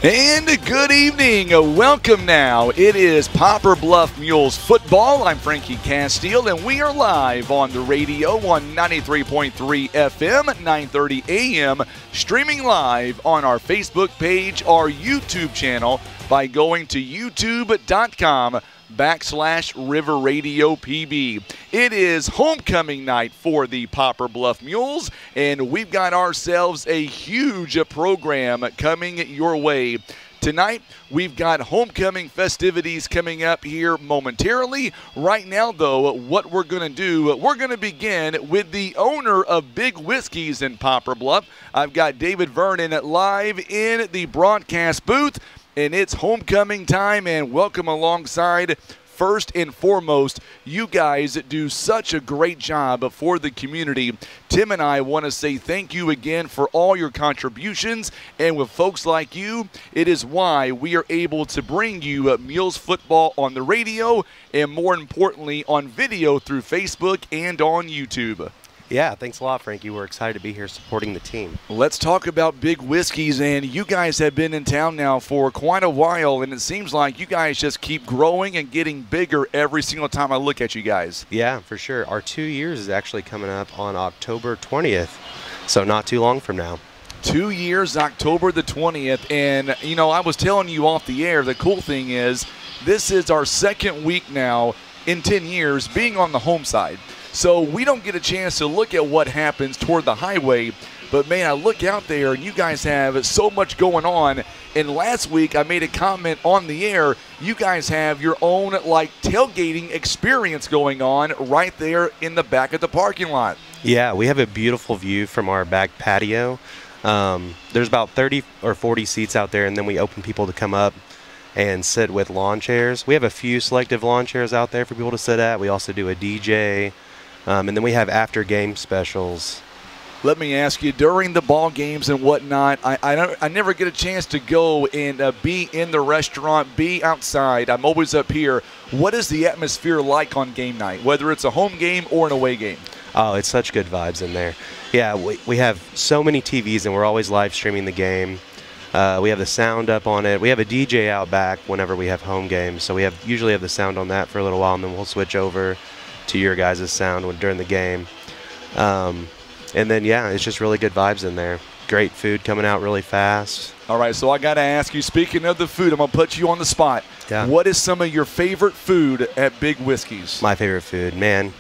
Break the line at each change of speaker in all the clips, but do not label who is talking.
And good evening. Welcome now. It is Poplar Bluff Mules football. I'm Frankie Castile, and we are live on the radio on 93.3 FM, 930 AM, streaming live on our Facebook page, our YouTube channel, by going to youtube.com/River Radio PB. It is homecoming night for the Poplar Bluff Mules, and we've got ourselves a huge program coming your way. Tonight, we've got homecoming festivities coming up here momentarily. Right now, though, what we're going to do, we're going to begin with the owner of Big Whiskeys in Poplar Bluff. I've got David Vernon live in the broadcast booth, and it's homecoming time, and welcome alongside. First and foremost, you guys do such a great job for the community. Tim and I want to say thank you again for all your contributions, and with folks like you, it is why we are able to bring you Mules football on the radio, and more importantly, on video through Facebook and on YouTube.
Yeah, thanks a lot, Frankie. We're excited to be here supporting the team.
Let's talk about Big Whiskeys, and you guys have been in town now for quite a while, and it seems like you guys just keep growing and getting bigger every single time I look at you guys.
Yeah, for sure. Our 2 years is actually coming up on October 20th, so not too long from now.
2 years, October the 20th, and, you know, I was telling you off the air, the cool thing is this is our second week now in 10 years being on the home side. So we don't get a chance to look at what happens toward the highway. But, man, I look out there, and you guys have so much going on. And last week I made a comment on the air. You guys have your own, like, tailgating experience going on right there in the back of the parking lot.
Yeah, we have a beautiful view from our back patio. There's about 30 or 40 seats out there, and then we open people to come up and sit with lawn chairs. We have a few selective lawn chairs out there for people to sit at. We also do a DJ. And then we have after-game specials.
Let me ask you, during the ball games and whatnot, I never get a chance to go and be in the restaurant, be outside. I'm always up here. What is the atmosphere like on game night, whether it's a home game or an away game?
Oh, it's such good vibes in there. Yeah, we have so many TVs, and we're always live streaming the game. We have the sound up on it. We have a DJ out back whenever we have home games, so we usually have the sound on that for a little while, and then we'll switch over to your guys' sound during the game. And then, yeah, it's just really good vibes in there. Great food coming out really fast.
All right, so I got to ask you, speaking of the food, I'm going to put you on the spot.
Yeah.
What is some of your favorite food at Big Whiskeys?
My favorite food, man,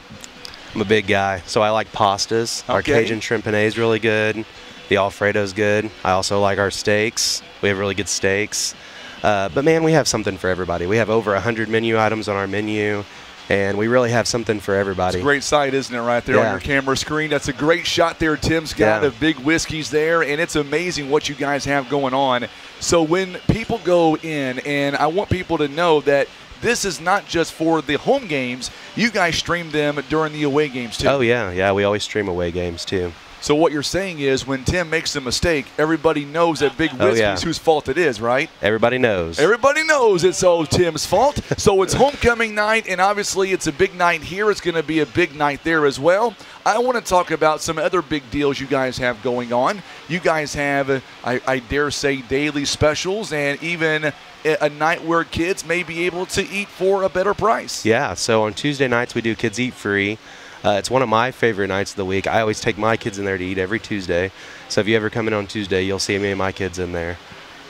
I'm a big guy, so I like pastas. Okay. Our Cajun shrimp penne is really good. The Alfredo's good. I also like our steaks. We have really good steaks. But, man, we have something for everybody. We have over 100 menu items on our menu. And we really have something for everybody.
It's a great sight, isn't it, right there on your camera screen? That's a great shot there Tim's got of Big Whiskeys there, and it's amazing what you guys have going on. So when people go in, and I want people to know that this is not just for the home games. You guys stream them during the away games, too.
Oh, yeah. Yeah, we always stream away games, too.
So what you're saying is when Tim makes a mistake, everybody knows at Big Whiskeys whose fault it is, right?
Everybody knows.
Everybody knows it's all Tim's fault. So it's homecoming night, and obviously it's a big night here. It's going to be a big night there as well. I want to talk about some other big deals you guys have going on. You guys have, I dare say, daily specials and even a night where kids may be able to eat for a better price.
Yeah, so on Tuesday nights we do Kids Eat Free. It's one of my favorite nights of the week. I always take my kids in there to eat every Tuesday. So if you ever come in on Tuesday, you'll see me and my kids in there.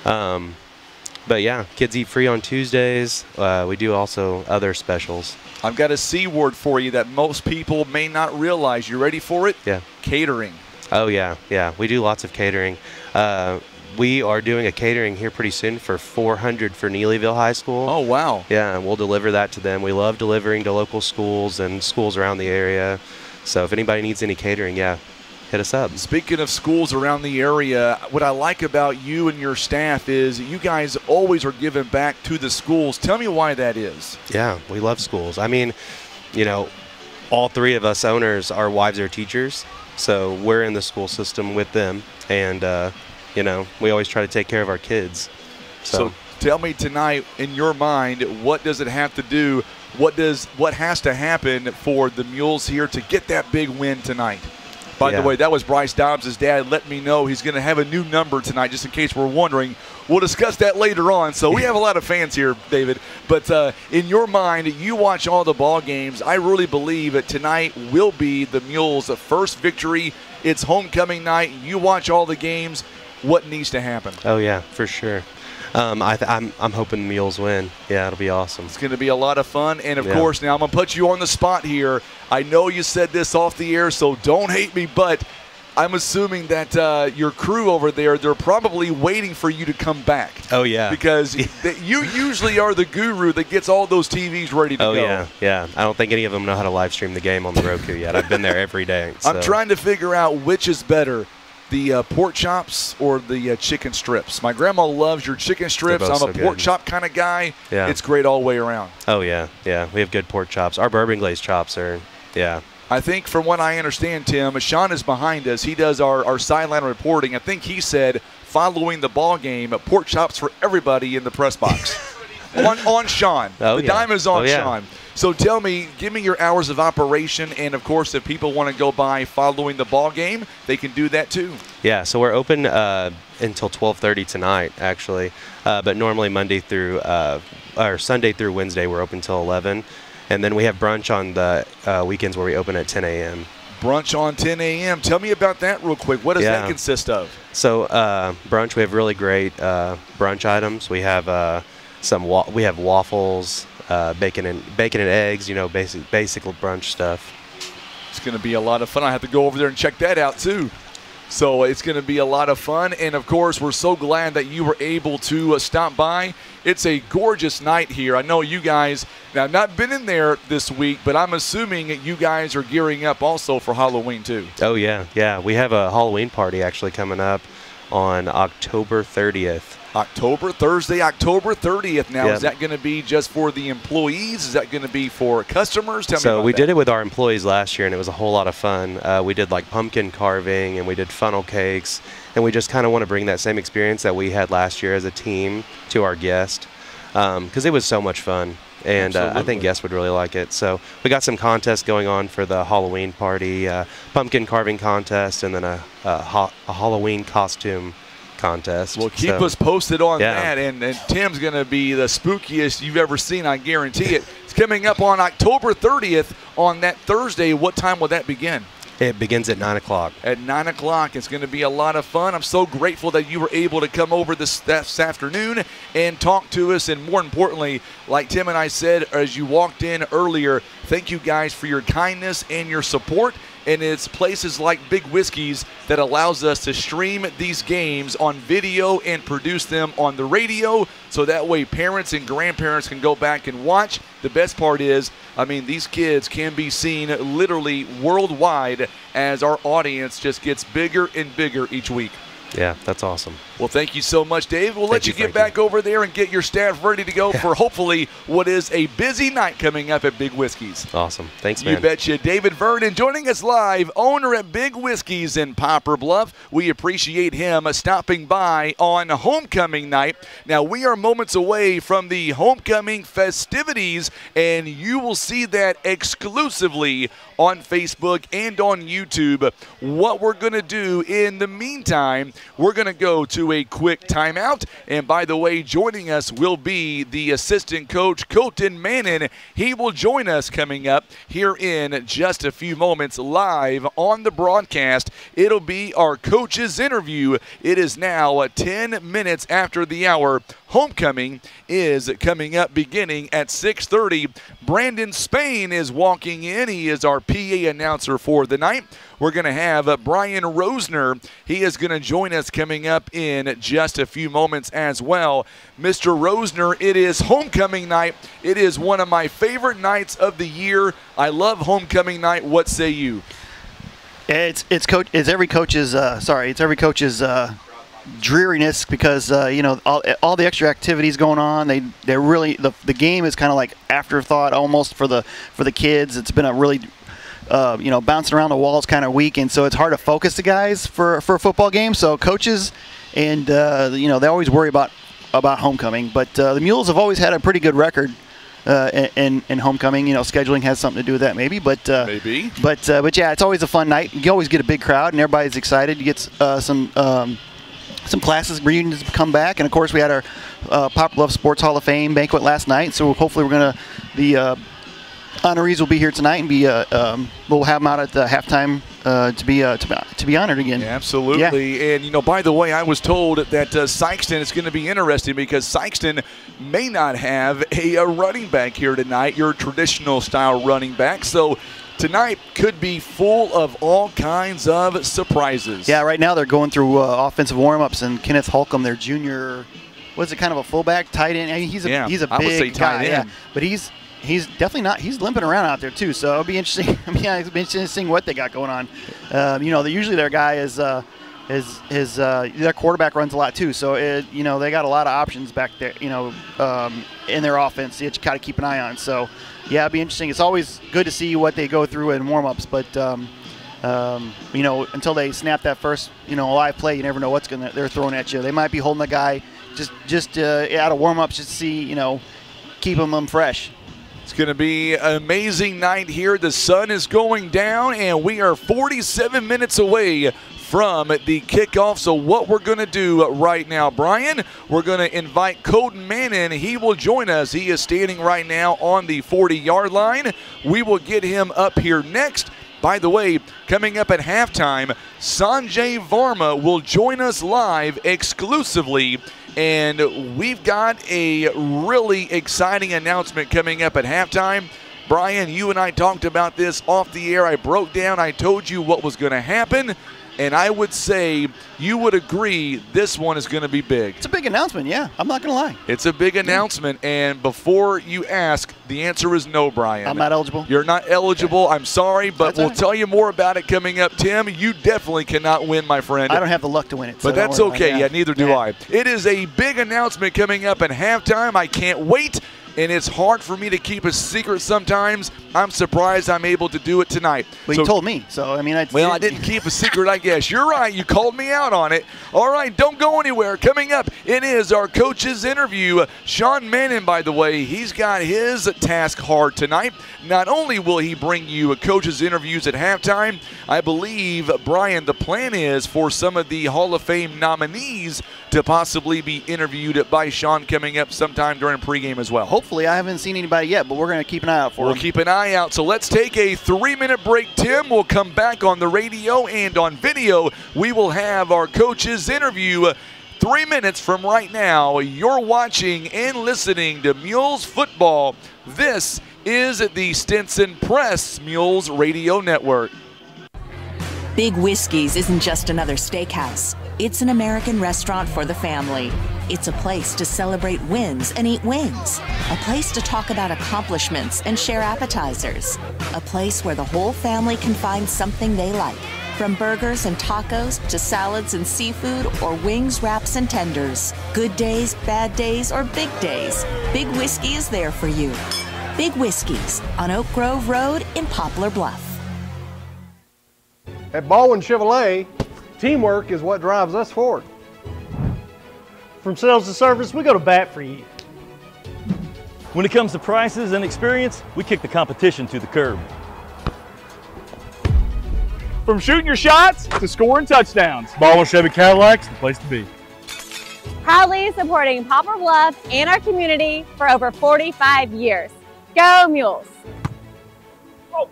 But yeah, Kids Eat Free on Tuesdays. We do also other specials.
I've got a C word for you that most people may not realize. You ready for it?
Yeah.
Catering.
Oh, yeah. Yeah, we do lots of catering. We are doing a catering here pretty soon for 400 for Neelyville High School.
Oh, wow.
Yeah, and we'll deliver that to them. We love delivering to local schools and schools around the area. So if anybody needs any catering, yeah, hit us up.
Speaking of schools around the area, what I like about you and your staff is you guys always are giving back to the schools. Tell me why that is.
Yeah, we love schools. I mean, you know, all three of us owners, our wives are teachers, so we're in the school system with them, and you know, we always try to take care of our kids.
So tell me tonight, in your mind, what does it have to do? What has to happen for the Mules here to get that big win tonight? By the way, that was Bryce Dobbs' dad. Let me know he's going to have a new number tonight, just in case we're wondering. We'll discuss that later on. So we have a lot of fans here, David. But in your mind, you watch all the ball games. I really believe that tonight will be the Mules' first victory. It's homecoming night. You watch all the games. What needs to happen?
Oh, yeah, for sure. I'm hoping the Mules win. Yeah, it'll be awesome.
It's going to be a lot of fun. And, of course, now I'm going to put you on the spot here. I know you said this off the air, so don't hate me, but I'm assuming that your crew over there, they're probably waiting for you to come back.
Oh, yeah.
Because you usually are the guru that gets all those TVs ready to go.
Oh, yeah. I don't think any of them know how to live stream the game on the Roku yet. I've been there every day. So.
I'm trying to figure out which is better, the pork chops or the chicken strips. My grandma loves your chicken strips. I'm a pork chop kind of guy.
Yeah.
It's great all the way around.
Oh, yeah. We have good pork chops. Our bourbon glazed chops are,
I think from what I understand, Tim, Sean is behind us. He does our sideline reporting. I think he said following the ball game, pork chops for everybody in the press box. on Sean. The dime is on Sean. So tell me, give me your hours of operation, and, of course, if people want to go by following the ball game, they can do that too.
Yeah, so we're open until 12:30 tonight, actually. But normally Monday through or Sunday through Wednesday, we're open till 11. And then we have brunch on the weekends where we open at 10 a.m.
Brunch on 10 a.m. Tell me about that real quick. What does that consist of?
So brunch, we have really great brunch items. We have we have waffles, bacon and eggs. Basic brunch stuff.
It's going to be a lot of fun. I have to go over there and check that out too. So it's going to be a lot of fun. And, of course, we're so glad that you were able to stop by. It's a gorgeous night here. I know you guys, now I've not been in there this week, but I'm assuming that you guys are gearing up also for Halloween too.
Oh, yeah. We have a Halloween party actually coming up on October 30th.
Thursday, October 30th. Now, is that going to be just for the employees? Is that going to be for customers? Tell me about that.
So we did it with our employees last year, and it was a whole lot of fun. We did like pumpkin carving, and we did funnel cakes, and we just kind of want to bring that same experience that we had last year as a team to our guest, because it was so much fun. And I think guests would really like it. So we got some contests going on for the Halloween party, pumpkin carving contest, and then a Halloween costume contest.
Well, keep us posted on that. And Tim's going to be the spookiest you've ever seen, I guarantee it. It's coming up on October 30th on that Thursday. What time will that begin?
It begins at 9 o'clock.
At 9 o'clock. It's going to be a lot of fun. I'm so grateful that you were able to come over this afternoon and talk to us. And more importantly, like Tim and I said as you walked in earlier, thank you guys for your kindness and your support. And it's places like Big Whiskey's that allows us to stream these games on video and produce them on the radio, so that way parents and grandparents can go back and watch. The best part is, I mean, these kids can be seen literally worldwide as our audience just gets bigger and bigger each week.
Yeah, that's awesome.
Well, thank you so much, Dave. We'll let you get back over there and get your staff ready to go for hopefully what is a busy night coming up at Big Whiskey's.
Awesome. Thanks, man.
You betcha. David Vernon joining us live, owner at Big Whiskey's in Poplar Bluff. We appreciate him stopping by on homecoming night. Now, we are moments away from the homecoming festivities, and you will see that exclusively on Facebook and on YouTube. What we're going to do in the meantime, we're going to go to a quick timeout. And by the way, joining us will be the assistant coach, Colton Mannon. He will join us coming up here in just a few moments live on the broadcast. It'll be our coach's interview. It is now 10 minutes after the hour. Homecoming is coming up beginning at 6:30. Brandon Spain is walking in. He is our PA announcer for the night. We're going to have Brian Rosner. He is going to join us coming up in just a few moments as well. Mr. Rosner, it is homecoming night. It is one of my favorite nights of the year. I love homecoming night. What say you?
It's every coach's dreariness, because all the extra activities going on. They're really the game is kind of like afterthought almost for the kids. It's been a really bouncing around the walls kind of week, and so it's hard to focus the guys for a football game. So coaches and they always worry about homecoming, but the Mules have always had a pretty good record and homecoming. You know, scheduling has something to do with that, maybe. But
maybe.
But yeah, it's always a fun night. You always get a big crowd, and everybody's excited. You get some classes reunions come back, and of course we had our Poplar Bluff Sports Hall of Fame banquet last night. So hopefully the honorees will be here tonight and we'll have them out at the halftime to be honored again.
Yeah, absolutely. Yeah. And you know, by the way, I was told that Sikeston is going to be interesting because Sikeston may not have a running back here tonight, your traditional style running back. So tonight could be full of all kinds of surprises.
Yeah, right now they're going through offensive warm-ups, and Kenneth Holcomb, their junior, was it kind of a fullback, tight end? I mean, he's a big guy, yeah. But he's definitely not. He's limping around out there too. So it'll be interesting. I mean, it'll be interesting seeing what they got going on. You know, usually their guy is their quarterback runs a lot too. So you know, they got a lot of options back there. You know, in their offense that you got to keep an eye on. So yeah, it'll be interesting. It's always good to see what they go through in warm-ups, but you know, until they snap that first live play, you never know what's they're throwing at you. They might be holding a guy just out of warm-ups just to see, keep them fresh.
It's going to be an amazing night here. The sun is going down, and we are 47 minutes away from the kickoff. So what we're going to do right now, Brian, we're going to invite Colton Mannon. He will join us. He is standing right now on the 40-yard line. We will get him up here next. By the way, coming up at halftime, Sanjay Varma will join us live exclusively. And we've got a really exciting announcement coming up at halftime. Brian, you and I talked about this off the air. I broke down. I told you what was going to happen. And I would say you would agree this one is going to be big.
It's a big announcement, yeah. I'm not going to lie.
It's a big announcement. And before you ask, the answer is no, Brian.
I'm not eligible?
You're not eligible. Okay. I'm sorry, but we'll tell you more about it coming up. Tim, you definitely cannot win, my friend.
I don't have the luck to win it.
But that's okay. Yeah, neither do I. It is a big announcement coming up at halftime. I can't wait. And it's hard for me to keep a secret sometimes. I'm surprised I'm able to do it tonight.
Well, you told me, so I mean, I
didn't keep a secret, I guess. You're right. You called me out on it. All right, don't go anywhere. Coming up, it is our coach's interview. Sean Mannon, by the way, he's got his task hard tonight. Not only will he bring you coach's interviews at halftime, I believe, Brian, the plan is for some of the Hall of Fame nominees to possibly be interviewed by Sean coming up sometime during pregame as well.
Hopefully, I haven't seen anybody yet, but we're going to keep an eye out for them.
We'll keep an eye out. So let's take a 3-minute break, Tim. We'll come back on the radio and on video. We will have our coach's interview 3 minutes from right now. You're watching and listening to Mules Football. This is the Stinson Press Mules Radio Network.
Big Whiskey's isn't just another steakhouse. It's an American restaurant for the family. It's a place to celebrate wins and eat wings. A place to talk about accomplishments and share appetizers. A place where the whole family can find something they like. From burgers and tacos to salads and seafood or wings, wraps, and tenders. Good days, bad days, or big days. Big Whiskey is there for you. Big Whiskey's on Oak Grove Road in Poplar Bluff.
At Baldwin Chevrolet, teamwork is what drives us forward.
From sales to service, we go to bat for you. When it comes to prices and experience, we kick the competition to the curb.
From shooting your shots to scoring touchdowns,
Baldwin Chevy Cadillac's the place to be.
Proudly supporting Poplar Bluff and our community for over 45 years. Go Mules! Oh.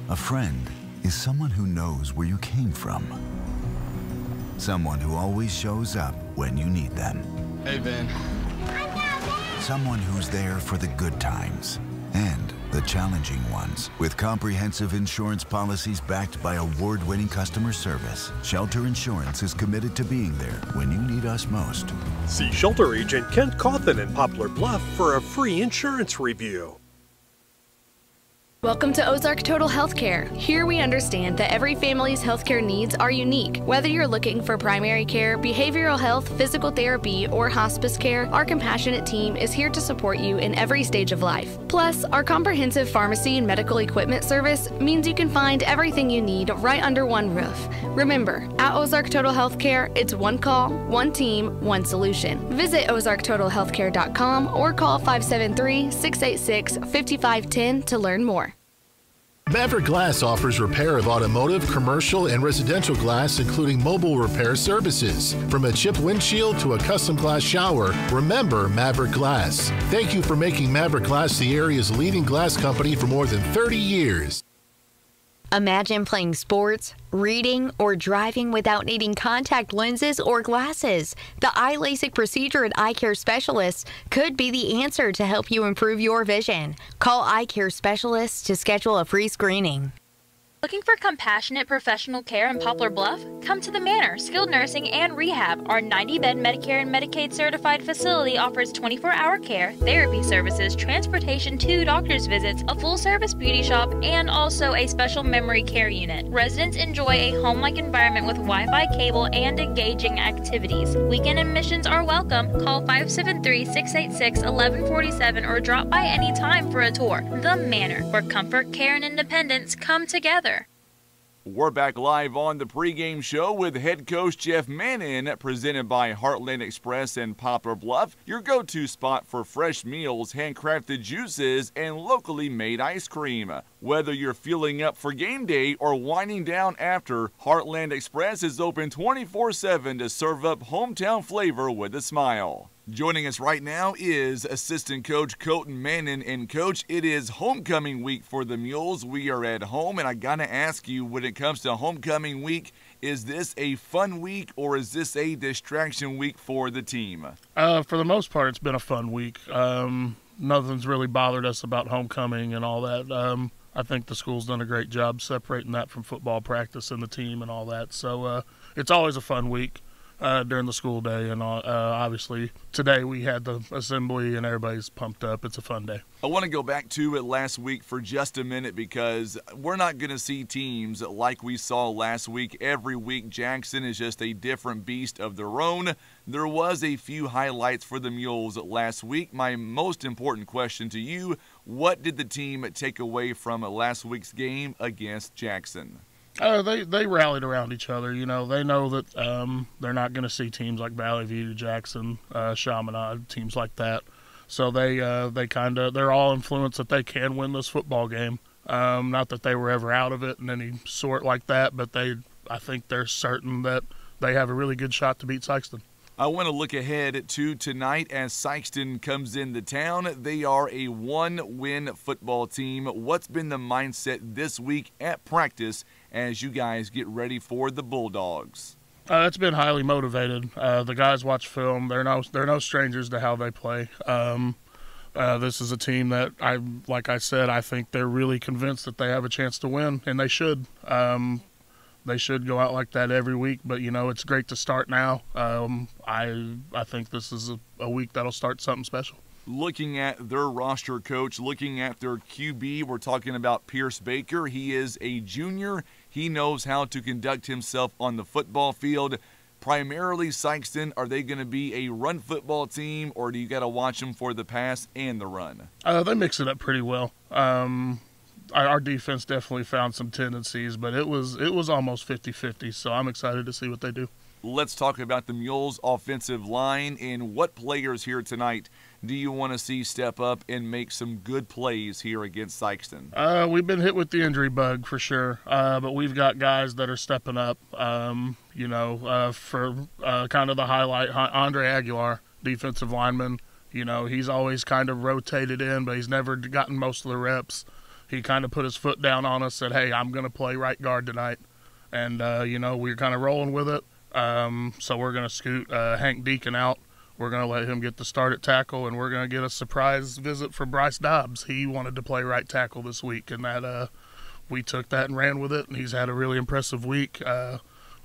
A friend is someone who knows where you came from. Someone who always shows up when you need them.
Hey, Ben.
Someone who's there for the good times and the challenging ones. With comprehensive insurance policies backed by award-winning customer service, Shelter Insurance is committed to being there when you need us most.
See Shelter Agent Kent Cawthon in Poplar Bluff for a free insurance review.
Welcome to Ozark Total Healthcare. Here we understand that every family's healthcare needs are unique. Whether you're looking for primary care, behavioral health, physical therapy, or hospice care, our compassionate team is here to support you in every stage of life. Plus, our comprehensive pharmacy and medical equipment service means you can find everything you need right under one roof. Remember, at Ozark Total Healthcare, it's one call, one team, one solution. Visit ozarktotalhealthcare.com or call 573-686-5510 to learn more.
Maverick Glass offers repair of automotive, commercial, and residential glass, including mobile repair services. From a chipped windshield to a custom glass shower, remember Maverick Glass. Thank you for making Maverick Glass the area's leading glass company for more than 30 years.
Imagine playing sports, reading, or driving without needing contact lenses or glasses. The eye LASIK procedure at Eye Care Specialists could be the answer to help you improve your vision. Call Eye Care Specialists to schedule a free screening.
Looking for compassionate professional care in Poplar Bluff? Come to the Manor, Skilled Nursing and Rehab. Our 90-bed Medicare and Medicaid certified facility offers 24-hour care, therapy services, transportation to doctor's visits, a full-service beauty shop, and also a special memory care unit. Residents enjoy a home-like environment with Wi-Fi cable and engaging activities. Weekend admissions are welcome. Call 573-686-1147 or drop by anytime for a tour. The Manor, where comfort, care, and independence come together.
We're back live on the pregame show with head coach Jeff Mannon, presented by Heartland Express and Poplar Bluff, your go-to spot for fresh meals, handcrafted juices, and locally made ice cream. Whether you're fueling up for game day or winding down after, Heartland Express is open 24/7 to serve up hometown flavor with a smile. Joining us right now is assistant coach Colton Mannon. And coach, it is homecoming week for the Mules. We are at home, and I gotta ask you, when it comes to homecoming week, is this a fun week or is this a distraction week for the team?
For the most part, it's been a fun week. Nothing's really bothered us about homecoming and all that. I think the school's done a great job separating that from football practice and the team and all that. So it's always a fun week during the school day, and obviously today we had the assembly and everybody's pumped up. It's a fun day.
I want to go back to it last week for just a minute because we're not going to see teams like we saw last week. Every week Jackson is just a different beast of their own. There was a few highlights for the Mules last week. My most important question to you, what did the team take away from last week's game against Jackson?
They rallied around each other. You know, they know that they're not going to see teams like Valley View, Jackson, Chaminade, teams like that. So they're all influenced that they can win this football game. Not that they were ever out of it in any sort like that, but I think they're certain that they have a really good shot to beat Sikeston.
I want to look ahead to tonight as Sikeston comes into town. They are a one-win football team. What's been the mindset this week at practice as you guys get ready for the Bulldogs?
It's been highly motivated. The guys watch film. They're no strangers to how they play. This is a team that, like I said, I think they're really convinced that they have a chance to win, and they should. They should go out like that every week, but, you know, it's great to start now. I think this is a week that'll start something special.
Looking at their roster, coach, looking at their QB, we're talking about Pierce Baker. He is a junior. He knows how to conduct himself on the football field. Primarily, Sikeston, are they going to be a run football team, or do you got to watch them for the pass and the run?
They mix it up pretty well. Our defense definitely found some tendencies, but it was almost 50-50, so I'm excited to see what they do.
Let's talk about the Mules offensive line, and what players here tonight do you want to see step up and make some good plays here against Sikeston?
We've been hit with the injury bug for sure, but we've got guys that are stepping up. For kind of the highlight, Andre Aguilar, defensive lineman. You know, he's always kind of rotated in, but he's never gotten most of the reps. He kind of put his foot down on us, said, hey, I'm going to play right guard tonight. And, we're kind of rolling with it. So we're going to scoot Hank Deacon out. We're going to let him get the start at tackle, and we're going to get a surprise visit for Bryce Dobbs. He wanted to play right tackle this week, and that we took that and ran with it, and he's had a really impressive week. I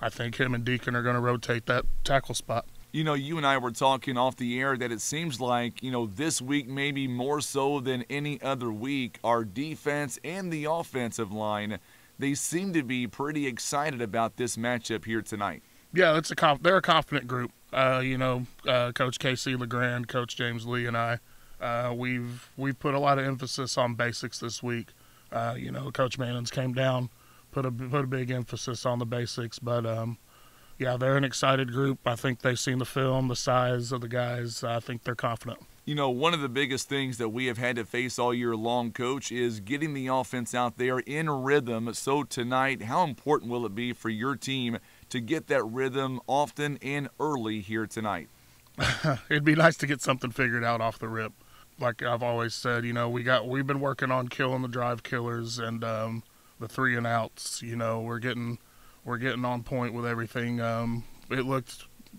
think him and Deacon are going to rotate that tackle spot.
You know, you and I were talking off the air that it seems like, you know, this week maybe more so than any other week, our defense and the offensive line, they seem to be pretty excited about this matchup here tonight.
Yeah, they're a confident group. Coach Casey LeGrand, Coach James Lee, and I, we've put a lot of emphasis on basics this week. Coach Mannins came down, put a big emphasis on the basics, but yeah, they're an excited group. I think they've seen the film, the size of the guys. I think they're confident.
You know, one of the biggest things that we have had to face all year long, Coach, is getting the offense out there in rhythm. So tonight, how important will it be for your team to get that rhythm often and early here tonight?
It'd be nice to get something figured out off the rip. Like I've always said, you know, we've been working on killing the drive killers and the 3 and outs. You know, we're getting on point with everything.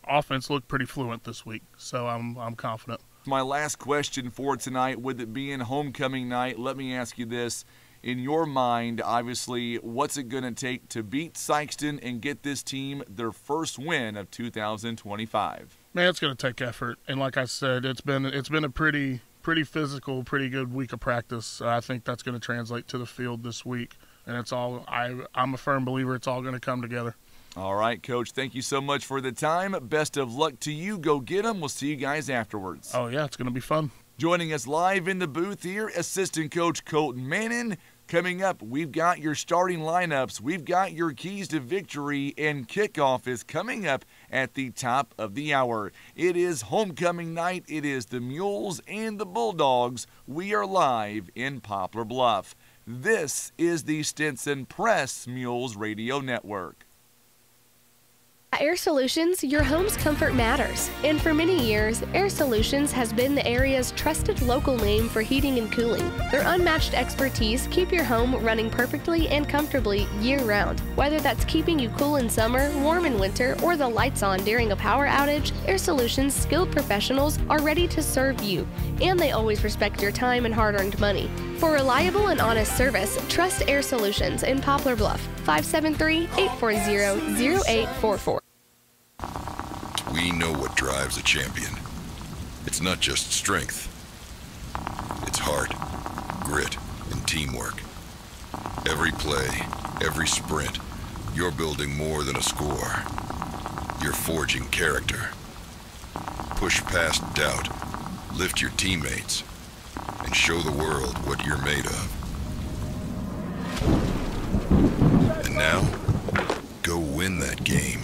Offense looked pretty fluent this week, so I'm confident.
My last question for tonight, with it being homecoming night, let me ask you this. In your mind, obviously, what's it going to take to beat Sikeston and get this team their first win of 2025?
Man, it's going to take effort. And like I said, it's been a pretty physical, pretty good week of practice. I think that's going to translate to the field this week. And I'm a firm believer it's all going to come together.
All right, Coach, thank you so much for the time. Best of luck to you. Go get them. We'll see you guys afterwards.
Oh, yeah, it's going to be fun.
Joining us live in the booth here, Assistant Coach Colton Mannon. Coming up, we've got your starting lineups. We've got your keys to victory, and kickoff is coming up at the top of the hour. It is homecoming night. It is the Mules and the Bulldogs. We are live in Poplar Bluff. This is the Stinson Press Mules Radio Network.
At Air Solutions, your home's comfort matters. And for many years, Air Solutions has been the area's trusted local name for heating and cooling. Their unmatched expertise keep your home running perfectly and comfortably year-round. Whether that's keeping you cool in summer, warm in winter, or the lights on during a power outage, Air Solutions' skilled professionals are ready to serve you. And they always respect your time and hard-earned money. For reliable and honest service, trust Air Solutions in Poplar Bluff, 573-840-0844.
We know what drives a champion. It's not just strength. It's heart, grit, and teamwork. Every play, every sprint, you're building more than a score. You're forging character. Push past doubt, lift your teammates, and show the world what you're made of. And now, go win that game.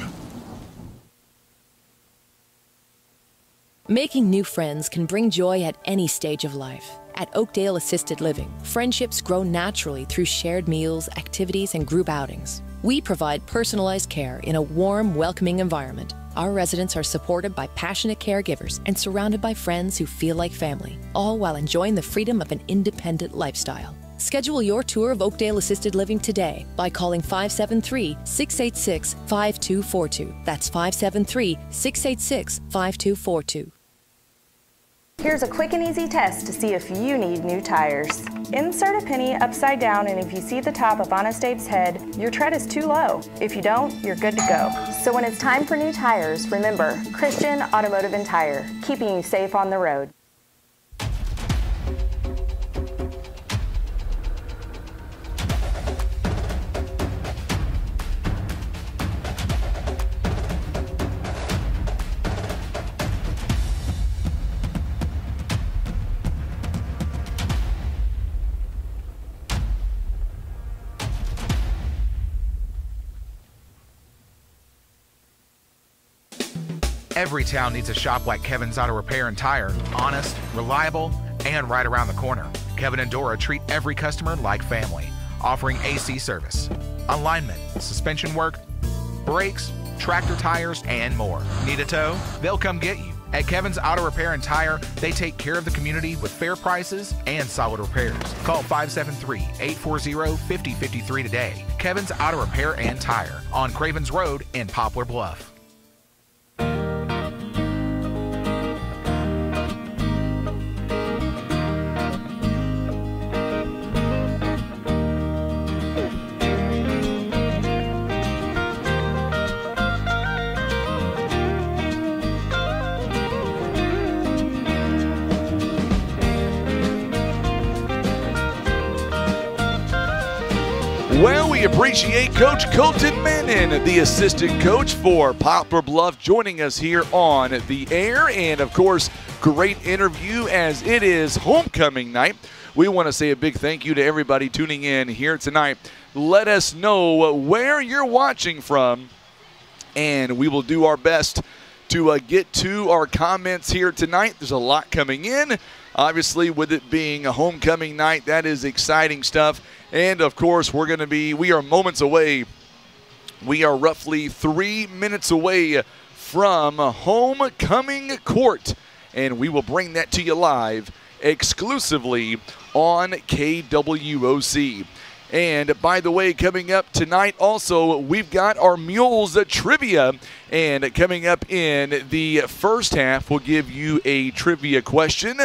Making new friends can bring joy at any stage of life. At Oakdale Assisted Living, friendships grow naturally through shared meals, activities, and group outings. We provide personalized care in a warm, welcoming environment. Our residents are supported by passionate caregivers and surrounded by friends who feel like family, all while enjoying the freedom of an independent lifestyle. Schedule your tour of Oakdale Assisted Living today by calling 573-686-5242. That's 573-686-5242.
Here's a quick and easy test to see if you need new tires. Insert a penny upside down, and if you see the top of Honest Abe's head, your tread is too low. If you don't, you're good to go. So when it's time for new tires, remember Christian Automotive and Tire, keeping you safe on the road.
Every town needs a shop like Kevin's Auto Repair and Tire. Honest, reliable, and right around the corner. Kevin and Dora treat every customer like family, offering AC service, alignment, suspension work, brakes, tractor tires, and more. Need a tow? They'll come get you. At Kevin's Auto Repair and Tire, they take care of the community with fair prices and solid repairs. Call 573-840-5053 today. Kevin's Auto Repair and Tire on Cravens Road in Poplar Bluff.
Well, we appreciate Coach Colton Manning, the assistant coach for Poplar Bluff, joining us here on the air. And, of course, great interview as it is homecoming night. We want to say a big thank you to everybody tuning in here tonight. Let us know where you're watching from, and we will do our best to get to our comments here tonight. There's a lot coming in. Obviously, with it being a homecoming night, that is exciting stuff. And, of course, we are moments away. We are roughly 3 minutes away from homecoming court, and we will bring that to you live exclusively on KWOC. And by the way, coming up tonight also, we've got our Mules Trivia. And coming up in the first half, we'll give you a trivia question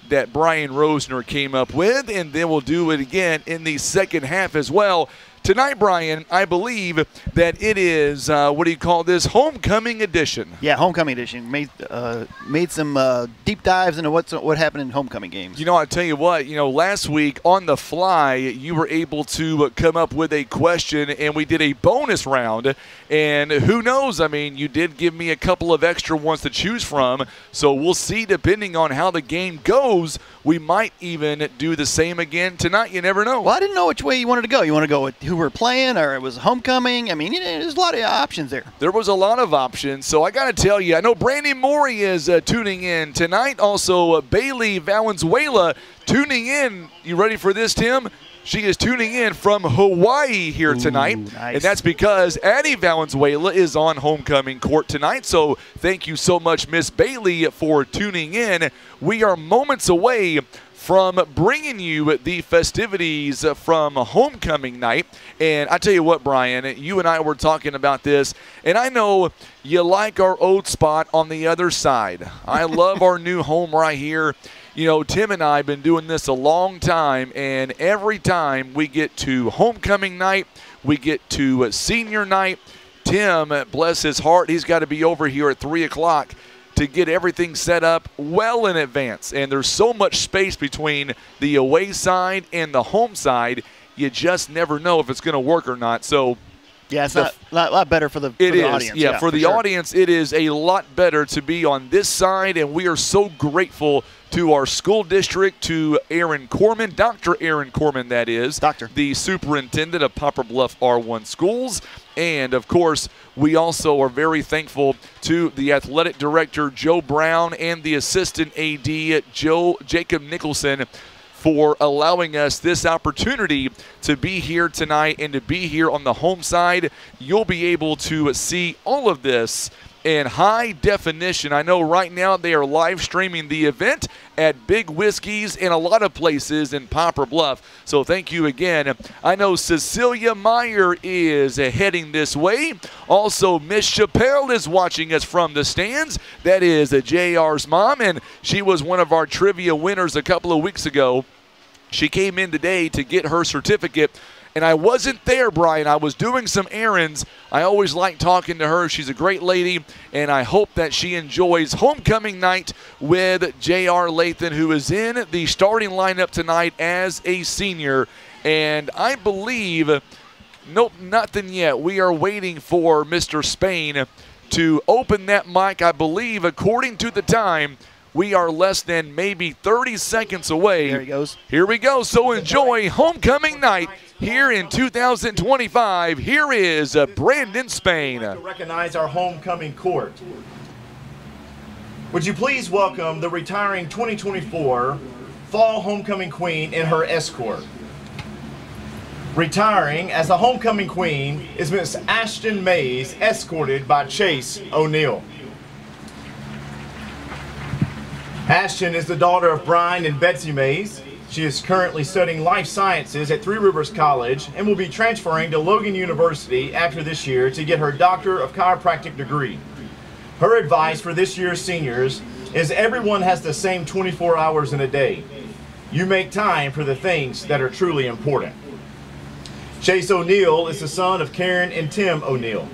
that Brian Rosner came up with, and then we'll do it again in the second half as well. Tonight, Brian, I believe that it is, what do you call this, homecoming edition.
Yeah, homecoming edition. Made some deep dives into what happened in homecoming games.
You know, I'll tell you what, last week on the fly, you were able to come up with a question, and we did a bonus round. And who knows, I mean, you did give me a couple of extra ones to choose from. So we'll see, depending on how the game goes, we might even do the same again tonight. You never know.
Well, I didn't know which way you wanted to go. You want to go with who we're playing, or it was homecoming? I mean, there's a lot of options there.
There was a lot of options. So I got to tell you, I know Brandy Morey is tuning in tonight. Also, Bailey Valenzuela tuning in. You ready for this, Tim? She is tuning in from Hawaii here tonight.
Nice.
And that's because Addie Valenzuela is on homecoming court tonight. So thank you so much, Miss Bailey, for tuning in. We are moments away from bringing you the festivities from homecoming night. And I tell you what, Brian, you and I were talking about this, and I know you like our old spot on the other side. I love our new home right here. Tim and I have been doing this a long time, and every time we get to homecoming night, we get to senior night, Tim, bless his heart, he's got to be over here at 3 o'clock to get everything set up well in advance. And there's so much space between the away side and the home side, you just never know if it's going to work or not. So
yeah, it's a lot better for the audience.
Yeah, for the audience, it is a lot better to be on this side, and we are so grateful to our school district, to Aaron Corman, Dr. Aaron Corman, that is, the superintendent of Poplar Bluff R1 schools. And, of course, we also are very thankful to the athletic director, Joe Brown, and the assistant AD, Jacob Nicholson, for allowing us this opportunity to be here tonight and to be here on the home side. You'll be able to see all of this in high definition. I know right now they are live streaming the event at Big Whiskey's in a lot of places in Poplar Bluff. So thank you again. I know Cecilia Meyer is heading this way. Also, Miss Chappelle is watching us from the stands. That is JR's mom, and she was one of our trivia winners a couple of weeks ago. She came in today to get her certificate. And I wasn't there, Brian. I was doing some errands. I always like talking to her. She's a great lady, and I hope that she enjoys homecoming night with J.R. Lathan, who is in the starting lineup tonight as a senior. And I believe, nope, nothing yet. We are waiting for Mr. Spain to open that mic. I believe, according to the time, we are less than maybe 30 seconds away.
There he goes.
Here we go. So enjoy homecoming night here in 2025. Here is Brandon Spain.
To recognize our homecoming court. Would you please welcome the retiring 2024 Fall Homecoming Queen and her escort. Retiring as the homecoming queen is Miss Ashton Mays, escorted by Chase O'Neill. Ashton is the daughter of Brian and Betsy Mays. She is currently studying life sciences at Three Rivers College and will be transferring to Logan University after this year to get her Doctor of Chiropractic degree. Her advice for this year's seniors is everyone has the same 24 hours in a day. You make time for the things that are truly important. Chase O'Neill is the son of Karen and Tim O'Neill.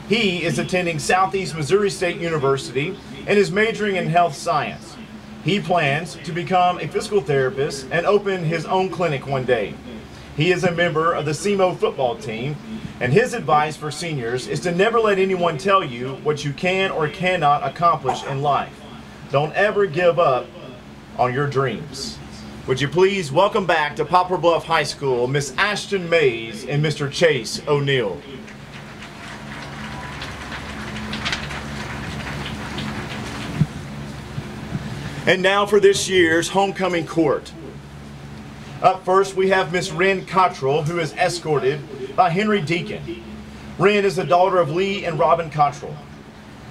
He is attending Southeast Missouri State University and is majoring in health science. He plans to become a physical therapist and open his own clinic one day. He is a member of the SEMO football team, and his advice for seniors is to never let anyone tell you what you can or cannot accomplish in life. Don't ever give up on your dreams. Would you please welcome back to Poplar Bluff High School, Miss Ashton Mays and Mr. Chase O'Neill. And now for this year's homecoming court. Up first, we have Miss Wren Cottrell, who is escorted by Henry Deacon. Wren is the daughter of Lee and Robin Cottrell.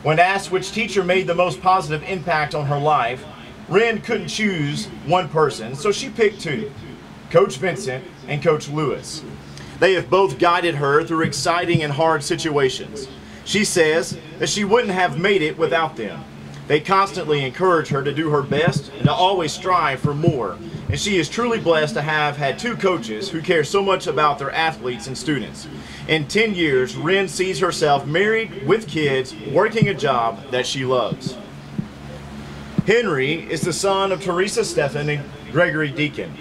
When asked which teacher made the most positive impact on her life, Wren couldn't choose one person, so she picked two, Coach Vincent and Coach Lewis. They have both guided her through exciting and hard situations. She says that she wouldn't have made it without them. They constantly encourage her to do her best and to always strive for more. And she is truly blessed to have had two coaches who care so much about their athletes and students. In 10 years, Wren sees herself married with kids, working a job that she loves. Henry is the son of Teresa Stephan and Gregory Deacon.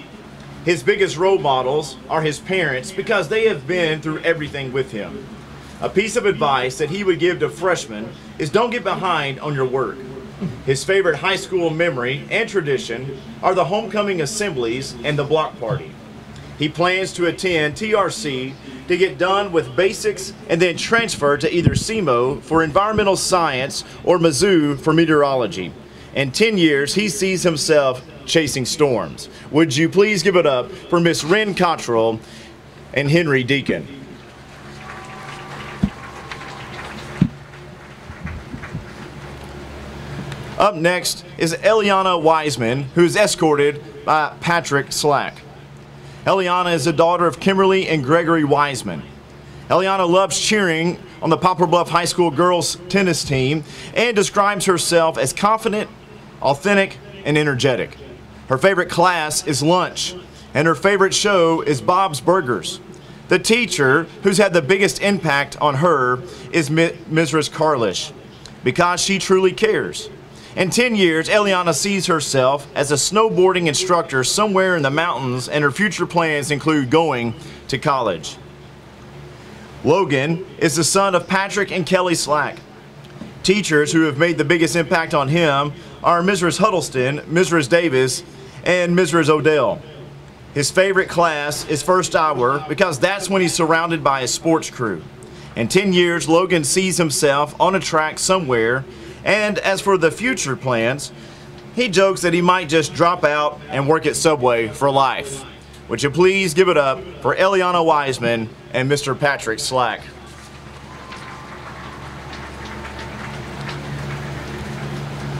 His biggest role models are his parents because they have been through everything with him. A piece of advice that he would give to freshmen is don't get behind on your work. His favorite high school memory and tradition are the homecoming assemblies and the block party. He plans to attend TRC to get done with basics and then transfer to either SEMO for environmental science or Mizzou for meteorology. In 10 years, he sees himself chasing storms. Would you please give it up for Miss Wren Cottrell and Henry Deacon. Up next is Eliana Wiseman, who is escorted by Patrick Slack. Eliana is the daughter of Kimberly and Gregory Wiseman. Eliana loves cheering on the Poplar Bluff High School girls tennis team and describes herself as confident, authentic, and energetic. Her favorite class is lunch, and her favorite show is Bob's Burgers. The teacher who's had the biggest impact on her is Mrs. Carlish, because she truly cares. In 10 years, Eliana sees herself as a snowboarding instructor somewhere in the mountains, and her future plans include going to college. Logan is the son of Patrick and Kelly Slack. Teachers who have made the biggest impact on him are Mrs. Huddleston, Mrs. Davis, and Mrs. Odell. His favorite class is first hour because that's when he's surrounded by his sports crew. In 10 years, Logan sees himself on a track somewhere, and as for the future plans, he jokes that he might just drop out and work at Subway for life. Would you please give it up for Eliana Wiseman and Mr. Patrick Slack.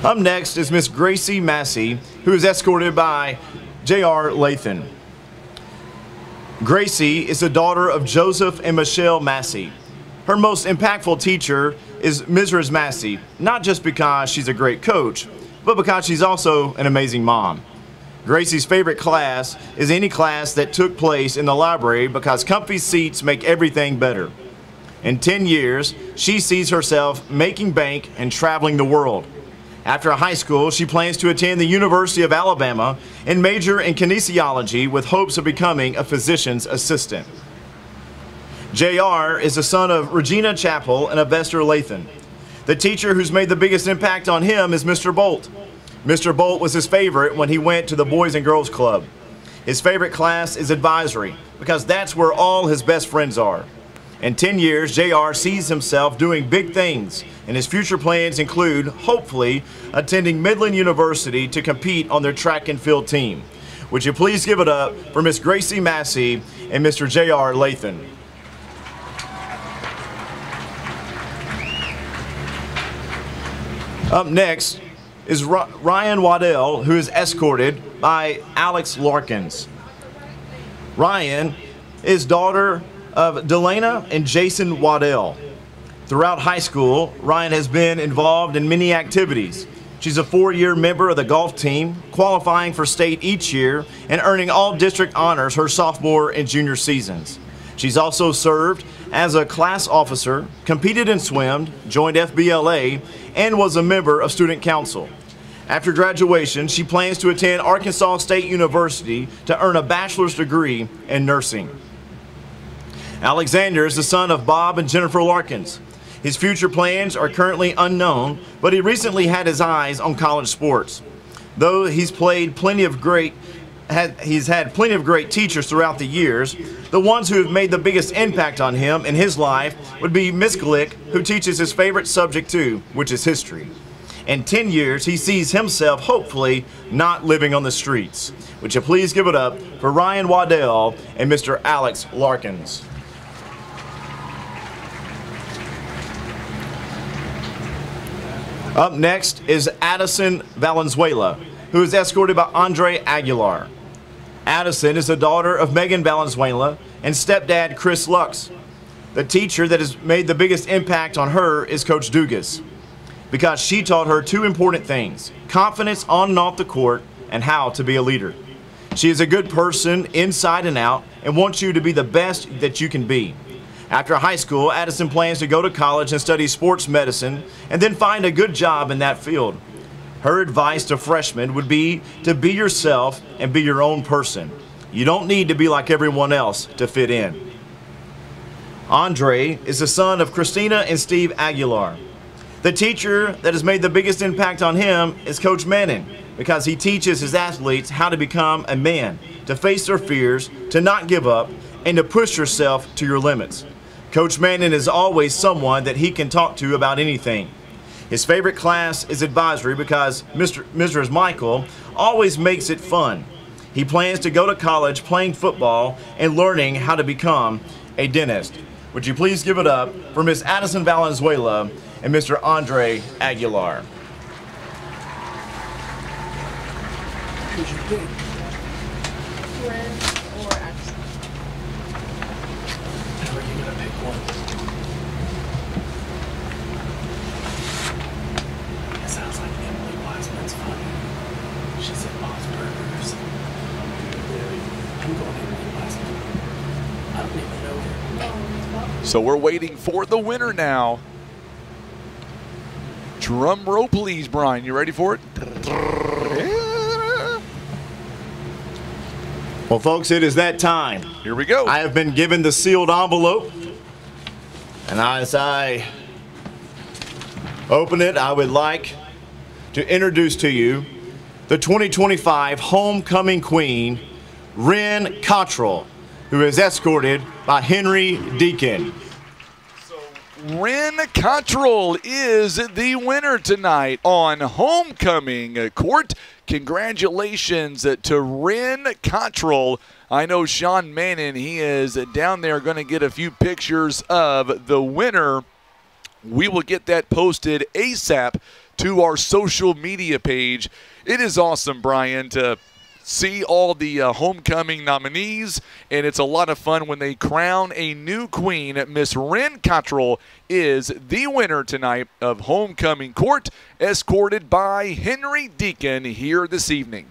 Up next is Miss Gracie Massey, who is escorted by J.R. Lathan. Gracie is the daughter of Joseph and Michelle Massey. Her most impactful teacher is Mrs. Massey, not just because she's a great coach, but because she's also an amazing mom. Gracie's favorite class is any class that took place in the library because comfy seats make everything better. In 10 years, she sees herself making bank and traveling the world. After high school, she plans to attend the University of Alabama and major in kinesiology with hopes of becoming a physician's assistant. JR is the son of Regina Chappell and Avester Lathan. The teacher who's made the biggest impact on him is Mr. Bolt. Mr. Bolt was his favorite when he went to the Boys and Girls Club. His favorite class is advisory because that's where all his best friends are. In 10 years, JR sees himself doing big things, and his future plans include, hopefully, attending Midland University to compete on their track and field team. Would you please give it up for Miss Gracie Massey and Mr. J.R. Lathan. Up next is Ryan Waddell, who is escorted by Alex Larkins. Ryan is daughter of Delana and Jason Waddell. Throughout high school, Ryan has been involved in many activities. She's a 4-year member of the golf team, qualifying for state each year and earning all district honors her sophomore and junior seasons. She's also served as a class officer, competed in swim, joined FBLA, and was a member of student council. After graduation, she plans to attend Arkansas State University to earn a bachelor's degree in nursing. Alexander is the son of Bob and Jennifer Larkins. His future plans are currently unknown, but he recently had his eyes on college sports. Though he's had plenty of great teachers throughout the years, the ones who have made the biggest impact on him in his life would be Miss Glick, who teaches his favorite subject too, which is history. In 10 years, he sees himself, hopefully, not living on the streets. Would you please give it up for Ryan Waddell and Mr. Alex Larkins. Up next is Addison Valenzuela, who is escorted by Andre Aguilar. Addison is the daughter of Megan Valenzuela and stepdad Chris Lux. The teacher that has made the biggest impact on her is Coach Dugas, because she taught her two important things: confidence on and off the court and how to be a leader. She is a good person inside and out and wants you to be the best that you can be. After high school, Addison plans to go to college and study sports medicine and then find a good job in that field. Her advice to freshmen would be to be yourself and be your own person. You don't need to be like everyone else to fit in. Andre is the son of Christina and Steve Aguilar. The teacher that has made the biggest impact on him is Coach Manning, because he teaches his athletes how to become a man, to face their fears, to not give up, and to push yourself to your limits. Coach Manning is always someone that he can talk to about anything. His favorite class is advisory because Mrs. Michael always makes it fun. He plans to go to college playing football and learning how to become a dentist. Would you please give it up for Miss Addison Valenzuela and Mr. Andre Aguilar.
Who's your pick? Ren or Addison? Or are you going to pick one? It sounds like Emily Wiseman's funny. She said Bob's Burgers. I'm going Emily Wiseman. I don't even know her.
So we're waiting for the winner now. Drum roll, please, Brian. You ready for it?
Well, folks, it is that time.
Here we go.
I have been given the sealed envelope. And as I open it, I would like to introduce to you the 2025 Homecoming Queen, Wren Cottrell, who is escorted by Henry Deacon.
Wren Cottrell is the winner tonight on Homecoming Court. Congratulations to Wren Cottrell. I know Sean Manning, he is down there going to get a few pictures of the winner. We will get that posted ASAP to our social media page. It is awesome, Brian, to see all the homecoming nominees, and it's a lot of fun when they crown a new queen. Miss Wren Cottrell is the winner tonight of Homecoming Court, escorted by Henry Deacon here this evening.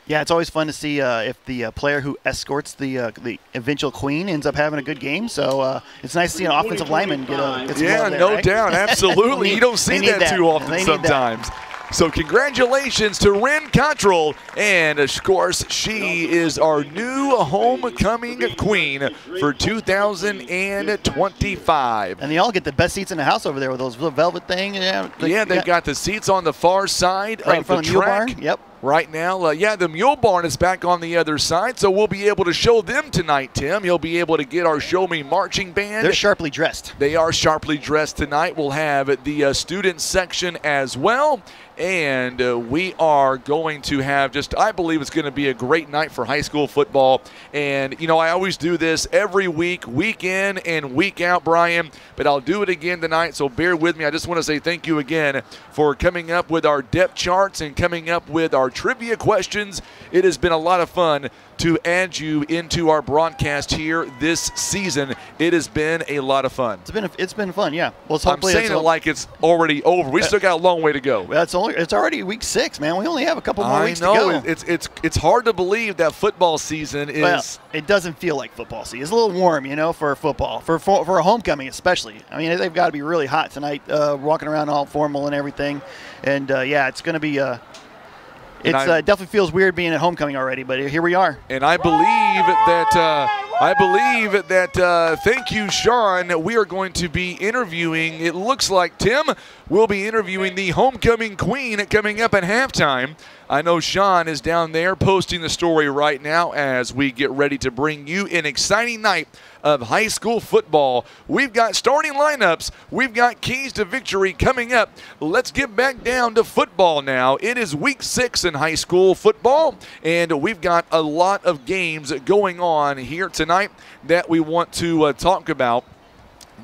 Yeah, it's always fun to see if the player who escorts the eventual queen ends up having a good game. So it's nice to see an offensive lineman get some love there,
no
right?
doubt, absolutely. You don't see that too often sometimes. So congratulations to Wren Cottrell, and of course she is our new homecoming queen for 2025.
And they all get the best seats in the house over there with those velvet thing.
Yeah, they've got the seats on the far side
right in
of
front
the
of the
track.
Mule Barn. Yep.
Right now, the Mule Barn is back on the other side, so we'll be able to show them tonight, Tim. You'll be able to get our Show Me Marching Band.
They're sharply dressed.
They are sharply dressed tonight. We'll have the student section as well, and we are going to have I believe it's going to be a great night for high school football. And, you know, I always do this every week, week in and week out, Brian, but I'll do it again tonight, so bear with me. I just want to say thank you again for coming up with our depth charts and coming up with our trivia questions. It has been a lot of fun to add you into our broadcast here this season. It has been a lot of fun.
It's been fun, yeah. Well,
I'm saying it like it's already over. We still got a long way to go.
It's already week 6, man. We only have a couple more weeks to go.
I know. It's hard to believe that football season is.
Well, it doesn't feel like football season. It's a little warm, for football, for a homecoming especially. I mean, they've got to be really hot tonight, walking around all formal and everything. And it's going to be. It definitely feels weird being at homecoming already, but here we are.
And I believe that, thank you, Sean, we are going to be interviewing, it looks like Tim will be interviewing the homecoming queen coming up at halftime. I know Sean is down there posting the story right now as we get ready to bring you an exciting night of high school football. We've got starting lineups. We've got keys to victory coming up. Let's get back down to football now. It is week 6 in high school football, and we've got a lot of games going on here tonight that we want to talk about.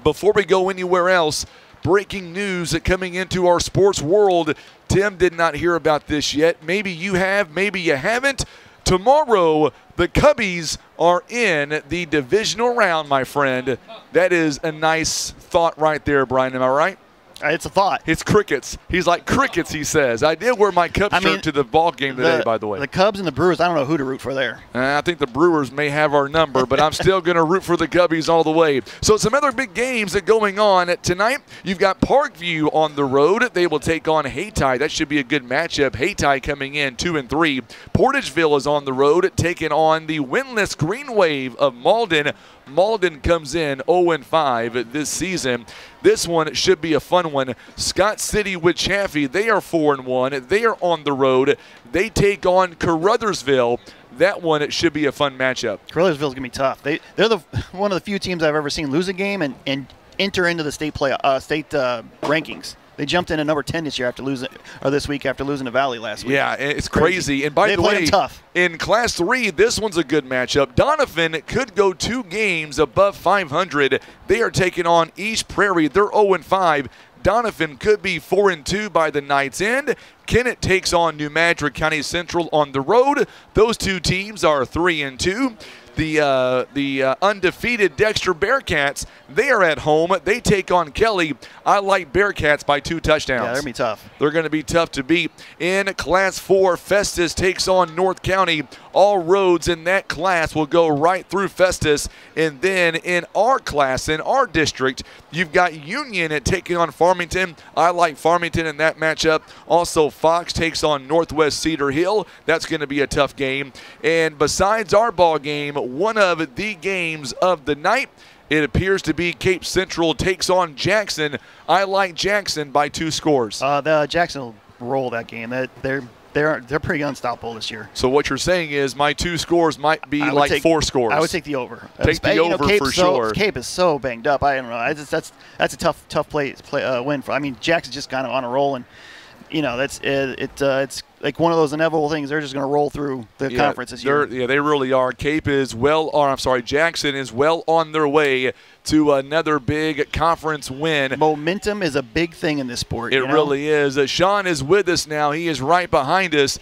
Before we go anywhere else, breaking news coming into our sports world. Tim did not hear about this yet. Maybe you have, maybe you haven't. Tomorrow, the Cubbies are in the divisional round, my friend. That is a nice thought right there, Brian. Am I right?
It's a thought.
It's crickets. He's like crickets, he says. I did wear my Cubs shirt to the ball game today, by the way.
The Cubs and the Brewers, I don't know who to root for there.
I think the Brewers may have our number, but I'm still going to root for the Cubbies all the way. So some other big games that going on tonight. You've got Parkview on the road. They will take on Hayti. That should be a good matchup. Hayti coming in 2-3. Portageville is on the road, taking on the winless Green Wave of Malden. Malden comes in 0-5 this season. This one should be a fun one. Scott City with Chaffee, they are 4-1. They are on the road. They take on Caruthersville. That one, it should be a fun matchup.
Caruthersville's going to be tough. They're one of the few teams I've ever seen lose a game and enter into the state rankings. They jumped in at number 10 this week after losing to Valley last week.
Yeah, it's crazy. And by the way,
tough.
In Class 3, this one's a good matchup. Donovan could go 2 games above 500. They are taking on East Prairie. They're 0-5. Donovan could be 4-2 by the night's end. Kennett takes on New Madrid County Central on the road. Those two teams are 3-2. The undefeated Dexter Bearcats, they are at home. They take on Kelly. I like Bearcats by 2 touchdowns.
Yeah, they're going to be tough.
They're going to be tough to beat. In Class 4, Festus takes on North County. All roads in that class will go right through Festus. And then in our class, in our district, you've got Union taking on Farmington. I like Farmington in that matchup. Also, Fox takes on Northwest Cedar Hill. That's going to be a tough game. And besides our ball game, one of the games of the night, it appears to be Cape Central takes on Jackson. I like Jackson by 2 scores.
The Jackson will roll that game. They're pretty unstoppable this year.
So what you're saying is my 2 scores might be like 4 scores.
I would take the over.
Take the over for sure.
Cape is so banged up. I don't know. That's a tough win for. I mean, Jackson's just kind of on a roll, and it's like one of those inevitable things. They're just going to roll through the conference this year.
Yeah, they really are. Jackson is well on their way to another big conference win.
Momentum is a big thing in this sport.
It really is. Sean is with us now. He is right behind us.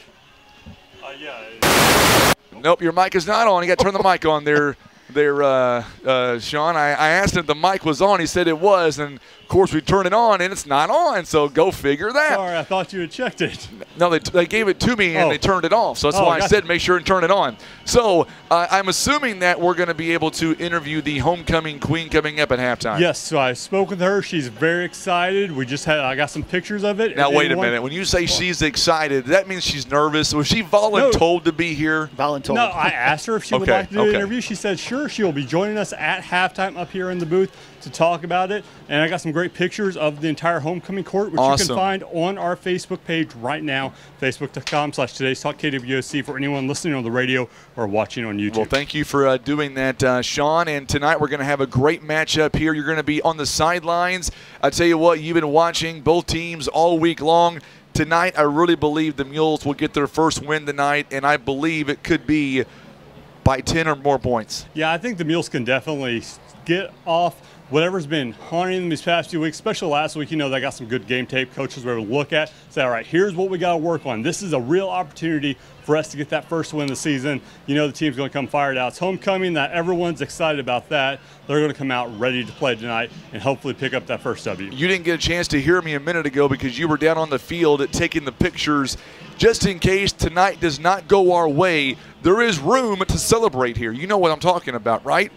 Nope, your mic is not on. You got to turn the mic on there. Sean. I asked him if the mic was on. He said it was, and of course we turn it on and it's not on. So go figure that.
Sorry, I thought you had checked it.
No, they gave it to me and they turned it off. So that's why I said make sure and turn it on. So I'm assuming that we're going to be able to interview the homecoming queen coming up at halftime.
Yes. So I spoke with her. She's very excited. I got some pictures of it.
Now wait a minute. When you say she's excited, that means she's nervous. Was she voluntold to be here?
Voluntold.
No, I asked her if she would like to do the interview. She said sure. She'll be joining us at halftime up here in the booth to talk about it. And I got some great pictures of the entire homecoming court, which you can find on our Facebook page right now, facebook.com/Today's Talk KWOC for anyone listening on the radio or watching on YouTube.
Well, thank you for doing that, Sean. And tonight we're going to have a great matchup here. You're going to be on the sidelines. I tell you what, you've been watching both teams all week long. Tonight, I really believe the Mules will get their first win tonight, and I believe it could be by 10 or more points.
Yeah, I think the Mules can definitely get off whatever's been haunting them these past few weeks, especially last week. You know, they got some good game tape. Coaches were able to look at, say, all right, here's what we got to work on. This is a real opportunity for us to get that first win of the season. You know, the team's going to come fired out. It's homecoming. That everyone's excited about that. They're going to come out ready to play tonight and hopefully pick up that first W.
You didn't get a chance to hear me a minute ago because you were down on the field taking the pictures. Just in case tonight does not go our way, there is room to celebrate here. You know what I'm talking about, right?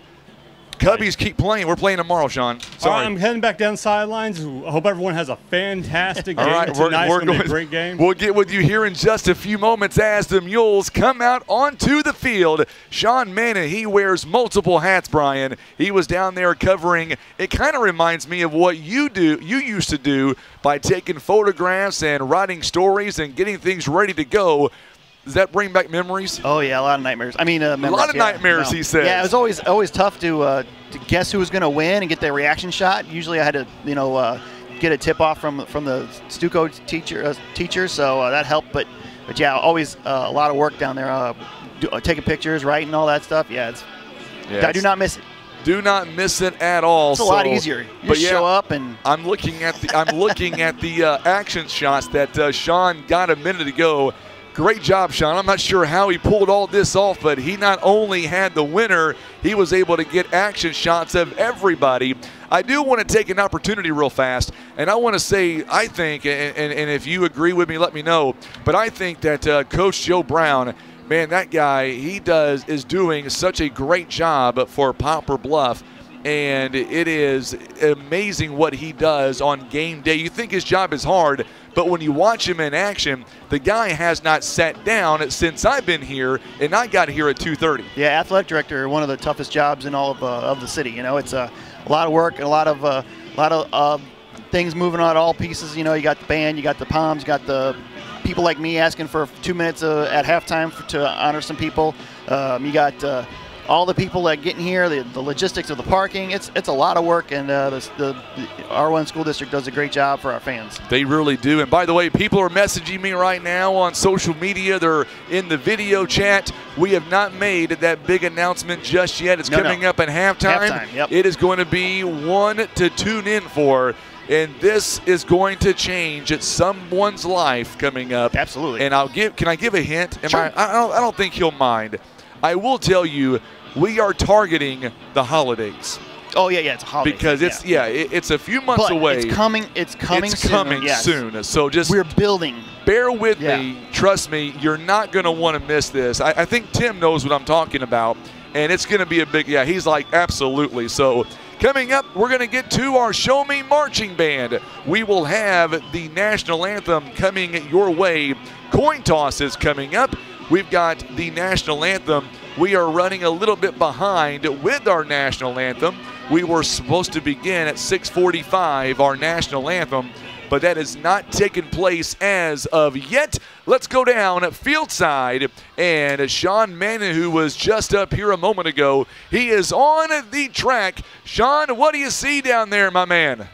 Cubbies keep playing. We're playing tomorrow, Sean. Sorry.
All right, I'm heading back down the sidelines. I hope everyone has a fantastic game tonight. It's going to be a great game.
We'll get with you here in just a few moments as the Mules come out onto the field. Sean Manning, he wears multiple hats, Brian. He was down there covering. It kind of reminds me of what you used to do by taking photographs and writing stories and getting things ready to go. Does that bring back memories?
Oh, yeah, a lot of nightmares. I mean,
a lot of nightmares, he says.
Yeah, it was always tough to guess who was going to win and get their reaction shot. Usually I had to, get a tip-off from the Stuco teacher, so that helped. But yeah, always a lot of work down there, taking pictures, writing, all that stuff. Yeah, I do not miss it.
Do not miss it at all.
It's a lot easier. You just show up and
I'm looking at the action shots that Sean got a minute ago. Great job, Sean. I'm not sure how he pulled all this off, but he not only had the winner, he was able to get action shots of everybody. I do want to take an opportunity real fast, and I want to say, I think, and if you agree with me, let me know, but I think that Coach Joe Brown, man, that guy, is doing such a great job for Poplar Bluff. And it is amazing what he does on game day. You think his job is hard, but when you watch him in action, the guy has not sat down since I've been here, and I got here at 2:30.
Yeah, athletic director, one of the toughest jobs in all of the city. It's a lot of work and a lot of things moving on all pieces. You got the band, you got the Poms, you got the people like me asking for 2 minutes at halftime to honor some people. You got all the people that get in here, the logistics of the parking. It's a lot of work, and the R1 School District does a great job for our fans.
They really do. And by the way, people are messaging me right now on social media. They're in the video chat. We have not made that big announcement just yet. It's coming up at halftime.
Yep.
It is going to be one to tune in for. And this is going to change someone's life coming up.
Absolutely.
And can I give a hint?
Sure.
I don't think he'll mind. I will tell you, we are targeting the holidays.
Oh yeah, it's a holiday.
Because it's a few months away.
It's coming
soon. So just
we're building.
Bear with me. Trust me, you're not going to want to miss this. I think Tim knows what I'm talking about, and it's going to be a big. Yeah, he's like absolutely. So coming up, we're going to get to our Show Me Marching Band. We will have the national anthem coming your way. Coin toss is coming up. We've got the national anthem. We are running a little bit behind with our national anthem. We were supposed to begin at 6:45, our national anthem, but that has not taken place as of yet. Let's go down at field side, and Sean Manning, who was just up here a moment ago, he is on the track. Sean, what do you see down there, my man?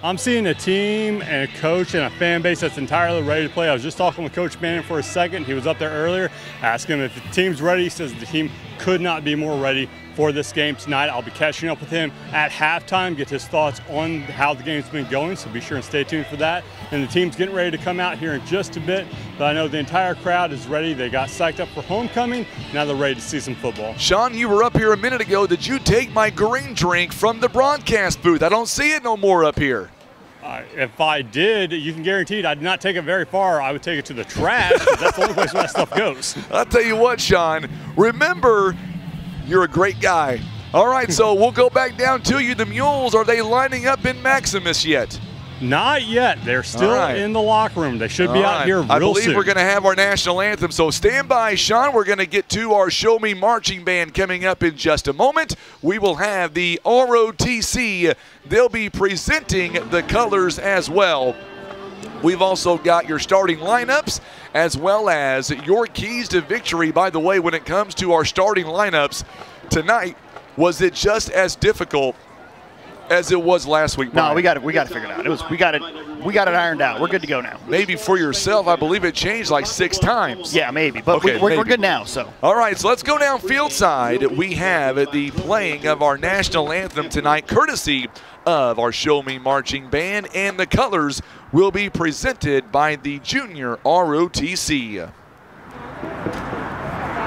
I'm seeing a team and a coach and a fan base that's entirely ready to play. I was just talking with Coach Manning for a second. He was up there earlier. Asked him if the team's ready. He says the team could not be more ready for this game tonight. I'll be catching up with him at halftime, get his thoughts on how the game's been going, so be sure and stay tuned for that. And the team's getting ready to come out here in just a bit, but I know the entire crowd is ready. They got psyched up for homecoming. Now they're ready to see some football.
Sean, you were up here a minute ago. Did you take my green drink from the broadcast booth? I don't see it no more up here.
If I did, you can guarantee it, I did not take it very far. I would take it to the trash, because that's the only place where that stuff goes.
I'll tell you what, Sean, remember, you're a great guy. All right, so we'll go back down to you. The Mules, are they lining up in Maximus yet?
Not yet. They're still in the locker room. They should be out here real soon.
I believe we're going to have our national anthem, so stand by, Sean. We're going to get to our Show Me Marching Band coming up in just a moment. We will have the ROTC. They'll be presenting the colors as well. We've also got your starting lineups as well as your keys to victory. By the way, when it comes to our starting lineups tonight, was it just as difficult as it was last week, Brian?
No, we got to figure it out. We got to we got it ironed out. We're good to go now.
Maybe for yourself, I believe it changed like 6 times.
Yeah, maybe, but we're good now. So.
All right, so let's go down field side. We have the playing of our national anthem tonight, courtesy of our Show Me Marching Band, and the colors will be presented by the Junior ROTC.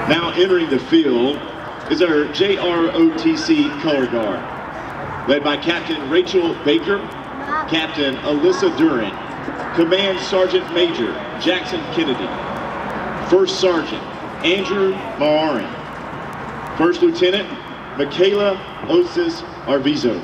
Now entering the field is our JROTC color guard, led by Captain Rachel Baker, Captain Alyssa Duran, Command Sergeant Major Jackson Kennedy, First Sergeant Andrew Marin, First Lieutenant Michaela Osis Arvizo.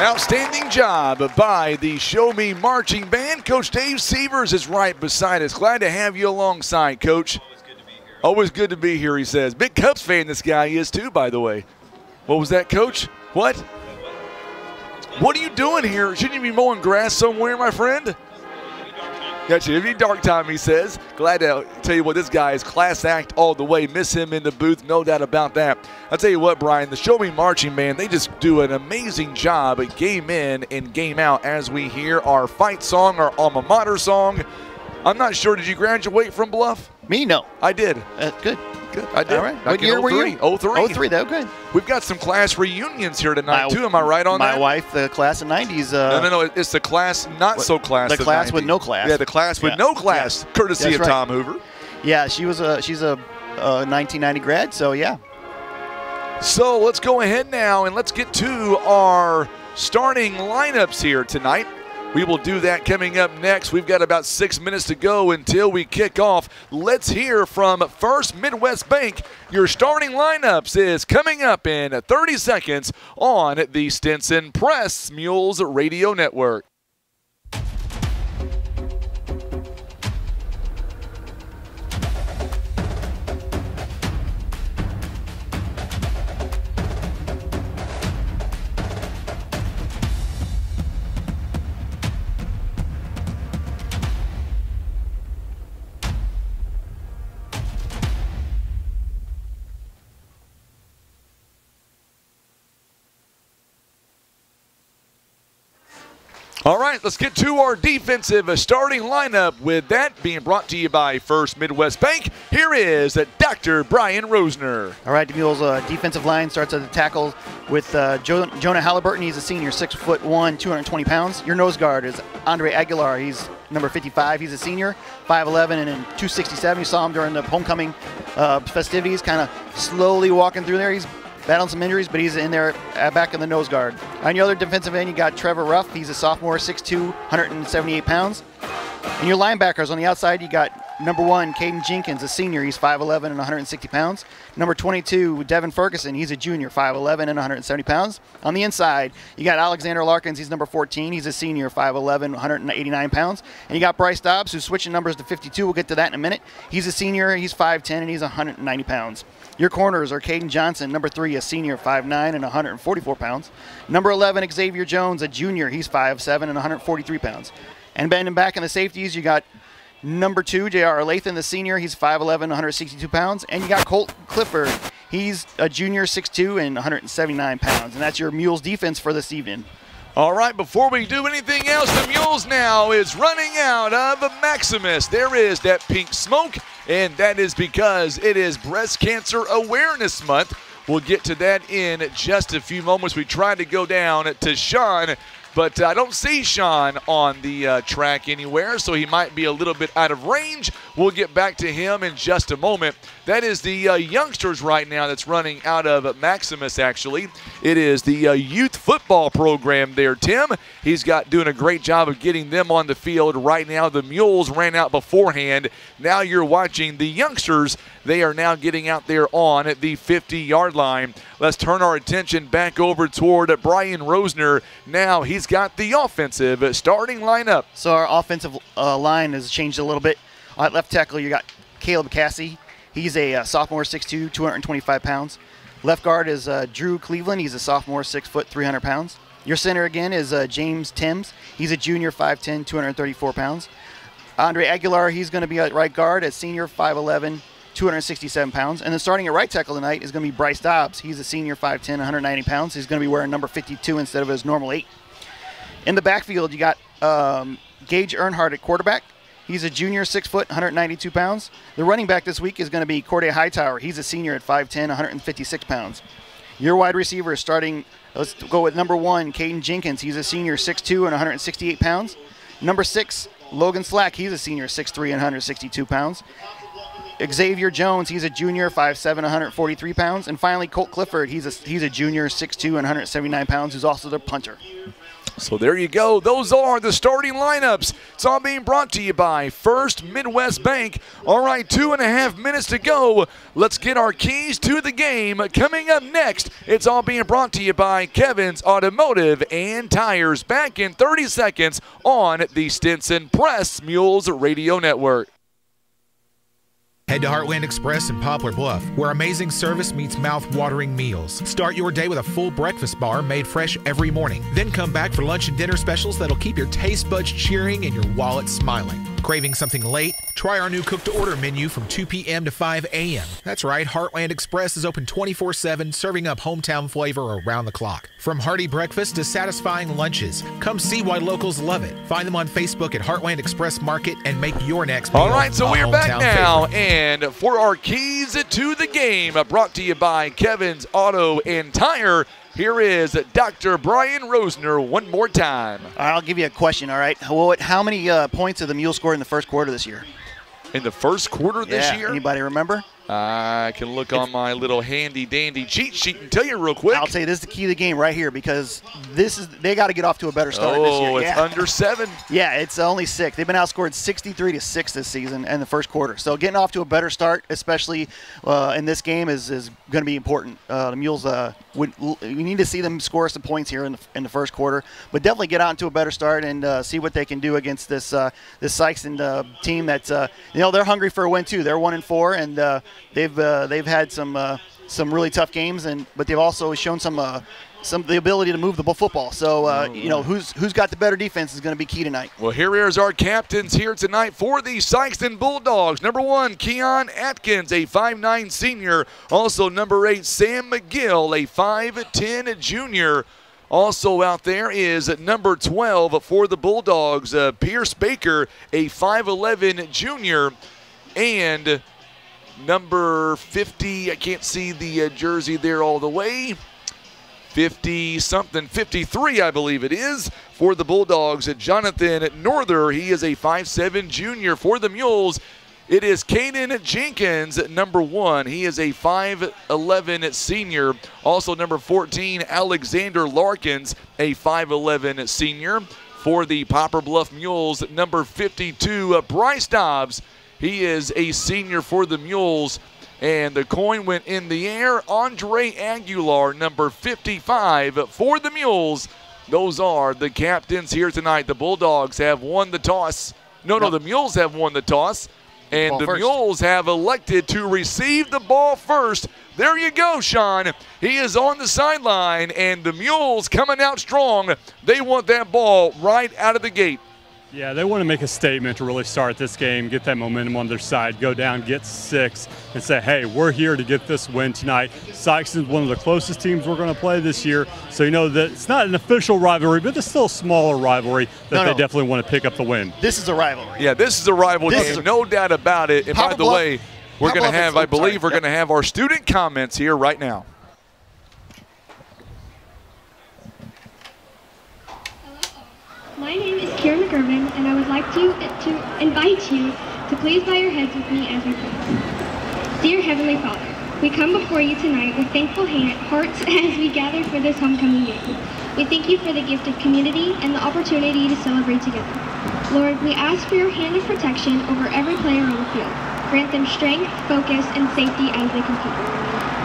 Outstanding job by the Show Me Marching Band. Coach Dave Severs is right beside us. Glad to have you alongside, Coach. Always good to be here, he says. Big Cubs fan this guy is too, by the way. What was that, Coach? What? What are you doing here? Shouldn't you be mowing grass somewhere, my friend? Gotcha. It'd be dark time, he says. Glad to tell you what, this guy is class act all the way. Miss him in the booth, no doubt about that. I'll tell you what, Brian, the Show Me Marching Band, they just do an amazing job at game in and game out as we hear our fight song, our alma mater song. I'm not sure, did you graduate from Bluff?
Me, no.
I did.
Good.
Good. I did.
All right. What year were you?
03.
03, that good.
We've got some class reunions here tonight, too. Am I right on that?
My wife, the class of 90s.
No. It's the class not so class.
The class
90s.
with no class.
Yeah, the class with no class, courtesy
That's
of
right.
Tom Hoover.
Yeah, she's a 1990 grad, so yeah.
So let's go ahead now and let's get to our starting lineups here tonight. We will do that coming up next. We've got about 6 minutes to go until we kick off. Let's hear from First Midwest Bank. Your starting lineups is coming up in 30 seconds on the Stinson Press Mules Radio Network. All right, let's get to our defensive starting lineup. With that being brought to you by First Midwest Bank, here is Dr. Brian Rosner.
All right, the Mules defensive line starts at the tackle with Jonah Halliburton. He's a senior, 6'1", 220 pounds. Your nose guard is Andre Aguilar. He's number 55. He's a senior, 5'11", and 267. You saw him during the homecoming festivities, kind of slowly walking through there. He's battling some injuries, but he's in there back in the nose guard. On your other defensive end, you got Trevor Ruff. He's a sophomore, 6'2", 178 pounds. And your linebackers on the outside, you got number 1, Caden Jenkins, a senior. He's 5'11" and 160 pounds. Number 22, Devin Ferguson. He's a junior, 5'11" and 170 pounds. On the inside, you got Alexander Larkins. He's number 14. He's a senior, 5'11", 189 pounds. And you got Bryce Dobbs, who's switching numbers to 52. We'll get to that in a minute. He's a senior. He's 5'10", and he's 190 pounds. Your corners are Caden Johnson, number 3, a senior, 5'9", and 144 pounds. Number 11, Xavier Jones, a junior. He's 5'7", and 143 pounds. And bending back in the safeties, you got number 2, J.R. Lathan, the senior. He's 5'11", 162 pounds. And you got Colt Clifford. He's a junior, 6'2", and 179 pounds. And that's your Mules defense for this evening.
All right, before we do anything else, the Mules now is running out of Maximus. There is that pink smoke, and that is because it is Breast Cancer Awareness Month. We'll get to that in just a few moments. We tried to go down to Sean, but I don't see Sean on the track anywhere, so he might be a little bit out of range. We'll get back to him in just a moment. That is the youngsters right now that's running out of Maximus, actually. It is the youth football program there, Tim. He's doing a great job of getting them on the field right now. The Mules ran out beforehand. Now you're watching the youngsters. They are now getting out there on the 50-yard line. Let's turn our attention back over toward Brian Rosner. Now he's got the offensive starting lineup.
So our offensive line has changed a little bit. At left tackle, you got Caleb Cassie. He's a sophomore, 6'2", 225 pounds. Left guard is Drew Cleveland. He's a sophomore, 6 foot, 300 pounds. Your center again is James Timms. He's a junior, 5'10", 234 pounds. Andre Aguilar, he's going to be at right guard, a senior, 5'11", 267 pounds. And then starting at right tackle tonight is going to be Bryce Dobbs. He's a senior, 5'10", 190 pounds. He's going to be wearing number 52 instead of his normal 8. In the backfield, you got Gage Earnhardt at quarterback. He's a junior, 6 foot, 192 pounds. The running back this week is going to be Corday Hightower. He's a senior at 5'10", 156 pounds. Your wide receiver is starting, let's go with number 1, Caden Jenkins. He's a senior, 6'2", and 168 pounds. Number 6, Logan Slack. He's a senior, 6'3", and 162 pounds. Xavier Jones, he's a junior, 5'7", 143 pounds. And finally, Colt Clifford, he's a junior, 6'2", and 179 pounds, who's also the punter.
So there you go. Those are the starting lineups. It's all being brought to you by First Midwest Bank. All right, 2.5 minutes to go. Let's get our keys to the game. Coming up next, it's all being brought to you by Kevin's Automotive and Tires. Back in 30 seconds on the Stinson Press Mules Radio Network.
Head to Heartland Express in Poplar Bluff, where amazing service meets mouth-watering meals. Start your day with a full breakfast bar made fresh every morning. Then come back for lunch and dinner specials that'll keep your taste buds cheering and your wallet smiling. Craving something late? Try our new cook-to-order menu from 2 p.m. to 5 a.m. That's right, Heartland Express is open 24/7, serving up hometown flavor around the clock. From hearty breakfast to satisfying lunches, come see why locals love it. Find them on Facebook at Heartland Express Market and make your next meal.
All right, so we're back now,
favorite.
and for our keys to the game, brought to you by Kevin's Auto and Tire, here is Dr. Brian Rosner one more time.
All right, I'll give you a question, all right? How many points have the Mules scored in the first quarter this year?
In the first quarter this year?
Anybody remember?
I can look on my little handy-dandy cheat sheet and tell you real quick.
I'll tell you, this is the key to the game right here, because they got to get off to a better start this year.
Oh, it's under 7?
Yeah, it's only 6. They've been outscored 63-6 this season in the first quarter. So getting off to a better start, especially in this game, is going to be important. The Mules, we need to see them score some points here in the first quarter, but definitely get out into a better start and see what they can do against this Sikeston team that's they're hungry for a win too. They're 1-4, and they've had some really tough games, but they've also shown some the ability to move the football. So who's got the better defense is going to be key tonight.
Well, here is our captains here tonight for the Sikeston Bulldogs. Number 1, Keon Atkins, a 5'9 senior. Also number 8, Sam McGill, a 5'10 junior. Also out there is number 12 for the Bulldogs, Pierce Baker, a 5'11 junior, and number 50, I can't see the jersey there all the way, 50-something, 53 I believe it is, for the Bulldogs. Jonathan Norther, he is a 5'7 junior for the Mules. It is Caden Jenkins, number 1. He is a 5'11 senior. Also number 14, Alexander Larkins, a 5'11 senior. For the Poplar Bluff Mules, number 52, Bryce Dobbs. He is a senior for the Mules. And the coin went in the air. Andre Aguilar, number 55 for the Mules. Those are the captains here tonight. The Bulldogs have won the toss. No, the Mules have won the toss. And the Mules have elected to receive the ball first. There you go, Sean. He is on the sideline, and the Mules coming out strong. They want that ball right out of the gate.
Yeah, they want to make a statement to really start this game, get that momentum on their side, go down, get 6, and say, hey, we're here to get this win tonight. Sikeston's one of the closest teams we're going to play this year, so you know that it's not an official rivalry, but it's still a smaller rivalry that they definitely want to pick up the win.
This is a rivalry.
Yeah, this is a rival game, no doubt about it. And by the way, we're going to have, I believe, we're going to have our student comments here right now.
My name is Kira McGurvin, and I would like to invite you to please bow your heads with me as we pray. Dear Heavenly Father, we come before you tonight with thankful hearts as we gather for this homecoming game. We thank you for the gift of community and the opportunity to celebrate together. Lord, we ask for your hand of protection over every player on the field. Grant them strength, focus, and safety as they compete.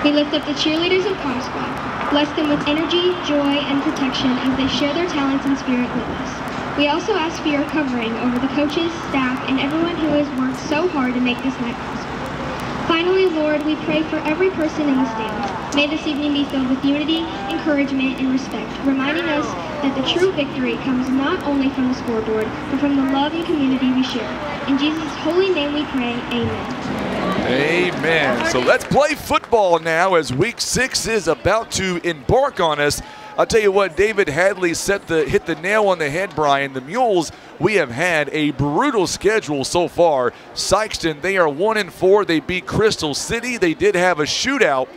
We lift up the cheerleaders and prom squad. Bless them with energy, joy, and protection as they share their talents and spirit with us. We also ask for your covering over the coaches, staff, and everyone who has worked so hard to make this night possible. Finally, Lord, we pray for every person in the stands. May this evening be filled with unity, encouragement, and respect, reminding us that the true victory comes not only from the scoreboard, but from the love and community we share. In Jesus' holy name we pray, amen.
Amen. So let's play football now as week 6 is about to embark on us. I'll tell you what, David Hadley hit the nail on the head, Brian. The Mules, we have had a brutal schedule so far. Sikeston, they are 1-4. They beat Crystal City. They did have a shootout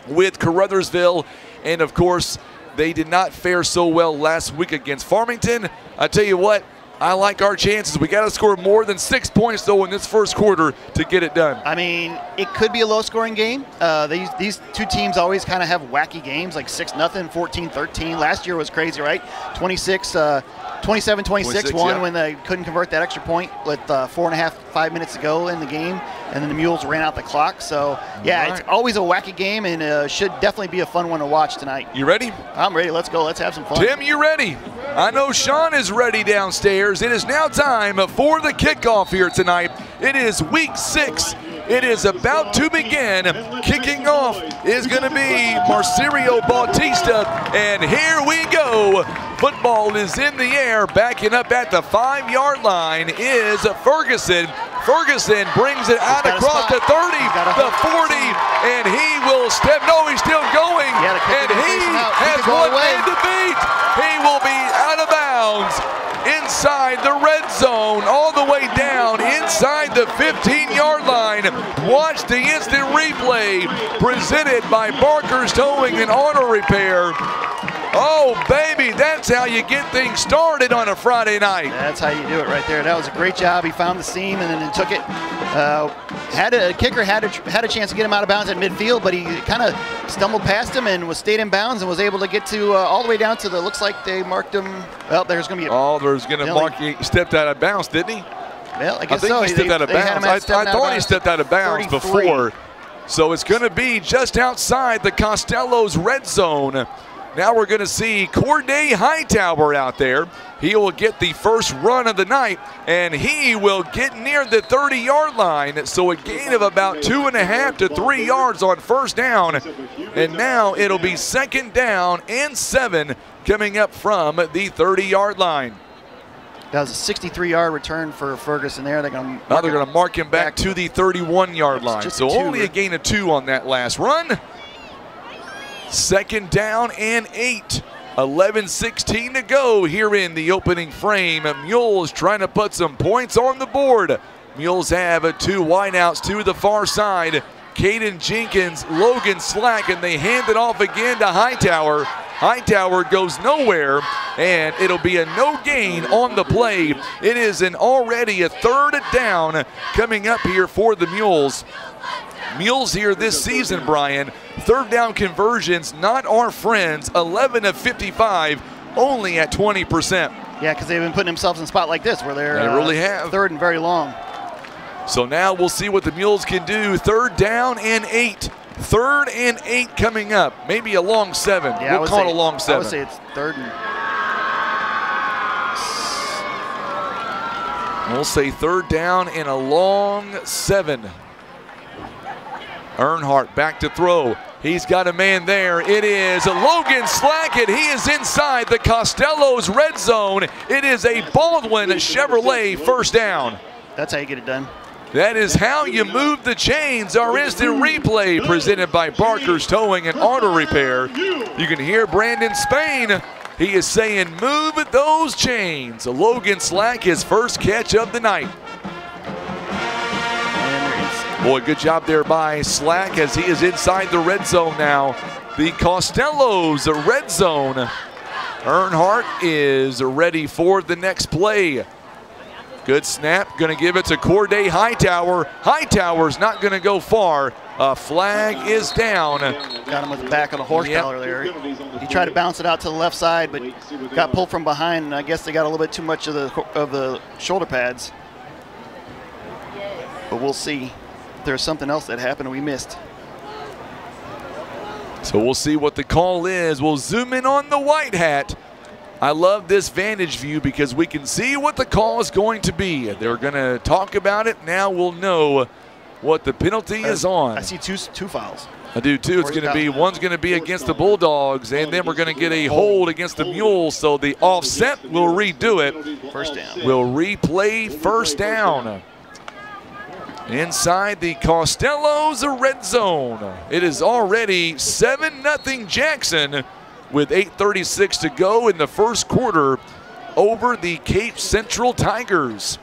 with Caruthersville. And, of course, they did not fare so well last week against Farmington. I'll tell you what, I like our chances. We got to score more than 6 points, though, in this first quarter to get it done.
I mean, it could be a low-scoring game. These two teams always kind of have wacky games, like 6-0, 14-13. Last year was crazy, right? 27-26 won when they couldn't convert that extra point with 5 minutes to go in the game, and then the Mules ran out the clock. So, yeah, It's always a wacky game, and should definitely be a fun one to watch tonight.
You ready?
I'm ready. Let's go. Let's have some fun.
Tim, you ready? I know Sean is ready downstairs. It is now time for the kickoff here tonight. It is week 6. It is about to begin. Kicking off is going to be Marcirio Bautista, and here we go. Football is in the air. Backing up at the 5-yard line is Ferguson. Ferguson brings it out across the 30, the 40, and he will step. No, he's still going, and he has one man to beat. He will be out of bounds inside the red zone, all the way down inside the 15-yard line. Watch the instant replay presented by Barker's Towing and Auto Repair. Oh, baby, that's how you get things started on a Friday night.
That's how you do it right there. That was a great job. He found the seam and then took it. Kicker had a chance to get him out of bounds at midfield, but he kind of stumbled past him and stayed in bounds and was able to get to all the way down to the, looks like they marked him. Well, there's going to be a.
Oh, there's going to mark, he stepped out of bounds, didn't he?
Well, I guess
so. He stepped out of bounds. I thought he stepped out of bounds 33. Before. So it's going to be just outside the Costello's red zone. Now we're going to see Corday Hightower out there. He will get the first run of the night, and he will get near the 30-yard line. So a gain of about 2.5 to 3 yards on first down. And now it'll be 2nd down and 7 coming up from the 30-yard line.
That was a 63-yard return for Ferguson there. They're going
to mark him back to the 31-yard line. So only a gain of 2 on that last run. 2nd down and 8 11:16 to go here in the opening frame. Mules trying to put some points on the board. Mules have 2 wideouts to the far side. Caden Jenkins, Logan Slack, and they hand it off again to Hightower. Hightower goes nowhere, and it'll be a no gain on the play. It is already a 3rd down coming up here for the Mules. Mules here this season, Brian, 3rd down conversions, not our friends, 11 of 55, only at 20%.
Yeah, because they've been putting themselves in a spot like this where they're
they really have.
3rd and very long.
So now we'll see what the Mules can do. 3rd down and 8. 3rd and 8 coming up. Maybe a long 7.
Yeah,
we'll call it a long 7.
I would say it's 3rd and...
We'll say 3rd down and a long 7. Earnhardt back to throw. He's got a man there. It is Logan Slackett. He is inside the Costello's red zone. It is a Baldwin Chevrolet 1st down.
That's how you get it done.
That is how you move the chains. Our instant replay presented by Barker's Towing and Auto Repair. You can hear Brandon Spain. He is saying, move those chains. Logan Slack, his first catch of the night. Boy, good job there by Slack as he is inside the red zone now. The Costello's red zone. Earnhardt is ready for the next play. Good snap, going to give it to Corday Hightower. Hightower's not going to go far. A flag is down.
Got him with the back of the horse collar there. He tried to bounce it out to the left side, but got pulled from behind, and I guess they got a little bit too much of the shoulder pads. But we'll see if there's something else that happened we missed.
So we'll see what the call is. We'll zoom in on the white hat. I love this vantage view because we can see what the call is going to be. They're going to talk about it. Now we'll know what the penalty is on.
I see two fouls.
I do too. It's going to be, one's going to be against the Bulldogs, and then we're going to get a hold against the Mules. So the offset will redo it.
1st down.
We'll replay 1st down. Inside the Costello's red zone. It is already 7-0 Jackson with 8:36 to go in the first quarter over the Cape Central Tigers.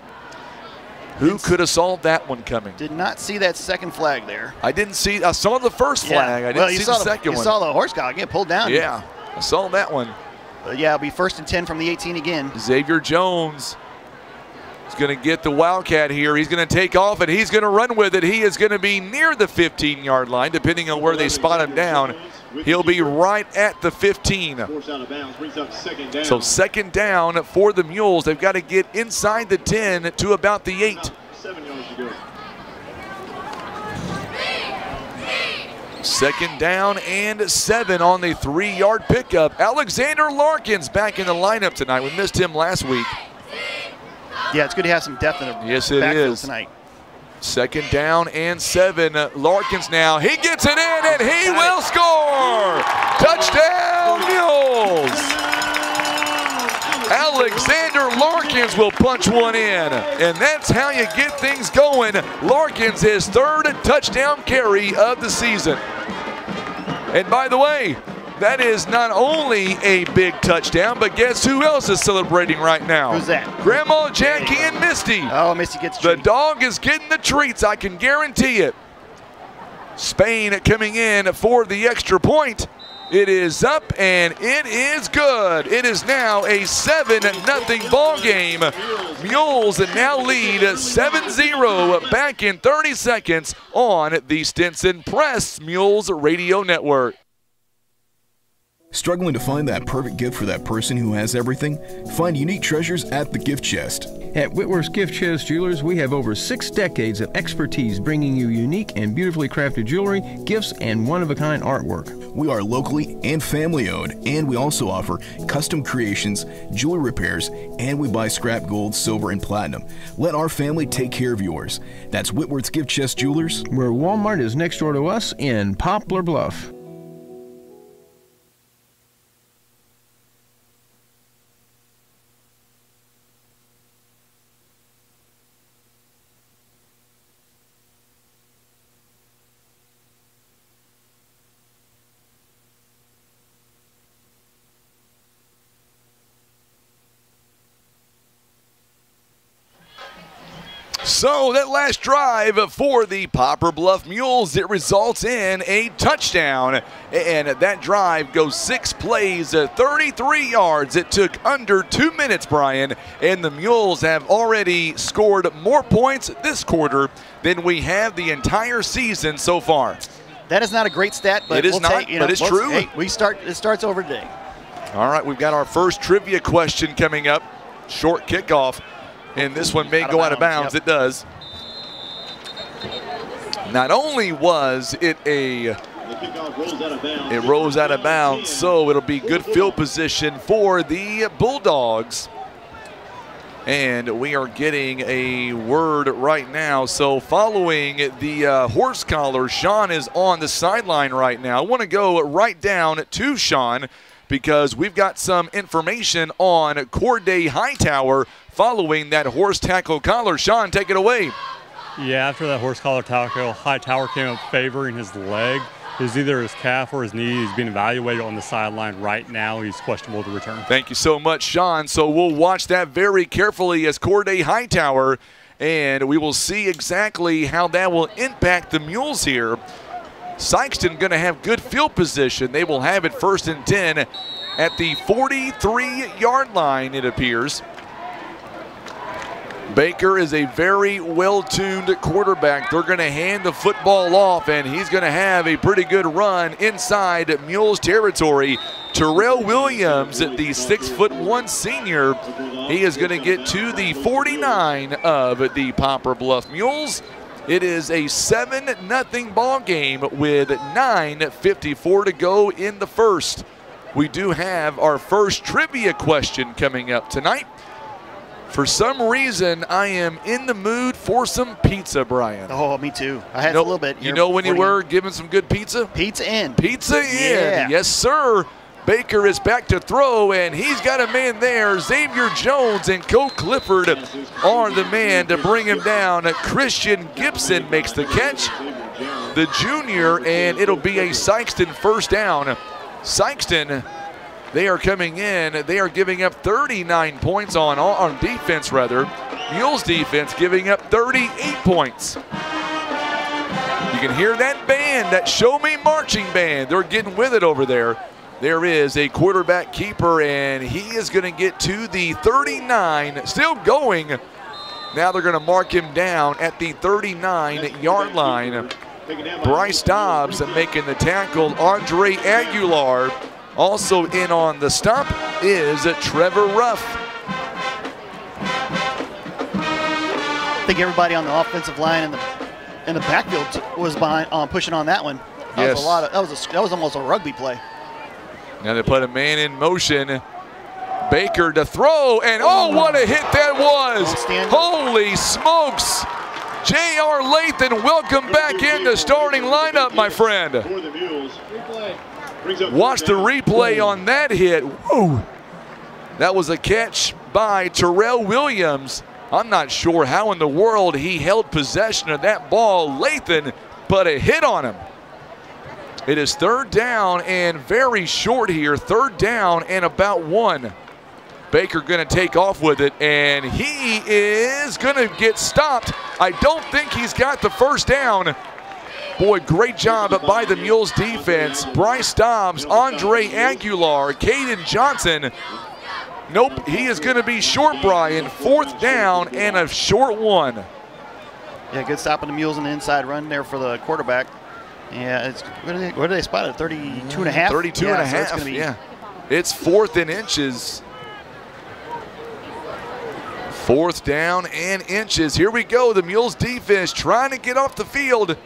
Who could have solved that one coming?
Did not see that second flag there.
I didn't see, I saw the first flag. I didn't see the second one.
You saw the horse collar get pulled down.
Yeah, I saw that one.
But yeah, it'll be 1st and 10 from the 18 again.
Xavier Jones is going to get the Wildcat here. He's going to take off and he's going to run with it. He is going to be near the 15-yard line, depending on where they spot him down. He'll be right at the 15. So 2nd down for the Mules. They've got to get inside the 10 to about the 8.
7 yards to go.
2nd down and 7 on the 3-yard pickup. Alexander Larkins back in the lineup tonight. We missed him last week.
Yeah, it's good to have some depth in the backfield tonight.
2nd down and 7. Larkins now. He gets it in and he will score. Touchdown Mules. Alexander Larkins will punch one in. And that's how you get things going. Larkins his 3rd touchdown carry of the season. And by the way, that is not only a big touchdown, but guess who else is celebrating right now?
Who's that?
Grandma Jackie and Misty.
Oh, Misty gets
the dog is getting the treats, I can guarantee it. Spain coming in for the extra point. It is up and it is good. It is now a 7-0 ball game. Mules now lead 7-0 back in 30 seconds on the Stinson Press Mules Radio Network.
Struggling to find that perfect gift for that person who has everything? Find unique treasures at the Gift Chest.
At Whitworth's Gift Chest Jewelers, we have over 6 decades of expertise bringing you unique and beautifully crafted jewelry, gifts, and one-of-a-kind artwork.
We are locally and family-owned, and we also offer custom creations, jewelry repairs, and we buy scrap gold, silver, and platinum. Let our family take care of yours. That's Whitworth's Gift Chest Jewelers,
where Walmart is next door to us in Poplar Bluff.
So that last drive for the Poplar Bluff Mules, it results in a touchdown. And that drive goes 6 plays, 33 yards. It took under 2 minutes, Brian. And the Mules have already scored more points this quarter than we have the entire season so far.
That is not a great stat, but
it is not, but it's true.
Hey, it starts over today.
All right, we've got our first trivia question coming up. Short kickoff. And this one may go out of bounds. Yep. It does. Not only was it it rolls out of bounds, so it'll be good field position for the Bulldogs. And we are getting a word right now. So following the horse collar, Sean is on the sideline right now. I want to go right down to Sean because we've got some information on Corday Hightower following that horse tackle collar. Sean, take it away.
Yeah, after that horse collar tackle, Hightower came up favoring his leg. It was either his calf or his knee. He's being evaluated on the sideline right now. He's questionable to return.
Thank you so much, Sean. So we'll watch that very carefully as Corday Hightower, and we will see exactly how that will impact the Mules here. Sikeston going to have good field position. They will have it 1st and 10 at the 43-yard line, it appears. Baker is a very well-tuned quarterback. They're going to hand the football off, and he's going to have a pretty good run inside Mules territory. Terrell Williams, the 6'1" senior, he is going to get to the 49 of the Poplar Bluff Mules. It is a 7-0 ball game with 9:54 to go in the first. We do have our first trivia question coming up tonight. For some reason, I am in the mood for some pizza, Brian.
Oh, me too. I had a little bit.
You know when you were giving some good pizza?
Pizza in.
Pizza in.
Yeah.
Yes, sir. Baker is back to throw, and he's got a man there. Xavier Jones and Cole Clifford are the man to bring him down. Christian Gibson makes the catch, the junior, and it'll be a Sikeston first down. Sikeston, they are coming in. They are giving up 39 points on defense, rather. Mules defense giving up 38 points. You can hear that band, that Show Me Marching Band. They're getting with it over there. There is a quarterback keeper, and he is going to get to the 39. Still going. Now they're going to mark him down at the 39-yard line. Bryce Dobbs making the tackle. Andre Aguilar also in on the stop is Trevor Ruff.
I think everybody on the offensive line in the backfield was behind pushing on that one. That was a lot of, that was almost a rugby play.
Now they put a man in motion. Baker to throw, and oh, what a hit that was! Holy smokes! J.R. Lathan, welcome back in the starting lineup, my friend. Watch the replay on that hit. Whoa! That was a catch by Terrell Williams. I'm not sure how in the world he held possession of that ball. Lathan put a hit on him. It is 3rd down and very short here. 3rd down and about 1. Baker going to take off with it, and he is going to get stopped. I don't think he's got the first down. Boy, great job by the Mules defense. Bryce Dobbs, Andre Aguilar, Caden Johnson. Nope, he is going to be short, Brian. 4th down and a short 1.
Yeah, good stop on the Mules on the inside run there for the quarterback. Yeah, it's, where do they spot it? 32 and a half?
32 and a half,
so it's
yeah. It's 4th and inches. 4th down and inches. Here we go. The Mules defense trying to get off the field.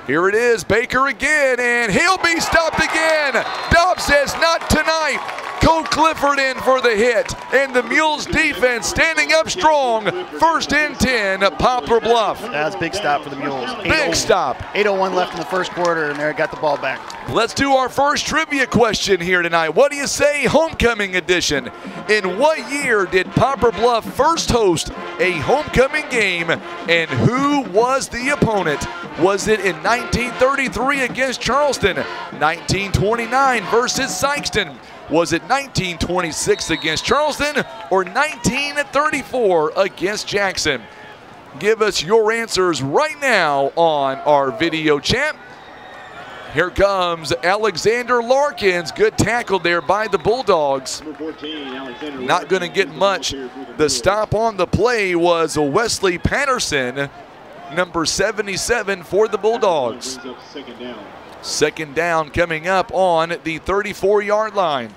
Here it is. Baker again, and he'll be stopped again. Dobbs says not tonight. Cole Clifford in for the hit, and the Mules defense standing up strong. 1st and 10, Poplar Bluff.
That's a big stop for the Mules.
Big stop.
8:01 left in the first quarter, and they got the ball back.
Let's do our first trivia question here tonight. What do you say, homecoming edition? In what year did Poplar Bluff first host a homecoming game, and who was the opponent? Was it in 1933 against Charleston, 1929 versus Sikeston? Was it 1926 against Charleston or 1934 against Jackson? Give us your answers right now on our video chat. Here comes Alexander Larkins. Good tackle there by the Bulldogs. Not going to get much. The stop on the play was Wesley Patterson, number 77 for the Bulldogs. Second down coming up on the 34-yard line.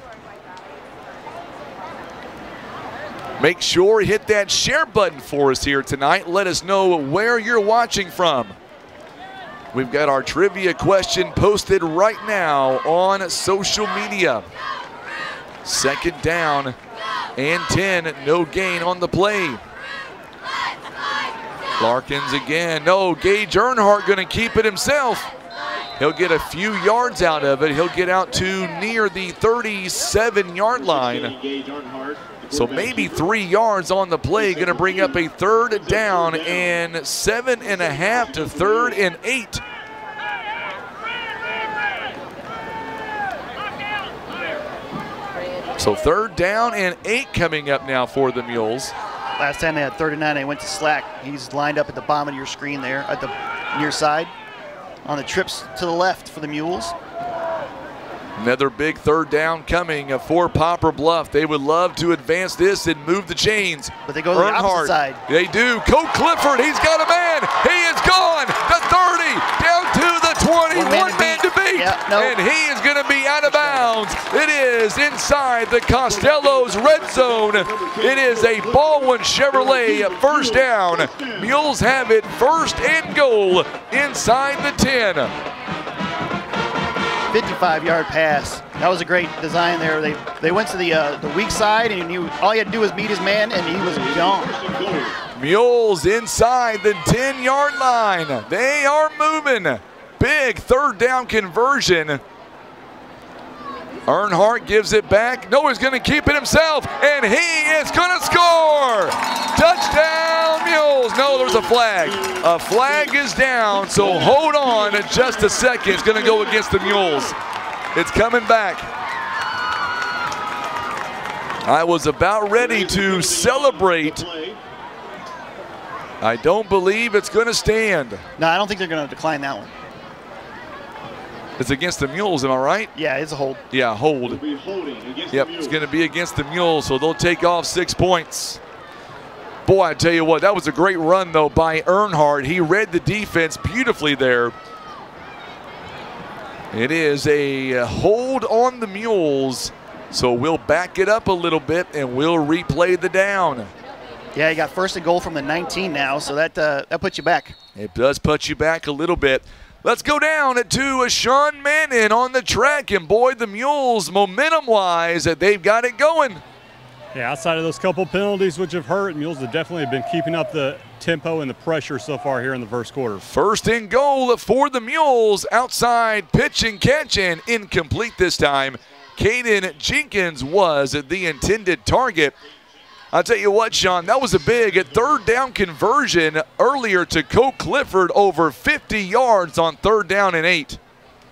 Make sure hit that share button for us here tonight. Let us know where you're watching from. We've got our trivia question posted right now on social media. Second down and 10, no gain on the play. Larkins again, no, Gage Earnhardt gonna keep it himself. He'll get a few yards out of it. He'll get out to near the 37-yard line. So maybe 3 yards on the play, gonna bring up a third down and 7.5 to 3rd and 8. So 3rd down and 8 coming up now for the Mules.
Last time they had 3rd and 9, they went to slack. He's lined up at the bottom of your screen there at the near side on the trips to the left for the Mules.
Another big 3rd down coming for Poplar Bluff. They would love to advance this and move the chains.
But they go to the opposite side.
They do. Colt Clifford, he's got a man. He is gone. The 30, down to the 20. One man to beat.
Yeah, no.
And he is going to be out of bounds. It is inside the Costello's red zone. It is a Baldwin Chevrolet first down. Mules have it 1st and goal inside the 10.
55-yard pass. That was a great design there. They went to the weak side, and all he had to do was beat his man, and he was gone.
Mules inside the 10-yard line. They are moving. Big 3rd down conversion. Earnhardt gives it back. No, he's going to keep it himself, and he is going to score. Touchdown, Mules. No, there's a flag. A flag is down, so hold on just a second. It's going to go against the Mules. It's coming back. I was about ready to celebrate. I don't believe it's going to stand.
No, I don't think they're going to decline that one.
It's against the Mules, am I right?
Yeah, it's a hold.
Yeah, hold. Yep, it's going to be against the Mules, so they'll take off 6 points. Boy, I tell you what, that was a great run, though, by Earnhardt. He read the defense beautifully there. It is a hold on the Mules, so we'll back it up a little bit, and we'll replay the down.
Yeah, you got 1st and goal from the 19 now, so that puts you back.
It does put you back a little bit. Let's go down to Sean Mannon on the track, and boy, the Mules, momentum-wise, they've got it going.
Yeah, outside of those couple penalties which have hurt, Mules have definitely been keeping up the tempo and the pressure so far here in the 1st quarter.
1st and goal for the Mules. Outside pitch and catch, and incomplete this time. Caden Jenkins was the intended target. I'll tell you what, Sean, that was a big 3rd down conversion earlier to Colt Clifford, over 50 yards on 3rd down and 8.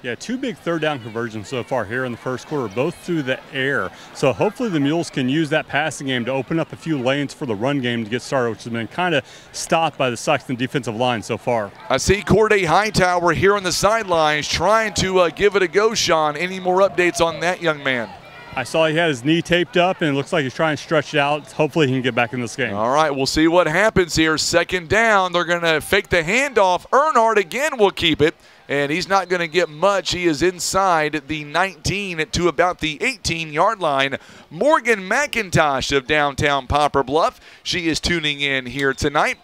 Yeah, 2 big 3rd down conversions so far here in the 1st quarter, both through the air. So hopefully the Mules can use that passing game to open up a few lanes for the run game to get started, which has been kind of stopped by the Sikeston defensive line so far.
I see Corday Hightower here on the sidelines trying to give it a go, Sean. Any more updates on that young man?
I saw he had his knee taped up, and it looks like he's trying to stretch it out. Hopefully he can get back in this game.
All right, we'll see what happens here. 2nd down, they're going to fake the handoff. Earnhardt again will keep it, and he's not going to get much. He is inside the 19 to about the 18-yard line. Morgan McIntosh of downtown Poplar Bluff, she is tuning in here tonight.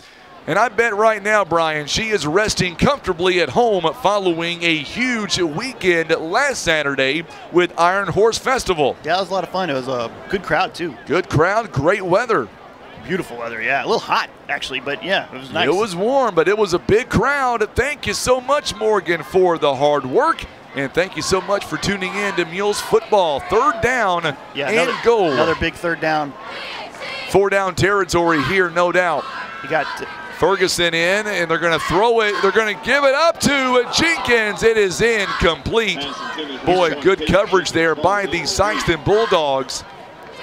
And I bet right now, Brian, she is resting comfortably at home following a huge weekend last Saturday with Iron Horse Festival.
Yeah, it was a lot of fun. It was a good crowd, too.
Good crowd, great weather.
Beautiful weather, yeah. A little hot, actually, but yeah, it was nice.
It was warm, but it was a big crowd. Thank you so much, Morgan, for the hard work. And thank you so much for tuning in to Mules football. 3rd down and goal.
Another big 3rd down.
4-down territory here, no doubt.
You got
Ferguson in, and they're going to throw it. They're going to give it up to Jenkins. It is incomplete. Boy, good coverage there by the Sikeston Bulldogs.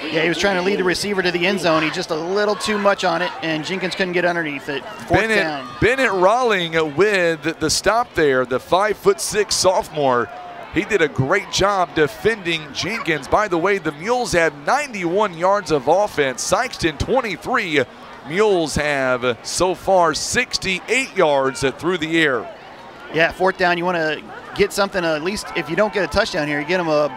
Yeah, he was trying to lead the receiver to the end zone. He just a little too much on it, and Jenkins couldn't get underneath it. Fourth down.
Bennett Rawling with the stop there, the 5'6" sophomore. He did a great job defending Jenkins. By the way, the Mules have 91 yards of offense. Sikeston 23. Mules have so far 68 yards through the air.
Yeah, fourth down, you want to get something, at least if you don't get a touchdown here, you get them a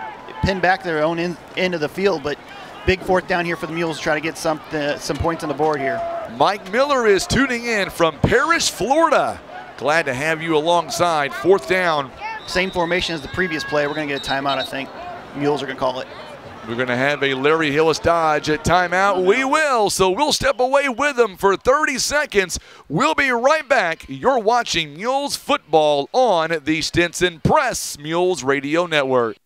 pin back their own end of the field, but big fourth down here for the Mules to try to get some points on the board here.
Mike Miller is tuning in from Parrish, Florida. Glad to have you alongside. Fourth down.
Same formation as the previous play. We're going to get a timeout, I think. Mules are going to call it.
We're going to have a Larry Hillis Dodge at timeout. We will, so we'll step away with them for 30 seconds. We'll be right back. You're watching Mules football on the Stinson Press Mules Radio Network.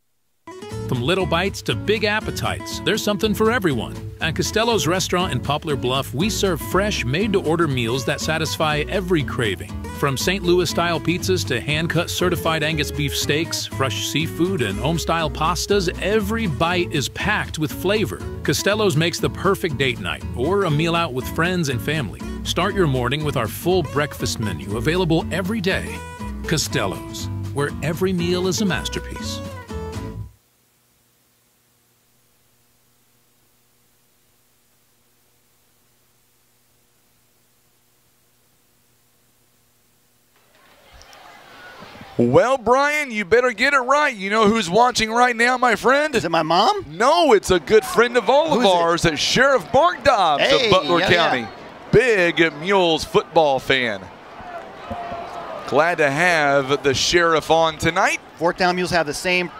From little bites to big appetites, there's something for everyone. At Costello's Restaurant in Poplar Bluff, we serve fresh, made-to-order meals that satisfy every craving. From St. Louis-style pizzas to hand-cut certified Angus beef steaks, fresh seafood, and home-style pastas, every bite is packed with flavor. Costello's makes the perfect date night or a meal out with friends and family. Start your morning with our full breakfast menu available every day. Costello's, where every meal is a masterpiece.
Well, Brian, you better get it right. You know who's watching right now, my friend?
Is it my mom?
No, it's a good friend of all of ours, Sheriff Mark Dobbs of Butler County.
Yeah.
Big Mules football fan. Glad to have the Sheriff on tonight.
Fourth down, Mules have the same.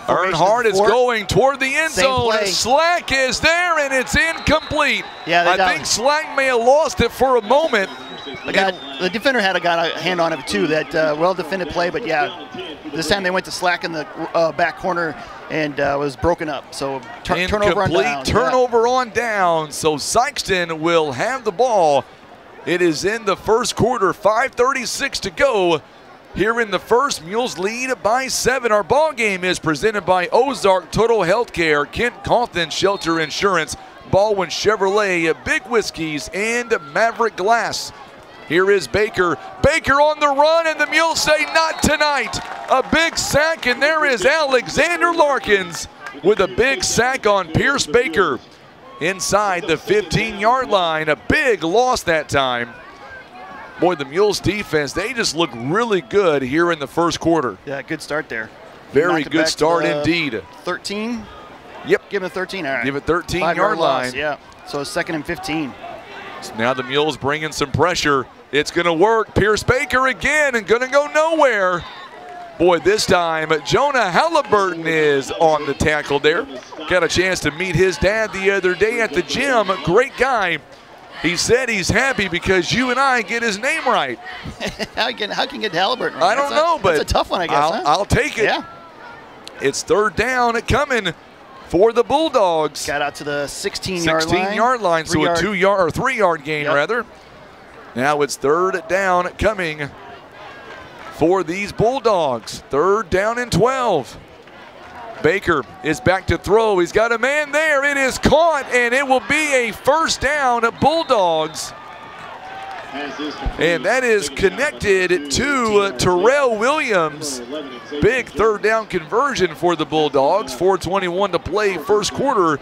Earnhart is going toward the end zone. Slack is there, and it's incomplete.
Yeah,
I think Slack may have lost it for a moment.
The defender had a hand on it too. That well-defended play, but yeah, this time they went to Slack in the back corner and was broken up. So turnover on down.
Turnover on down. So Sikeston will have the ball. It is in the first quarter. 5:36 to go. Here in the first, Mules lead by 7. Our ball game is presented by Ozark Total Healthcare, Kent Cawthon Shelter Insurance, Baldwin Chevrolet, Big Whiskeys, and Maverick Glass. Here is Baker. Baker on the run, and the Mules say not tonight. A big sack, and there is Alexander Larkins with a big sack on Pierce Baker inside the 15-yard line. A big loss that time. Boy, the Mules defense, they just look really good here in the first quarter.
Yeah, good start there.
Very good start indeed.
13?
Yep.
Give it a 13, all right.
Give it 13-yard line.
Yeah, so it's 2nd and 15.
So now the Mules bringing some pressure. It's going to work. Pierce Baker again and going to go nowhere. Boy, this time Jonah Halliburton is on the tackle there. Got a chance to meet his dad the other day at the gym. Great guy. He said he's happy because you and I get his name right.
How can you get Halliburton right?
I don't know, but
it's a tough one, I guess.
I'll take it.
Yeah.
It's third down coming for the Bulldogs.
Got out to the 16-yard line.
16-yard line, so a 3-yard gain, rather. Now it's third down coming for these Bulldogs. Third down and 12. Baker is back to throw. He's got a man there. It is caught, and it will be a first down at Bulldogs. And that is connected to Terrell Williams. Big third down conversion for the Bulldogs. 4:21 to play first quarter.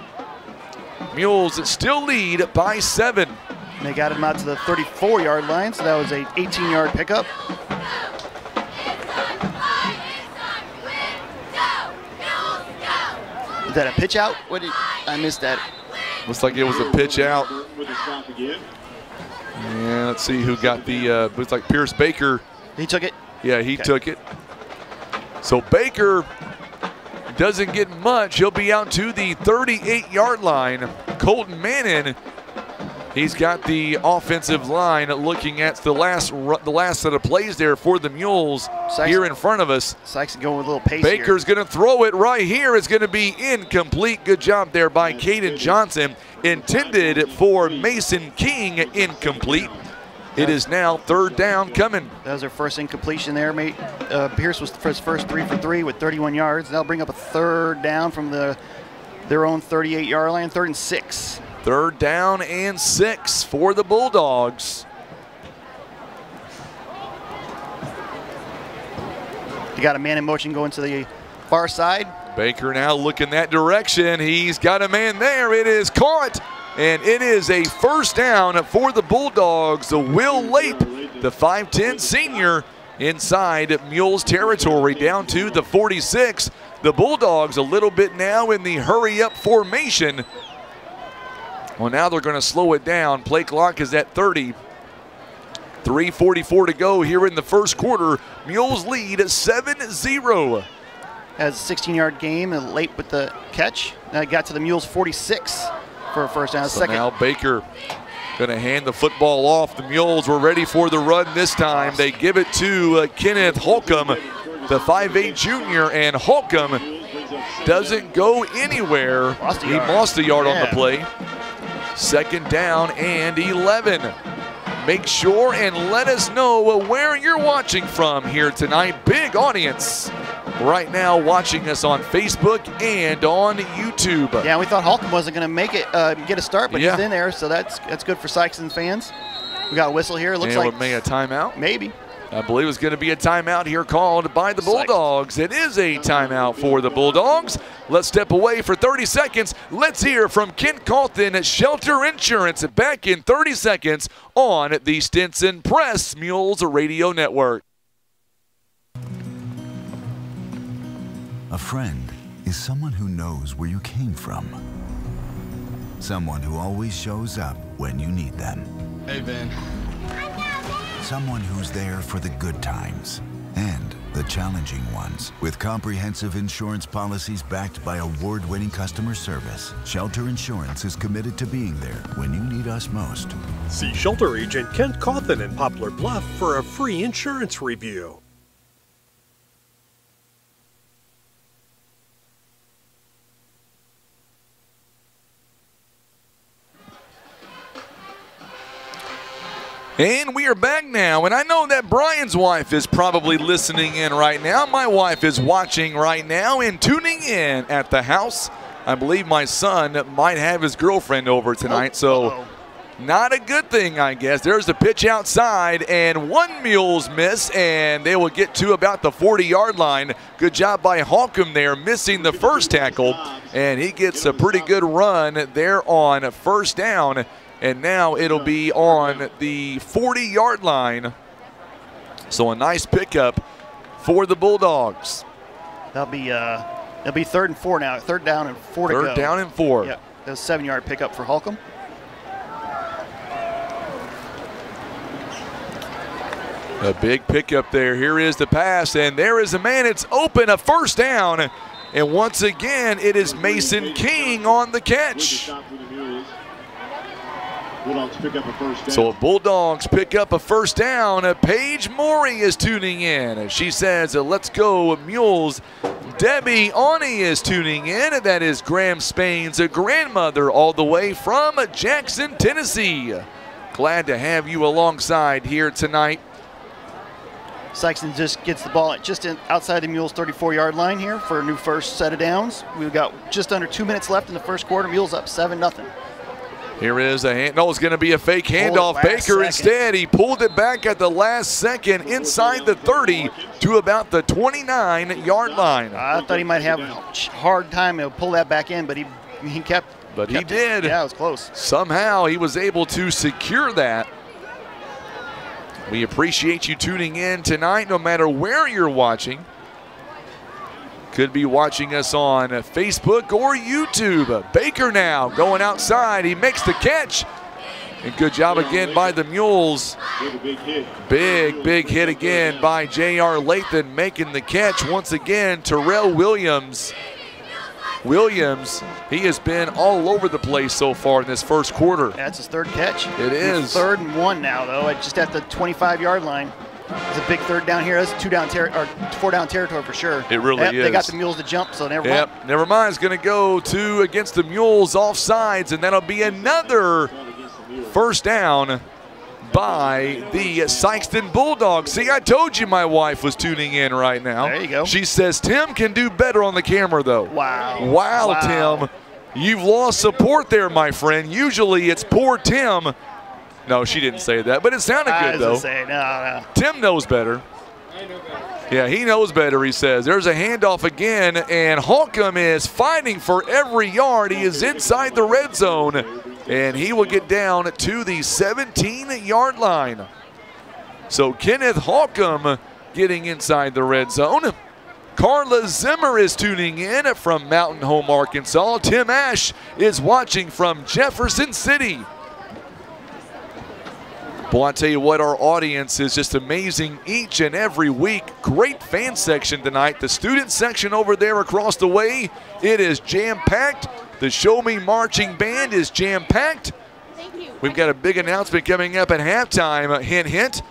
Mules still lead by 7.
They got him out to the 34-yard line, so that was an 18-yard pickup. Is that a pitch out? I missed that.
Looks like it was a pitch out. Yeah, let's see who got the, looks like Pierce Baker.
He took it?
Yeah, he took it. So Baker doesn't get much. He'll be out to the 38-yard line. Colton Mannon, he's got the offensive line looking at the last set of plays there for the Mules here in front of us.
Sykes going with a little pace
Baker's going to throw it right here. It's going to be incomplete. Good job there by Caden Johnson. Intended for Mason King, incomplete. It is now third down coming.
That was their first incompletion there, mate. Pierce was for his first 3 for 3 with 31 yards. That'll bring up a third down from the their own 38-yard line, 3rd and 6.
3rd down and 6 for the Bulldogs.
You got a man in motion going to the far side.
Baker now looking that direction. He's got a man there. It is caught, and it is a 1st down for the Bulldogs. Will Lape, the 5'10 senior, inside Mules territory, down to the 46. The Bulldogs a little bit now in the hurry-up formation. Well, now they're going to slow it down. Play clock is at 30. 3:44 to go here in the first quarter. Mules lead 7-0.
Has a 16-yard game and Late with the catch. Now got to the Mules 46 for a 1st down.
So now Baker going to hand the football off. The Mules were ready for the run this time. They give it to Kenneth Holcomb, the 5'8 junior, and Holcomb doesn't go anywhere. He lost a yard on the play. 2nd down and 11. Make sure and let us know where you're watching from here tonight. Big audience right now watching us on Facebook and on YouTube.
Yeah, we thought Holcomb wasn't going to make it, get a start, but he's in there, so that's good for Sikeston fans. We got a whistle here. It looks like
may a timeout.
Maybe.
I believe it's going to be a timeout here called by the Bulldogs. It is a timeout for the Bulldogs. Let's step away for 30 seconds. Let's hear from Kent Calton at Shelter Insurance back in 30 seconds on the Stinson Press Mules Radio Network.
A friend is someone who knows where you came from. Someone who always shows up when you need them.
Hey, Ben.
Someone who's there for the good times and the challenging ones. With comprehensive insurance policies backed by award-winning customer service, Shelter Insurance is committed to being there when you need us most.
See Shelter Agent Kent Cawthon in Poplar Bluff for a free insurance review.
And we are back now, and I know that Brian's wife is probably listening in right now. My wife is watching right now and tuning in at the house. I believe my son might have his girlfriend over tonight, so not a good thing, I guess. There's the pitch outside, and 1 Mules miss, and they will get to about the 40-yard line. Good job by Holcomb there, missing the first tackle, and he gets a pretty good run there on 1st down. And now it'll be on the 40-yard line. So a nice pickup for the Bulldogs.
It'll be 3rd and 4 now. 3rd down and 4 to go.
3rd down and 4.
Yeah, that was a 7-yard pickup for Holcomb.
A big pickup there. Here is the pass, and there is a man. It's open, a 1st down. And once again, it is Mason King on the catch.
Bulldogs pick up a 1st down.
So Bulldogs pick up a 1st down. Paige Morey is tuning in. She says, let's go Mules. Debbie Awney is tuning in. That is Graham Spain's grandmother all the way from Jackson, Tennessee. Glad to have you alongside here tonight.
Sikeston just gets the ball just outside the Mules 34-yard line here for a new first set of downs. We've got just under 2 minutes left in the first quarter. Mules up 7-0.
Here is a hand. No, it's going to be a fake handoff. Baker instead. He pulled it back at the last second inside the 30 to about the 29-yard line.
I thought he might have a hard time to pull that back in, but he kept.
But he did.
Yeah, it was close.
Somehow he was able to secure that. We appreciate you tuning in tonight, no matter where you're watching. Could be watching us on Facebook or YouTube. Baker now going outside. He makes the catch. And good job again by the Mules. Big hit again by J.R. Lathan making the catch. Once again, Terrell Williams. He has been all over the place so far in this first quarter.
That's his 3rd catch.
It is.
3rd and 1 now, though, just at the 25-yard line. It's a big 3rd down here. That's 4 down territory for sure.
It really is.
They got the Mules to jump, so never mind.
Never mind. It's going to go against the Mules offsides, and that'll be another 1st down by the Sikeston Bulldogs. See, I told you my wife was tuning in right now.
There you go.
She says Tim can do better on the camera, though.
Wow,
Tim. You've lost support there, my friend. Usually it's poor Tim. No, she didn't say that, but it sounded good, though.
No.
Tim knows better. Yeah, he knows better, he says. There's a handoff again, and Holcomb is fighting for every yard. He is inside the red zone, and he will get down to the 17-yard line. So Kenneth Holcomb getting inside the red zone. Carla Zimmer is tuning in from Mountain Home, Arkansas. Tim Ash is watching from Jefferson City. Boy, I tell you what, our audience is just amazing each and every week. Great fan section tonight. The student section over there across the way, it is jam-packed. The Show Me Marching Band is jam-packed. We've got a big announcement coming up at halftime. Hint, hint.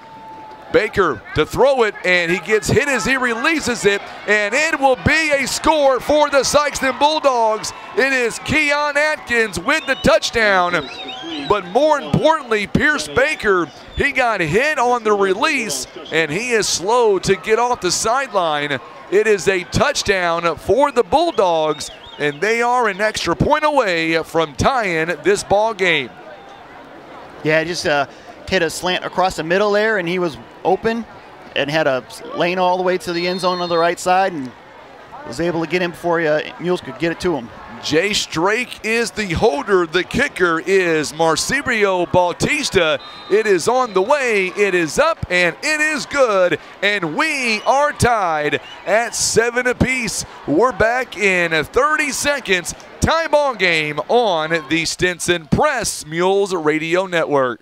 Baker to throw it, and he gets hit as he releases it, and it will be a score for the Sikeston Bulldogs. It is Keon Atkins with the touchdown. But more importantly, Pierce Baker, he got hit on the release, and he is slow to get off the sideline. It is a touchdown for the Bulldogs, and they are an extra point away from tying this ball game.
Yeah, just hit a slant across the middle there, and he was open and had a lane all the way to the end zone on the right side and was able to get him before Mules could get it to him.
Jay Strake is the holder. The kicker is Marcirio Bautista. It is on the way. It is up, and it is good. And we are tied at 7 apiece. We're back in 30 seconds. Tie ball game on the Stinson Press Mules Radio Network.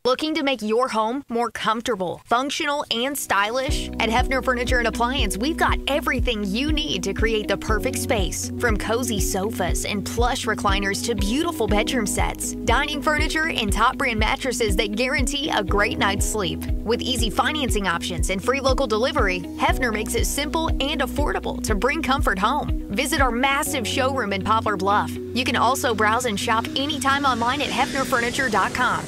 Looking to make your home more comfortable, functional, and stylish? At Hefner Furniture and Appliance, we've got everything you need to create the perfect space. From cozy sofas and plush recliners to beautiful bedroom sets, dining furniture, and top brand mattresses that guarantee a great night's sleep. With easy financing options and free local delivery, Hefner makes it simple and affordable to bring comfort home. Visit our massive showroom in Poplar Bluff. You can also browse and shop anytime online at hefnerfurniture.com.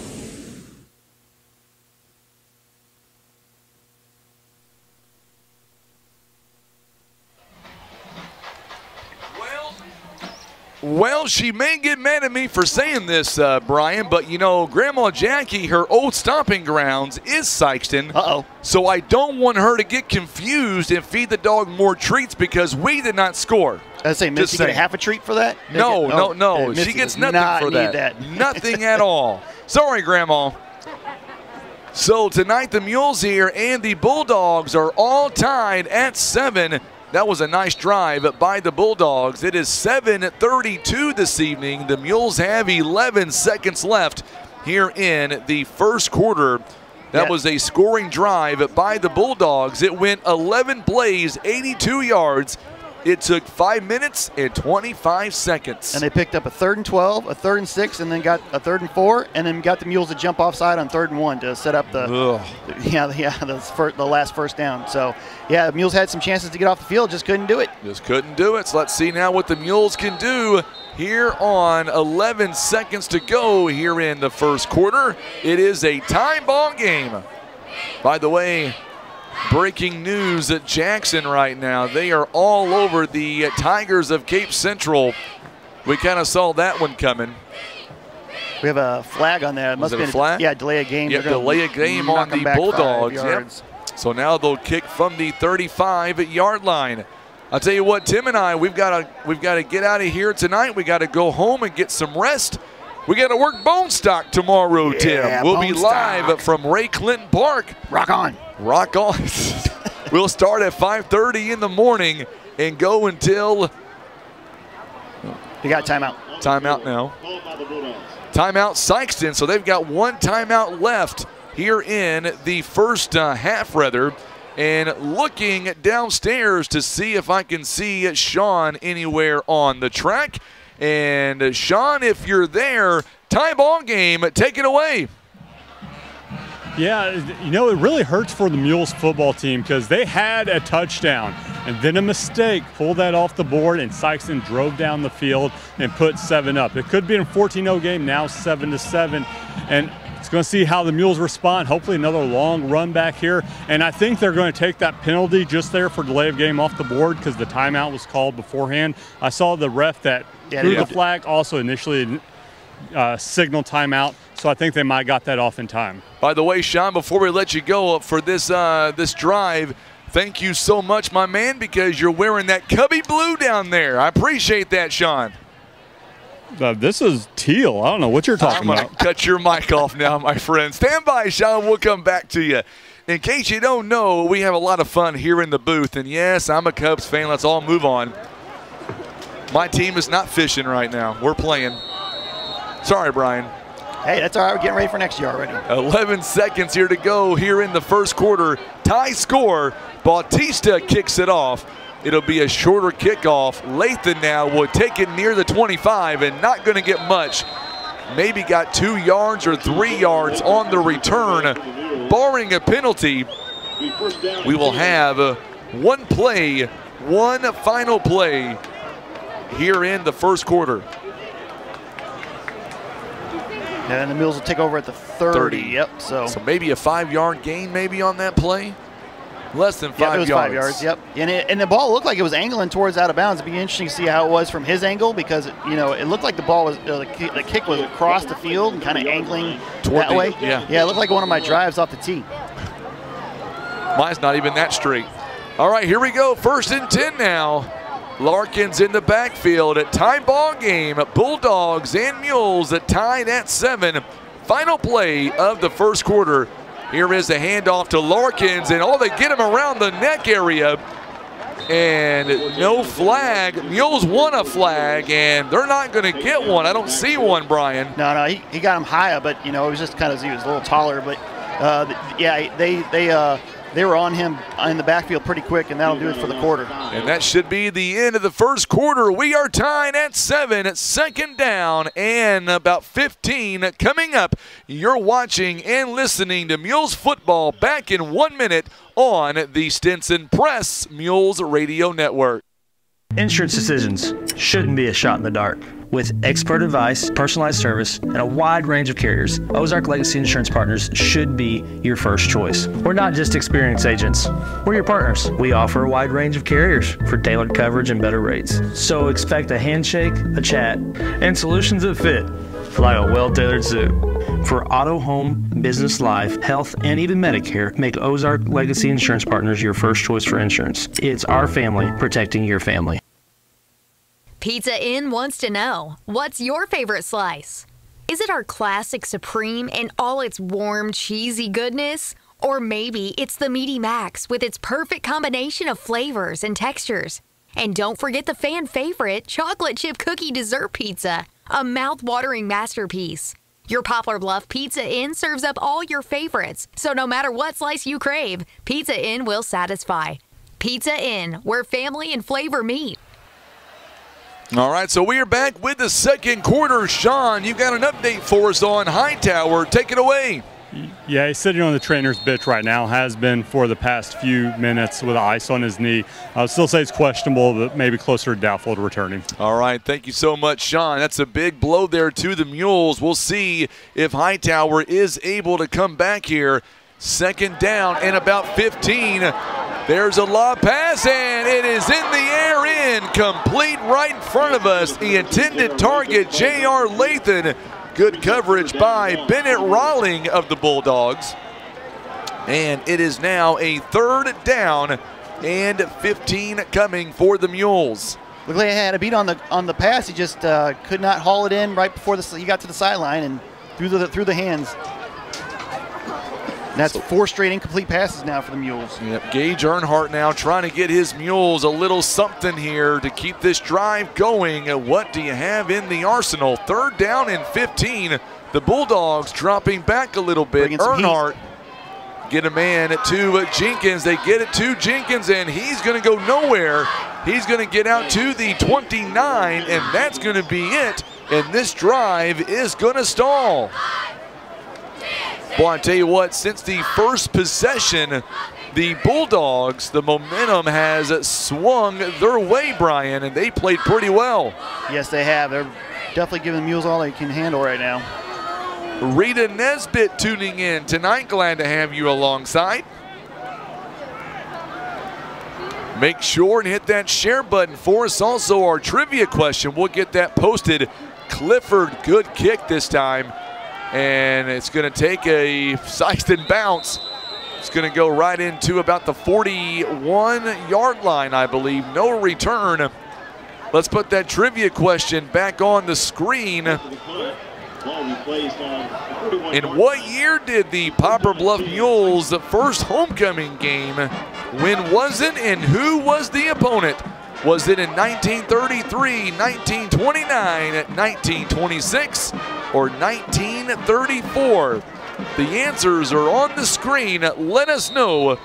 Well, she may get mad at me for saying this, Brian, but you know, Grandma Jackie, her old stomping grounds is Sikeston.
Uh-oh.
So I don't want her to get confused and feed the dog more treats because we did not score.
I say, Missy get a half a treat for that?
No. She gets nothing for that. Nothing at all. Sorry, Grandma. So tonight the Mules here and the Bulldogs are all tied at 7. That was a nice drive by the Bulldogs. It is 7:32 this evening. The Mules have 11 seconds left here in the first quarter. That was a scoring drive by the Bulldogs. It went 11 plays, 82 yards. It took 5 minutes and 25 seconds.
And they picked up a 3rd and 12, a 3rd and 6, and then got a 3rd and 4, and then got the Mules to jump offside on 3rd and 1 to set up the last first down. So, yeah, the Mules had some chances to get off the field, just couldn't do it.
Just couldn't do it. So let's see now what the Mules can do here on 11 seconds to go here in the first quarter. It is a time ball game. By the way, breaking news at Jackson right now. They are all over the Tigers of Cape Central. We kind of saw that one coming.
We have a flag on there. It must
have been a flag?
Yeah, delay a game.
Yeah, delay a game on the Bulldogs. Yep. So now they'll kick from the 35-yard line. I'll tell you what, Tim and I, we've got to get out of here tonight. We got to go home and get some rest. We got to work Bone Stock tomorrow, Tim. We'll be live from Ray Clinton Park.
Rock on.
Rock on. We'll start at 5:30 in the morning and go until.
You got timeout.
Timeout now. Timeout Sikeston. So they've got one timeout left here in the first half, rather. And looking downstairs to see if I can see Sean anywhere on the track. And Sean, if you're there, tie ball game, take it away.
Yeah, you know, it really hurts for the Mules football team because they had a touchdown and then a mistake pulled that off the board, and Sikeston drove down the field and put 7 up. It could be a 14-0 game, now 7-7. And It's going to see how the Mules respond. Hopefully another long run back here. And I think they're going to take that penalty just there for delay of game off the board because the timeout was called beforehand. I saw the ref that threw the flag also initially signal timeout. So I think they might have got that off in time.
By the way, Sean, before we let you go for this this drive, thank you so much, my man, because you're wearing that Cubby blue down there. I appreciate that, Sean.
This is teal. I don't know what you're talking about.
I'm going to cut your mic off now, my friend. Stand by, Sean. We'll come back to you. In case you don't know, we have a lot of fun here in the booth. And, yes, I'm a Cubs fan. Let's all move on. My team is not fishing right now. We're playing. Sorry, Brian.
Hey, that's all right. We're getting ready for next year already.
11 seconds here to go here in the first quarter. Tie score. Bautista kicks it off. It'll be a shorter kickoff. Lathan now will take it near the 25 and not going to get much. Maybe got 2 yards or 3 yards on the return. Barring a penalty, we will have one play, one final play here in the first quarter.
And the Mules will take over at the 30. Yep. So
maybe a 5-yard gain maybe on that play. Less than 5 yards.
It was 5 yards. Yep. And the ball looked like it was angling towards out of bounds. It'd be interesting to see how it was from his angle because it looked like the ball was the kick was across the field and kind of angling that way.
Yeah.
Yeah. It looked like one of my drives off the tee.
Mine's not even that straight. All right, here we go. 1st and 10 now. Larkins in the backfield at tie ball game. Bulldogs and Mules tied at 7. Final play of the first quarter. Here is a handoff to Larkins, and they get him around the neck area. And no flag. Mules won a flag, and they're not going to get one. I don't see one, Brian.
No, he got him high, but it was just kind of he was a little taller. But yeah, they were on him in the backfield pretty quick, and that'll do it for the quarter.
And that should be the end of the first quarter. We are tied at 7. It's 2nd down and about 15 coming up. You're watching and listening to Mules football back in 1 minute on the Stinson Press Mules Radio Network.
Insurance decisions shouldn't be a shot in the dark. With expert advice, personalized service, and a wide range of carriers, Ozark Legacy Insurance Partners should be your first choice. We're not just experienced agents, we're your partners. We offer a wide range of carriers for tailored coverage and better rates. So expect a handshake, a chat, and solutions that fit, like a well-tailored suit. For auto, home, business, life, health, and even Medicare, make Ozark Legacy Insurance Partners your first choice for insurance. It's our family protecting your family.
Pizza Inn wants to know, what's your favorite slice? Is it our classic Supreme and all its warm, cheesy goodness? Or maybe it's the Meaty Max with its perfect combination of flavors and textures. And don't forget the fan favorite chocolate chip cookie dessert pizza, a mouth-watering masterpiece. Your Poplar Bluff Pizza Inn serves up all your favorites, so no matter what slice you crave, Pizza Inn will satisfy. Pizza Inn, where family and flavor meet.
All right, so we are back with the second quarter. Sean, you got an update for us on Hightower. Take it away.
Yeah, he's sitting on the trainer's bench right now, has been for the past few minutes with ice on his knee. I would still say it's questionable, but maybe closer to doubtful to returning.
All right, thank you so much, Sean. That's a big blow there to the Mules. We'll see if Hightower is able to come back here. 2nd down and about 15. There's a lob pass, and it is in the air, complete right in front of us. The intended target, J.R. Lathan. Good coverage by Bennett Rawling of the Bulldogs. And it is now a 3rd down and 15 coming for the Mules.
Looked like he had a beat on the pass. He just could not haul it in right before he got to the sideline and through the hands. And that's 4 straight incomplete passes now for the Mules.
Yep, Gage Earnhardt now trying to get his Mules a little something here to keep this drive going. What do you have in the arsenal? 3rd down and 15. The Bulldogs dropping back a little bit. Earnhardt get a man to Jenkins. They get it to Jenkins, and he's going to go nowhere. He's going to get out to the 29, and that's going to be it. And this drive is going to stall. Boy, I tell you what, since the first possession, the Bulldogs, the momentum has swung their way, Brian, and they played pretty well.
Yes, they have. They're definitely giving the Mules all they can handle right now.
Rita Nesbitt tuning in tonight. Glad to have you alongside. Make sure and hit that share button for us. Also, our trivia question, we'll get that posted. Clifford, good kick this time. And it's going to take a Sikeston bounce. It's going to go right into about the 41-yard line, I believe. No return. Let's put that trivia question back on the screen. In what year did the Poplar Bluff Mules' first homecoming game? When was it, and who was the opponent? Was it in 1933, 1929, 1926, or 1934? The answers are on the screen. Let us know.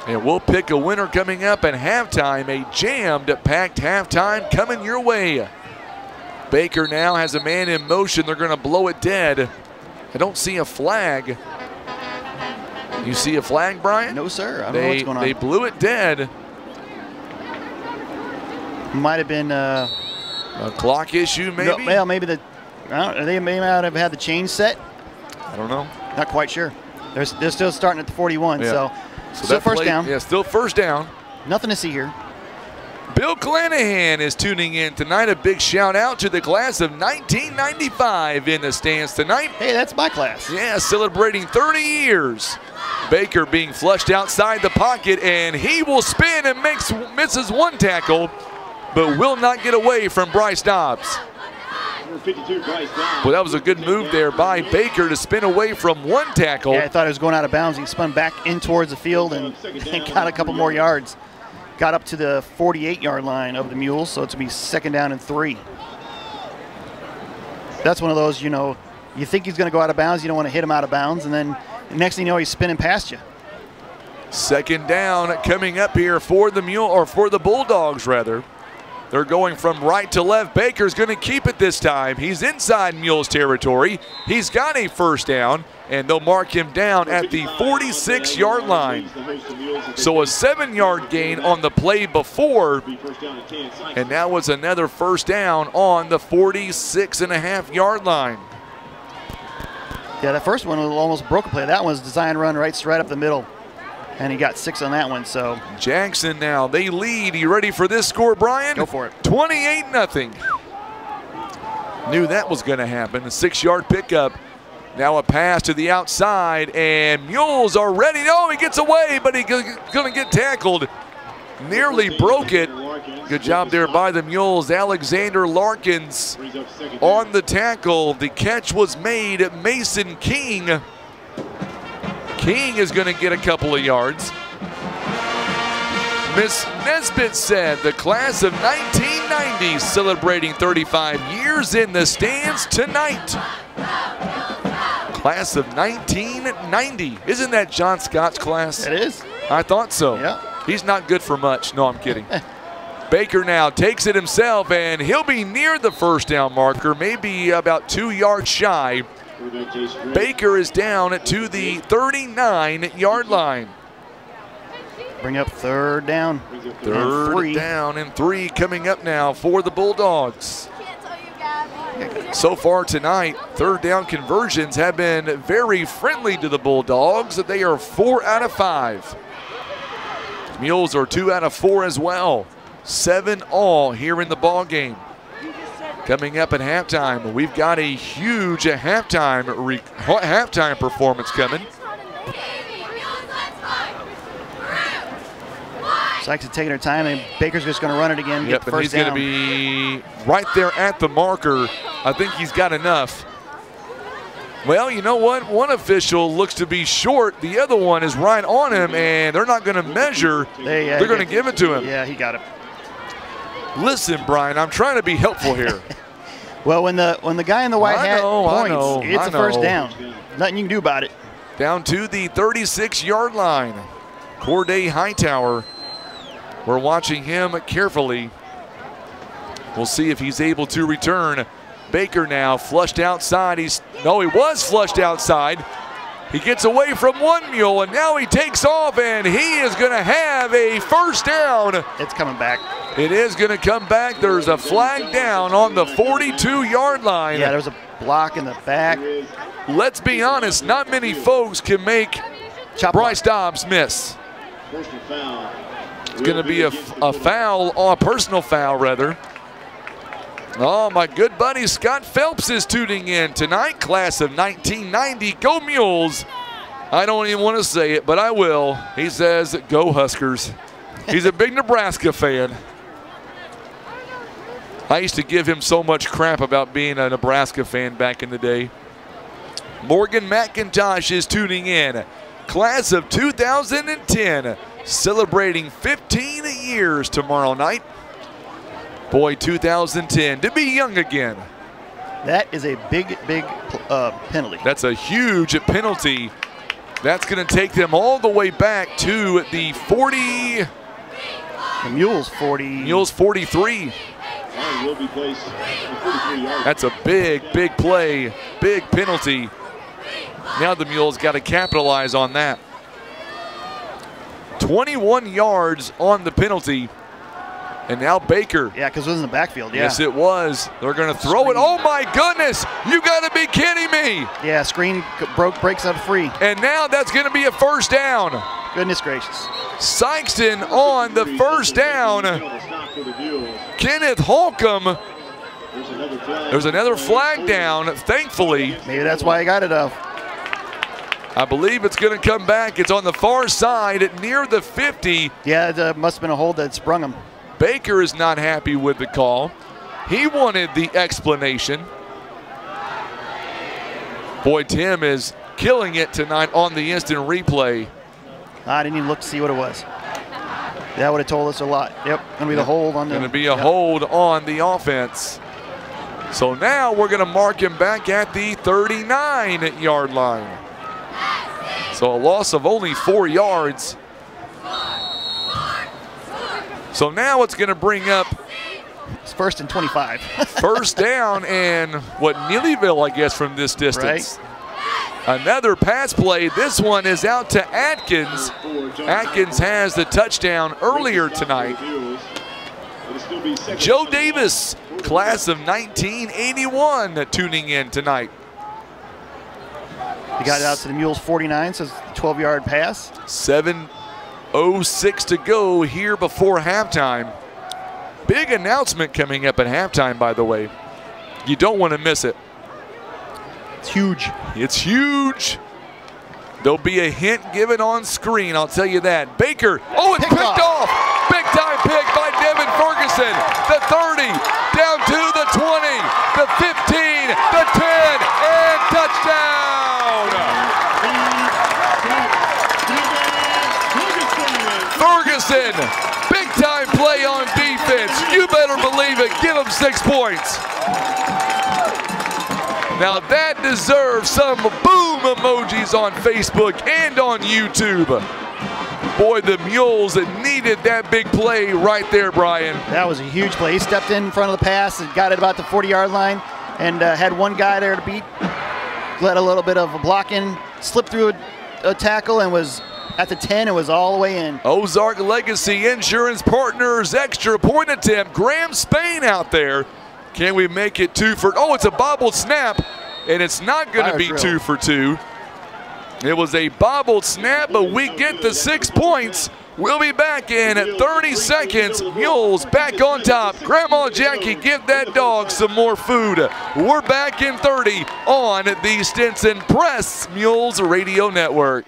And we'll pick a winner coming up at halftime. A jammed, packed halftime coming your way. Baker now has a man in motion. They're going to blow it dead. I don't see a flag. You see a flag, Brian?
No, sir. I don't know what's going on.
They blew it dead.
Might have been
a clock issue, maybe?
No, well, maybe they may not have had the change set.
I don't know.
Not quite sure. They're still starting at the 41,
yeah.
so still first down.
Yeah, still first down.
Nothing to see here.
Bill Clanahan is tuning in tonight. A big shout out to the class of 1995 in the stands tonight.
Hey, that's my class.
Yeah, celebrating 30 years. Baker being flushed outside the pocket, and he will spin and misses one tackle, but will not get away from Bryce Dobbs.
52, Bryce Dobbs.
Well, that was a good move there by Baker to spin away from one tackle.
Yeah, I thought it was going out of bounds. He spun back in towards the field and got a couple more yards. Got up to the 48-yard line of the Mules, so it's going to be 2nd down and 3. That's one of those, you know, you think he's going to go out of bounds, you don't want to hit him out of bounds, and then the next thing you know, he's spinning past you.
2nd down coming up here for the for the Bulldogs, rather. They're going from right to left. Baker's going to keep it this time. He's inside Mules territory. He's got a first down, and they'll mark him down at the 46-yard line. So a 7-yard gain on the play before, and that was another first down on the 46.5-yard line.
Yeah, that first one was almost broke a play. That one was design run right up the middle. And he got 6 on that one, so.
Jackson now, they lead. You ready for this score, Brian?
Go for it.
28-0. Knew that was going to happen. A 6-yard pickup. Now a pass to the outside, and Mules are ready. Oh, he gets away, but he's going to get tackled. Nearly broke it. Good job there by the Mules. Alexander Larkins on the tackle. The catch was made. Mason King. King is going to get a couple of yards. Miss Nesbitt said the class of 1990 celebrating 35 years in the stands tonight. Class of 1990. Isn't that John Scott's class?
It is.
I thought so.
Yeah.
He's not good for much. No, I'm kidding. Baker now takes it himself, and he'll be near the first down marker, maybe about 2 yards shy. Baker is down to the 39-yard line.
Bring up 3rd down.
3rd down and 3 coming up now for the Bulldogs. So far tonight, 3rd down conversions have been very friendly to the Bulldogs. They are 4 out of 5. Mules are 2 out of 4 as well. 7 all here in the ball game. Coming up at halftime, we've got a huge halftime performance coming.
Sikeston taking her time, and Baker's just going to run it again.
Yep, and he's going to be right there at the marker. I think he's got enough. Well, you know what? One official looks to be short. The other one is right on him, and they're not going to measure. They're going to give it to him.
Yeah, he got it.
Listen, Brian, I'm trying to be helpful here.
Well, when the guy in the white hat points, it's a first down. Nothing you can do about it.
Down to the 36-yard line. Corday Hightower. We're watching him carefully. We'll see if he's able to return. Baker now flushed outside. He was flushed outside. He gets away from one Mule, and now he takes off, and he is going to have a first down.
It's coming back.
It is going to come back. There's a flag down on the 42-yard line.
Yeah, there's a block in the back.
Let's be honest, not many folks can make Bryce Dobbs miss. It's going to be a foul, or a personal foul, rather. Oh, my good buddy Scott Phelps is tuning in tonight, class of 1990. Go Mules. I don't even want to say it, but I will. He says, go Huskers. He's a big Nebraska fan. I used to give him so much crap about being a Nebraska fan back in the day. Morgan McIntosh is tuning in. Class of 2010, celebrating 15 years tomorrow night. Boy, 2010, to be young again.
That is a big penalty.
That's a huge penalty. That's going to take them all the way back to the 40.
The Mules 40.
Mules 43. That's a big play, big penalty. Now the Mules got to capitalize on that. 21 yards on the penalty. And now Baker.
Yeah, because it was in the backfield, yeah.
Yes, it was. They're going to throw it. Oh, my goodness. You got to be kidding me.
Yeah, screen breaks up free.
And now that's going to be a first down.
Goodness gracious.
Sikeston on the first down. Kenneth Holcomb. There's another flag down, thankfully.
Maybe that's why I got it off.
I believe it's going to come back. It's on the far side near the 50.
Yeah, it must have been a hold that sprung him.
Baker is not happy with the call. He wanted the explanation. Boy, Tim is killing it tonight on the instant replay.
I didn't even look to see what it was. That would have told us a lot. Yep, going to be the hold on the.
Going to be a hold on the offense. So now we're going to mark him back at the 39-yard line. So a loss of only 4 yards. So now it's going to bring up.
It's first and 25.
First down and what, Neelyville, I guess, from this distance. Right. Another pass play. This one is out to Atkins. Atkins has the touchdown earlier tonight. Joe Davis, class of 1981, tuning in tonight.
He got it out to the Mules 49, so it's a 12-yard pass.
7:06 to go here before halftime. Big announcement coming up at halftime, by the way. You don't want to miss it.
It's huge.
It's huge. There'll be a hint given on screen, I'll tell you that. Baker, oh, it's picked off. Big time pick by Devin Ferguson. The 30, down to the 20, the 15, the 10, and touchdown. Ferguson, big time play on defense. You better believe it. Give him 6 points. Now that deserves some boom emojis on Facebook and on YouTube. Boy, the Mules needed that big play right there, Brian.
That was a huge play. He stepped in front of the pass and got it about the 40-yard line and had one guy there to beat. Let a little bit of a block in, slipped through a tackle and was at the 10 and was all the way in.
Ozark Legacy Insurance Partners extra point attempt. Graham Spain out there. Can we make it 2 for? Oh, it's a bobbled snap, and it's not going to be 2 for 2. It was a bobbled snap, but we get the 6 points. We'll be back in 30 seconds. Mules back on top. Grandma Jackie, give that dog some more food. We're back in 30 on the Stinson Press Mules Radio Network.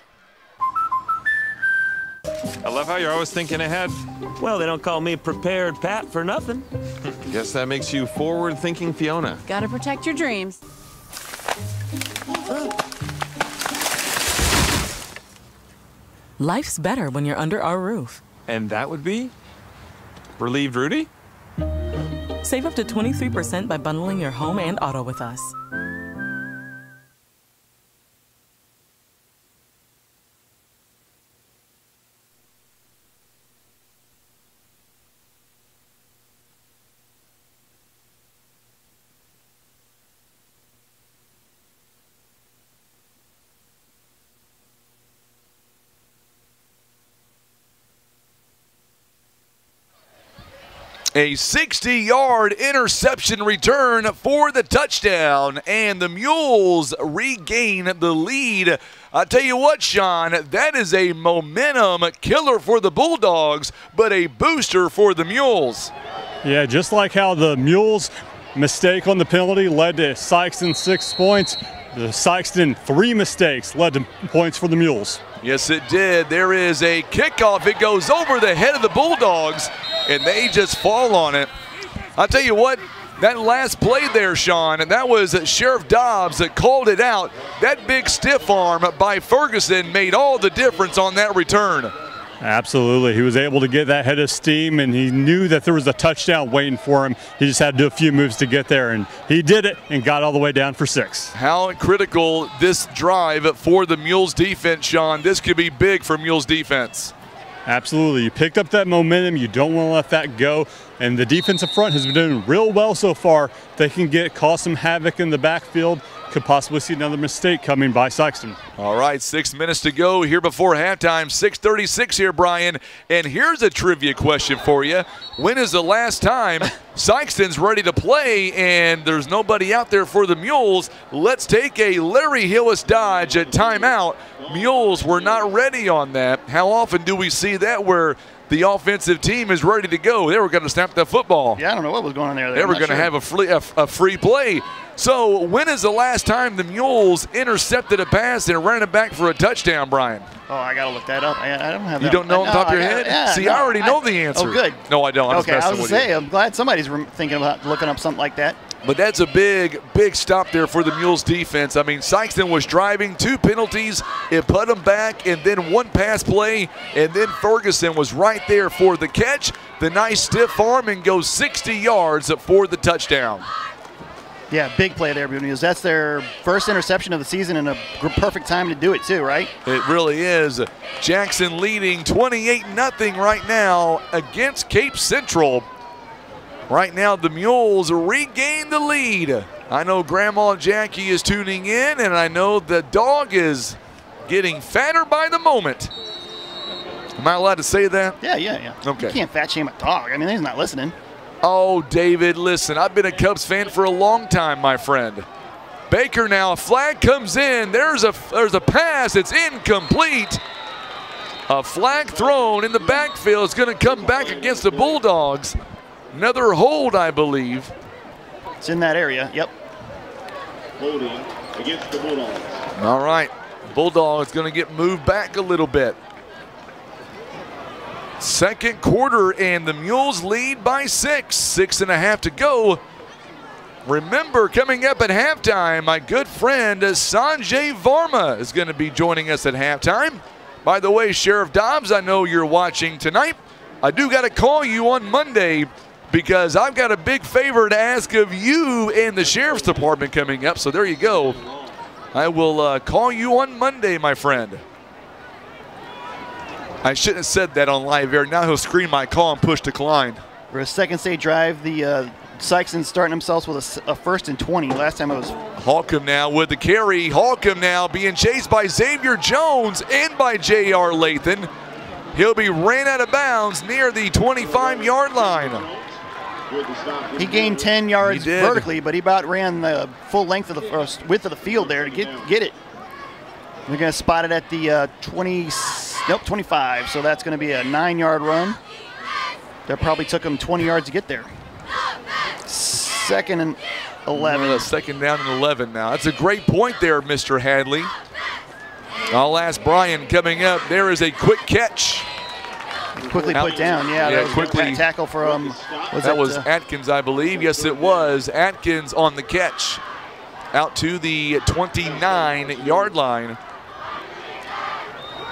I love how you're always thinking ahead.
Well, they don't call me Prepared Pat for nothing.
Guess that makes you forward-thinking Fiona.
Gotta protect your dreams.
Life's better when you're under our roof.
And that would be? Relieved Rudy?
Save up to 23% by bundling your home and auto with us.
A 60-yard interception return for the touchdown, and the Mules regain the lead. I tell you what, Sean, that is a momentum killer for the Bulldogs, but a booster for the Mules.
Yeah, just like how the Mules' mistake on the penalty led to Sikeston 6 points, the Sikeston 3 mistakes led to points for the Mules.
Yes, it did. There is a kickoff. It goes over the head of the Bulldogs, and they just fall on it. I'll tell you what, that last play there, Sean, and that was Sheriff Dobbs that called it out. That big stiff arm by Ferguson made all the difference on that return.
Absolutely. He was able to get that head of steam, and he knew that there was a touchdown waiting for him. He just had to do a few moves to get there, and he did it and got all the way down for 6.
How critical this drive for the Mules defense, Sean. This could be big for Mules defense.
Absolutely. You picked up that momentum. You don't want to let that go. And the defensive front has been doing real well so far. They can cause some havoc in the backfield. Could possibly see another mistake coming by Sikeston.
All right, 6 minutes to go here before halftime. 6:36 here, Brian. And here's a trivia question for you. When is the last time Sikeston's ready to play and there's nobody out there for the Mules? Let's take a Larry Hillis Dodge at timeout. Mules were not ready on that. How often do we see that where the offensive team is ready to go? They were going to snap the football.
Yeah, I don't know what was going on there.
They were going to have a free play. So when is the last time the Mules intercepted a pass and ran it back for a touchdown, Brian?
Oh, I got to look that up. I don't have that.
You don't know on top of your head?
Yeah,
See, I already know the answer.
Oh, good.
No, I don't.
Okay, I was going to say, I'm glad somebody's thinking about looking up something like that.
But that's a big, big stop there for the Mules defense. I mean, Sikeston was driving, 2 penalties. It put them back, and then 1 pass play, and then Ferguson was right there for the catch. The nice stiff arm and goes 60 yards for the touchdown.
Yeah, big play there, Mules. That's their first interception of the season and a perfect time to do it too, right?
It really is. Jackson leading 28-0 right now against Cape Central. Right now, the Mules regain the lead. I know Grandma Jackie is tuning in, and I know the dog is getting fatter by the moment. Am I allowed to say that?
Yeah.
Okay.
You can't fat shame a dog. I mean, he's not listening.
Oh, David, listen, I've been a Cubs fan for a long time, my friend. Baker now, a flag comes in. There's a pass. It's incomplete. A flag thrown in the backfield. It's going to come back against the Bulldogs. Another hold, I believe.
It's in that area, yep.
Holding against the Bulldogs.
All right, Bulldogs going to get moved back a little bit. Second quarter, and the Mules lead by 6. 6.5 to go. Remember, coming up at halftime, my good friend Sanjay Varma is going to be joining us at halftime. By the way, Sheriff Dobbs, I know you're watching tonight. I do got to call you on Monday because I've got a big favor to ask of you and the Sheriff's Department coming up. So there you go. I will call you on Monday, my friend. I shouldn't have said that on live air. Now he'll scream my call and push decline.
For a second state drive, the Sikeston starting themselves with a 1st and 20. Last time it was
Holcomb now with the carry. Holcomb now being chased by Xavier Jones and by J.R. Lathan. He'll be ran out of bounds near the 25-yard line.
He gained 10 yards vertically, but he about ran the full length of the width of the field there to get it. We're going to spot it at the 25, so that's going to be a 9-yard run. That probably took him 20 yards to get there. 2nd and 11.
Second down and 11 now. That's a great point there, Mr. Hadley. I'll ask Brian coming up. There is a quick catch.
Quickly put down, that was
quickly.
A tackle from,
that was Atkins, I believe. Yes, it was. Atkins on the catch. Out to the 29-yard line.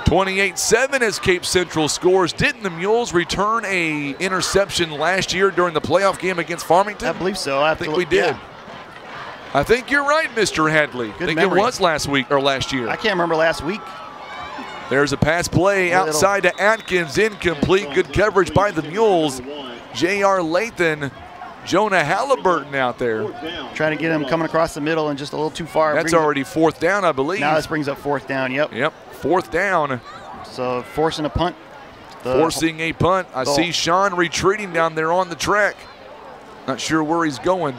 28-7 as Cape Central scores. Didn't the Mules return a interception last year during the playoff game against Farmington?
I believe so.
I think we did.
Yeah.
I think you're right, Mr. Hadley.
Good
I think
memory.
it was last week or last year.
I can't remember last week.
There's a pass play outside to Atkins, incomplete. Good coverage by the Mules. J.R. Lathan, Jonah Halliburton out there.
Trying to get him coming across the middle and just a little too far.
That's already 4th down, I believe.
Now this brings up 4th down, yep.
Yep, 4th down.
So forcing a punt.
forcing a punt. I see Sean retreating down there on the track. Not sure where he's going.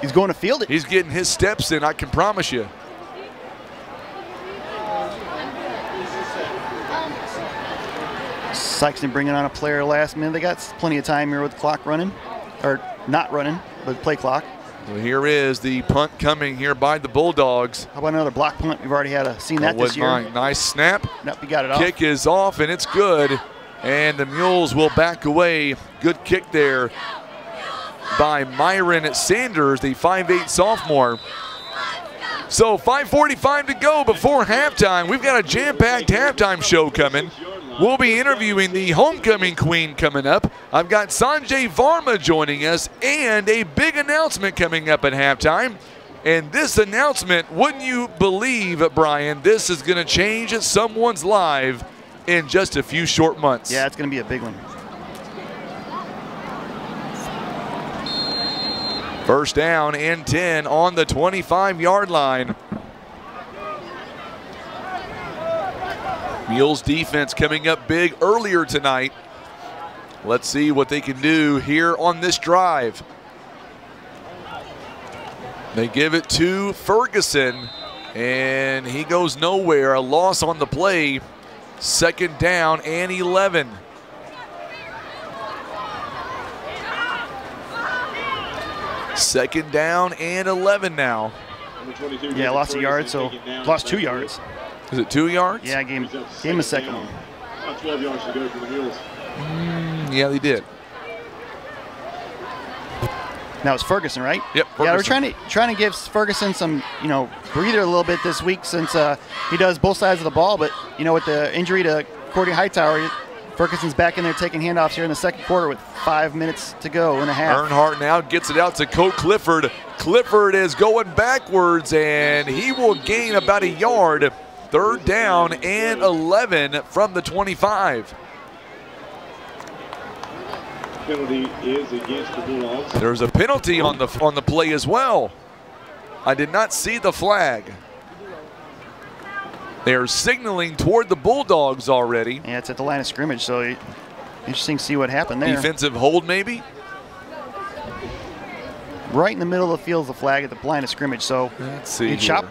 He's going to field it.
He's getting his steps in, I can promise you.
Sikeston bringing on a player last minute. They got plenty of time here with the clock running, or not running, but play clock.
Well, here is the punt coming here by the Bulldogs.
How about another block punt? We've already seen that this year.
Nice snap.
Nope, he got it off.
Kick is off, and it's good. And the Mules will back away. Good kick there by Myron Sanders, the 5'8" sophomore. So 5:45 to go before halftime. We've got a jam-packed halftime show coming. We'll be interviewing the homecoming queen coming up. I've got Sanjay Varma joining us and a big announcement coming up at halftime. And this announcement, wouldn't you believe, Brian, this is going to change someone's life in just a few short months.
Yeah, it's going to be a big one.
First down and 10 on the 25-yard line. Mules defense coming up big earlier tonight. Let's see what they can do here on this drive. They give it to Ferguson, and he goes nowhere. A loss on the play. Second down and 11. Second down and 11 now.
Yeah, lost a yard, so lost 2 yards.
Is it 2 yards?
Yeah, gave him a second one.
About 12 yards to go for the Mules.
Yeah, they did.
Now it's Ferguson, right?
Yep. Ferguson.
Yeah, we're trying to give Ferguson some, breather a little bit this week since he does both sides of the ball. But with the injury to Cordy Hightower, Ferguson's back in there taking handoffs here in the second quarter with 5 minutes to go and a half.
Earnhardt now gets it out to Colt Clifford. Clifford is going backwards, and he will gain about a yard. Third down and 11 from the 25.
Penalty is against the Bulldogs.
There's a penalty on the play as well. I did not see the flag. They're signaling toward the Bulldogs already.
Yeah, it's at the line of scrimmage, so interesting to see what happened there.
Defensive hold, maybe?
Right in the middle of the field is the flag at the line of scrimmage. So
let's see.
Chop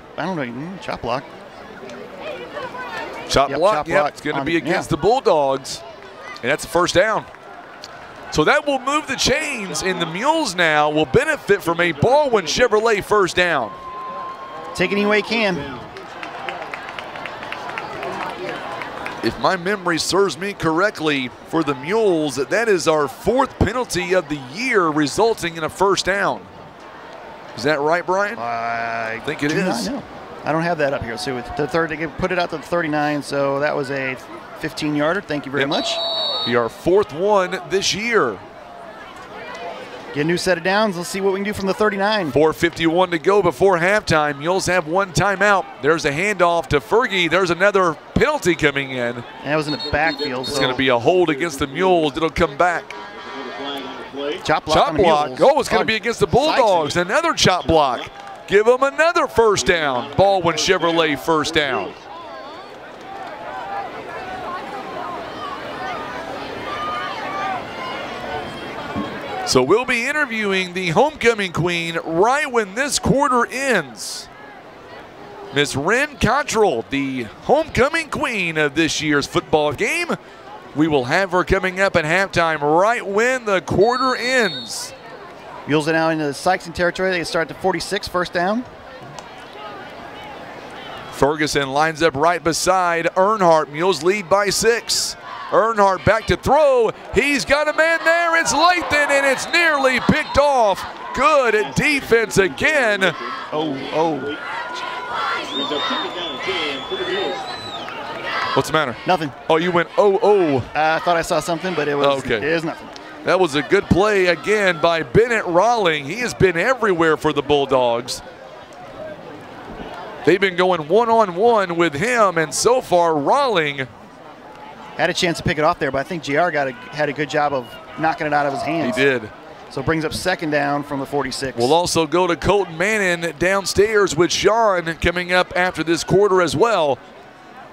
block.
Chop block, yeah, it's going to be against the Bulldogs. And that's the first down. So that will move the chains, and the Mules now will benefit from a Baldwin Chevrolet first down.
Take it any way you can.
If my memory serves me correctly, for the Mules, that is our 4th penalty of the year, resulting in a first down. Is that right, Brian?
I
think it is.
I don't have that up here. So with the third, they put it out to the 39, so that was a 15-yarder. Thank you very much.
Be our 4th one this year.
Get a new set of downs. Let's see what we can do from the 39.
4:51 to go before halftime. Mules have one timeout. There's a handoff to Fergie. There's another penalty coming in.
And that was in the backfield.
It's going to be a hold against the Mules. It'll come back.
Chop block.
Chop block. Oh, it's going to be against the Bulldogs. Another chop block. Give them another first down. Baldwin Chevrolet first down. So we'll be interviewing the homecoming queen right when this quarter ends. Miss Wren Cottrell, the homecoming queen of this year's football game. We will have her coming up at halftime right when the quarter ends.
Mules are now into the Sikeston territory. They start at 46, first down.
Ferguson lines up right beside Earnhardt. Mules lead by 6. Earnhardt back to throw. He's got a man there. It's Lathan, and it's nearly picked off. Good defense again. What's the matter?
Nothing.
Oh, you went
I thought I saw something, but it is nothing.
That was a good play again by Bennett Rawling. He has been everywhere for the Bulldogs. They've been going one-on-one with him, and so far Rawling
had a chance to pick it off there, but I think JR had a good job of knocking it out of his hands.
He did.
So it brings up second down from the 46.
We'll also go to Colton Mannon downstairs with Sean coming up after this quarter as well.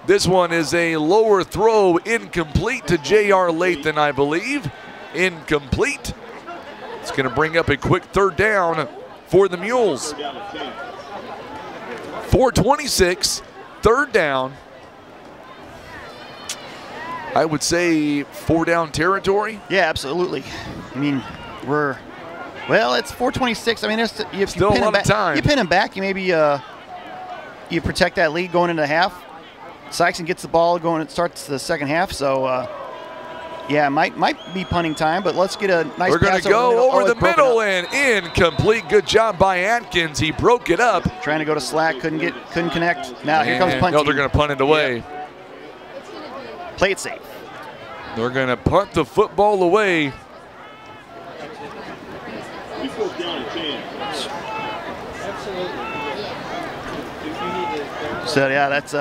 This one is a lower throw, incomplete to J.R. Lathan, I believe. Incomplete. It's going to bring up a quick third down for the Mules. 4:26, third down. I would say 4-down territory.
Yeah, absolutely. I mean, well, it's 4:26. I mean, if
still a lot of time.
You pin him back, you maybe you protect that lead going into half. Sikeston gets the ball going. It starts the second half, so yeah, might be punting time. But let's get a nice.
We're going to go over the middle and incomplete. Good job by Atkins. He broke it up.
Trying to go to slack, couldn't connect. Now here comes punt.
No, they're going to punt it away.
Yep. Play it safe.
They're going to punt the football away.
So yeah, that's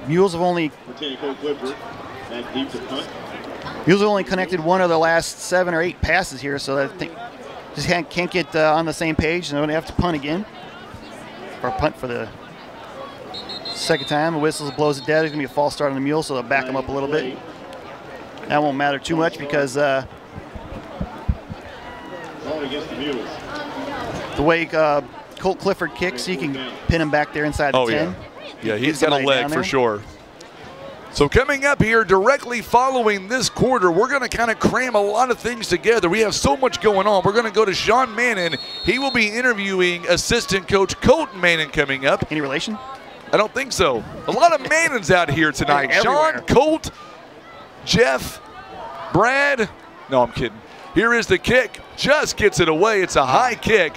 Mules have only connected one of the last 7 or 8 passes here, so I think just can't get on the same page, and they're going to have to punt again, or punt for the second time. The whistle blows it dead. There's going to be a false start on the Mules, so they'll back them up a little bit. That won't matter too much because the way Colt Clifford kicks, you can pin him back there inside the 10.
Yeah, he's got a leg for sure. So coming up here directly following this quarter, we're going to kind of cram a lot of things together. We have so much going on. We're going to go to Sean Mannon. He will be interviewing assistant coach Colton Mannon coming up.
Any relation?
I don't think so. A lot of Mannons out here tonight. Sean, Colt, Jeff, Brad. No, I'm kidding. Here is the kick. Just gets it away. It's a high kick.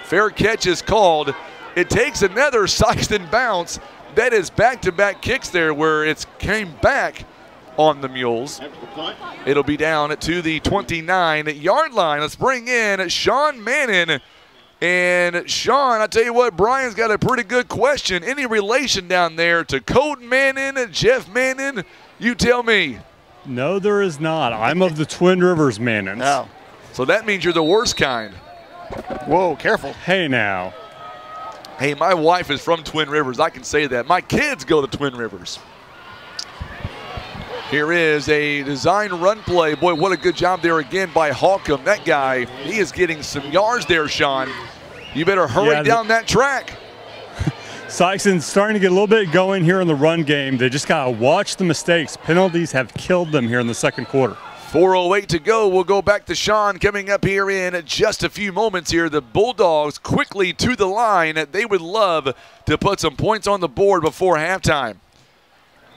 Fair catch is called. It takes another Sikeston bounce. That is back-to-back kicks there where it came back on the Mules. It'll be down to the 29-yard line. Let's bring in Sean Mannon. And Sean, I tell you what, Brian's got a pretty good question. Any relation down there to Colton Mannon, Jeff Mannon? You tell me.
No, there is not. I'm of the Twin Rivers Mannons.
Oh.
So that means you're the worst kind.
Whoa, careful.
Hey, now.
Hey, my wife is from Twin Rivers. I can say that. My kids go to Twin Rivers. Here is a design run play. Boy, what a good job there again by Holcomb. That guy, he is getting some yards there, Sean. You better hurry down that track.
Sikeston's starting to get a little bit going here in the run game. They just got to watch the mistakes. Penalties have killed them here in the second quarter.
4:08 to go. We'll go back to Sean coming up here in just a few moments here. The Bulldogs quickly to the line. They would love to put some points on the board before halftime.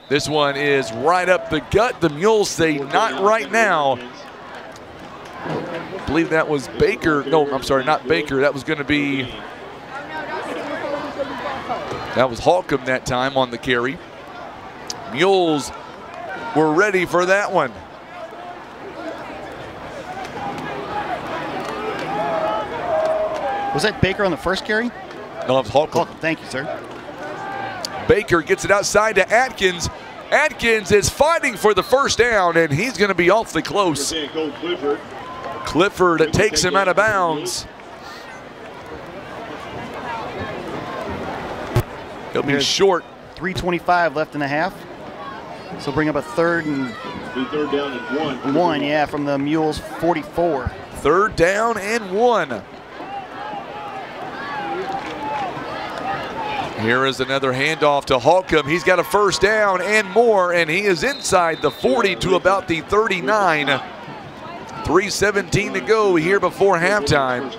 This one is right up the gut. The Mules say not right now. I believe that was Baker. No, I'm sorry, not Baker. That was going to be, that was Holcomb that time on the carry. Mules were ready for that one.
Was that Baker on the first carry?
No, it was Holcomb.
Thank you, sir.
Baker gets it outside to Atkins. Atkins is fighting for the first down, and he's going to be awfully close. Clifford takes him out of bounds. He'll be short.
3:25 left in the half. So bring up a third and
down and one.
Yeah, from the Mules 44.
Third down and 1. Here is another handoff to Holcomb. He's got a first down and more, and he is inside the 40 to about the 39. 3:17 to go here before halftime.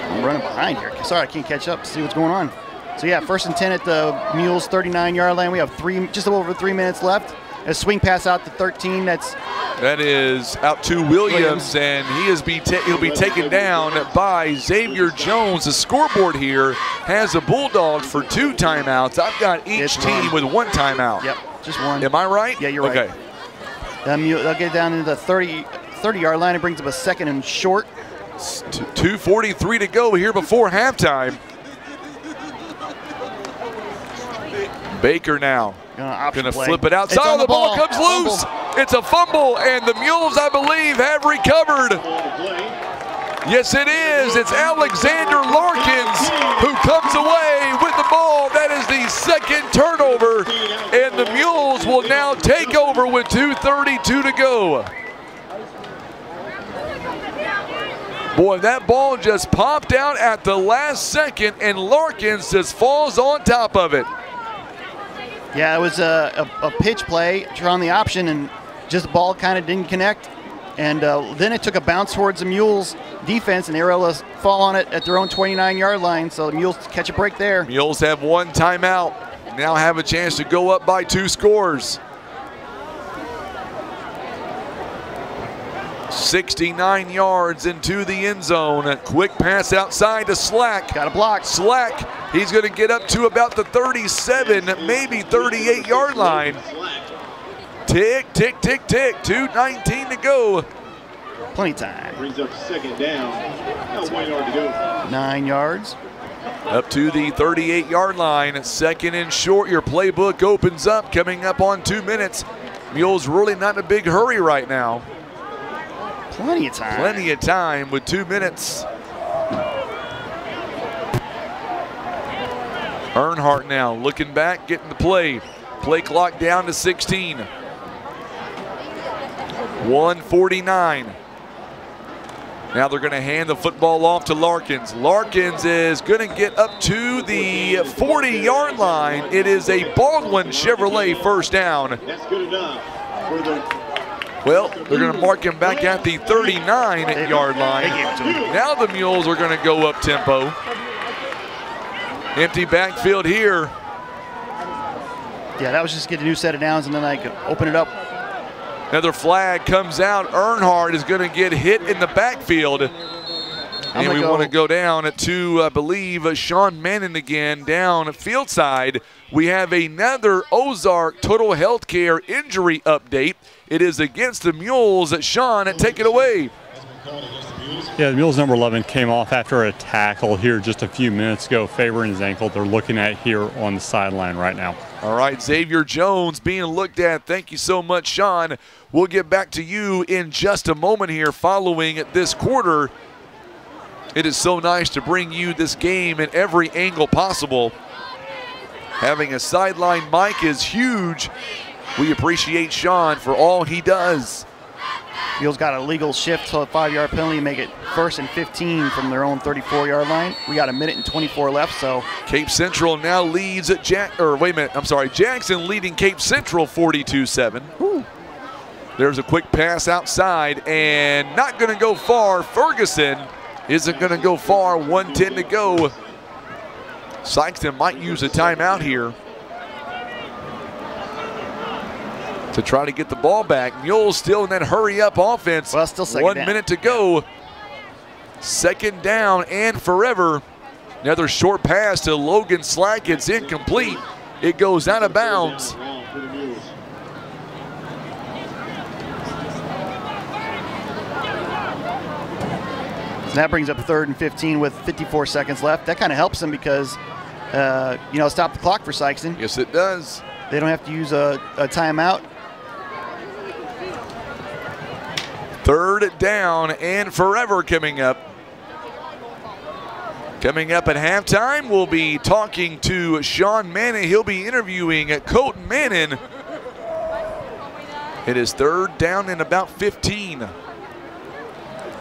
I'm running behind here. Sorry, I can't catch up to see what's going on. So yeah, 1st and 10 at the Mules 39-yard line. We have just over 3 minutes left. A swing pass out to 13.
That is out to Williams, and he'll be taken down by Xavier Jones. The scoreboard here has the Bulldogs for 2 timeouts. I've got each team with 1 timeout.
Yep, just 1.
Am I right?
Yeah, you're right.
Okay.
They'll get down into the 30-yard line. It brings up a second and short.
2:43 to go here before halftime. Baker now.
Gonna
flip it outside. The ball comes loose. It's a fumble, and the Mules, I believe, have recovered. Yes, it is. It's Alexander Larkins who comes away with the ball. That is the second turnover, and the Mules will now take over with 2:32 to go. Boy, that ball just popped out at the last second, and Larkins just falls on top of it.
Yeah, it was a pitch play, draw on the option, and just the ball kind of didn't connect. And then it took a bounce towards the Mules defense, and they were able to fall on it at their own 29-yard line. So the Mules catch a break there.
Mules have one timeout. Now have a chance to go up by 2 scores. 69 yards into the end zone. A quick pass outside to Slack.
Got a block.
Slack, he's going to get up to about the 37, maybe 38-yard line. Tick, tick, tick, tick. 2:19 to go.
Plenty of time.
Brings up second down. Now 1 yard to go.
9 yards.
Up to the 38-yard line. Second and short. Your playbook opens up. Coming up on 2 minutes. Mules really not in a big hurry right now.
Plenty of time.
Plenty of time with 2 minutes. Earnhardt now looking back, getting the play. Play clock down to 16. 1:49. Now they're going to hand the football off to Larkins. Larkins is going to get up to the 40-yard line. It is a Baldwin Chevrolet first down.
That's good enough for the
Well, they're going to mark him back at the 39-yard line. Now the Mules are going to go up tempo. Empty backfield here.
Yeah, that was just get a new set of downs, and then I could open it up.
Another flag comes out. Earnhardt is going to get hit in the backfield. And we want to go down to, I believe, Sean Manning again down field side. We have another Ozark Total Healthcare injury update. It is against the Mules. Sean, take it away.
Yeah, the Mules number 11 came off after a tackle here just a few minutes ago, favoring his ankle. They're looking at here on the sideline right now.
All right, Xavier Jones being looked at. Thank you so much, Sean. We'll get back to you in just a moment here following this quarter. It is so nice to bring you this game in every angle possible. Having a sideline mic is huge. We appreciate Sean for all he does.
Mules got a legal shift to a 5-yard penalty, make it 1st and 15 from their own 34-yard line. We got 1 minute and 24 left, so.
Cape Central now leads at Jackson leading Cape Central 42-7. There's a quick pass outside and not going to go far. Ferguson isn't going to go far. 1:10 to go. Sikeston might use a timeout here to try to get the ball back. Mules still in that hurry-up offense.
Well, still second
1
down.
minute to go. Second down and forever. Another short pass to Logan Slack. It's incomplete. It goes out of bounds.
So that brings up 3rd and 15 with 54 seconds left. That kind of helps them because, stop the clock for Sikeston.
Yes, it does.
They don't have to use a timeout.
3rd down and forever coming up. Coming up at halftime, we'll be talking to Sean Manning. He'll be interviewing Colton Manning. It is 3rd down and about 15.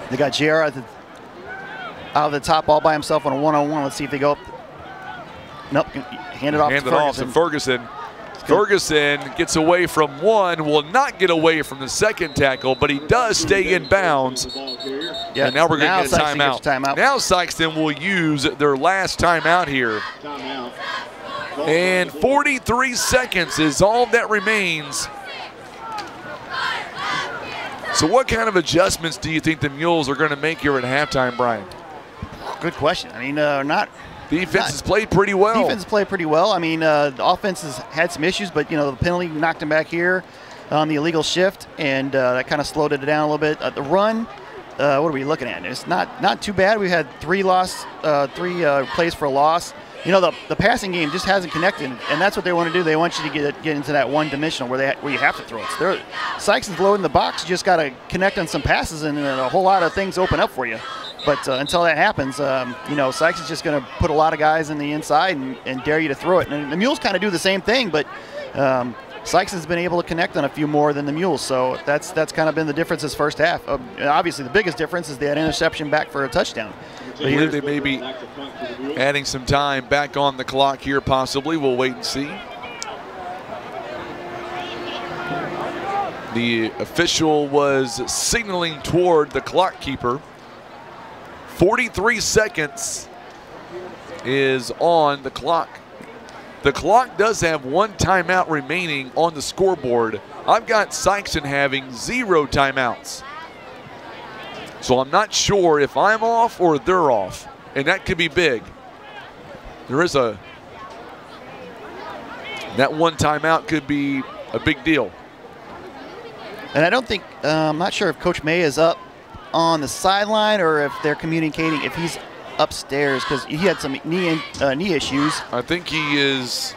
They got JR out of the top all by himself on a one-on-one. Let's see if they go up. Nope, hand it off to
Ferguson. Ferguson gets away from one, will not get away from the second tackle, but he does stay in bounds.
Yeah,
and now we're going to get a
timeout.
Now Sikeston will use their last timeout here. And 43 seconds is all that remains. So what kind of adjustments do you think the Mules are going to make here at halftime, Brian?
Good question. I mean,
Defense has played pretty well.
Defense has played pretty well. I mean, the offense has had some issues, but, the penalty knocked him back here on the illegal shift, and that kind of slowed it down a little bit. The run, what are we looking at? It's not too bad. We had 3 plays for a loss. you know, the passing game just hasn't connected, and that's what they want to do. They want you to get into that one-dimensional where you have to throw it. Sikeston's loading the box. You just got to connect on some passes, and a whole lot of things open up for you. But until that happens, you know, Sikeston's just going to put a lot of guys in the inside and dare you to throw it. And the Mules kind of do the same thing, but Sikeston's been able to connect on a few more than the Mules, so that's kind of been the difference this first half. Obviously, the biggest difference is that interception back for a touchdown.
I believe they may be adding some time back on the clock here, possibly. We'll wait and see. The official was signaling toward the clock keeper. 43 seconds is on the clock. The clock does have one timeout remaining on the scoreboard. I've got Sikeston having 0 timeouts. So I'm not sure if I'm off or they're off, and that could be big. That one timeout could be a big deal.
And I don't think, I'm not sure if Coach May is up on the sideline or if they're communicating, if he's upstairs, because he had some knee issues.
I think he's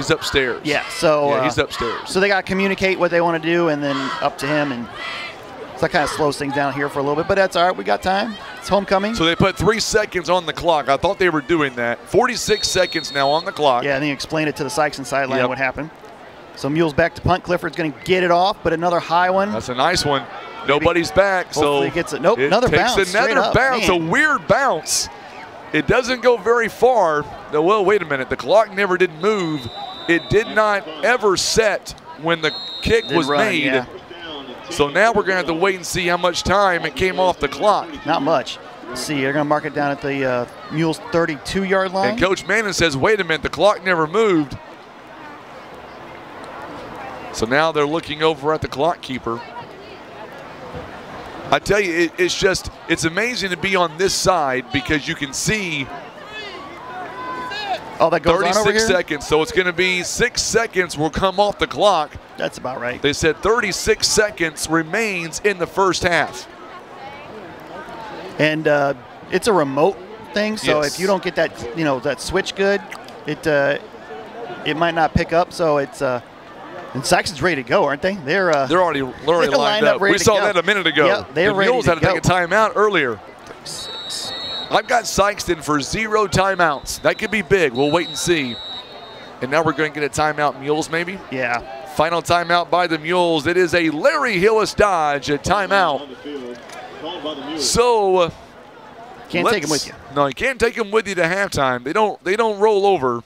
upstairs.
Yeah, so
yeah, he's upstairs.
So they got to communicate what they want to do, and then up to him, and so that kind of slows things down here for a little bit, but that's all right. We got time. It's homecoming.
So they put 3 seconds on the clock. I thought they were doing that. 46 seconds now on the clock.
Yeah, and then you explain it to the Sikeston sideline what happened. So Mules back to punt. Clifford's going to get it off, but another high one.
That's a nice one. Nobody's back,
hopefully
so
he gets it. Nope, another bounce.
Takes another bounce, a weird bounce. It doesn't go very far. Well, wait a minute. The clock never did move. It did not ever set when the kick was made.
Yeah.
So now we're going to have to wait and see how much time it came off the clock.
Not much. Let's see, they're going to mark it down at the Mules 32-yard line.
And Coach Manning says, wait a minute, the clock never moved. So now they're looking over at the clock keeper. I tell you, it's amazing to be on this side because you can see
that goes
36
on over here?
seconds. So it's going to be 6 seconds will come off the clock.
That's about right.
They said 36 seconds remains in the first half.
And it's a remote thing, so
Yes.
if you don't get that, that switch good, it might not pick up. So it's and Sikeston's ready to go, aren't they? They're
already lined up. We saw that a minute ago.
Yep, they're
the
ready
Mules
to
had to take a
go.
timeout earlier. I've got Sikeston for 0 timeouts. That could be big. We'll wait and see. And now we're going to get a timeout, Mules, maybe?
Yeah.
Final timeout by the Mules. It is a Larry Hillis Dodge, a timeout. So
can't take them with you.
No, you can't take them with you to halftime. They don't roll over.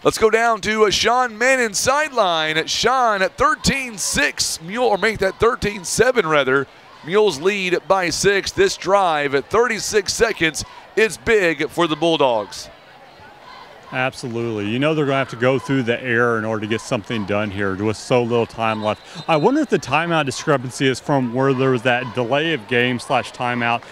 Let's go down to Sean Manning sideline. Sean at 13-6, or make that 13-7 rather. Mules lead by 6. This drive at 36 seconds is big for the Bulldogs.
Absolutely. You know they're going to have to go through the air in order to get something done here with so little time left. I wonder if the timeout discrepancy is from where there was that delay of game / timeout.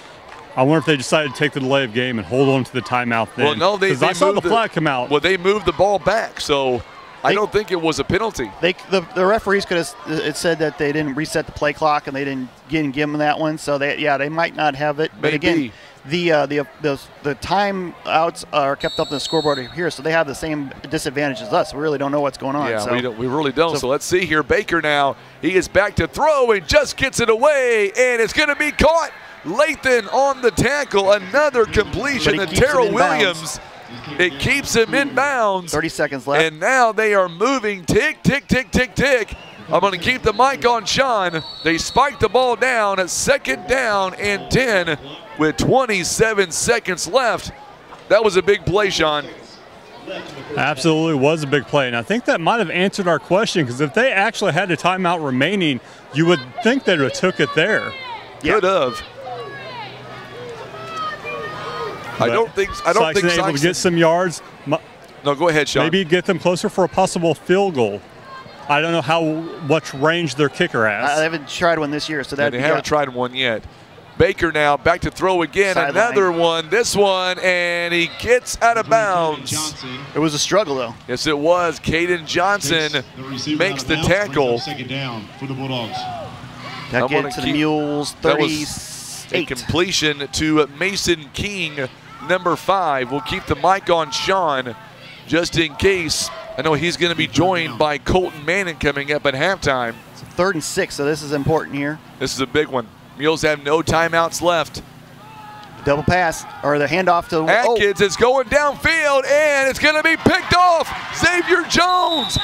I wonder if they decided to take the delay of game and hold on to the timeout then.
Well, no, they
I saw the flag come out.
Well, they moved the ball back, so I don't think it was a penalty.
The referees could have said that they didn't reset the play clock and they didn't give them that one. So they might not have it. But again, the timeouts are kept up in the scoreboard here, so they have the same disadvantage as us. We really don't know what's going on.
Yeah,
so.
we really don't. So let's see here. Baker now, he is back to throw and just gets it away, and it's going to be caught. Lathan on the tackle, another completion to Terrell Williams. It keeps him in bounds.
30 seconds left.
And now they are moving. Tick, tick, tick, tick, tick. I'm going to keep the mic on Sean. They spiked the ball down at 2nd down and 10 with 27 seconds left. That was a big play, Sean.
Absolutely was a big play, and I think that might have answered our question, because if they actually had a timeout remaining, you would think they would have took it there.
Could have. I don't think
Sikeston able to get some yards.
No, go ahead, Sean.
Maybe get them closer for a possible field goal. I don't know how much range their kicker has.
I haven't tried one this year, so that
they haven't tried one yet. Baker now back to throw again. Another one. This one, and he gets out of bounds.
It was a struggle, though.
Yes, it was. Caden Johnson makes the tackle.
2nd down for the Bulldogs.
That gets to the Mules 38.
That was a completion to Mason King number 5. We'll keep the mic on Sean just in case. I know he's going to be joined by Colton Manning coming up at halftime.
It's 3rd and 6, so this is important here.
This is a big one. Mules have no timeouts left.
Double pass, or the handoff to
Atkins is going downfield, and it's going to be picked off. Xavier Jones.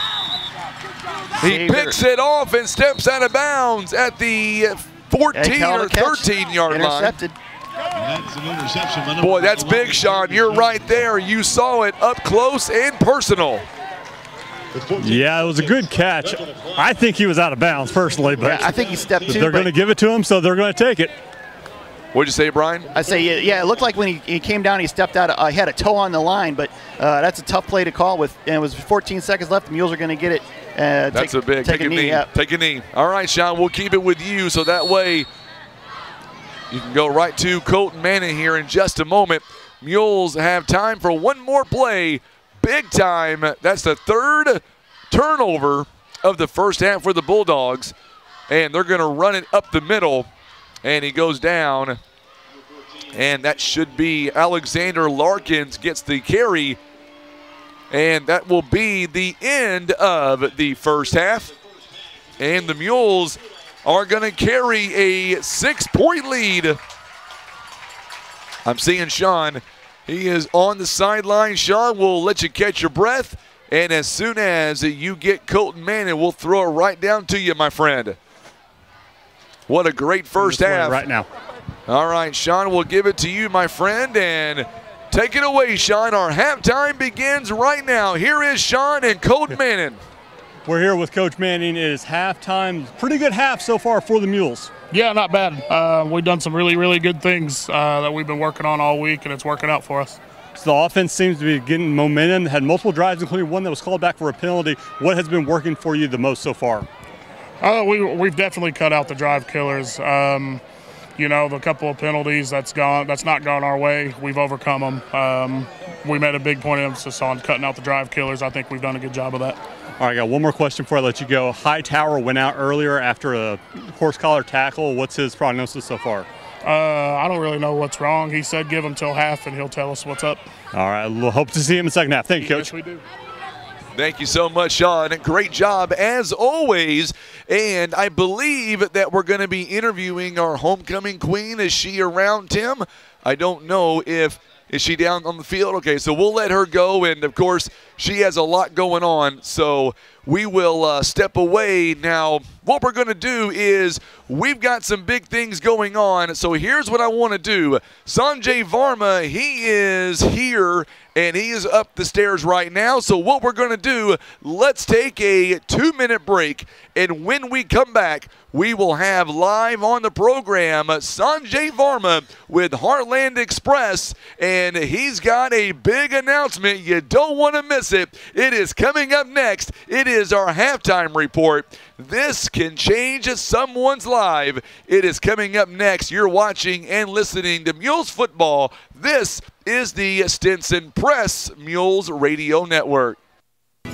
He picks it off and steps out of bounds at the 14 or 13-yard line.
Intercepted.
That's an interception.
Boy, that's big, Sean. You're right there. You saw it up close and personal.
Yeah, it was a good catch. I think he was out of bounds personally, but
yeah, I think he stepped too.
They're going to give it to him, so they're going to take it.
What'd you say, Brian?
I say, yeah, it looked like when he came down, he stepped out. He had a toe on the line, but that's a tough play to call with. And it was 14 seconds left. The Mules are going to get it.
That's a big take a knee.
Yeah.
Take a knee. All right, Sean, we'll keep it with you, so that way you can go right to Colton Manning here in just a moment. Mules have time for one more play. Big time. That's the 3rd turnover of the first half for the Bulldogs, and they're going to run it up the middle. And he goes down, and that should be Alexander Larkins gets the carry, and that will be the end of the first half. And the Mules are going to carry a 6-point lead. I'm seeing Sean. He is on the sideline. Sean, we'll let you catch your breath, and as soon as you get Colton Manning, we'll throw it right down to you, my friend. What a great first half.
Right now.
All right, Sean, we'll give it to you, my friend, and take it away, Sean. Our halftime begins right now. Here is Sean and Coach Manning.
We're here with Coach Manning. It is halftime. Pretty good half so far for the Mules.
Yeah, not bad. We've done some really, really good things that we've been working on all week, and it's working out for us.
So the offense seems to be getting momentum. Had multiple drives, including one that was called back for a penalty. What has been working for you the most so far?
We've definitely cut out the drive killers. You know, the couple of penalties that's not gone our way, we've overcome them. We made a big point of emphasis on cutting out the drive killers. I think we've done a good job of that.
All right, I got one more question before I let you go. Hightower went out earlier after a horse collar tackle. What's his prognosis so far?
I don't really know what's wrong. He said give him till half, and he'll tell us what's up.
All right, we'll hope to see him in the second half. Thank you, Coach.
Yes, we do.
Thank you so much, Sean. Great job as always. And I believe that we're going to be interviewing our homecoming queen. Is she around, Tim? I don't know if is she down on the field. Okay, so we'll let her go. And, of course, she has a lot going on. So we will step away. Now, what we're going to do is we've got some big things going on. So here's what I want to do. Sanjay Varma, he is here. And he is up the stairs right now. So what we're going to do, let's take a 2-minute break. And when we come back, we will have live on the program Sanjay Varma with Heartland Express. And he's got a big announcement. You don't want to miss it. It is coming up next. It is our halftime report. This can change someone's life. It is coming up next. You're watching and listening to Mules Football. This is the Stinson Press Mules Radio Network.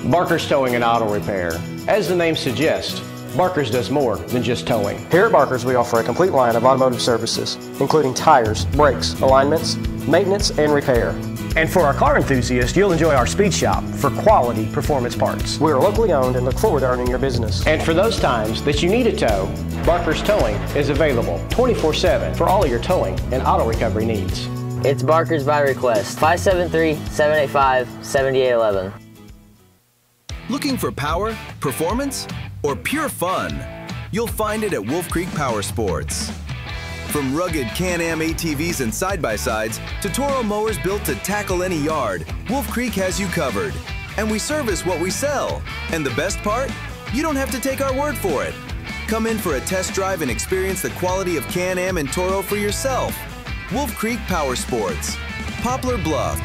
Barker's Towing and Auto Repair. As the name suggests, Barker's does more than just towing. Here at Barker's, we offer a complete line of automotive services, including tires, brakes, alignments, maintenance, and repair. And for our car enthusiasts, you'll enjoy our speed shop for quality performance parts. We are locally owned and look forward to earning your business. And for those times that you need a tow, Barker's Towing is available 24/7 for all of your towing and auto recovery needs.
It's Barker's by request. 573-785-7811.
Looking for power, performance, or pure fun? You'll find it at Wolf Creek Power Sports. From rugged Can-Am ATVs and side-by-sides to Toro mowers built to tackle any yard, Wolf Creek has you covered. And we service what we sell. And the best part? You don't have to take our word for it. Come in for a test drive and experience the quality of Can-Am and Toro for yourself. Wolf Creek Power Sports, Poplar Bluff.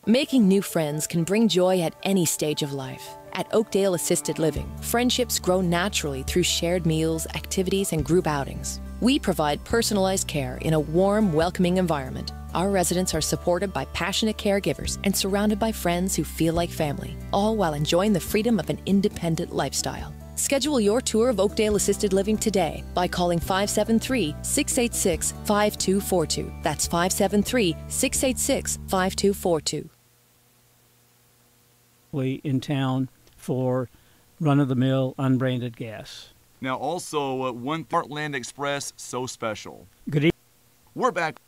Making new friends can bring joy at any stage of life. At Oakdale Assisted Living, friendships grow naturally through shared meals, activities, and group outings. We provide personalized care in a warm, welcoming environment. Our residents are supported by passionate caregivers and surrounded by friends who feel like family, all while enjoying the freedom of an independent lifestyle. Schedule your tour of Oakdale Assisted Living today by calling 573-686-5242. That's 573-686-5242.
In town for run-of-the-mill unbranded gas.
Now also, one Heartland Express so special.
Good evening.
We're back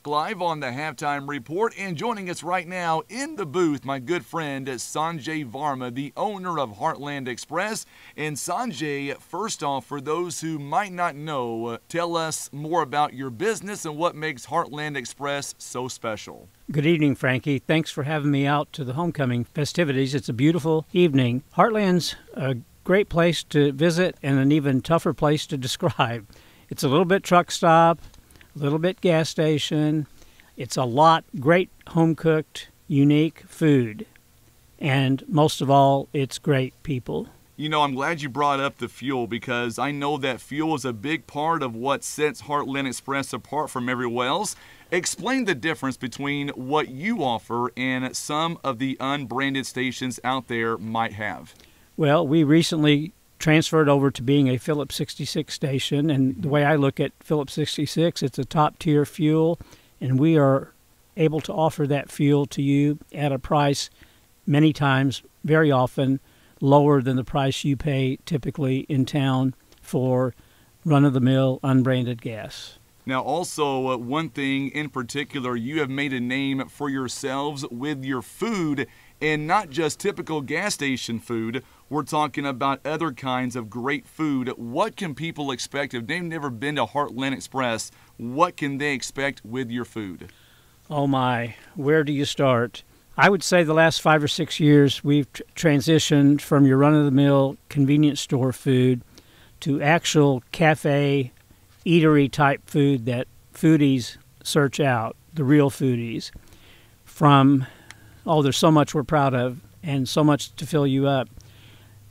live on the Halftime Report, and joining us right now in the booth, my good friend Sanjay Varma, the owner of Heartland Express. And Sanjay, first off, for those who might not know, tell us more about your business and what makes Heartland Express so special.
Good evening, Frankie. Thanks for having me out to the homecoming festivities. It's a beautiful evening. Heartland's a great place to visit and an even tougher place to describe. It's a little bit truck stop, a little bit gas station. It's a lot great home-cooked, unique food. And most of all, it's great people.
You know, I'm glad you brought up the fuel, because I know that fuel is a big part of what sets Heartland Express apart from everywhere else. Explain the difference between what you offer and some of the unbranded stations out there might have.
Well, we recently transferred over to being a Phillips 66 station, and the way I look at Phillips 66, it's a top-tier fuel, and we are able to offer that fuel to you at a price many times, very often, lower than the price you pay typically in town for run-of-the-mill unbranded gas.
Now also, one thing in particular, you have made a name for yourselves with your food, and not just typical gas station food. We're talking about other kinds of great food. What can people expect if they've never been to Heartland Express? What can they expect with your food?
Oh my, where do you start? I would say the last 5 or 6 years we've transitioned from your run-of-the-mill convenience store food to actual cafe, eatery type food that foodies search out, the real foodies. There's so much we're proud of and so much to fill you up.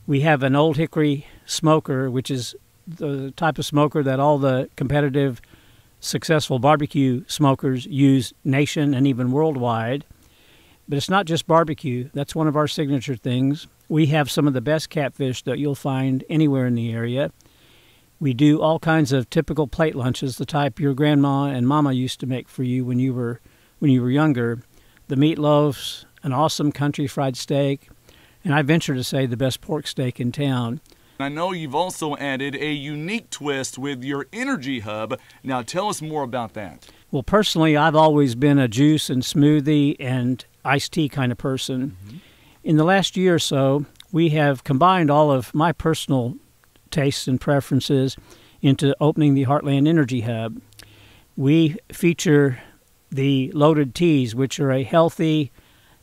We have an Old Hickory smoker, which is the type of smoker that all the competitive, successful barbecue smokers use nation and even worldwide. But it's not just barbecue. That's one of our signature things. We have some of the best catfish that you'll find anywhere in the area. We do all kinds of typical plate lunches, the type your grandma and mama used to make for you when you were younger. The meatloafs, an awesome country fried steak, and I venture to say the best pork steak in town.
I know you've also added a unique twist with your Energy Hub. Now tell us more about that.
Well, personally, I've always been a juice and smoothie and iced tea kind of person. Mm-hmm. In the last year or so, we have combined all of my personal tastes and preferences into opening the Heartland Energy Hub. We feature the loaded teas, which are a healthy,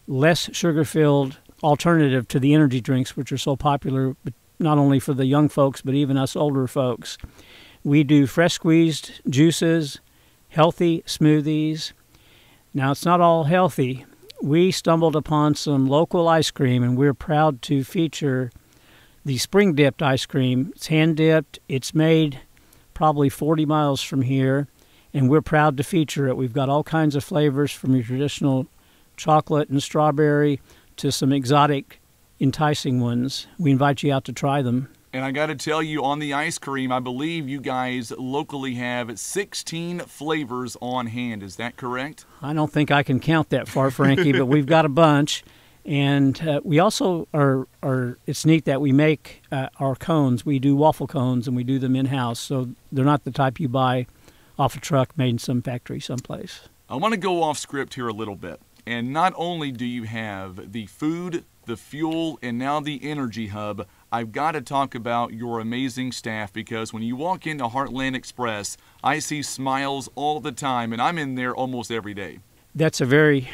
less sugar-filled alternative to the energy drinks, which are so popular not only for the young folks, but even us older folks. We do fresh squeezed juices, healthy smoothies. Now, it's not all healthy. We stumbled upon some local ice cream, and we're proud to feature the spring-dipped ice cream. It's hand-dipped. It's made probably 40 miles from here, and we're proud to feature it. We've got all kinds of flavors, from your traditional chocolate and strawberry to some exotic, enticing ones. We invite you out to try them.
And I got to tell you, on the ice cream, I believe you guys locally have 16 flavors on hand. Is that correct?
I don't think I can count that far, Frankie, but we've got a bunch. And we also it's neat that we make our cones. We do waffle cones, and we do them in-house, so they're not the type you buy off a truck made in some factory someplace.
I want to go off script here a little bit. And not only do you have the food, the fuel, and now the Energy Hub, I've got to talk about your amazing staff, because when you walk into Heartland Express, I see smiles all the time, and I'm in there almost every day.
That's a very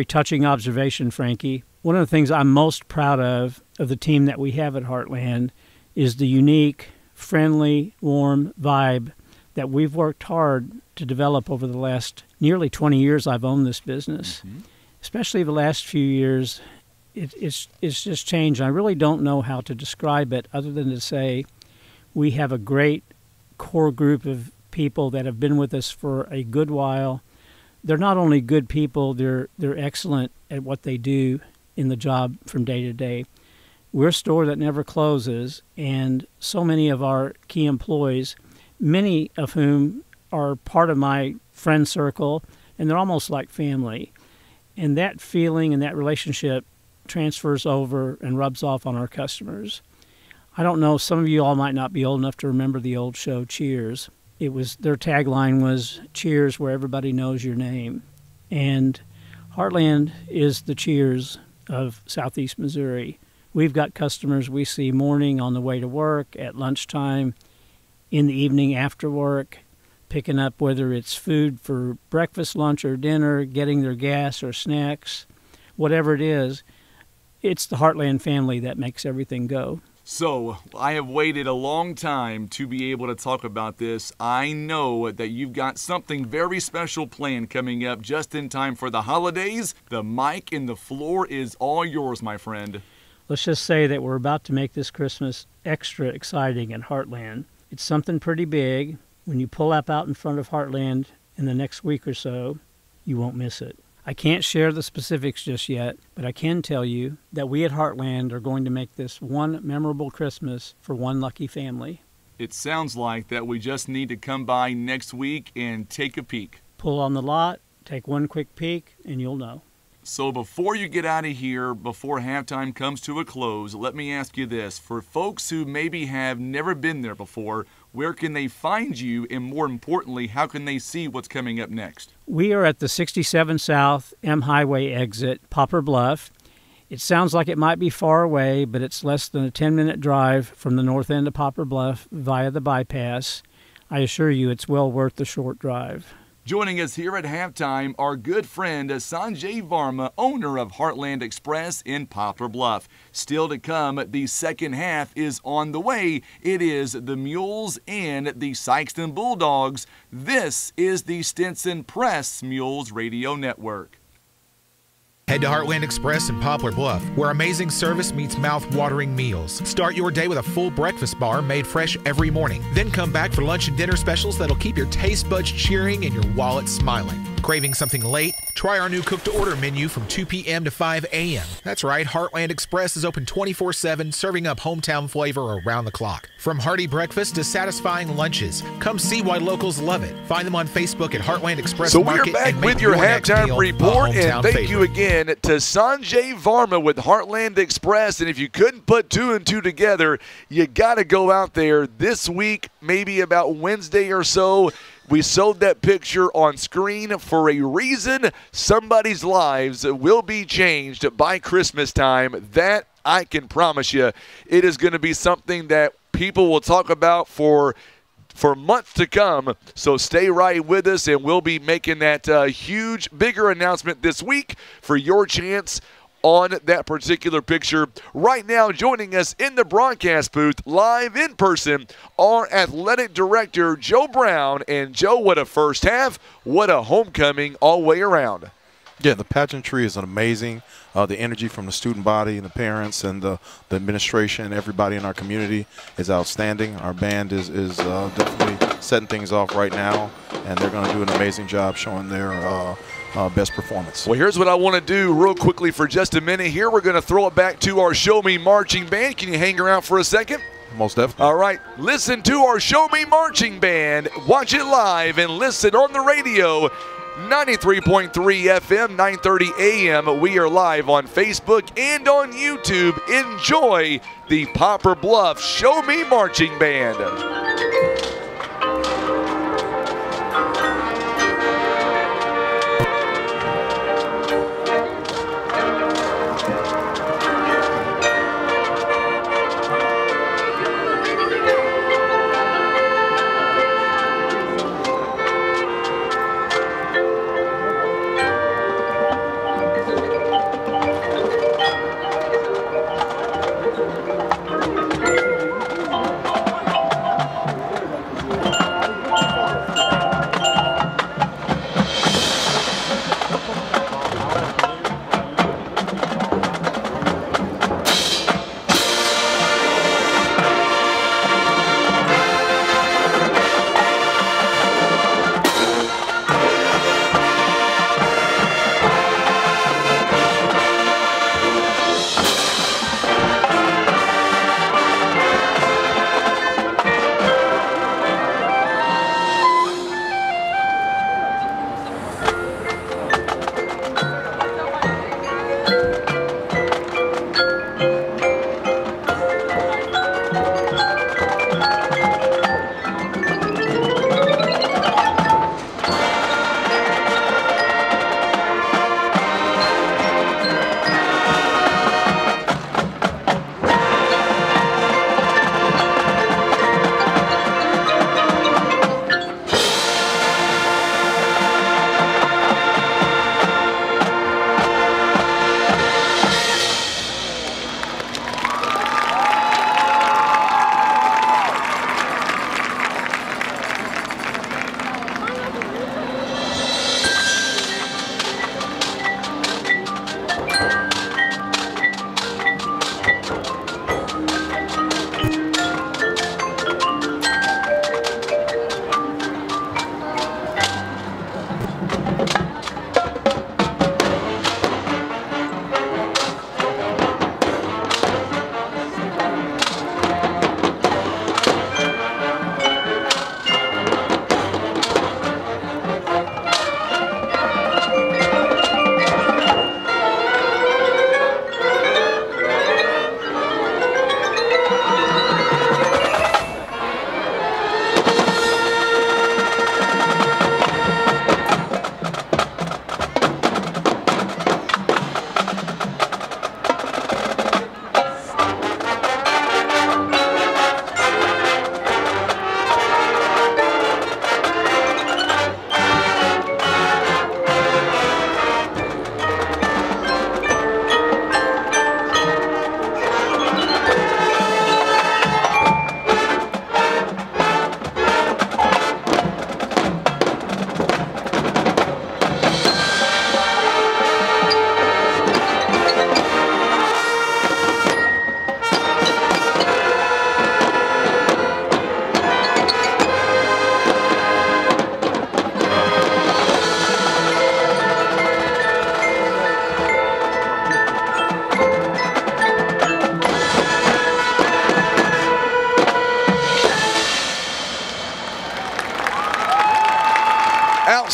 touching observation, Frankie. One of the things I'm most proud of the team that we have at Heartland is the unique, friendly, warm vibe that we've worked hard to develop over the last nearly 20 years I've owned this business. Mm-hmm. Especially the last few years, it's just changed. I really don't know how to describe it other than to say we have a great core group of people that have been with us for a good while. They're not only good people, they're excellent at what they do in the job from day to day. We're a store that never closes, and so many of our key employees, many of whom are part of my friend circle, and they're almost like family. And that feeling and that relationship transfers over and rubs off on our customers. I don't know, some of you all might not be old enough to remember the old show Cheers. Their tagline was Cheers where everybody knows your name. And Heartland is the Cheers of Southeast Missouri. We've got customers we see morning on the way to work, at lunchtime, in the evening after work, picking up whether it's food for breakfast, lunch, or dinner, getting their gas or snacks, whatever it is. It's the Heartland family that makes everything go.
So, I have waited a long time to be able to talk about this. I know that you've got something very special planned coming up just in time for the holidays. The mic and the floor is all yours, my friend.
Let's just say that we're about to make this Christmas extra exciting at Heartland. It's something pretty big. When you pull up out in front of Heartland in the next week or so, you won't miss it. I can't share the specifics just yet, but I can tell you that we at Heartland are going to make this one memorable Christmas for one lucky family.
It sounds like that we just need to come by next week and take a peek.
Pull on the lot, take one quick peek, and you'll know.
So before you get out of here, before halftime comes to a close, let me ask you this. For folks who maybe have never been there before, where can they find you? And more importantly, how can they see what's coming up next?
We are at the 67 South M Highway exit, Poplar Bluff. It sounds like it might be far away, but it's less than a 10-minute drive from the north end of Poplar Bluff via the bypass. I assure you it's well worth the short drive.
Joining us here at halftime, our good friend Sanjay Varma, owner of Heartland Express in Poplar Bluff. Still to come, the second half is on the way. It is the Mules and the Sikeston Bulldogs. This is the Stinson Press Mules Radio Network.
Head to Heartland Express in Poplar Bluff, where amazing service meets mouth-watering meals. Start your day with a full breakfast bar made fresh every morning. Then come back for lunch and dinner specials that'll keep your taste buds cheering and your wallet smiling. Craving something late? Try our new cook-to-order menu from 2 p.m. to 5 a.m. That's right, Heartland Express is open 24/7, serving up hometown flavor around the clock. From hearty breakfast to satisfying lunches, come see why locals love it. Find them on Facebook at Heartland Express Market.
So we're back with your halftime report, and thank you again to Sanjay Varma with Heartland Express. And if you couldn't put two and two together, you got to go out there this week, maybe about Wednesday or so. We showed that picture on screen for a reason. Somebody's lives will be changed by Christmas time. That I can promise you. It is going to be something that people will talk about for months to come. So stay right with us, and we'll be making that huge, bigger announcement this week for your chance on that particular picture. Right now, joining us in the broadcast booth, live in person, our athletic director, Joe Brown. And Joe, what a first half, what a homecoming all the way around.
Yeah, the pageantry is amazing. The energy from the student body and the parents and the administration, everybody in our community is outstanding. Our band is definitely setting things off right now, and they're going to do an amazing job showing their best performance.
Well, here's what I want to do real quickly for just a minute here. We're going to throw it back to our Show Me Marching Band. Can you hang around for a second?
Most definitely.
All right, listen to our Show Me Marching Band. Watch it live and listen on the radio. 93.3 FM, 930 AM. We are live on Facebook and on YouTube. Enjoy the Poplar Bluff Show Me Marching Band.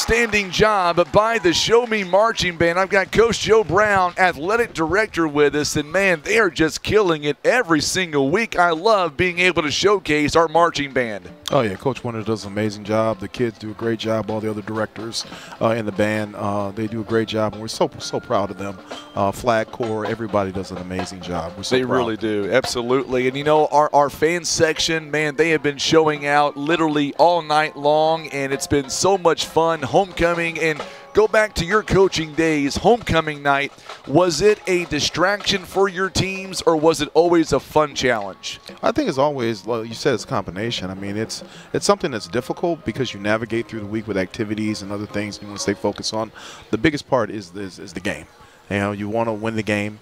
outstanding job by the Show Me Marching Band. I've got Coach Joe Brown, athletic director, with us, and man, they are just killing it every single week. I love being able to showcase our marching band.
Oh yeah, Coach Winter does an amazing job. The kids do a great job. All the other directors in the band, they do a great job, and we're so proud of them. Flag Corps, everybody does an amazing job. We're so
They
proud.
really do, absolutely. And you know, our fan section, man, they have been showing out literally all night long, and it's been so much fun. Homecoming, and go back to your coaching days, homecoming night, was it a distraction for your teams, or was it always a fun challenge?
I think it's always, well, you said it's a combination. I mean, it's something that's difficult because you navigate through the week with activities and other things you want to stay focused on. The biggest part is the game. You know, you want to win the game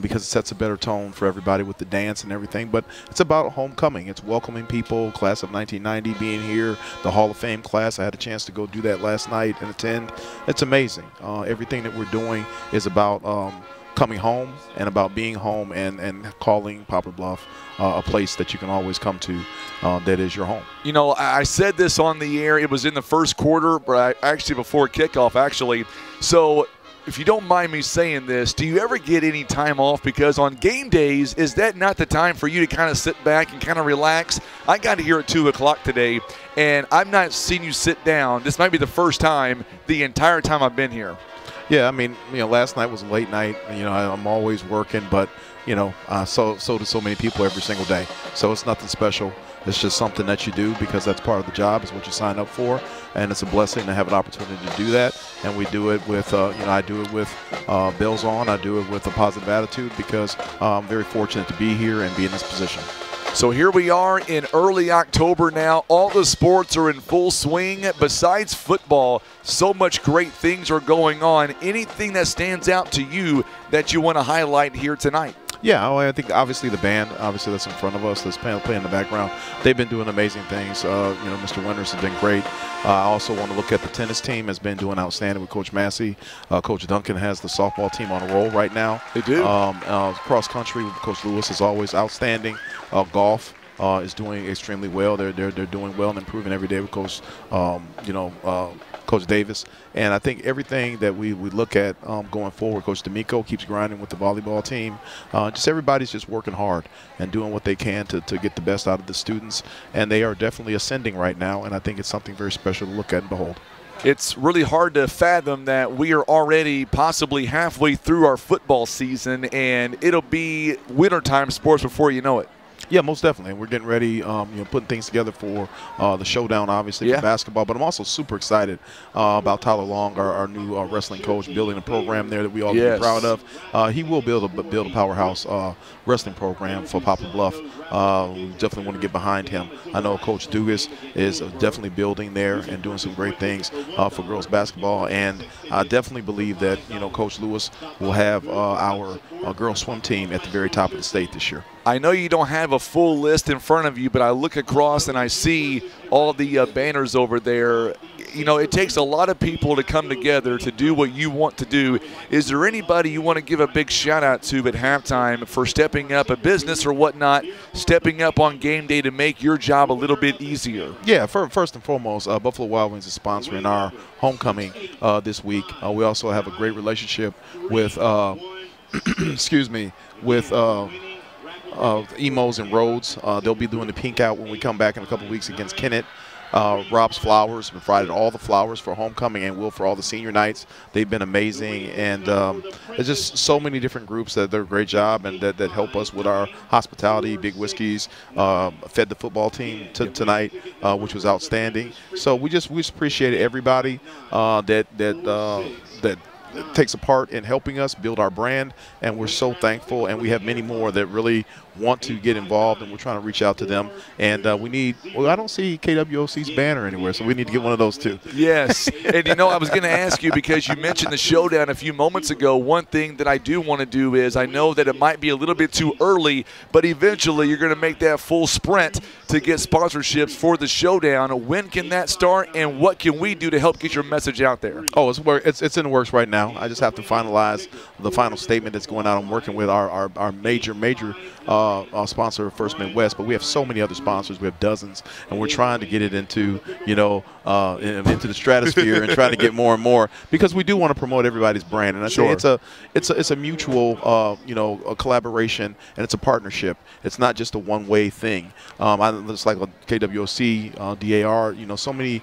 because it sets a better tone for everybody with the dance and everything. But it's about homecoming. It's welcoming people, class of 1990 being here, the Hall of Fame class. I had a chance to go do that last night and attend. It's amazing. Everything that we're doing is about coming home and about being home and calling Poplar Bluff a place that you can always come to that is your home.
You know, I said this on the air. It was in the first quarter, but actually before kickoff, actually. So if you don't mind me saying this, do you ever get any time off? Because on game days, is that not the time for you to kind of sit back and kind of relax? I got here at 2 o'clock today, and I've not seen you sit down. This might be the first time the entire time I've been here.
Yeah, I mean, you know, last night was a late night. You know, I'm always working, but, you know, so do so many people every single day. So it's nothing special. It's just something that you do because that's part of the job. It's what you sign up for, and it's a blessing to have an opportunity to do that. And we do it with, you know, I do it with bells on. I do it with a positive attitude because I'm very fortunate to be here and be in this position.
So here we are in early October now. All the sports are in full swing. Besides football, so much great things are going on. Anything that stands out to you that you want to highlight here tonight?
Yeah, I think obviously the band, obviously that's in front of us, that's playing in the background. They've been doing amazing things. You know, Mr. Winters has been great. I also want to look at the tennis team has been doing outstanding with Coach Massey. Coach Duncan has the softball team on a roll right now.
They do.
Cross country with Coach Lewis is always outstanding. Golf is doing extremely well. They're doing well and improving every day with Coach, you know, Coach Davis. And I think everything that we look at going forward, Coach D'Amico keeps grinding with the volleyball team. Just everybody's just working hard and doing what they can to get the best out of the students. And they are definitely ascending right now, and I think it's something very special to look at and behold.
It's really hard to fathom that we are already possibly halfway through our football season, and it'll be wintertime sports before you know it.
Yeah, most definitely. We're getting ready, you know, putting things together for the showdown, obviously, for basketball. But I'm also super excited about Tyler Long, our new wrestling coach, building a program there that we all can be proud of. He will build a powerhouse wrestling program for Poplar Bluff. We definitely want to get behind him. I know Coach Dugas is definitely building there and doing some great things for girls basketball. And I definitely believe that, you know, Coach Lewis will have our girls swim team at the very top of the state this year.
I know you don't have a full list in front of you, but I look across and I see all the banners over there. You know, it takes a lot of people to come together to do what you want to do. Is there anybody you want to give a big shout out to at halftime for stepping up, a business or whatnot, stepping up on game day to make your job a little bit easier?
Yeah, first and foremost, Buffalo Wild Wings is sponsoring our homecoming this week. We also have a great relationship with, excuse me, with Emos and Rhodes. They'll be doing the pink out when we come back in a couple weeks against Kennett. Rob's Flowers provided all the flowers for homecoming and will for all the senior nights. They've been amazing, and there's just so many different groups that do a great job and that help us with our hospitality. Big Whiskeys fed the football team tonight, which was outstanding. So we just appreciate everybody that takes a part in helping us build our brand, and we're so thankful, and we have many more that really want to get involved, and we're trying to reach out to them. And we need, well, I don't see KWOC's banner anywhere, so we need to get one of those too.
Yes, and you know, I was going to ask you, because you mentioned the showdown a few moments ago, one thing that I do want to do is, I know that it might be a little bit too early, but eventually you're going to make that full sprint to get sponsorships for the showdown. When can that start, and what can we do to help get your message out there?
Oh, it's in the works right now. I just have to finalize the final statement that's going out. I'm working with our major sponsor, First Midwest, but we have so many other sponsors. We have dozens, and we're trying to get it into into the stratosphere and trying to get more and more, because we do want to promote everybody's brand. And I say it's a mutual a collaboration, and it's a partnership. It's not just a one-way thing. It's like KWOC, DAR, so many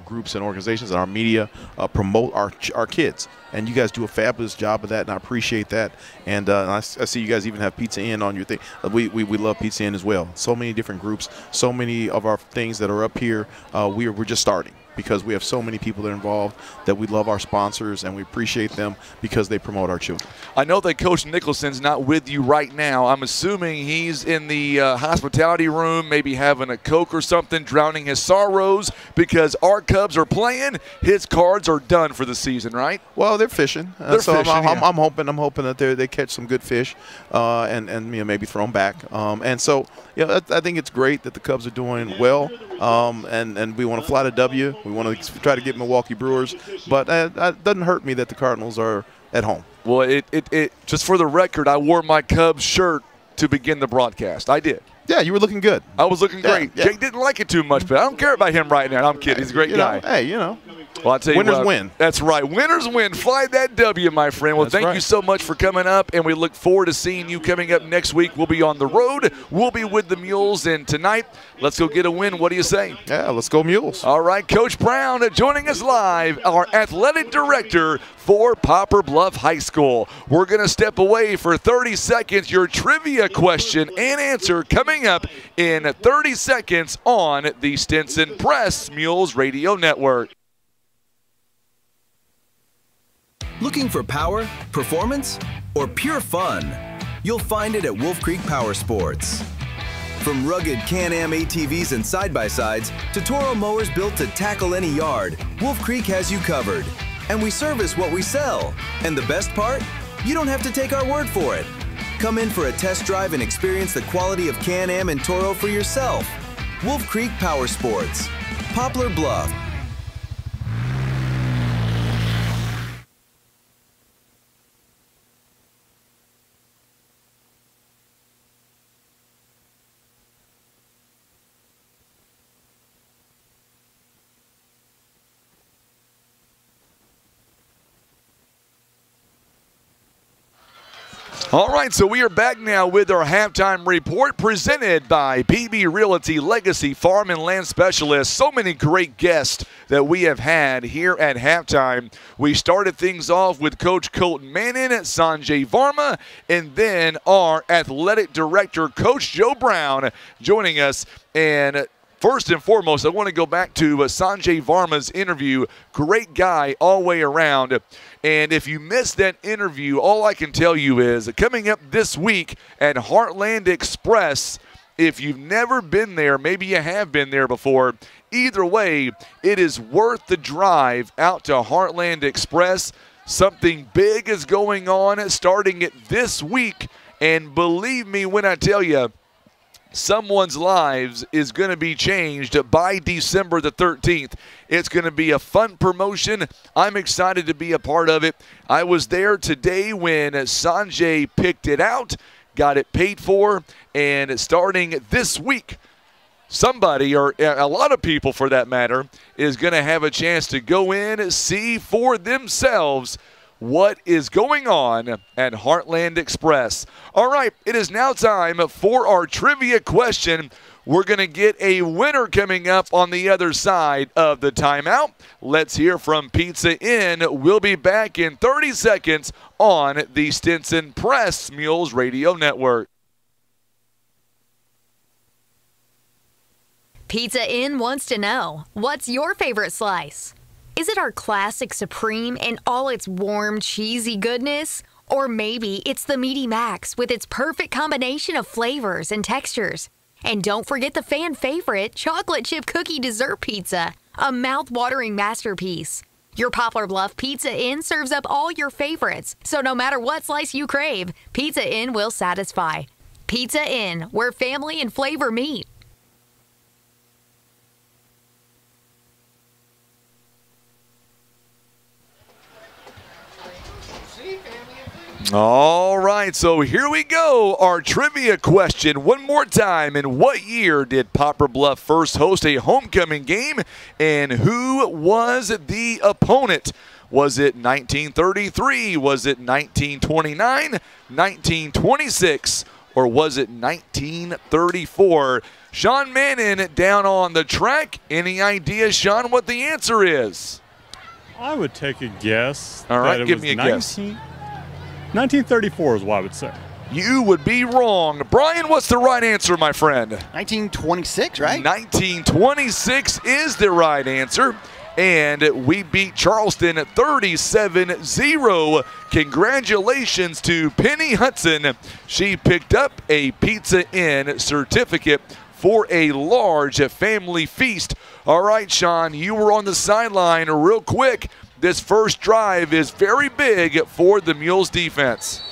groups and organizations in our media promote our kids. And you guys do a fabulous job of that, and I appreciate that. And I see you guys even have Pizza Inn on your thing. We love Pizza Inn as well. So many different groups, so many of our things that are up here. We're just starting, because we have so many people that are involved, that we love our sponsors and we appreciate them because they promote our children.
I know that Coach Nicholson's not with you right now. I'm assuming he's in the hospitality room, maybe having a Coke or something, drowning his sorrows, because our Cubs are playing. His Cards are done for the season, right?
Well, they're fishing.
They're fishing,
I'm hoping that they catch some good fish and maybe throw them back. And so I think it's great that the Cubs are doing well, and we want to fly to W. We want to try to get Milwaukee Brewers, but it doesn't hurt me that the Cardinals are at home.
Well, it just for the record, I wore my Cubs shirt to begin the broadcast. I did.
Yeah, you were looking good.
I was looking great. Yeah. Jake didn't like it too much, but I don't care about him right now. I'm kidding. He's a great guy. Well, I'll tell you
winners win.
That's right. Winners win. Fly that W, my friend. Well, thank you so much for coming up, and we look forward to seeing you coming up next week. We'll be on the road. We'll be with the Mules, and tonight, let's go get a win. What do you say?
Yeah, let's go Mules.
All right, Coach Brown joining us live, our athletic director for Poplar Bluff High School. We're going to step away for 30 seconds. Your trivia question and answer coming up in 30 seconds on the Stinson Press Mules Radio Network.
Looking for power, performance, or pure fun? You'll find it at Wolf Creek Power Sports. From rugged Can-Am ATVs and side-by-sides to Toro mowers built to tackle any yard, Wolf Creek has you covered. And we service what we sell. And the best part? You don't have to take our word for it. Come in for a test drive and experience the quality of Can-Am and Toro for yourself. Wolf Creek Power Sports. Poplar Bluff.
All right, so we are back now with our halftime report presented by PB Realty Legacy Farm and Land Specialists. So many great guests that we have had here at halftime. We started things off with Coach Colton Manning, Sanjay Varma, and then our athletic director, Coach Joe Brown, joining us. And first and foremost, I want to go back to Sanjay Varma's interview. Great guy all the way around. And if you missed that interview, all I can tell you is coming up this week at Heartland Express, if you've never been there, maybe you have been there before, either way, it is worth the drive out to Heartland Express. Something big is going on starting it this week. And believe me when I tell you, someone's lives is going to be changed by December the 13th. It's going to be a fun promotion. I'm excited to be a part of it. I was there today when Sanjay picked it out, got it paid for, and starting this week, somebody, or a lot of people for that matter, is going to have a chance to go in, see for themselves what is going on at Heartland Express. All right, it is now time for our trivia question. We're going to get a winner coming up on the other side of the timeout. Let's hear from Pizza Inn. We'll be back in 30 seconds on the Stinson Press Mules Radio Network.
Pizza Inn wants to know, what's your favorite slice? Is it our classic Supreme and all its warm, cheesy goodness? Or maybe it's the Meaty Max with its perfect combination of flavors and textures. And don't forget the fan favorite chocolate chip cookie dessert pizza, a mouth-watering masterpiece. Your Poplar Bluff Pizza Inn serves up all your favorites, so no matter what slice you crave, Pizza Inn will satisfy. Pizza Inn, where family and flavor meet.
All right, so here we go. Our trivia question one more time. In what year did Poplar Bluff first host a homecoming game, and who was the opponent? Was it 1933? Was it 1929, 1926, or was it 1934? Sean Mannon down on the track. Any idea, Sean, what the answer is?
I would take a guess.
All right, give me a guess.
1934 is what I would say.
You would be wrong. Brian, what's the right answer, my friend?
1926, right?
1926 is the right answer. And we beat Charleston 37-0. Congratulations to Penny Hudson. She picked up a Pizza Inn certificate for a large family feast. All right, Sean, you were on the sideline real quick. This first drive is very big for the Mules defense.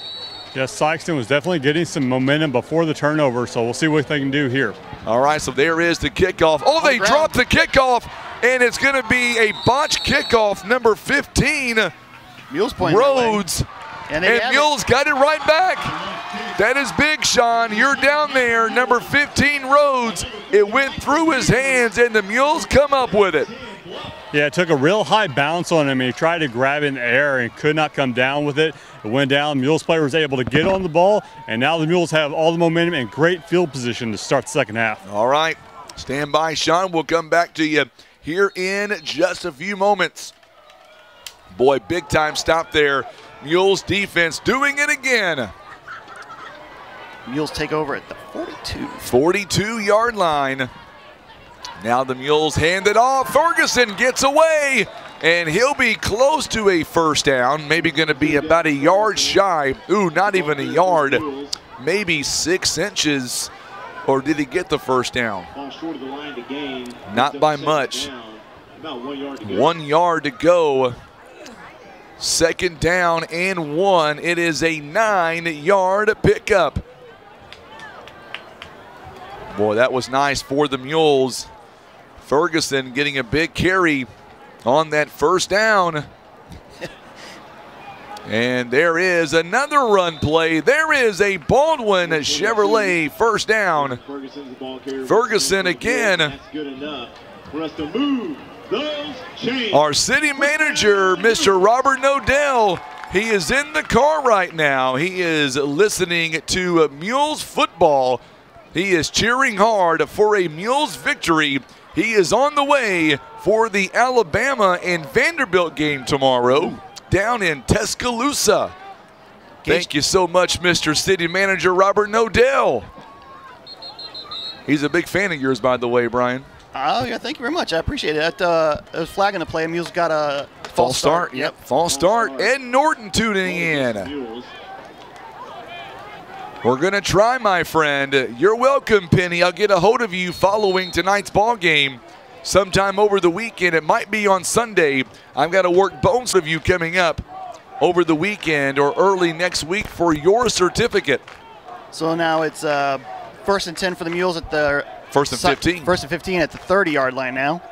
Yes, Sikeston was definitely getting some momentum before the turnover, so we'll see what they can do here.
All right, so there is the kickoff. Oh, they dropped the kickoff, and it's going to be a botched kickoff, number 15,
Mules playing
Rhodes. And Mules got it right back. That is big, Sean. You're down there, number 15, Rhodes. It went through his hands, and the Mules come up with it.
Yeah, it took a real high bounce on him. He tried to grab it in the air and could not come down with it. It went down. Mules player was able to get on the ball, and now the Mules have all the momentum and great field position to start the second half.
All right. Stand by, Sean. We'll come back to you here in just a few moments. Boy, big time stop there. Mules defense doing it again.
Mules take over at the 42.
42-yard line. Now the Mules hand it off. Ferguson gets away, and he'll be close to a first down. Maybe going to be about a yard shy. Ooh, not even a yard. Maybe 6 inches. Or did he get the first down? Not by much. 1 yard to go. Second down and 1. It is a 9-yard pickup. Boy, that was nice for the Mules. Ferguson getting a big carry on that first down. And there is another run play. There is a Baldwin Chevrolet first down. Ferguson again. Our city manager, Mr. Robert Nodell, he is in the car right now. He is listening to Mules football. He is cheering hard for a Mules victory. He is on the way for the Alabama and Vanderbilt game tomorrow down in Tuscaloosa. Thank you so much, Mr. City Manager Robert Nodell. He's a big fan of yours, by the way, Brian.
Oh, yeah, thank you very much. I appreciate it. It was flagging the play. Mules got a false start.
Yep, false start. Ed Norton tuning in. We're going to try, my friend. You're welcome, Penny. I'll get a hold of you following tonight's ball game sometime over the weekend. It might be on Sunday. I've got to work bones of you coming up over the weekend or early next week for your certificate.
So now it's first and 10 for the Mules at the
first and 15.
First and 15 at the 30-yard line now.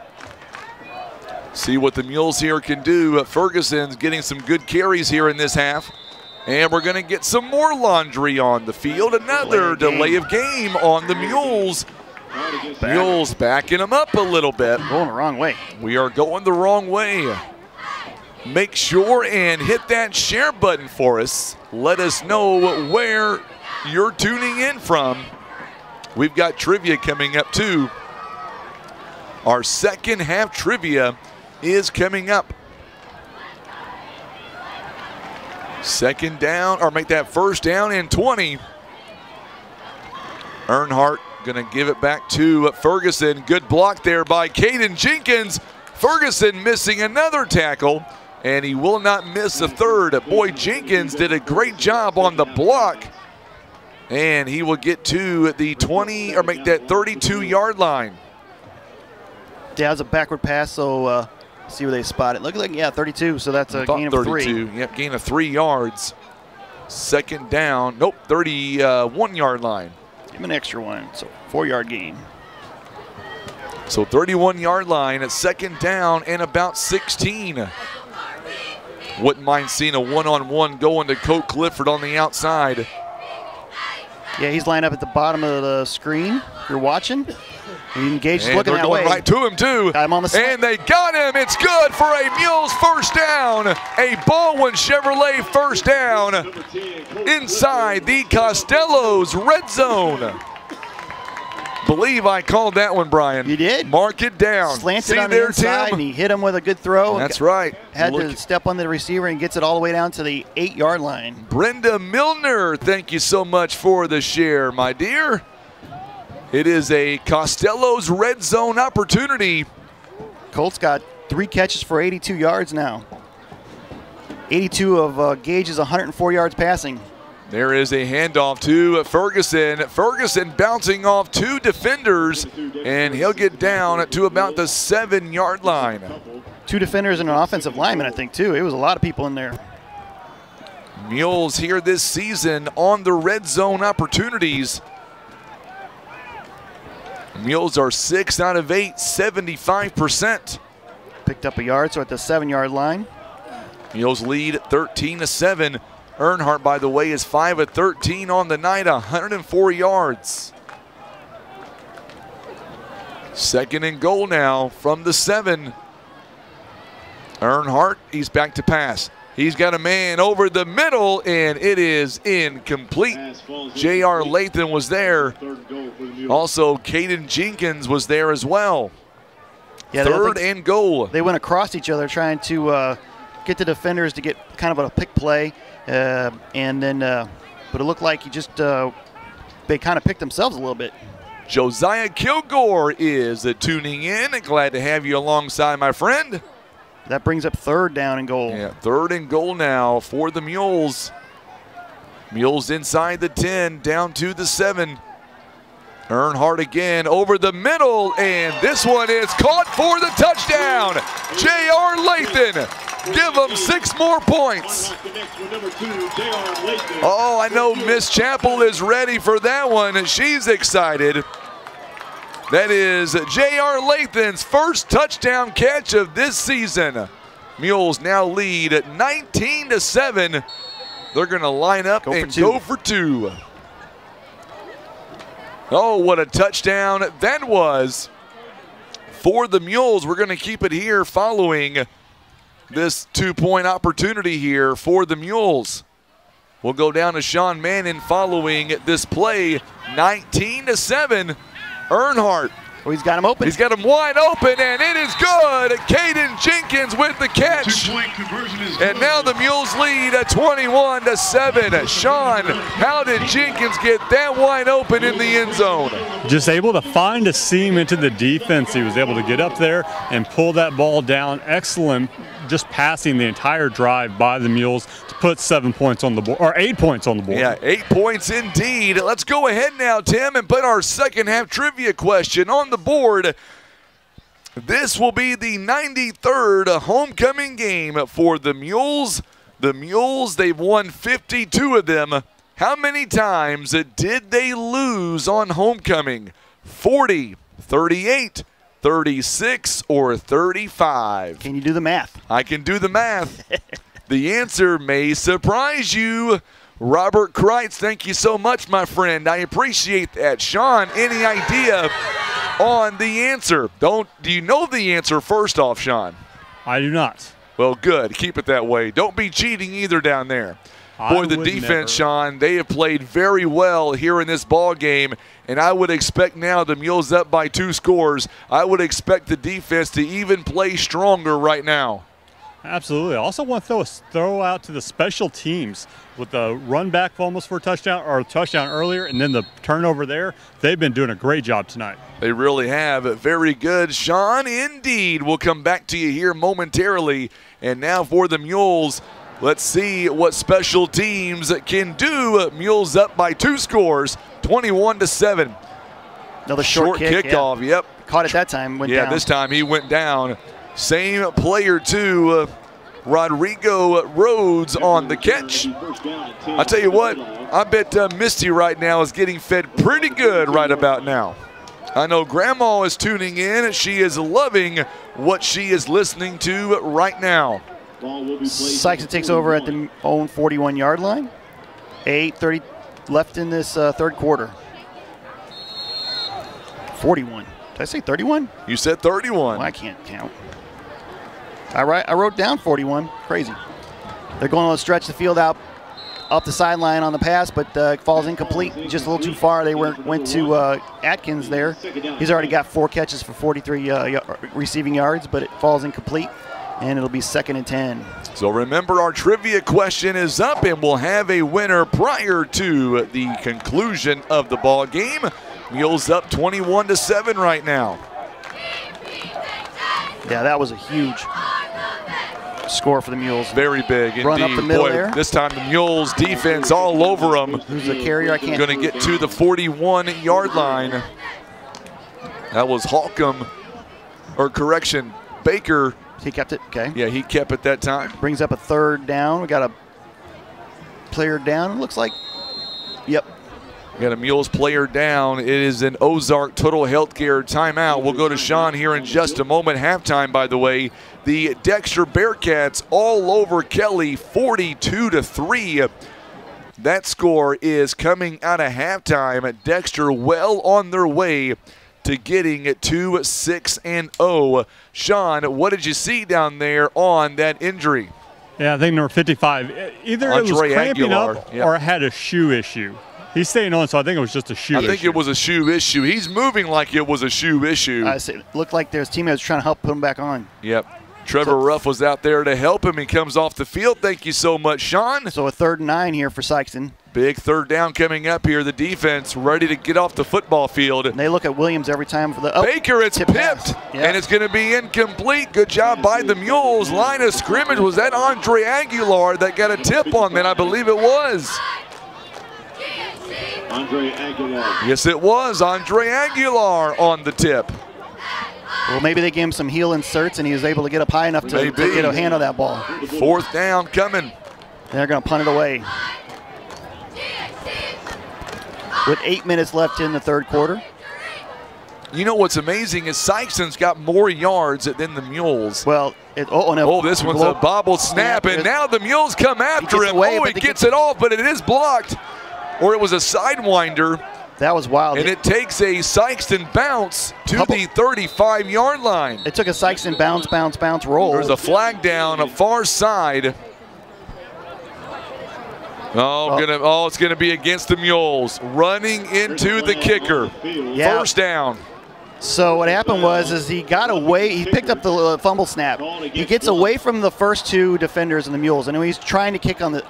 See what the Mules here can do. Ferguson's getting some good carries here in this half. And we're going to get some more laundry on the field. Another delay of game on the Mules. Mules backing them up a little bit.
Going the wrong way.
We are going the wrong way. Make sure and hit that share button for us. Let us know where you're tuning in from. We've got trivia coming up too. Our second half trivia is coming up. Second down, or make that first down and 20. Earnhardt going to give it back to Ferguson. Good block there by Caden Jenkins. Ferguson missing another tackle, and he will not miss a third. Boy, Jenkins did a great job on the block, and he will get to the 20, or make that 32-yard line.
Yeah, it's a backward pass, so see where they spot it. Look like, yeah, 32, so that's a gain of
32. 3. Yep, gain of 3 yards. Second down, nope, 31-yard line.
Give him an extra one, so 4-yard gain.
So 31-yard line at second down and about 16. Wouldn't mind seeing a one-on-one going to Colt Clifford on the outside.
Yeah, he's lined up at the bottom of the screen. If you're watching. He engaged,
and
looking
they're
that
going
way.
right to him, too.
Got him on the side.
And they got him. It's good for a Mules first down. A Baldwin Chevrolet first down inside the Costello's red zone. Believe I called that one, Brian.
You did?
Mark it down.
Slanted
See
on
there,
the inside,
Tim?
and he hit him with a good throw.
That's right.
Had to step on the receiver and gets it all the way down to the 8-yard line.
Brenda Milner, thank you so much for the share, my dear. It is a Costello's red zone opportunity.
Colt's got 3 catches for 82 yards now. 82 of Gage's 104 yards passing.
There is a handoff to Ferguson. Ferguson bouncing off 2 defenders, and he'll get down to about the 7-yard line.
2 defenders and an offensive lineman, I think, too. It was a lot of people in there.
Mules here this season on the red zone opportunities. Mules are 6 out of 8, 75%.
Picked up a yard, so at the 7-yard line.
Mules lead 13-7. Earnhardt, by the way, is 5 of 13 on the night, 104 yards. 2nd and goal now from the 7. Earnhardt, he's back to pass. He's got a man over the middle, and it is incomplete. J.R. Lathan was there. Also, Caden Jenkins was there as well.
Yeah,
3rd and goal.
They went across each other trying to get the defenders to get kind of a pick play. And then, but it looked like he just, they kind of picked themselves a little bit.
Josiah Kilgore is tuning in. Glad to have you alongside, my friend.
That brings up 3rd down and goal.
Yeah, 3rd and goal now for the Mules. Mules inside the 10, down to the 7. Earnhardt again over the middle, and this one is caught for the touchdown. J.R. Lathan, give them 6 more points. Oh, I know Miss Chappell is ready for that one. She's excited. That is J.R. Lathan's first touchdown catch of this season. Mules now lead at 19-7. They're going to line up and go for 2. Oh, what a touchdown that was for the Mules. We're going to keep it here following this 2-point opportunity here for the Mules. We'll go down to Sean Manning following this play, 19-7. Earnhardt.
Oh, he's got him open.
He's got him wide open, and it is good. Caden Jenkins with the catch. And now the Mules lead at 21-7. Sean, how did Jenkins get that wide open in the end zone?
Just able to find a seam into the defense. He was able to get up there and pull that ball down. Excellent, just passing the entire drive by the Mules to put 7 points on the board, or 8 points on the board.
Yeah, 8 points indeed. Let's go ahead now, Tim, and put our second half trivia question on the board. This will be the 93rd homecoming game for the Mules. The Mules, they've won 52 of them. How many times did they lose on homecoming? 40, 38, 36, or 35?
Can you do the math?
I can do the math. The answer may surprise you. Robert Kreitz, thank you so much, my friend. I appreciate that. Sean, any idea on the answer? Do you know the answer first off, Sean?
I do not.
Well, good. Keep it that way. Don't be cheating either down there. For the defense,
never.
Sean, they have played very well here in this ball game, and I would expect now the Mules up by 2 scores. I would expect the defense to even play stronger right now.
Absolutely. I also want to throw out to the special teams with the run back almost for a touchdown, or a touchdown earlier, and then the turnover there. They've been doing a great job tonight.
They really have. Very good, Sean. Indeed. We'll come back to you here momentarily. And now for the Mules, let's see what special teams can do. Mules up by 2 scores, 21-7.
Another short
kickoff.
Yeah.
Yep.
Caught it that time. Went
yeah,
down.
this time he went down. Same player too. Rodrigo Rhodes on the catch. I tell you what, I bet Misty right now is getting fed pretty good right about now. I know Grandma is tuning in. She is loving what she is listening to right now.
Sikeston takes over at the own 41-yard line. 8:30 left in this third quarter. 41. Did I say 31?
You said 31.
Well, I can't count. I wrote down 41. Crazy. They're going to stretch the field out up the sideline on the pass, but it falls incomplete. Just a little too far. They went to Atkins there. He's already got 4 catches for 43 receiving yards, but it falls incomplete, and it'll be 2nd and 10.
So remember, our trivia question is up, and we'll have a winner prior to the conclusion of the ball game. Mules up 21-7 right now.
Yeah, that was a huge score for the Mules.
Very big
Run
indeed.
up the middle
Boy,
there.
this time the Mules defense all over them.
Who's the carrier? I can't.
Going to get to the 41-yard line. That was Holcomb, or correction, Baker.
He kept it, okay.
Yeah, he kept it that time.
Brings up a 3rd down. We got a player down, it looks like. Yep.
Got a Mules player down. It is an Ozark Total Healthcare timeout. We'll go to Sean here in just a moment. Halftime, by the way. The Dexter Bearcats all over Kelly, 42-3. That score is coming out of halftime. Dexter well on their way to getting to 6-0. Sean, what did you see down there on that injury?
Yeah, I think number 55. Either it was cramping up or had a shoe issue. He's staying on, so I think it was just a shoe issue.
I think it was a shoe issue. He's moving like it was a shoe issue.
It looked like there's teammates trying to help put him back on.
Yep. Trevor Ruff was out there to help him. He comes off the field. Thank you so much, Sean.
So a 3rd and 9 here for Sikeston.
Big 3rd down coming up here. The defense ready to get off the football field.
And they look at Williams every time for the
Baker, it's pipped, and it's going to be incomplete. Good job by the Mules. Line of scrimmage. Was that Andre Aguilar that got a tip on that? I believe it was.
Andre Aguilar.
Yes, it was Andre Aguilar on the tip.
Well, maybe they gave him some heel inserts, and he was able to get up high enough to get a hand on that ball.
4th down coming.
They're going to punt it away. With 8 minutes left in the 3rd quarter.
You know what's amazing is Sikeston's got more yards than the Mules.
Well,
this one's a bobble snap, and now the Mules come after him. He gets it off, but it is blocked. Or it was a sidewinder.
That was wild.
And it takes a Sikeston bounce to the 35-yard line.
It took a Sikeston bounce roll.
There's a flag down a far side. It's going to be against the Mules. Running into the kicker.
Yeah.
1st down.
So what happened was he got away. He picked up the fumble snap. He gets away from the first 2 defenders in the Mules, and he's trying to kick on the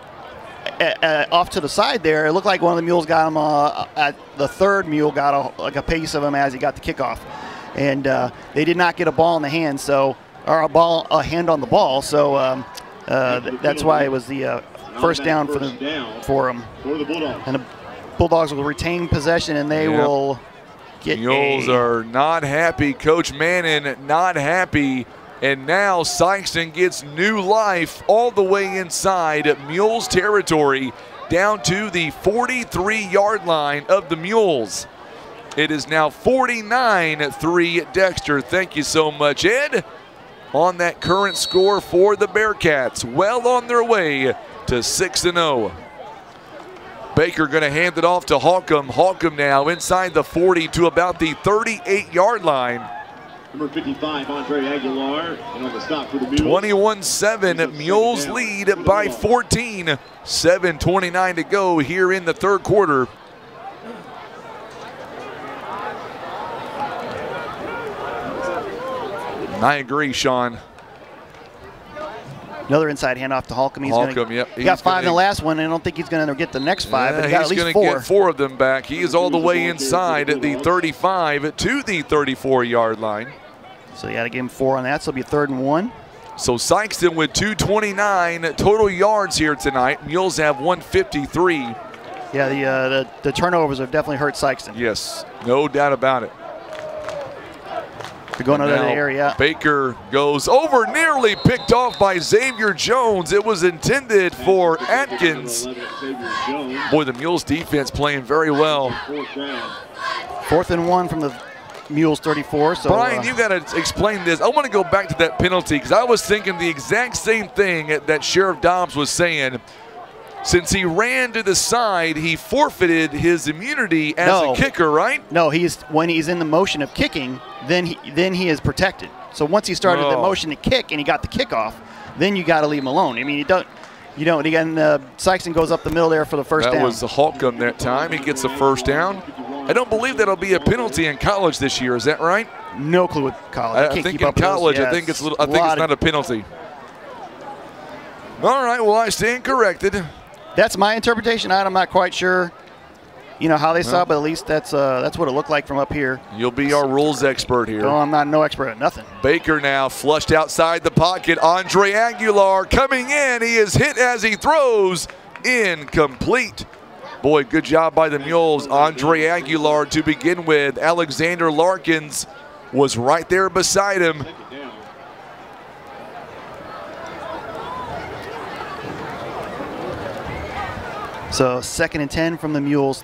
off to the side there. It looked like one of the Mules got him at the 3rd mule got a piece of him as he got the kickoff, and they did not get a ball in the hand, or a hand on the ball. So that's why it was the 1st down for him. And the Bulldogs will retain possession, and they will get.
Mules are not happy. Coach Mannon not happy. And now Sikeston gets new life all the way inside Mules territory, down to the 43-yard line of the Mules. It is now 49-3 Dexter. Thank you so much, Ed, on that current score for the Bearcats. Well on their way to 6-0. Baker going to hand it off to Holcomb. Holcomb now inside the 40 to about the 38-yard line.
Number 55, Andre Aguilar, and on the stop for the Mules.
21-7, Mules lead by 14. 7:29 to go here in the 3rd quarter. I agree, Sean.
Another inside handoff to Holcomb. He got 5 in the last one, and I don't think he's going to get the next 5, but he got at least 4.
He's going to get 4 of them back. He is all the way inside at the 35 to the 34-yard line.
So you got to give him 4 on that, so it'll be 3rd and 1.
So Sikeston with 229 total yards here tonight. Mules have 153.
Yeah, the turnovers have definitely hurt Sikeston.
Yes, no doubt about it.
They're going out of the area.
Baker goes over, nearly picked off by Xavier Jones. It was intended for Atkins. Boy, the Mules defense playing very well.
4th and 1 from the Mules 34. So
Brian, you got to explain this. I want to go back to that penalty because I was thinking the exact same thing that Sheriff Dobbs was saying. Since he ran to the side, he forfeited his immunity as a kicker, right?
No, when he's in the motion of kicking, then he is protected. So once he started the motion to kick and he got the kickoff, then you got to leave him alone. I mean, Again, Sikeston goes up the middle there for the first down.
That was the Holcomb that time. He gets the first down. I don't believe that'll be a penalty in college this year. Is that right?
No clue with college.
I think in college, I think it's not a penalty. All right. Well, I stand corrected.
That's my interpretation. I'm not quite sure, how they saw, but at least that's what it looked like from up here.
You'll be our rules expert here.
No, I'm not no expert at nothing.
Baker now flushed outside the pocket. Andre Aguilar coming in. He is hit as he throws. Incomplete. Boy, good job by the Mules. Andre Aguilar to begin with. Alexander Larkins was right there beside him.
So 2nd and 10 from the Mules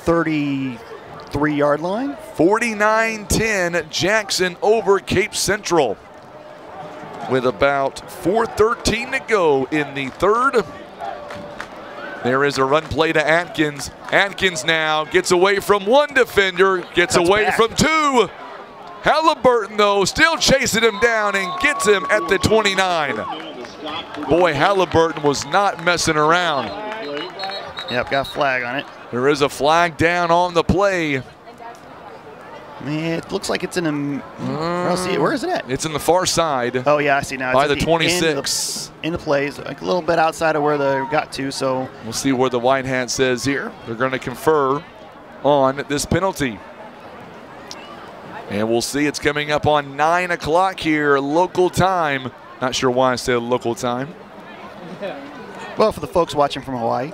33-yard line.
49-10 Jackson over Cape Central with about 4:13 to go in the third. There is a run play to Atkins. Atkins now gets away from one defender, gets away from two. Halliburton, though, still chasing him down and gets him at the 29. Boy, Halliburton was not messing around.
Yep, got a flag on it.
There is a flag down on the play.
Man, it looks like it's in the. Where is it at?
It's in the far side.
Oh yeah, I see now. It's
by the 26.
In the plays, like a little bit outside of where they got to. So
we'll see where the white hat says here. They're going to confer on this penalty, and we'll see. It's coming up on 9 o'clock here, local time. Not sure why I said local time.
Well, for the folks watching from Hawaii.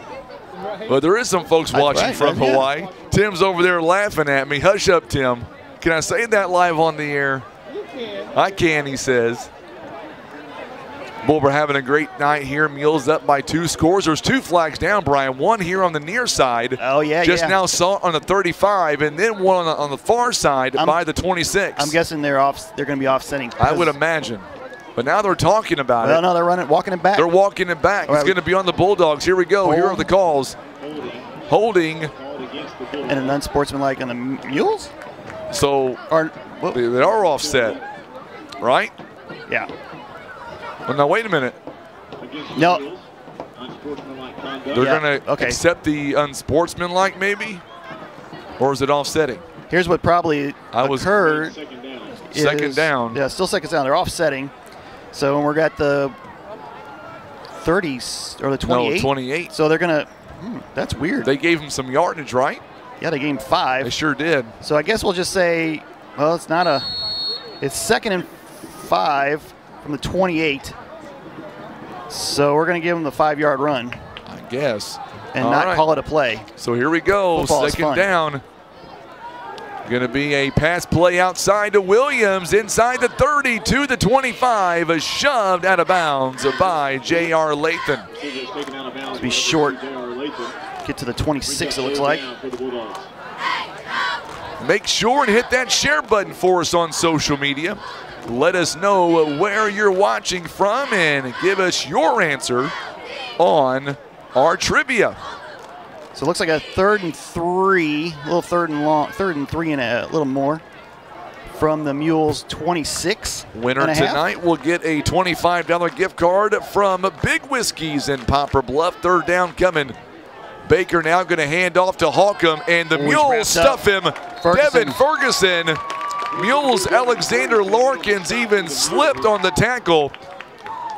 Well, there is some folks watching from Hawaii. Tim's over there laughing at me. Hush up, Tim. Can I say that live on the air?
You can.
I can, he says. Boy, we're having a great night here. Mules up by 2 scores. There's 2 flags down, Brian. One here on the near side.
Oh, yeah,
Just now saw it on the 35, and then one on the far side by the 26.
I'm guessing they're going to be offsetting.
I would imagine. But now they're talking about it.
No, they're walking it back.
They're walking it back. It's going to be on the Bulldogs. Here we go. Here are the calls. Holding.
And an unsportsmanlike on the Mules?
So they are offset, right?
Yeah.
Well, now, wait a minute.
No.
They're going to accept the unsportsmanlike, maybe? Or is it offsetting?
Here's what probably occurred.
Second down.
Yeah, still seconds down. They're offsetting. So when we're at the 30s or the 28.
No, 28.
So they're going to that's weird.
They gave him some yardage, right?
Yeah, they gave him 5.
They sure did.
So I guess we'll just say, well, it's 2nd and 5 from the 28. So we're going to give them the 5-yard run.
I guess.
And not call it a play.
So here we go.
Football
second down. Going to be a pass play outside to Williams, inside the 30 to the 25, shoved out of bounds by J.R. Lathan.
To be short, get to the 26, it looks like.
Make sure and hit that share button for us on social media. Let us know where you're watching from and give us your answer on our trivia.
So it looks like a 3rd and 3, a little 3rd and 3 and a little more from the Mules 26.
Winner tonight will get a $25 gift card from Big Whiskey's in Poplar Bluff. 3rd down coming. Baker now going to hand off to Holcomb, and the Mules stuff him. Devin Ferguson. Mules Alexander Larkins even slipped on the tackle,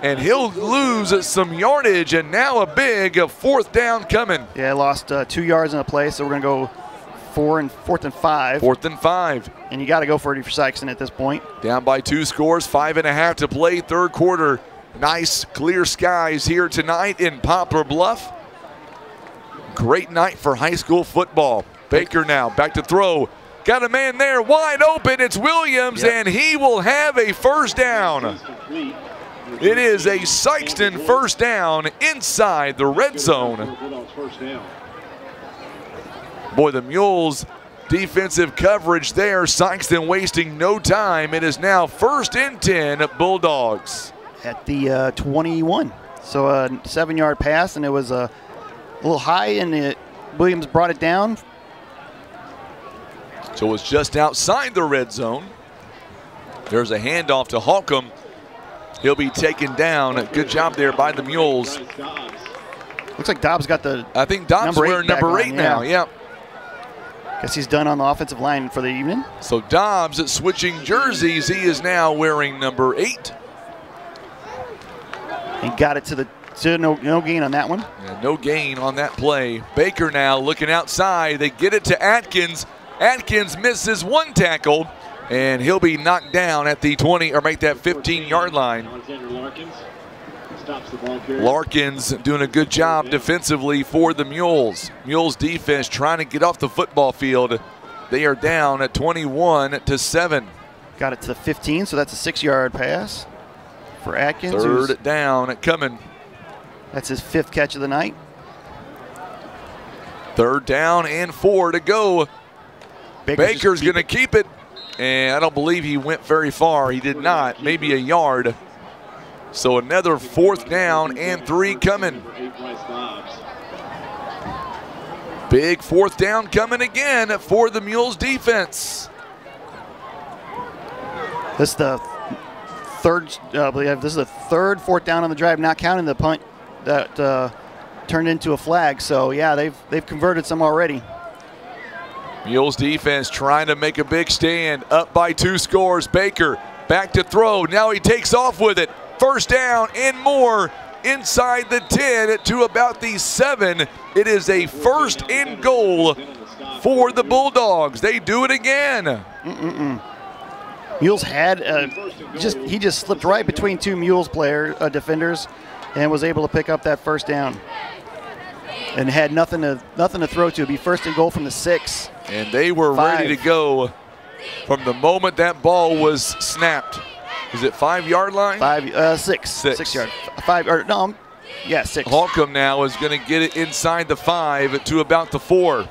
and he'll lose some yardage, and now a big 4th down coming.
Yeah, lost 2 yards in a play, so we're going to go 4th and 5.
4th and 5.
And you got to go for it for Sikeston at this point.
Down by 2 scores, 5.5 to play, 3rd quarter. Nice clear skies here tonight in Poplar Bluff. Great night for high school football. Baker now back to throw. Got a man there wide open. It's Williams, and he will have a 1st down. It is a Sikeston 1st down inside the red zone. Boy, the Mules defensive coverage there. Sikeston wasting no time. It is now 1st and 10 Bulldogs.
At the 21. So a 7-yard pass, and it was a little high, and Williams brought it down.
So it was just outside the red zone. There's a handoff to Holcomb. He'll be taken down. Good job there by the Mules.
Looks like Dobbs got the
I think Dobbs wearing number 8 now, yeah.
Guess he's done on the offensive line for the evening.
So Dobbs switching jerseys. He is now wearing number 8.
He got it to the no gain on that one.
Yeah, no gain on that play. Baker now looking outside. They get it to Atkins. Atkins misses 1 tackle, and he'll be knocked down at the 20 or make that 15-yard line. Larkins doing a good job defensively for the Mules. Mules defense trying to get off the football field. They are down at 21-7.
Got it to the 15, so that's a 6-yard pass for Atkins.
3rd down coming.
That's his 5th catch of the night.
3rd down and 4 to go. Baker's going to keep it, and I don't believe he went very far. He did not, maybe a yard. So another 4th down and 3 coming. Big 4th down coming again for the Mules defense.
This is the third, I believe this is the 3rd 4th down on the drive, not counting the punt that turned into a flag. So yeah, they've converted some already.
Mules defense trying to make a big stand, up by 2 scores. Baker back to throw. Now he takes off with it. 1st down and more inside the 10 to about the 7. It is a 1st and goal for the Bulldogs. They do it again.
Mules had he just slipped right between 2 Mules defenders and was able to pick up that 1st down. And had nothing to throw to. It'd be 1st and goal from the 6.
And they were ready to go from the moment that ball was snapped. Is it 5-yard line?
6. 6 yard. 5 or no? Yeah, 6.
Holcomb now is going to get it inside the 5 to about the 4.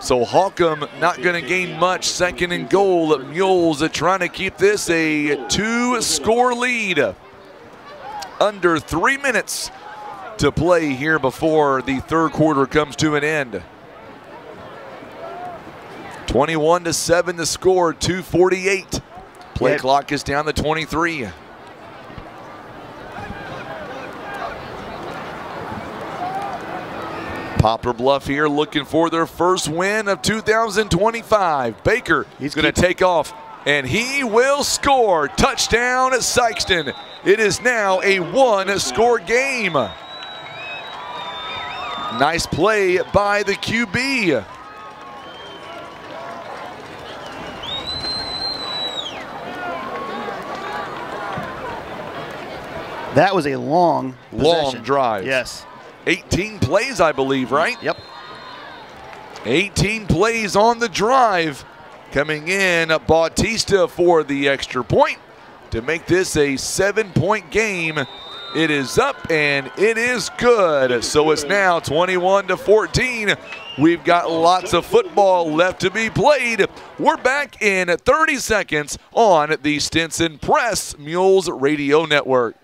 So Holcomb not going to gain much. 2nd and goal. Mules are trying to keep this a 2-score lead. Under 3 minutes to play here before the 3rd quarter comes to an end. 21-7 the score, 2:48. Play clock is down to 23. Poplar Bluff here looking for their first win of 2025. Baker is going to take off, and he will score. Touchdown at Sikeston. It is now a 1-score game. Nice play by the QB.
That was a long
drive.
Yes.
18 plays, I believe, right?
Yep.
18 plays on the drive. Coming in, Bautista for the extra point to make this a 7-point game. It is up and it is good. So it's now 21-14. We've got lots of football left to be played. We're back in 30 seconds on the Stinson Press Mules Radio Network.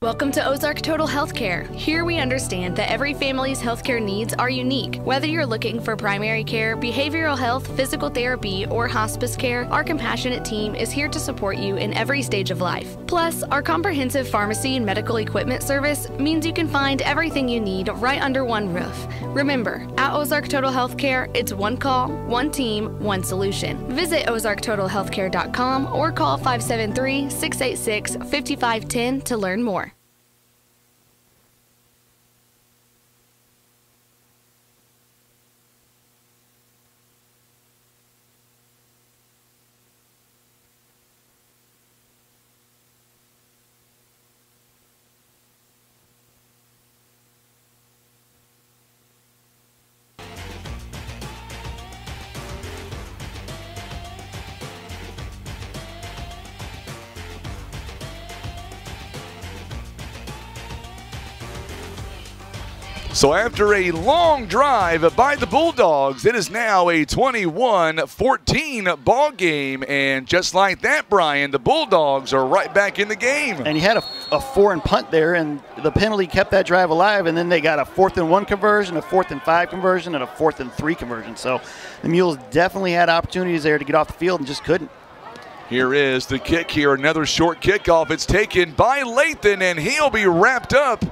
Welcome to Ozark Total Healthcare. Here we understand that every family's healthcare needs are unique. Whether you're looking for primary care, behavioral health, physical therapy, or hospice care, our compassionate team is here to support you in every stage of life. Plus, our comprehensive pharmacy and medical equipment service means you can find everything you need right under one roof. Remember, at Ozark Total Healthcare, it's one call, one team, one solution. Visit ozarktotalhealthcare.com or call 573-686-5510 to learn more.
So after a long drive by the Bulldogs, it is now a 21-14 ball game. And just like that, Brian, the Bulldogs are right back in the game.
And you had a 4-and-punt there, and the penalty kept that drive alive. And then they got a 4th-and-1 conversion, a 4th-and-5 conversion, and a 4th-and-3 conversion. So the Mules definitely had opportunities there to get off the field and just couldn't.
Here is the kick here, another short kickoff. It's taken by Lathan, and he'll be wrapped up.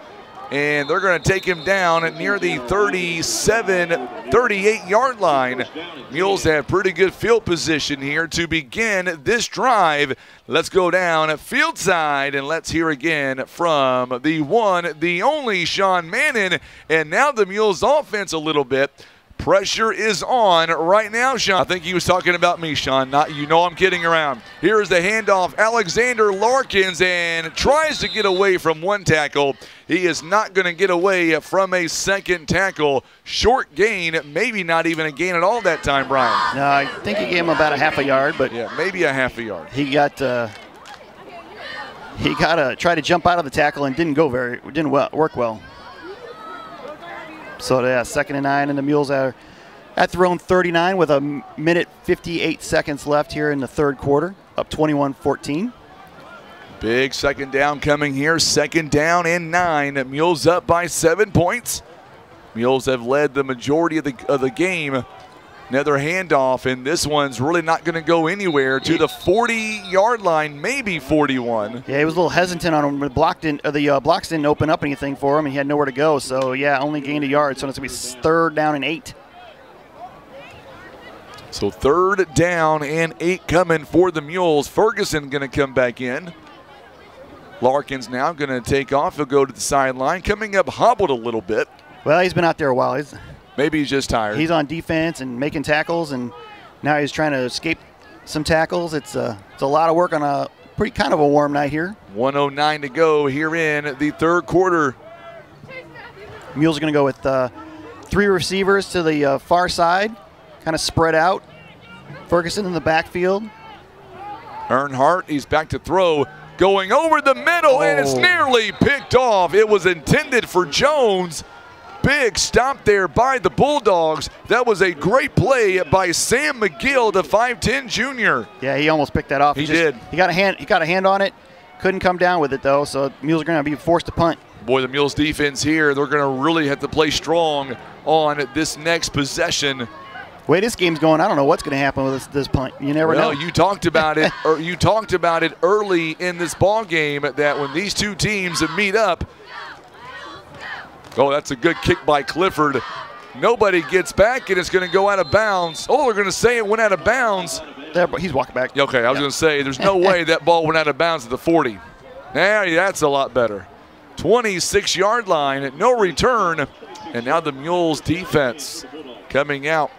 And they're going to take him down near the 38-yard line. Mules have pretty good field position here to begin this drive. Let's go down field side, and let's hear again from the one, the only Sean Mannon. And now the Mules offense a little bit. Pressure is on right now, Sean. I think he was talking about me, Sean. Not, you know I'm kidding around. Here's the handoff. Alexander Larkins, and tries to get away from one tackle. He is not going to get away from a second tackle. Short gain, maybe not even a gain at all that time, Brian.
No, I think he gave him about a half a yard, but
yeah, maybe a half a yard.
He got to try to jump out of the tackle and didn't work well. So, yeah, 2nd and 9, and the Mules are at their own 39 with a minute 58 seconds left here in the third quarter, up 21-14.
Big second down coming here, 2nd down and 9. Mules up by 7 points. Mules have led the majority of the game. Another handoff, and this one's really not going to go anywhere to the 40-yard line, maybe 41.
Yeah, he was a little hesitant on him. The blocks didn't open up anything for him, and he had nowhere to go. So, yeah, only gained a yard, so it's going to be 3rd down and 8.
So 3rd down and 8 coming for the Mules. Ferguson going to come back in. Larkins now going to take off. He'll go to the sideline. Coming up hobbled a little bit.
Well, he's been out there a while.
Maybe he's just tired.
He's on defense and making tackles, and now he's trying to escape some tackles. It's a lot of work on a pretty kind of a warm night here.
1:09 to go here in the third quarter.
Mules are going to go with 3 receivers to the far side, kind of spread out. Ferguson in the backfield.
Earnhardt, he's back to throw. Going over the middle, and it's nearly picked off. It was intended for Jones. Big stop there by the Bulldogs. That was a great play by Sam McGill, the 5'10 junior.
Yeah, he almost picked that off.
He did.
He got a hand on it. Couldn't come down with it, though, so Mules are going to be forced to punt.
Boy, the Mules defense here, they're going to really have to play strong on this next possession.
The way this game's going, I don't know what's going to happen with this punt. You never know.
Well, you talked about it. You talked about it early in this ball game that when these two teams meet up. Oh, that's a good kick by Clifford. Nobody gets back, and it's going to go out of bounds. Oh, they're going to say it went out of bounds.
Yeah, but he's walking back.
Okay, I was going to say there's no way that ball went out of bounds at the 40. Now that's a lot better. 26-yard line, no return, and now the Mules defense coming out.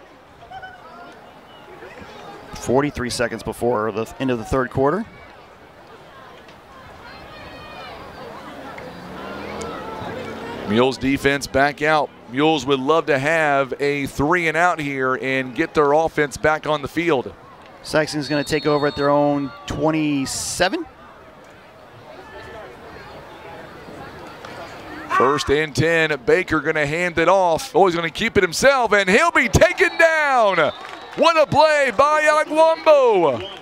43 seconds before the end of the third quarter.
Mules defense back out. Mules would love to have a 3-and-out here and get their offense back on the field.
Sikeston's going to take over at their own 27.
1st and 10. Baker going to hand it off. Oh, he's going to keep it himself, and he'll be taken down. What a play by Agwambo.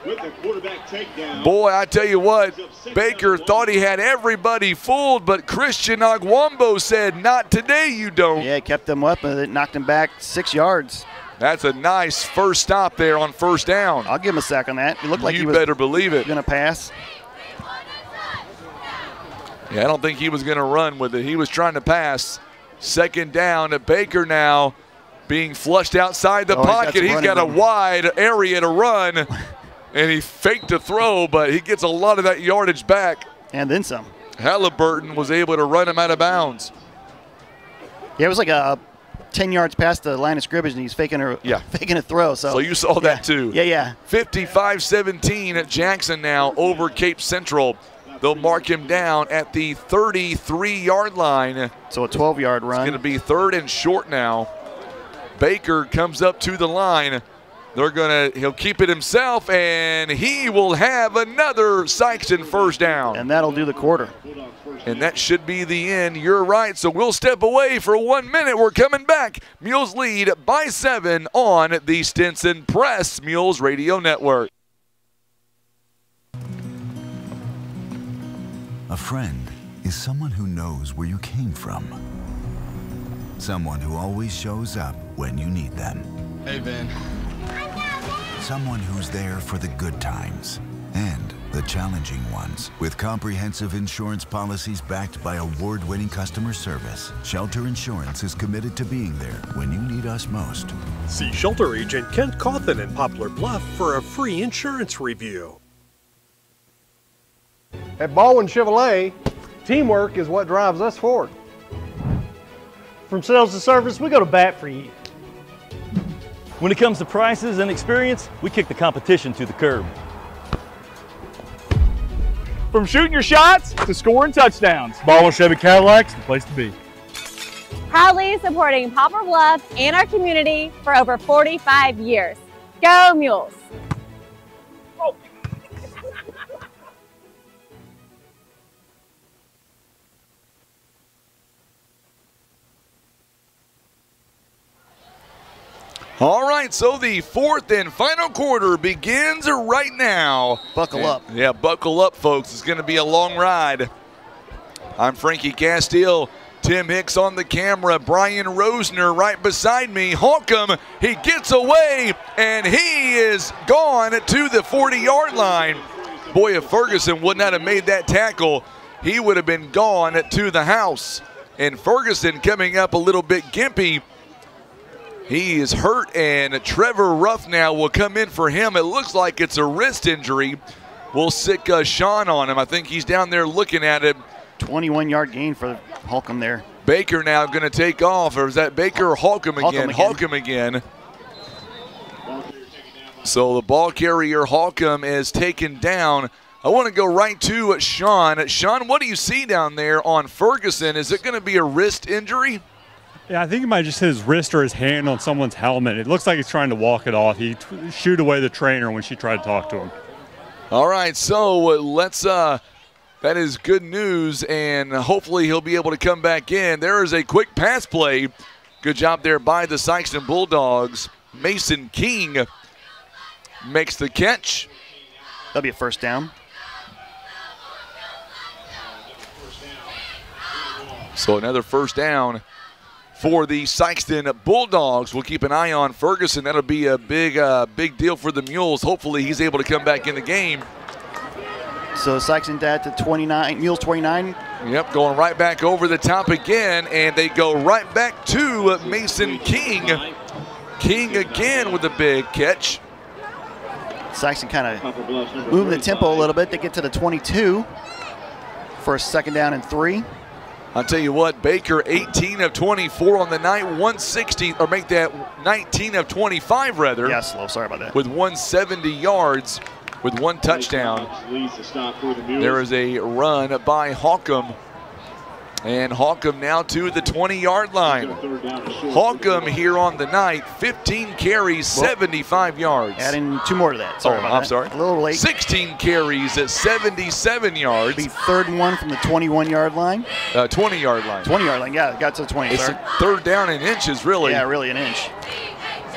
With the quarterback takedown.
Boy, I tell you what, Baker thought he had everybody fooled, but Christian Agwambo said, not today, you don't.
Yeah, kept them up, and it knocked him back 6 yards.
That's a nice first stop there on 1st down.
I'll give him a sack on that. It looked like
he was better believe it.
Going to pass.
Yeah, I don't think he was going to run with it. He was trying to pass. 2nd down to Baker now being flushed outside the pocket. He's got a wide area to run. And he faked a throw, but he gets a lot of that yardage back.
And then some.
Halliburton was able to run him out of bounds.
Yeah, it was like 10 yards past the line of scrimmage, and he's faking a throw. So
you saw that too.
Yeah.
55-17 Jackson now over Cape Central. They'll mark him down at the 33-yard line.
So a 12-yard run.
It's going to be 3rd and short now. Baker comes up to the line. He'll keep it himself, and he will have another Sikeston 1st down.
And that'll do the quarter.
And that should be the end. You're right. So we'll step away for 1 minute. We're coming back. Mules lead by 7 on the Stinson Press Mules Radio Network.
A friend is someone who knows where you came from. Someone who always shows up when you need them.
Hey, Ben.
Someone who's there for the good times and the challenging ones. With comprehensive insurance policies backed by award-winning customer service, Shelter Insurance is committed to being there when you need us most.
See Shelter Agent Kent Cawthon in Poplar Bluff for a free insurance review.
At Baldwin Chevrolet, teamwork is what drives us forward.
From sales to service, we go to bat for you. When it comes to prices and experience, we kick the competition to the curb.
From shooting your shots to scoring touchdowns, Baldwin Chevy Cadillac's the place to be.
Proudly supporting Poplar Bluff and our community for over 45 years. Go Mules!
All right, so the fourth and final quarter begins right now.
Buckle up.
Yeah, buckle up, folks. It's going to be a long ride. I'm Frankie Castile. Tim Hicks on the camera. Brian Rosner right beside me. Holcomb, he gets away, and he is gone to the 40-yard line. Boy, if Ferguson would not have made that tackle, he would have been gone to the house. And Ferguson coming up a little bit gimpy. He is hurt, and Trevor Ruff now will come in for him. It looks like it's a wrist injury. We'll sick Sean on him. I think he's down there looking at it.
21-yard gain for Holcomb there.
Baker now going to take off, or is that Baker or Holcomb again? Holcomb again. So the ball carrier Holcomb is taken down. I want to go right to Sean. Sean, what do you see down there on Ferguson? Is it going to be a wrist injury?
Yeah, I think he might just hit his wrist or his hand on someone's helmet. It looks like he's trying to walk it off. He shooed away the trainer when she tried to talk to him.
All right, so let's that is good news, and hopefully he'll be able to come back in. There is a quick pass play. Good job there by the Sikeston Bulldogs. Mason King makes the catch.
That'll be a first down.
So another first down for the Sikeston Bulldogs. We'll keep an eye on Ferguson. That'll be a big deal for the Mules. Hopefully he's able to come back in the game.
So Sikeston at the 29, Mules 29.
Yep, going right back over the top again, and they go right back to Mason King. King again with a big catch.
Sikeston kind of moving the tempo a little bit. They get to the 22 for a second down and 3.
I'll tell you what, Baker 18 of 24 on the night, 160, or make that 19 of 25 rather.
Yeah, slow, sorry about that.
With 170 yards with 1 touchdown. There is a run by Holcomb. And Holcomb now to the 20-yard line. Holcomb here on the night, 15 carries, 75 yards.
Adding 2 more to that. Sorry about
I'm
that.
sorry.
A little late.
16 carries at 77 yards.
Be 3rd and 1 from the 21-yard line.
20-yard line.
20-yard line, yeah, got to the 20.
It's
sorry.
a 3rd down in inches, really.
Yeah, really an inch.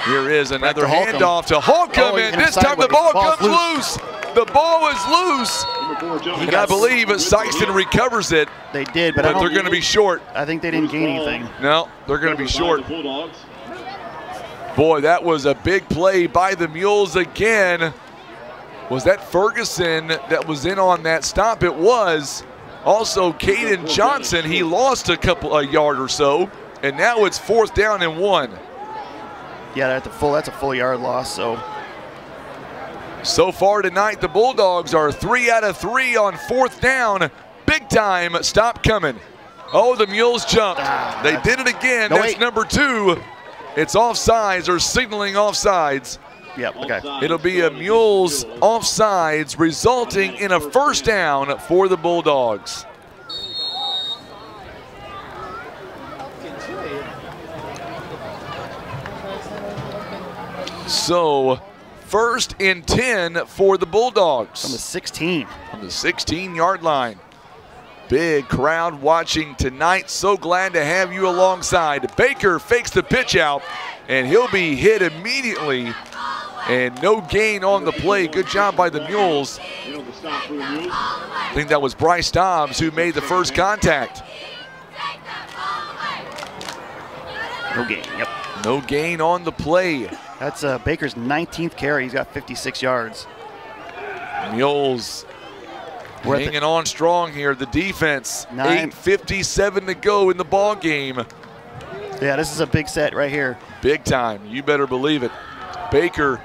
Here is another handoff to Holcomb, and this time the ball comes loose. The ball is loose. And I believe Sikeston recovers it.
They did, but
they're going to be short.
I think they didn't gain anything.
No, they're going to be short. Boy, that was a big play by the Mules again. Was that Ferguson that was in on that stop? It was. Also, Caden Johnson, he lost a yard or so, and now it's 4th down and 1.
Yeah, that's a full yard loss,
So far tonight, the Bulldogs are 3 out of 3 on 4th down. Big time stop coming. Oh, the Mules jumped. They did it again. That's number 2. It's offsides or signaling offsides.
Yep, okay.
It'll be a Mules offsides, resulting in a first down for the Bulldogs. So, 1st and 10 for the Bulldogs.
From the 16.
From the 16-yard line. Big crowd watching tonight. So glad to have you alongside. Baker fakes the pitch out, and he'll be hit immediately. And no gain on the play. Good job by the Mules. I think that was Bryce Dobbs who made the first contact.
No gain, yep.
No gain on the play.
That's Baker's 19th carry. He's got 56 yards.
Mules hanging on strong here. The defense, 8:57 to go in the ball game.
Yeah, this is a big set right here.
Big time. You better believe it. Baker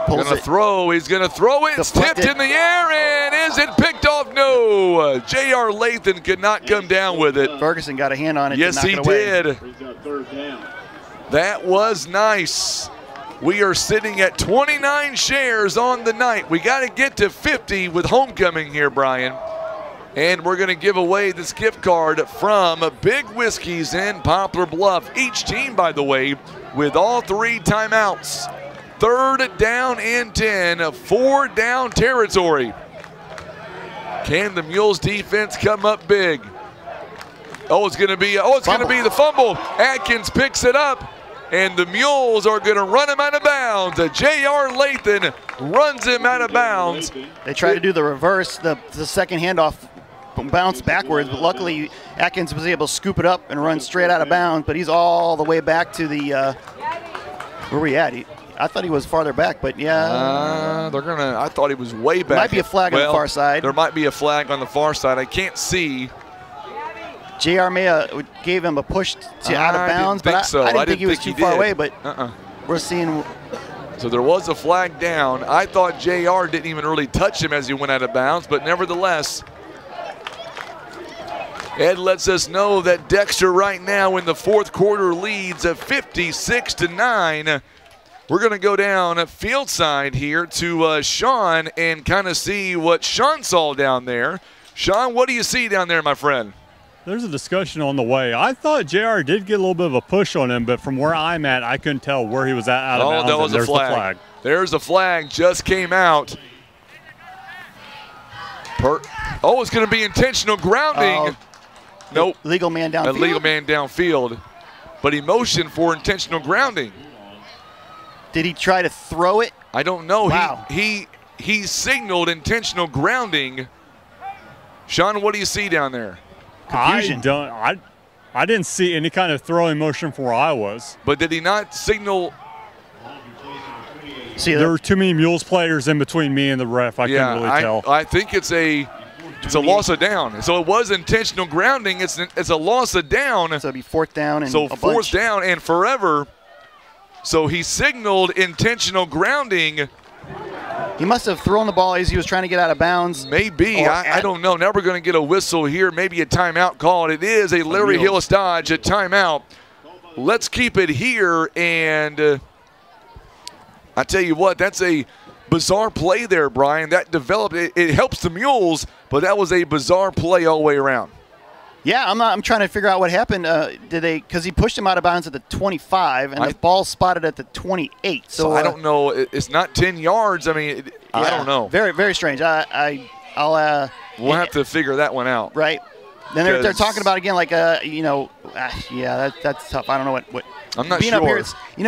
gonna throw. He's gonna throw it. It's tipped in the air, and is it picked off? No. J.R. Lathan could not come down with it.
Ferguson got a hand on it.
Yes, he did. That was nice. We are sitting at 29 shares on the night. We got to get to 50 with homecoming here, Brian. And we're going to give away this gift card from Big Whiskeys in Poplar Bluff. Each team, by the way, with all 3 timeouts. 3rd down and 10, 4-down territory. Can the Mules defense come up big? Oh, it's going to be the fumble. Atkins picks it up, and the Mules are going to run him out of bounds. J.R. Lathan runs him out of bounds.
They tried to do the reverse, the second handoff, bounce backwards, but luckily Atkins was able to scoop it up and run straight out of bounds, but he's all the way back to the, where we at? I thought he was farther back, but yeah.
I thought he was way back.
Might be a flag on the far side.
There might be a flag on the far side. I can't see.
J.R. Maya gave him a push to out of bounds, but I didn't think he was too far away, but we're seeing.
So there was a flag down. I thought J.R. didn't even really touch him as he went out of bounds, but nevertheless, Ed lets us know that Dexter right now in the 4th quarter leads at 56-9. We're going to go down field side here to Sean and kind of see what Sean saw down there. Sean, what do you see down there, my friend?
There's a discussion on the way. I thought JR did get a little bit of a push on him, but from where I'm at, I couldn't tell where he was at out of bounds.
That was a flag. There's a flag just came out. It's going to be intentional grounding. Nope.
Legal man downfield.
A legal man downfield. But he motioned for intentional grounding.
Did he try to throw it?
I don't know.
Wow.
He signaled intentional grounding. Sean, what do you see down there?
Confusion. I didn't see any kind of throwing motion from where I was.
But did he not signal?
See, there were too many Mules players in between me and the ref. I couldn't really tell.
I think it's a loss of down. So it was intentional grounding. It's a loss of down.
So it'd be 4th down and
so 4th down and forever. So he signaled intentional grounding.
He must have thrown the ball as he was trying to get out of bounds.
Maybe. I don't know. Now we're going to get a whistle here, maybe a timeout called. It is a Larry Hillis Dodge, a timeout. Let's keep it here. And I tell you what, that's a bizarre play there, Brian. That developed. It helps the Mules, but that was a bizarre play all the way around.
Yeah, I'm trying to figure out what happened. Because he pushed him out of bounds at the 25, and the ball spotted at the 28. So
I don't know. It's not 10 yards. I mean, I don't know.
Very, very strange. We'll
have to figure that one out.
Right. Then they're talking about again, like, that's tough. I don't know what.
I'm not
being
sure.
Up here,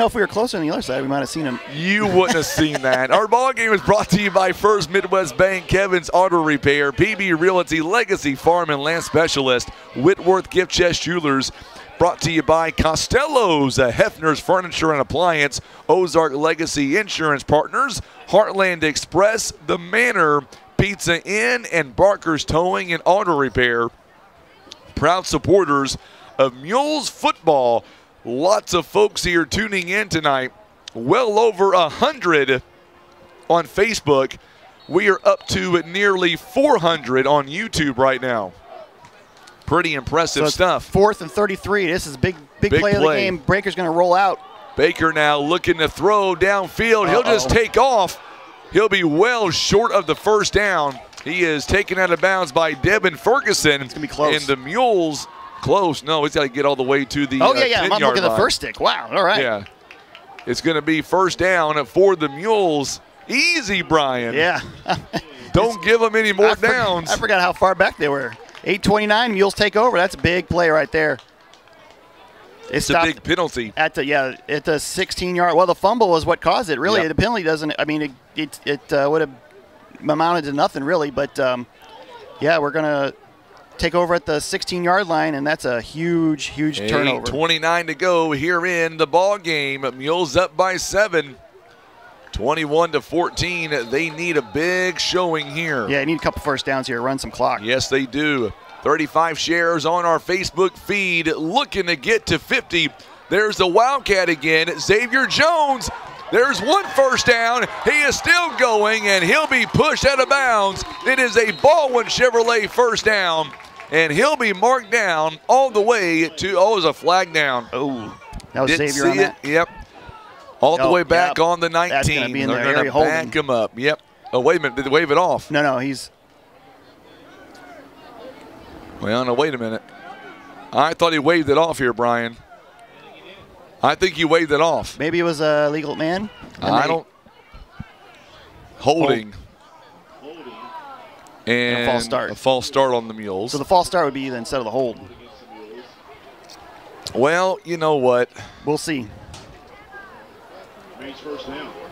if we were closer on the other side, we might have seen him.
You wouldn't have seen that. Our ball game is brought to you by First Midwest Bank, Kevin's Auto Repair, PB Realty, Legacy Farm and Land Specialist, Whitworth Gift Chest Jewelers. Brought to you by Costello's, Hefner's Furniture and Appliance, Ozark Legacy Insurance Partners, Heartland Express, The Manor, Pizza Inn, and Barker's Towing and Auto Repair. Proud supporters of Mules football. Lots of folks here tuning in tonight. Well over 100 on Facebook. We are up to nearly 400 on YouTube right now. Pretty impressive stuff.
4th and 33. This is big play of the game. Baker's going to roll out.
Baker now looking to throw downfield. He'll just take off. He'll be well short of the 1st down. He is taken out of bounds by Devin Ferguson.
It's going to be close.
And the Mules, close. No, he's got to get all the way to the 10-yard
I'm looking at
line.
the first stick. Wow, all right.
Yeah. It's going to be 1st down for the Mules. Easy, Brian.
Yeah.
Don't give them any more downs.
I forgot how far back they were. 8:29, Mules take over. That's a big play right there.
It's a big penalty.
At the 16-yard. Well, the fumble was what caused it. Really, the penalty doesn't. I mean, it would have amounted to nothing really. But yeah, we're gonna take over at the 16-yard line, and that's a huge turnover.
8:29 to go here in the ball game. Mules up by 7. 21-14. They need a big showing here.
Yeah, you need a couple first downs here. Run some clock.
Yes, they do. 35 shares on our Facebook feed, looking to get to 50. There's the Wildcat again, Xavier Jones. There's one first down. He is still going, and he'll be pushed out of bounds. It is a Baldwin Chevrolet first down, and he'll be marked down all the way to, it was a flag down.
Oh, that was
Didn't
Xavier
see
on that?
it. Yep. All the way back on the 19.
That's gonna be in
They're
the
going to back him up. Yep. Oh, wait a minute. Did they wave it off?
No, he's.
Well, no, wait a minute. I thought he waved it off here, Brian. I think he waved it off.
Maybe it was a legal man.
Holding. And
a false start.
A false start on the Mules.
So the false start would be instead of the hold.
Well, you know what?
We'll see.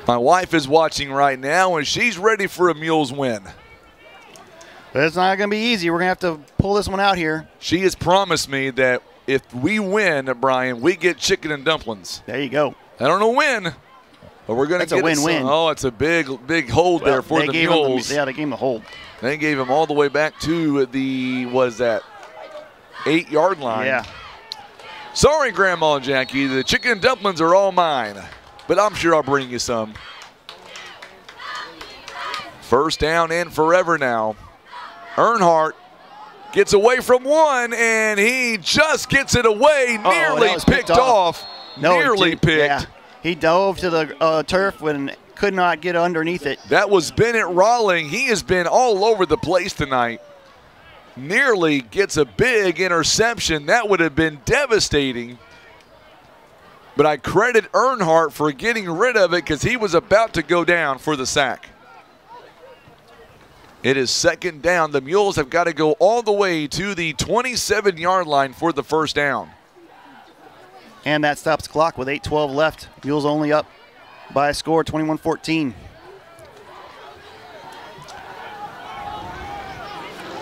My wife is watching right now, and she's ready for a Mules win.
But it's not going to be easy. We're going to have to pull this one out here.
She has promised me that if we win, Brian, we get chicken and dumplings.
There you go.
I don't know when, but we're going to get
a win-win.
Oh, it's a big hold there for the Mules.
They gave him the hold.
They gave him all the way back to the, 8-yard line.
Yeah.
Sorry, Grandma and Jackie, the chicken and dumplings are all mine, but I'm sure I'll bring you some. First down and forever now. Earnhardt gets away from one, and he just gets it away, nearly picked off. Nearly picked.
Yeah. He dove to the turf when could not get underneath it.
That was Bennett Rawling. He has been all over the place tonight. Nearly gets a big interception. That would have been devastating. But I credit Earnhardt for getting rid of it because he was about to go down for the sack. It is second down. The Mules have got to go all the way to the 27-yard line for the first down.
And that stops the clock with 8:12 left. Mules only up by a score, 21-14.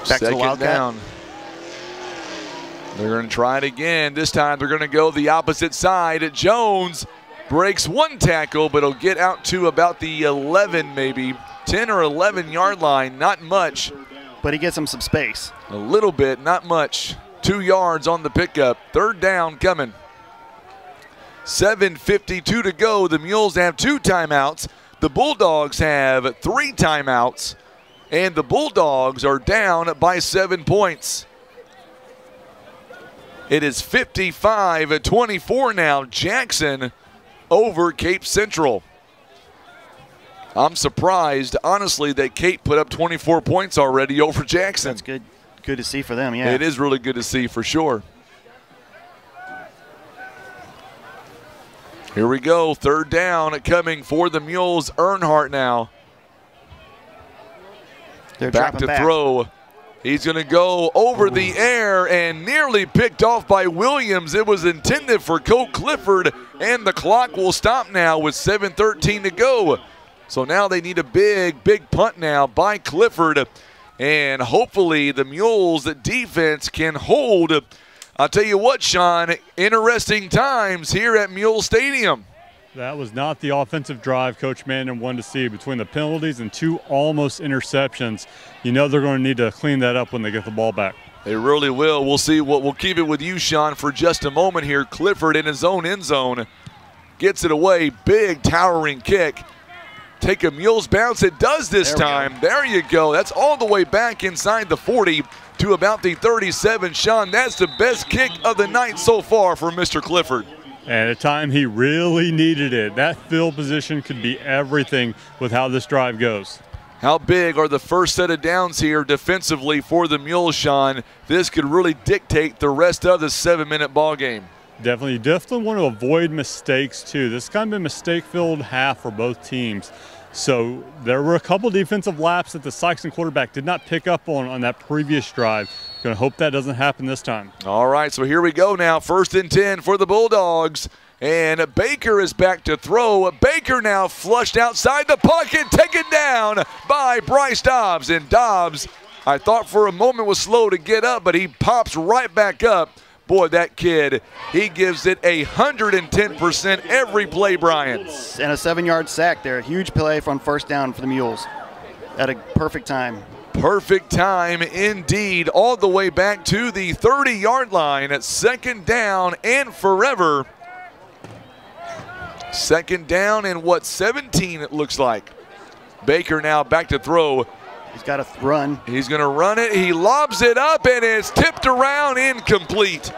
Back to the Wildcat.
Down. They're going to try it again. This time they're going to go the opposite side. Jones breaks one tackle, but he'll get out to about the 11 maybe. 10 or 11-yard line, not much.
But he gets him some space.
A little bit, not much. 2 yards on the pickup. Third down coming. 7:52 to go. The Mules have 2 timeouts. The Bulldogs have 3 timeouts. And the Bulldogs are down by 7 points. It is 55-24 now. Jackson over Cape Central. I'm surprised, honestly, that Cape put up 24 points already over Jackson.
That's good. Good to see for them, yeah.
It is really good to see for sure. Here we go, third down coming for the Mules. Earnhardt now.
They're
back to throw. He's going to go over the air and nearly picked off by Williams. It was intended for Colt Clifford, and the clock will stop now with 7:13 to go. So now they need a big punt now by Clifford, and hopefully the Mules defense can hold. I'll tell you what, Sean, interesting times here at Mule Stadium.
That was not the offensive drive Coach Manning wanted to see. Between the penalties and 2 almost interceptions, you know they're going to need to clean that up when they get the ball back.
They really will. We'll see. We'll keep it with you, Sean, for just a moment here. Clifford in his own end zone gets it away. Big towering kick. Take a Mules bounce. It does this time. There you go. That's all the way back inside the 40 to about the 37. Sean, that's the best kick of the night so far for Mr. Clifford.
And at a time he really needed it. That field position could be everything with how this drive goes.
How big are the first set of downs here defensively for the Mules, Sean? This could really dictate the rest of the 7-minute ball game.
Definitely want to avoid mistakes too. This is kind of a mistake-filled half for both teams. So there were a couple defensive laps that the Sikeston quarterback did not pick up on that previous drive. Going to hope that doesn't happen this time.
All right, so here we go now. 1st and 10 for the Bulldogs. And Baker is back to throw. Baker now flushed outside the pocket, taken down by Bryce Dobbs. And Dobbs, I thought for a moment was slow to get up, but he pops right back up. Boy, that kid, he gives it 110% every play, Brian.
And a 7-yard sack there. A huge play from 1st down for the Mules at a perfect time.
Perfect time indeed, all the way back to the 30-yard line at 2nd down and forever. 2nd down and 17 it looks like. Baker now back to throw.
He's got to run.
He's going to run it. He lobs it up, and it's tipped around, incomplete.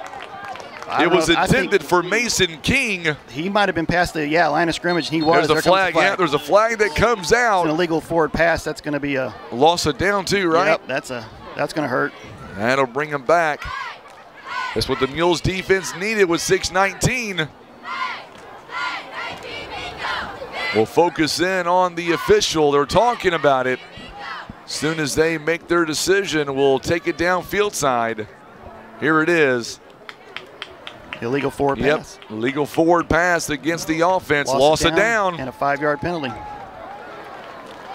It was intended for Mason King.
He might have been past the line of scrimmage. He was.
There's a flag. Yeah, there's a flag that comes out.
It's an illegal forward pass. That's going to be a
loss of down too, right?
Yep, that's going to hurt.
That'll bring him back. That's what the Mules defense needed with 6:19. We'll focus in on the official. They're talking about it. As soon as they make their decision, we'll take it down field side. Here it is.
Illegal forward pass.
Yep, illegal forward pass against the offense. Loss of down.
And a 5-yard penalty.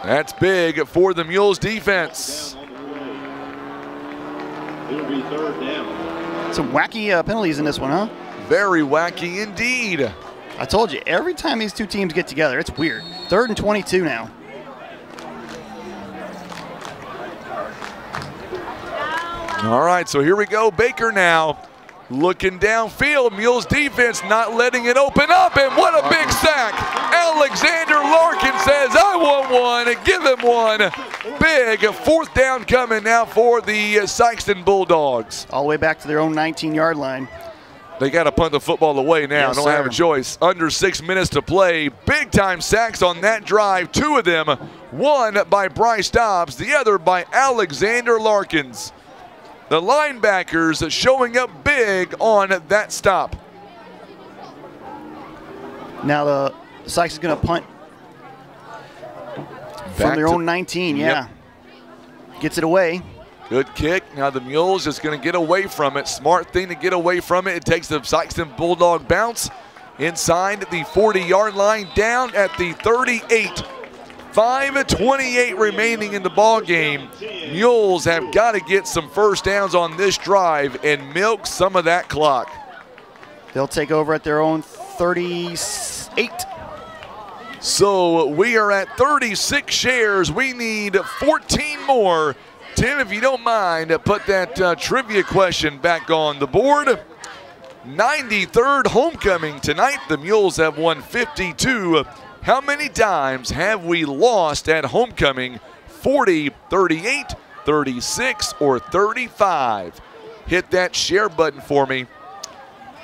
That's big for the Mules defense.
It'll be 3rd down.
Some wacky penalties in this one, huh?
Very wacky indeed.
I told you, every time these two teams get together, it's weird. 3rd and 22 now.
All right, so here we go. Baker now looking downfield. Mules defense not letting it open up, and what a big sack. Alexander Larkin says, I want one. Give him one. Big 4th down coming now for the Sikeston Bulldogs.
All the way back to their own 19-yard line.
They got to punt the football away now.
Yes,
don't
sir.
have a choice. Under 6 minutes to play. Big-time sacks on that drive. 2 of them, one by Bryce Dobbs, the other by Alexander Larkins. The linebackers showing up big on that stop.
Now the Sykes is going to punt from their own 19, yeah. Yep. Gets it away.
Good kick. Now the Mules just going to get away from it. Smart thing to get away from it. It takes the Sikeston Bulldog bounce inside the 40-yard line, down at the 38. 5:28 remaining in the ball game. Mules have got to get some 1st downs on this drive and milk some of that clock.
They'll take over at their own 38.
So we are at 36 shares. We need 14 more. Tim, if you don't mind, put that trivia question back on the board. 93rd homecoming tonight. The Mules have won 52. How many times have we lost at homecoming? 40, 38, 36, or 35? Hit that share button for me.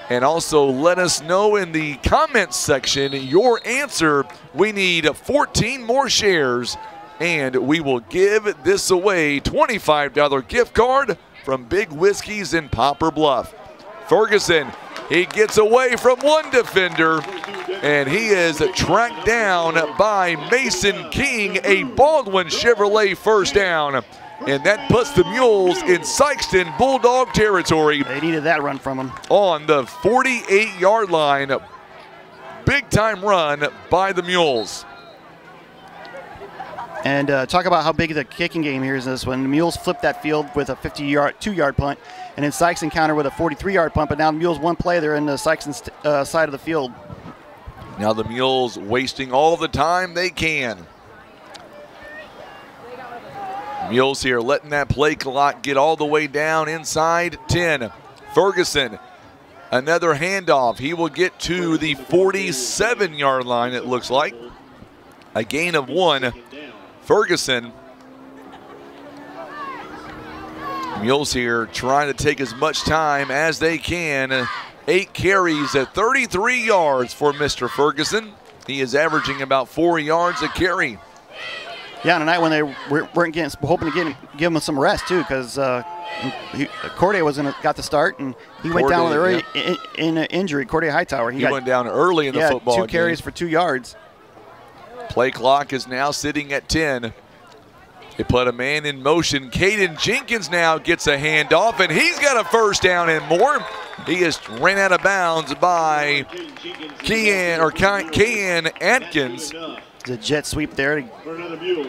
And also let us know in the comments section your answer. We need 14 more shares, and we will give this away. $25 gift card from Big Whiskeys in Poplar Bluff. Ferguson, he gets away from one defender, and he is tracked down by Mason King, a Baldwin Chevrolet 1st down. And that puts the Mules in Sikeston Bulldog territory.
They needed that run from him.
On the 48-yard line. Big time run by the Mules.
And talk about how big the kicking game here is this one. The Mules flipped that field with a 52-yard punt, and then Sikeston countered with a 43-yard punt, but now the Mules one play, they're in the Sikeston side of the field.
Now the Mules wasting all the time they can. Mules here letting that play clock get all the way down inside 10. Ferguson, another handoff. He will get to the 47-yard line, it looks like. A gain of 1. Ferguson. Mules here trying to take as much time as they can. 8 carries at 33 yards for Mr. Ferguson. He is averaging about 4 yards a carry.
Yeah, tonight when they weren't hoping to give him some rest too, because Corday got the start and he went down with early in an injury. Corday Hightower.
He went down early in the football game.
2 carries for 2 yards.
Play clock is now sitting at 10. They put a man in motion. Caden Jenkins now gets a handoff, and he's got a first down and more. He is ran out of bounds by Kayan Atkins.
The jet sweep there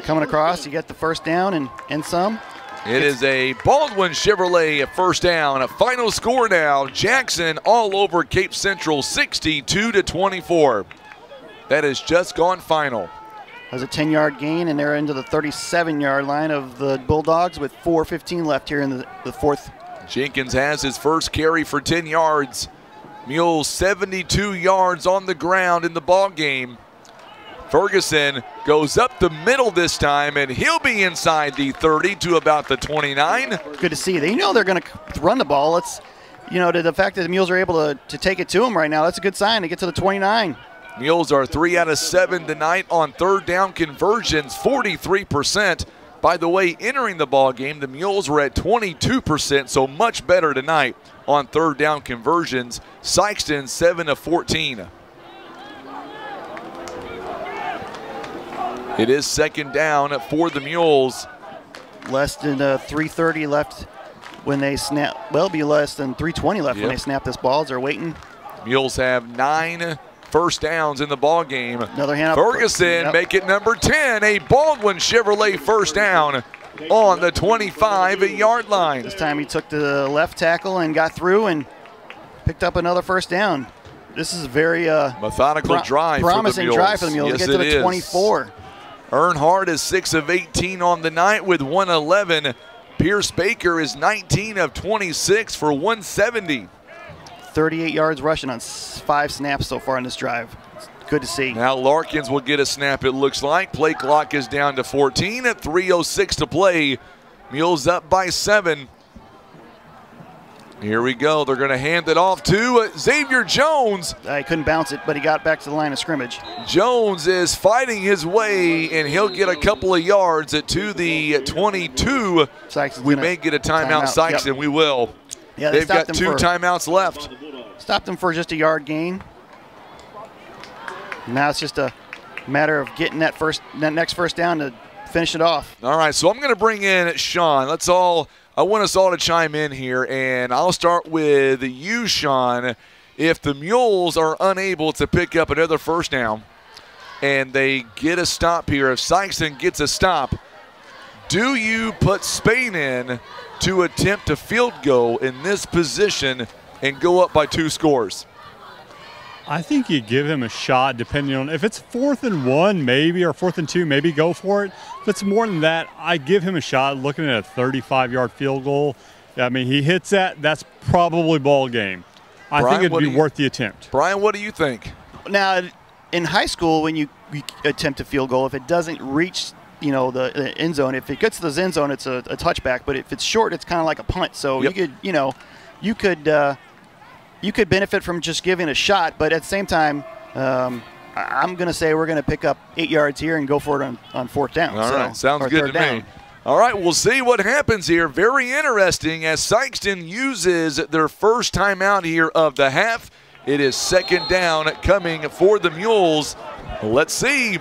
coming across. You get the first down and some.
It is a Baldwin Chevrolet first down. A final score now. Jackson all over Cape Central, 62-24. That has just gone final.
That was a 10-yard gain, and they're into the 37-yard line of the Bulldogs with 4:15 left here in the fourth.
Jenkins has his first carry for 10 yards. Mules 72 yards on the ground in the ball game. Ferguson goes up the middle this time, and he'll be inside the 30 to about the 29.
Good to see. They know they're going to run the ball. It's, the fact that the Mules are able to take it to them right now, that's a good sign to get to the 29.
Mules are 3 out of 7 tonight on third down conversions, 43%. By the way, entering the ball game, the Mules were at 22%, so much better tonight on third down conversions. Sikeston 7 of 14. It is second down for the Mules.
Less than 3:30 left when they snap. Well, be less than 3:20 left when they snap this ball as they're waiting.
Mules have 9 first downs in the ball game.
Another hand up.
Ferguson make it number 10. A Baldwin Chevrolet first down on the 25-yard line.
This time he took the left tackle and got through and picked up another first down. This is a very
methodical drive.
Promising drive for the Mules.
Yes,
to get to the 24.
Earnhardt is 6 of 18 on the night with 111. Pierce Baker is 19 of 26 for 170.
38 yards rushing on 5 snaps so far in this drive. It's good to see.
Now Larkins will get a snap, it looks like. Play clock is down to 14 at 3:06 to play. Mules up by 7. Here we go. They're going to hand it off to Xavier Jones.
He couldn't bounce it, but he got back to the line of scrimmage.
Jones is fighting his way, and he'll get a couple of yards to the 22. We may get a timeout, Sikeston. Yep. We will.
Yeah,
they've got 2 timeouts left.
Stopped them for just a yard gain. Now it's just a matter of getting that next first down to finish it off.
All right, so I'm going to bring in Sean. I want us all to chime in here, and I'll start with you, Sean. If the Mules are unable to pick up another first down and they get a stop here, if Sikeston gets a stop, do you put Spain in to attempt a field goal in this position and go up by 2 scores?
I think you give him a shot depending on if it's 4th and 1 maybe, or 4th and 2 maybe, go for it. If it's more than that, I give him a shot looking at a 35-yard field goal. I mean, he hits that's probably ball game. I think it'd be worth the attempt.
Brian, what do you think?
Now, in high school, when you attempt a field goal, if it doesn't reach the end zone, if it gets to the end zone, it's a touchback. But if it's short, it's kind of like a punt. So you could benefit from just giving a shot, but at the same time, I'm going to say we're going to pick up 8 yards here and go for it on 4th down.
All right, sounds good to me. All right, we'll see what happens here. Very interesting as Sikeston uses their first timeout here of the half. It is second down coming for the Mules. Let's see.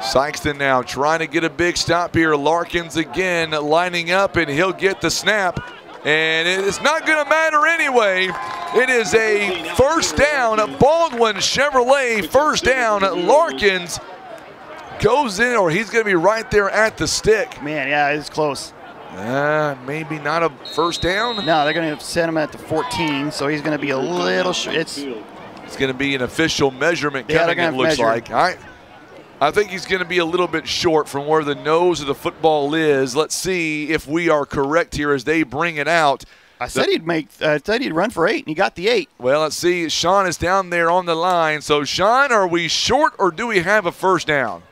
Sikeston now trying to get a big stop here. Larkins again lining up, and he'll get the snap. And it's not going to matter anyway. It is a first down, a Baldwin Chevrolet first down. Larkins goes in, or he's going to be right there at the stick.
Man, yeah, it's close.
Maybe not a first down.
No, they're going to set him at the 14, so he's going to be a little short.
It's going to be an official measurement coming, it looks like. I think he's going to be a little bit short from where the nose of the football is. Let's see if we are correct here as they bring it out.
I said he'd run for 8, and he got the 8.
Well, let's see. Sean is down there on the line. So, Sean, are we short or do we have a first down?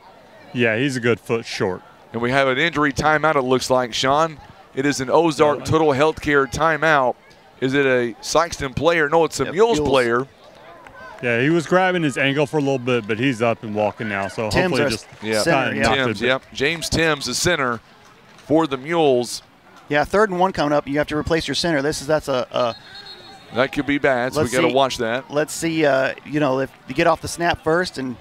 Yeah, he's a good foot short.
And we have an injury timeout, it looks like, Sean. It is an Ozark Total Healthcare timeout. Is it a Sikeston player? No, it's a Mules player.
Yeah, he was grabbing his ankle for a little bit, but he's up and walking now. So
Tim's
hopefully just
Tim's, James Timms, the center for the Mules.
Yeah, 3rd and 1 coming up. You have to replace your center. That's a
that could be bad. So we got to watch that.
Let's see. If you get off the snap first and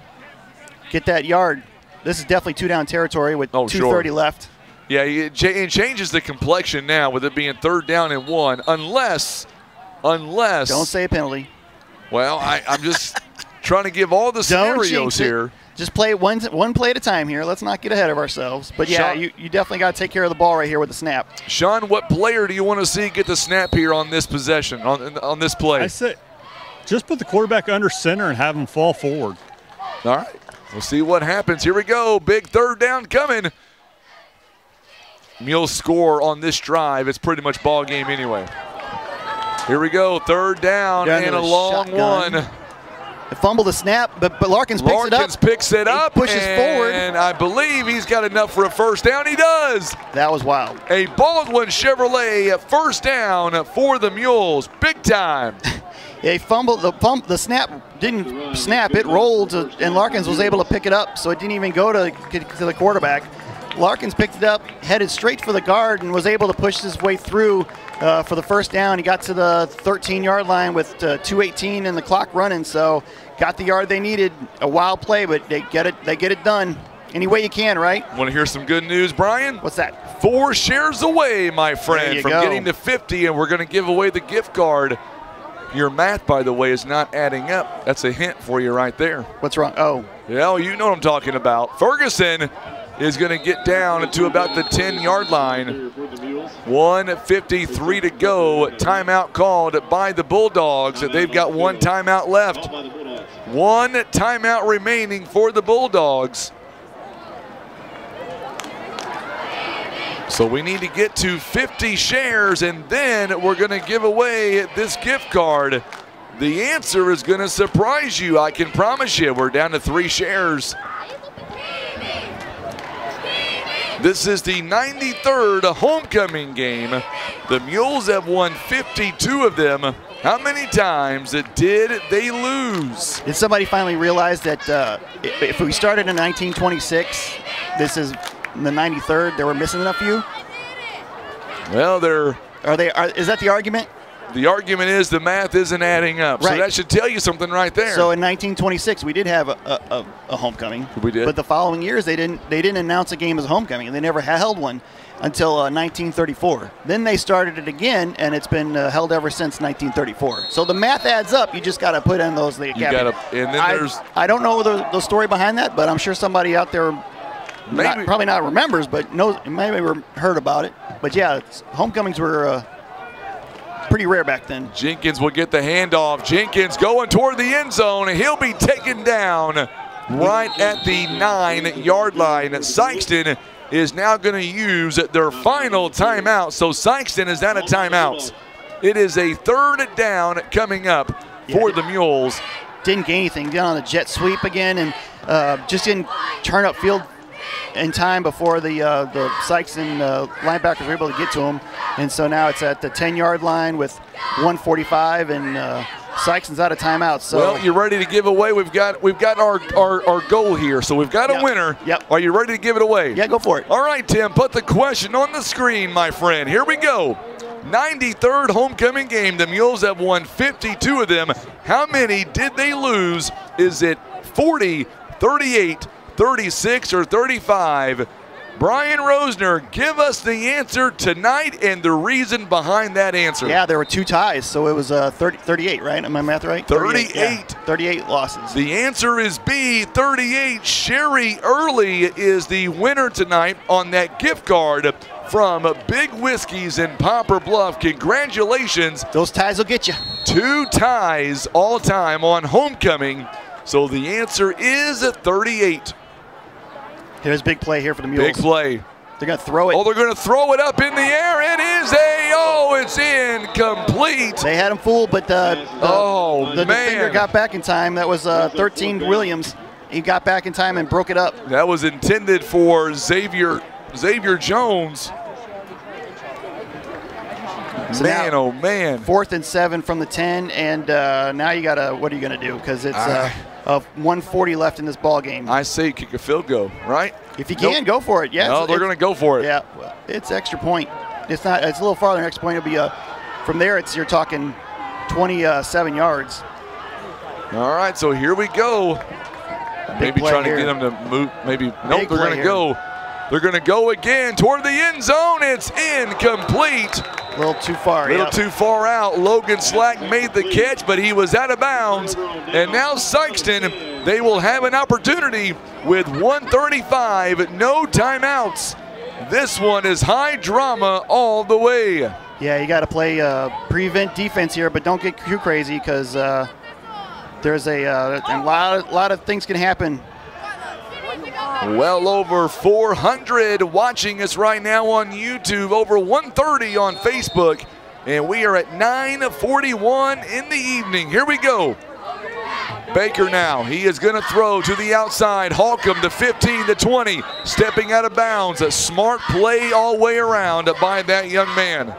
get that yard. This is definitely 2-down territory with 2:30 left.
Yeah, it changes the complexion now with it being 3rd down and 1, unless.
Don't say a penalty.
Well, I'm just trying to give all the scenarios here.
Just play one play at a time here. Let's not get ahead of ourselves. But yeah, you definitely got to take care of the ball right here with the snap.
Sean, what player do you want to see get the snap here on this possession, on this play?
I say, just put the quarterback under center and have him fall forward.
All right, we'll see what happens. Here we go. Big 3rd down coming. Mules score on this drive. It's pretty much ball game anyway. Here we go. 3rd down and a long one.
They fumble the snap, but Larkins picks it up.
Larkins picks it up.
Pushes forward.
And I believe he's got enough for a 1st down. He does.
That was wild.
A Baldwin Chevrolet 1st down for the Mules. Big time.
They fumbled. The snap didn't snap. It rolled, and Larkins was able to pick it up, so it didn't even go to the quarterback. Larkins picked it up, headed straight for the guard, and was able to push his way through for the 1st down. He got to the 13-yard line with 2:18 and the clock running, so got the yard they needed. A wild play, but they get it done any way you can, right?
Want to hear some good news, Brian?
What's that?
4 shares away, my friend, from getting to 50, and we're going to give away the gift card. Your math, by the way, is not adding up. That's a hint for you right there.
What's wrong? Oh.
Yeah, you know what I'm talking about. Ferguson is going to get down to about the 10-yard line. 1:53 to go. Timeout called by the Bulldogs. They've got 1 timeout left. 1 timeout remaining for the Bulldogs. So we need to get to 50 shares, and then we're going to give away this gift card. The answer is going to surprise you, I can promise you. We're down to 3 shares. This is the 93rd homecoming game. The Mules have won 52 of them. How many times did they lose?
Did somebody finally realize that if we started in 1926, this is the 93rd, they were missing a few?
Well,
is that the argument?
The argument is the math isn't adding up.
Right.
So that should tell you something right there.
So in 1926, we did have a homecoming.
We did.
But the following years, they didn't announce a game as a homecoming. They never held one until 1934. Then they started it again, and it's been held ever since 1934. So the math adds up. You just got to put in those.
And then there's.
I don't know the story behind that, but I'm sure somebody out there probably not remembers, but knows, maybe heard about it. But yeah, homecomings were pretty rare back then.
Jenkins will get the handoff. Jenkins going toward the end zone. He'll be taken down right at the 9-yard line. Sikeston is now going to use their final timeout. So Sikeston is out of timeouts. It is a 3rd down coming up for the Mules.
Didn't gain anything. Down on the jet sweep again, and just didn't turn up field in time before the Sikeston linebackers were able to get to him. And so now it's at the 10-yard line with 1:45, and Sikeston's out of timeout. So
well, you're ready to give away. We've got our goal here. So we've got a winner.
Yep.
Are you ready to give it away?
Yeah, go for it.
All right, Tim, put the question on the screen, my friend. Here we go. 93rd homecoming game. The Mules have won 52 of them. How many did they lose? Is it 40, 38, 36, or 35? Brian Rosner, give us the answer tonight and the reason behind that answer.
Yeah, there were 2 ties, so it was 38, right? Am my math right?
38.
Yeah, 38 losses.
The answer is B, 38. Sherry Early is the winner tonight on that gift card from Big Whiskies in Poplar Bluff. Congratulations.
Those ties will get you.
2 ties all time on homecoming. So the answer is 38.
There's a big play here for the Mules.
Big play.
They're going to throw it.
Oh, they're going to throw it up in the air. It is it's incomplete.
They had him fooled, but the defender got back in time. That was 13 Williams. He got back in time and broke it up.
That was intended for Xavier Jones.
So
man,
now,
oh man.
4th and 7 from the 10, and now you got to, what are you going to do? Because it's 1:40 left in this ball game.
I say kick a field goal, right?
If you can, go for it. Yeah.
No, they're going to go for it.
Yeah, well, it's extra point. It's not. It's a little farther. Next point will be from there. You're talking 27 yards.
All right, so here we go. Maybe trying to get them to move. Maybe nope. They're going to go. They're going to go again toward the end zone. It's incomplete.
A little too far.
A little too far out. Logan Slack made the catch, but he was out of bounds. And now Sikeston, they will have an opportunity with 1:35, no timeouts. This one is high drama all the way.
Yeah, you got to play prevent defense here, but don't get too crazy because there's a lot of things can happen.
Well over 400 watching us right now on YouTube, over 130 on Facebook, and we are at 9:41 in the evening. Here we go. Baker now, he is going to throw to the outside. Holcomb to 15 to 20, stepping out of bounds. A smart play all the way around by that young man.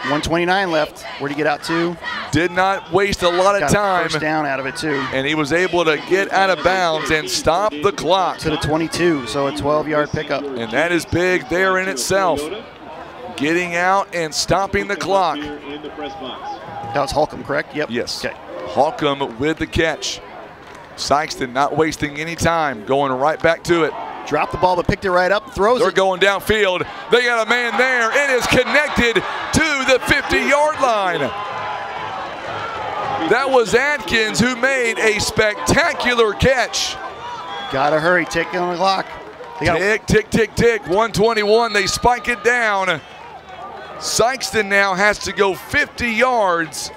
129 left. Where'd he get out to?
Did not waste a lot of time.
First down out of it too.
And he was able to get out of bounds and stop the clock.
To the 22, so a 12-yard pickup.
And that is big there in itself. Getting out and stopping the clock.
That was Holcomb, correct? Yep.
Yes.
Okay.
Holcomb with the catch. Sikeston not wasting any time, going right back to it.
Dropped the ball, but picked it right up, throws
They're going downfield. They got a man there. It is connected to the 50-yard line. That was Atkins who made a spectacular catch.
Gotta hurry, tick on the clock.
Tick, tick, tick, tick. 121, they spike it down. Sikeston now has to go 50 yards.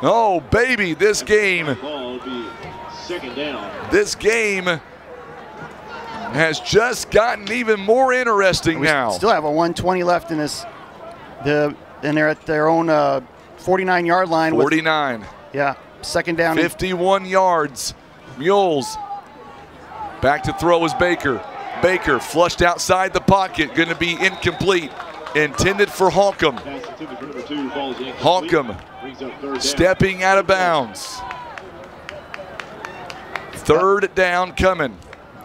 Oh, baby, this game has just gotten even more interesting now.
Still have a 120 left in this. And they're at their own 49-yard line.
49.
Yeah, second down.
51 yards. Mules. Back to throw is Baker. Baker flushed outside the pocket, going to be incomplete. Intended for Holcomb. Holcomb stepping out of bounds. Third down coming.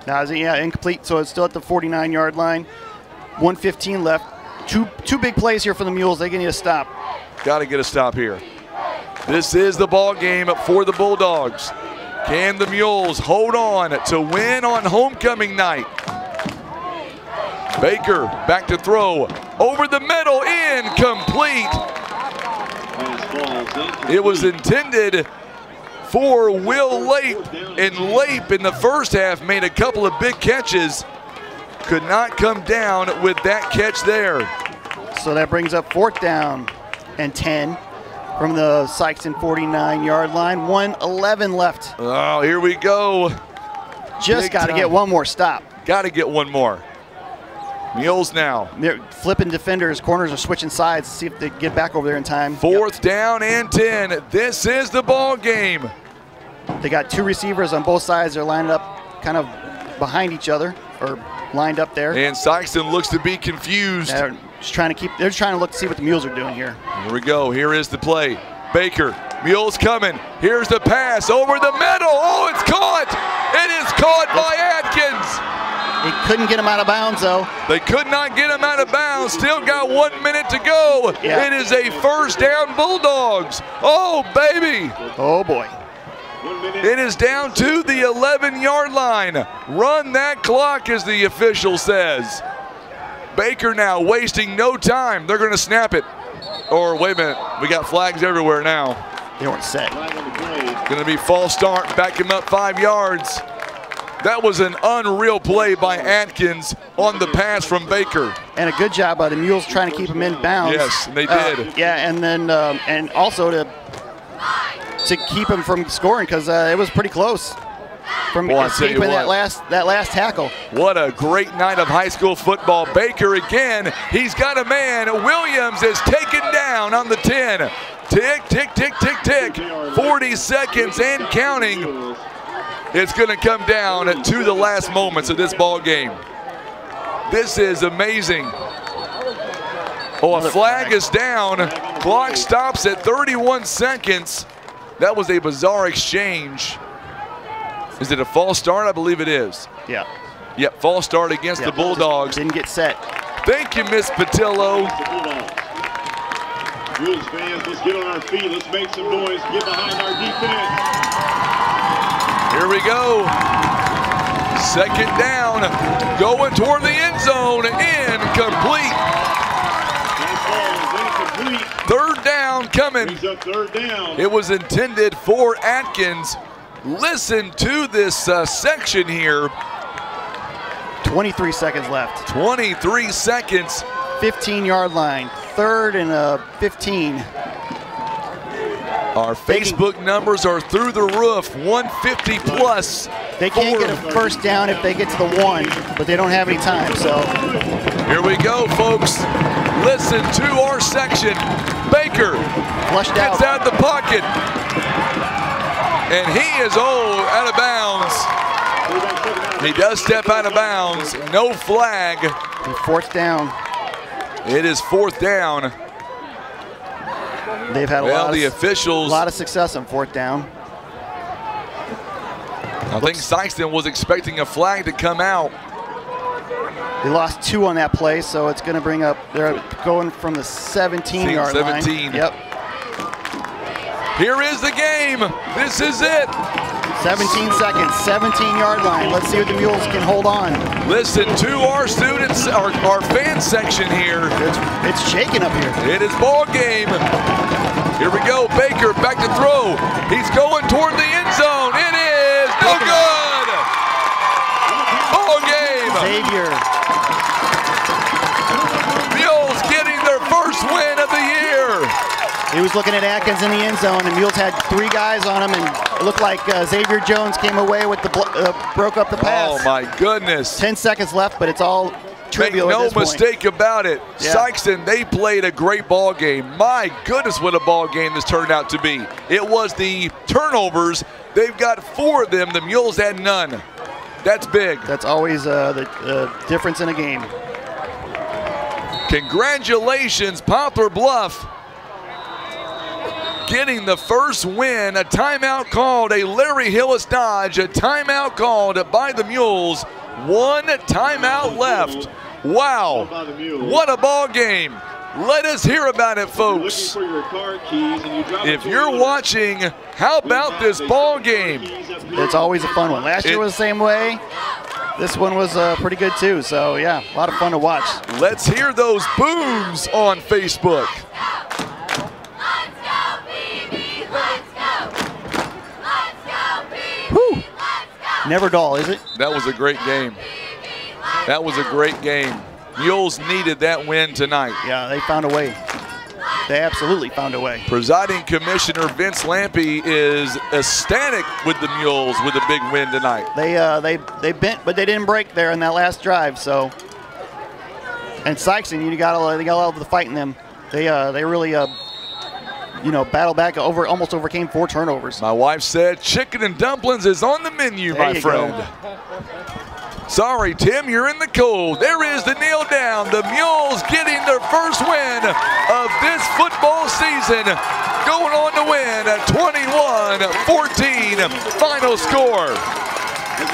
Now, yeah, incomplete, so it's still at the 49-yard line. 1:15 left. Two big plays here for the Mules. They need a stop.
Got to get a stop here. This is the ball game for the Bulldogs. Can the Mules hold on to win on homecoming night? Baker back to throw. Over the middle, incomplete. It was intended for Will Lape, and Lape in the first half made a couple of big catches. Could not come down with that catch there.
So that brings up 4th down and 10 from the Sikeston 49-yard line. 1:11 left.
Oh, here we go.
Just got to get one more stop.
Got to get one more. Mules now.
They're flipping defenders. Corners are switching sides to see if they get back over there in time.
4th down and 10. This is the ball game.
They got 2 receivers on both sides. They're lined up kind of behind each other, or lined up there.
And Sikeston looks to be confused.
They're just trying to look to see what the Mules are doing here.
Here we go. Here is the play. Baker, Mules coming. Here's the pass over the middle. Oh, it's caught. It is caught by Atkins.
They couldn't get him out of bounds, though.
They could not get him out of bounds. Still got 1 minute to go.
Yeah.
It is a first down Bulldogs. Oh, baby.
Oh, boy.
It is down to the 11-yard line. Run that clock, as the official says. Baker now wasting no time. They're going to snap it. Or wait a minute. We got flags everywhere now.
They weren't set.
Going to be false start. Back him up 5 yards. That was an unreal play by Atkins on the pass from Baker.
And a good job by the Mules trying to keep him in bounds.
Yes, they did.
Yeah, and then and also to keep him from scoring, because it was pretty close from escaping that last tackle.
What a great night of high school football. Baker again. He's got a man. Williams is taken down on the 10. Tick, tick, tick, tick, tick. 40 seconds and counting. It's going to come down to the last moments of this ball game. This is amazing. Oh, a flag is down. Clock stops at 31 seconds. That was a bizarre exchange. Is it a false start? I believe it is.
Yeah.
Yep, false start against the Bulldogs.
Didn't get set.
Thank you, Miss Patillo.
Mules fans, let's get on our feet. Let's make some noise. Get behind our defense.
Here we we go. Second down, going toward the end zone, incomplete. Third down coming.
Third down.
It was intended for Atkins. Listen to this section here.
23 seconds left.
23 seconds.
15-yard line. Third and 15.
Our Facebook numbers are through the roof, 150 plus.
They can't get a first down if they get to the 1, but they don't have any time, so.
Here we go, folks. Listen to our section. Baker gets out of the pocket. And he is out of bounds. He does step out of bounds. No flag.
Fourth down.
It is fourth down.
They've had a
lot
of success on fourth down.
I think Sikeston was expecting a flag to come out.
They lost 2 on that play, so it's going to bring up, they're going from the 17-yard line.
17.
Yep.
Here is the game. This is it.
17 seconds, 17-yard line. Let's see if the Mules can hold on.
Listen to our students, our fan section here.
It's shaking up here.
It is ball game. Here we go. Baker back to throw. He's going toward the end zone. It is no good. Ball game.
Xavier.
Mules getting their first win of the year.
He was looking at Atkins in the end zone, and Mules had 3 guys on him, and it looked like Xavier Jones came away with the broke up the pass.
Oh my goodness!
10 seconds left, but it's all trivial.
Make
no
mistake about it. Yeah. Sikeston, they played a great ball game. My goodness, what a ball game this turned out to be! It was the turnovers. They've got 4 of them. The Mules had none. That's big.
That's always the difference in a game.
Congratulations, Poplar Bluff. Getting the first win, a timeout called, a Larry Hillis Dodge, a timeout called by the Mules. 1 timeout left. Wow, what a ball game. Let us hear about it, folks. If you're watching, how about this ball game?
It's always a fun one. Last year was the same way. This one was pretty good too, so yeah, a lot of fun to watch.
Let's hear those booms on Facebook.
Whew. Never dull, is it?
That was a great game. That was a great game. Mules needed that win tonight.
Yeah, they found a way. They absolutely found a way.
Presiding Commissioner Vince Lampe is ecstatic with the Mules with a big win tonight.
They bent, but they didn't break there in that last drive. So, and Sikeston, they got all of the fight in them. They really battled back, almost overcame 4 turnovers.
My wife said chicken and dumplings is on the menu, my friend. Sorry, Tim, you're in the cold. There is the kneel down. The Mules getting their first win of this football season. Going on to win at 21-14 final score.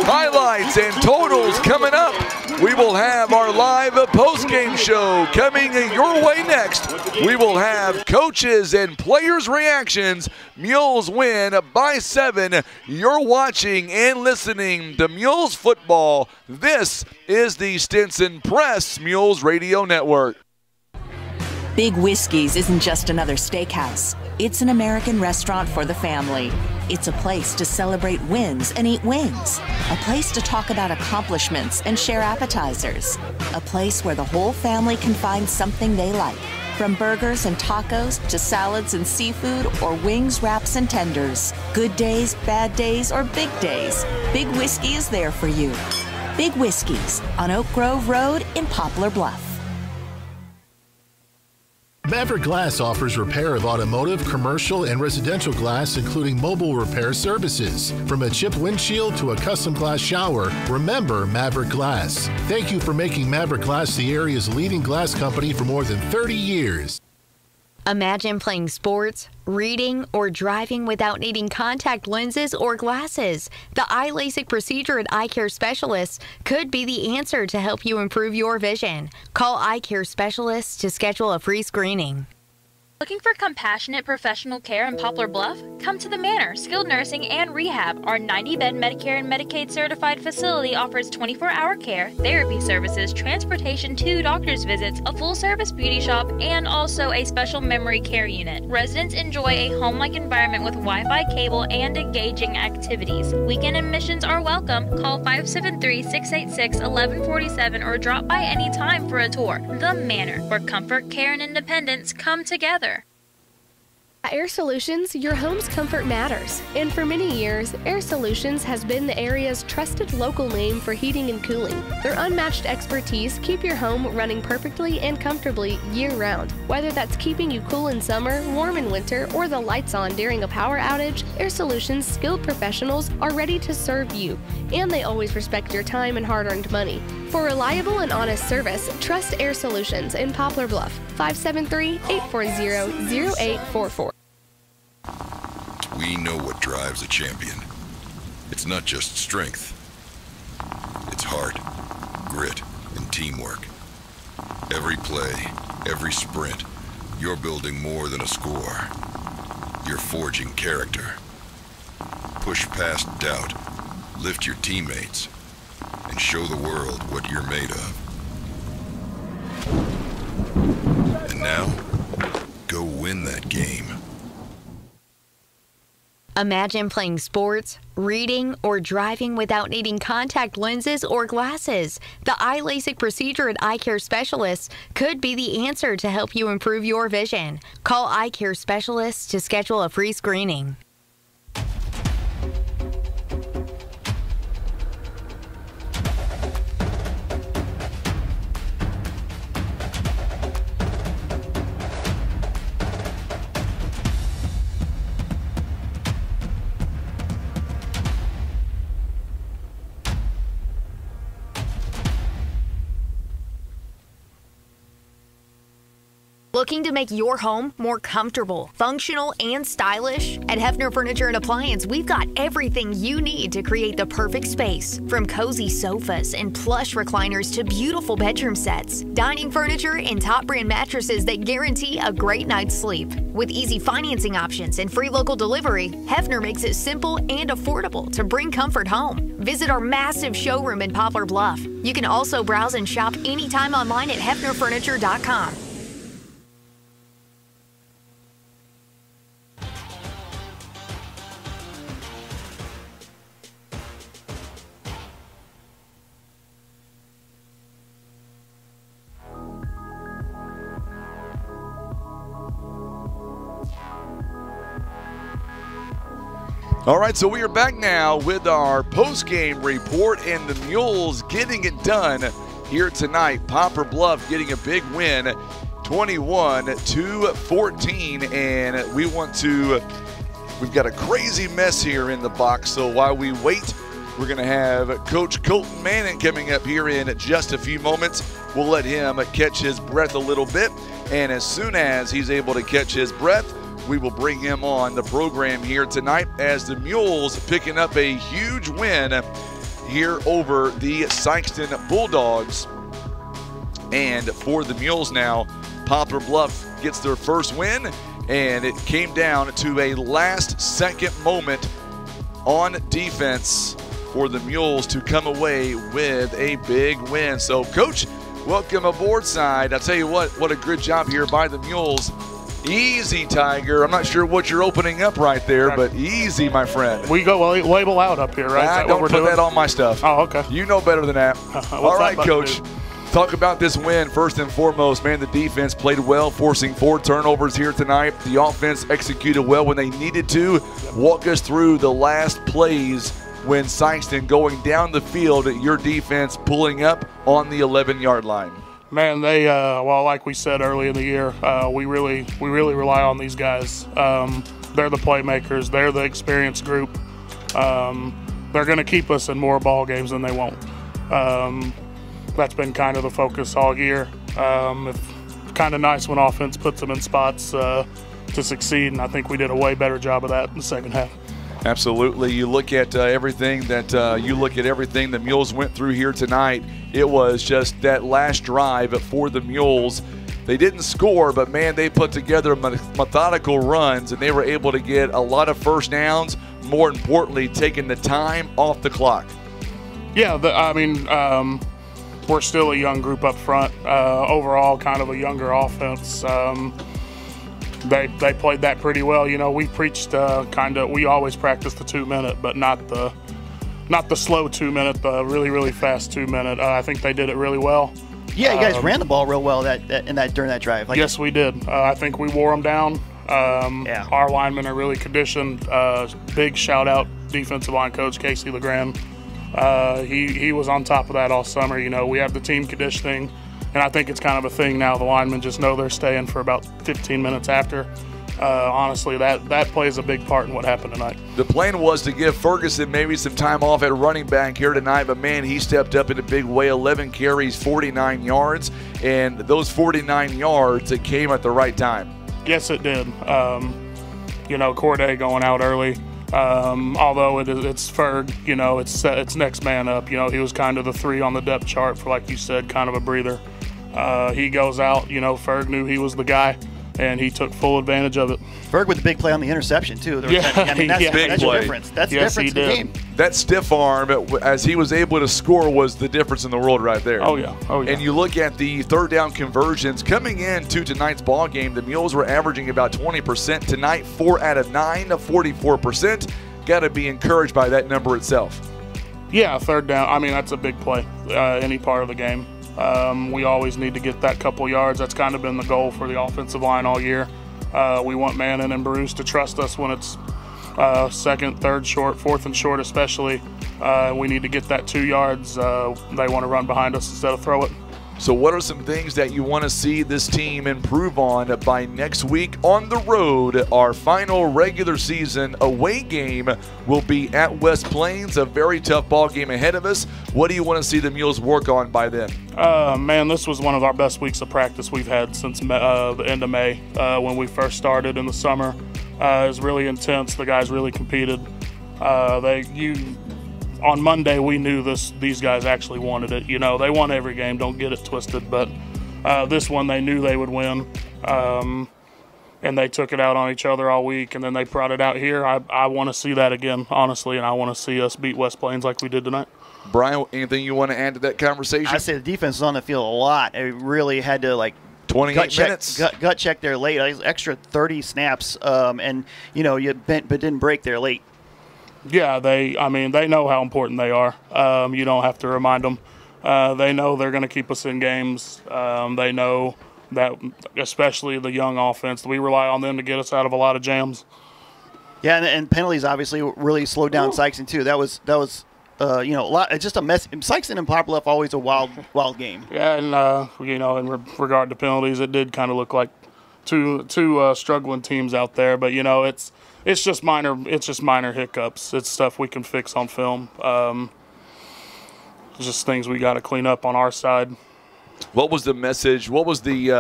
Highlights and totals coming up. We will have our live post-game show coming your way next. We will have coaches and players' reactions. Mules win by 7. You're watching and listening to Mules Football. This is the Stinson Press Mules Radio Network.
Big Whiskey's isn't just another steakhouse. It's an American restaurant for the family. It's a place to celebrate wins and eat wings. A place to talk about accomplishments and share appetizers. A place where the whole family can find something they like. From burgers and tacos to salads and seafood or wings, wraps, and tenders. Good days, bad days, or big days. Big Whiskey is there for you. Big Whiskey's on Oak Grove Road in Poplar Bluff.
Maverick Glass offers repair of automotive, commercial, and residential glass, including mobile repair services. From a chipped windshield to a custom glass shower, remember Maverick Glass. Thank you for making Maverick Glass the area's leading glass company for more than 30 years.
Imagine playing sports, reading, or driving without needing contact lenses or glasses. The eye LASIK procedure at Eye Care Specialists could be the answer to help you improve your vision. Call Eye Care Specialists to schedule a free screening.
Looking for compassionate professional care in Poplar Bluff? Come to the Manor, Skilled Nursing and Rehab. Our 90-bed Medicare and Medicaid certified facility offers 24-hour care, therapy services, transportation to doctor's visits, a full-service beauty shop, and also a special memory care unit. Residents enjoy a home-like environment with Wi-Fi cable and engaging activities. Weekend admissions are welcome. Call 573-686-1147 or drop by anytime for a tour. The Manor, where comfort, care, and independence come together.
At Air Solutions, your home's comfort matters. And for many years, Air Solutions has been the area's trusted local name for heating and cooling. Their unmatched expertise keep your home running perfectly and comfortably year-round. Whether that's keeping you cool in summer, warm in winter, or the lights on during a power outage, Air Solutions' skilled professionals are ready to serve you. And they always respect your time and hard-earned money. For reliable and honest service, trust Air Solutions in Poplar Bluff, 573-840-0844.
We know what drives a champion. It's not just strength. It's heart, grit, and teamwork. Every play, every sprint, you're building more than a score. You're forging character. Push past doubt, lift your teammates, and show the world what you're made of. And now, go win that game.
Imagine playing sports, reading, or driving without needing contact lenses or glasses. The eye LASIK procedure at Eye Care Specialists could be the answer to help you improve your vision. Call Eye Care Specialists to schedule a free screening. Looking to make your home more comfortable, functional, and stylish? At Hefner Furniture and Appliance, we've got everything you need to create the perfect space. From cozy sofas and plush recliners to beautiful bedroom sets, dining furniture, and top brand mattresses that guarantee a great night's sleep. With easy financing options and free local delivery, Hefner makes it simple and affordable to bring comfort home. Visit our massive showroom in Poplar Bluff. You can also browse and shop anytime online at hefnerfurniture.com.
All right, so we are back now with our post-game report, and the Mules getting it done here tonight. Poplar Bluff getting a big win, 21-14, and we've got a crazy mess here in the box, so while we wait, we're going to have Coach Colton Manning coming up here in just a few moments. We'll let him catch his breath a little bit, and as soon as he's able to catch his breath, we will bring him on the program here tonight as the Mules picking up a huge win here over the Sikeston Bulldogs. And for the Mules now, Poplar Bluff gets their first win, and it came down to a last-second moment on defense for the Mules to come away with a big win. So, Coach, welcome aboard side. I'll tell you what a good job here by the Mules. Easy, Tiger. I'm not sure what you're opening up right there, but easy, my friend.
We go label out up here, right?
Don't put that on my stuff.
Oh, okay.
You know better than that. All right, Coach. Talk about this win first and foremost. Man, the defense played well, forcing 4 turnovers here tonight. The offense executed well when they needed to. Walk us through the last plays when Sikeston going down the field, your defense pulling up on the 11-yard line.
Man, they well, like we said early in the year, we really rely on these guys. They're the playmakers. They're the experienced group. They're going to keep us in more ball games than they won't. That's been kind of the focus all year. It's kind of nice when offense puts them in spots to succeed, and I think we did a way better job of that in the second half.
Absolutely. You look at everything the Mules went through here tonight. It was just that last drive for the Mules. They didn't score, but, man, they put together methodical runs, and they were able to get a lot of first downs, more importantly, taking the time off the clock.
Yeah, we're still a young group up front. Overall, kind of a younger offense. They played that pretty well. You know, we preached we always practice the 2-minute, but not the slow 2-minute, the really, really fast 2-minute. I think they did it really well.
Yeah, you guys ran the ball real well during that drive.
Yes, we did. I think we wore them down. Our linemen are really conditioned. Big shout out defensive line coach Casey LeGrand. He was on top of that all summer. You know, we have the team conditioning, and I think it's kind of a thing now. The linemen just know they're staying for about 15 minutes after. Honestly, that plays a big part in what happened tonight.
The plan was to give Ferguson maybe some time off at running back here tonight, but, man, he stepped up in a big way. 11 carries, 49 yards, and those 49 yards, it came at the right time.
Yes, it did. You know, Corday going out early. Although it's Ferg, you know, it's next man up. You know, he was kind of the 3 on the depth chart for, like you said, kind of a breather. He goes out. You know, Ferg knew he was the guy, and he took full advantage of it.
Ferg with the big play on the interception, too. That's your difference. That's the difference in the game.
That stiff arm, as he was able to score, was the difference in the world right there.
Oh, yeah.
And you look at the third down conversions coming into tonight's ball game, the Mules were averaging about 20%. Tonight, 4 out of 9, 44%. Got to be encouraged by that number itself.
Yeah, third down. I mean, that's a big play, any part of the game. We always need to get that couple yards. That's kind of been the goal for the offensive line all year. We want Mannon and Bruce to trust us when it's second, third short, fourth and short especially. We need to get that 2 yards. They want to run behind us instead of throw it.
So what are some things that you want to see this team improve on by next week on the road? Our final regular season away game will be at West Plains, a very tough ball game ahead of us. What do you want to see the Mules work on by then?
Man, this was one of our best weeks of practice we've had since the end of May when we first started in the summer. It was really intense. The guys really competed. On Monday, we knew these guys actually wanted it. You know, they won every game, don't get it twisted, but this one they knew they would win, and they took it out on each other all week, and then they brought it out here. I want to see that again, honestly, and I want to see us beat West Plains like we did tonight.
Brian, anything you want to add to that conversation?
I say the defense was on the field a lot. It really had to,
28 minutes.
Gut check there late, extra 30 snaps, and, you know, you bent but didn't break there late.
Yeah, they know how important they are. You don't have to remind them. They know they're going to keep us in games. They know that, especially the young offense, we rely on them to get us out of a lot of jams.
Yeah, and penalties obviously really slowed down Sikeston too. That was a lot. It's just a mess. Sikeston and Poplar Bluff always a wild game.
Yeah, and in regard to penalties, it did kind of look like two struggling teams out there. But it's just minor hiccups. It's stuff we can fix on film. Just things we got to clean up on our side.
What was the message? What was the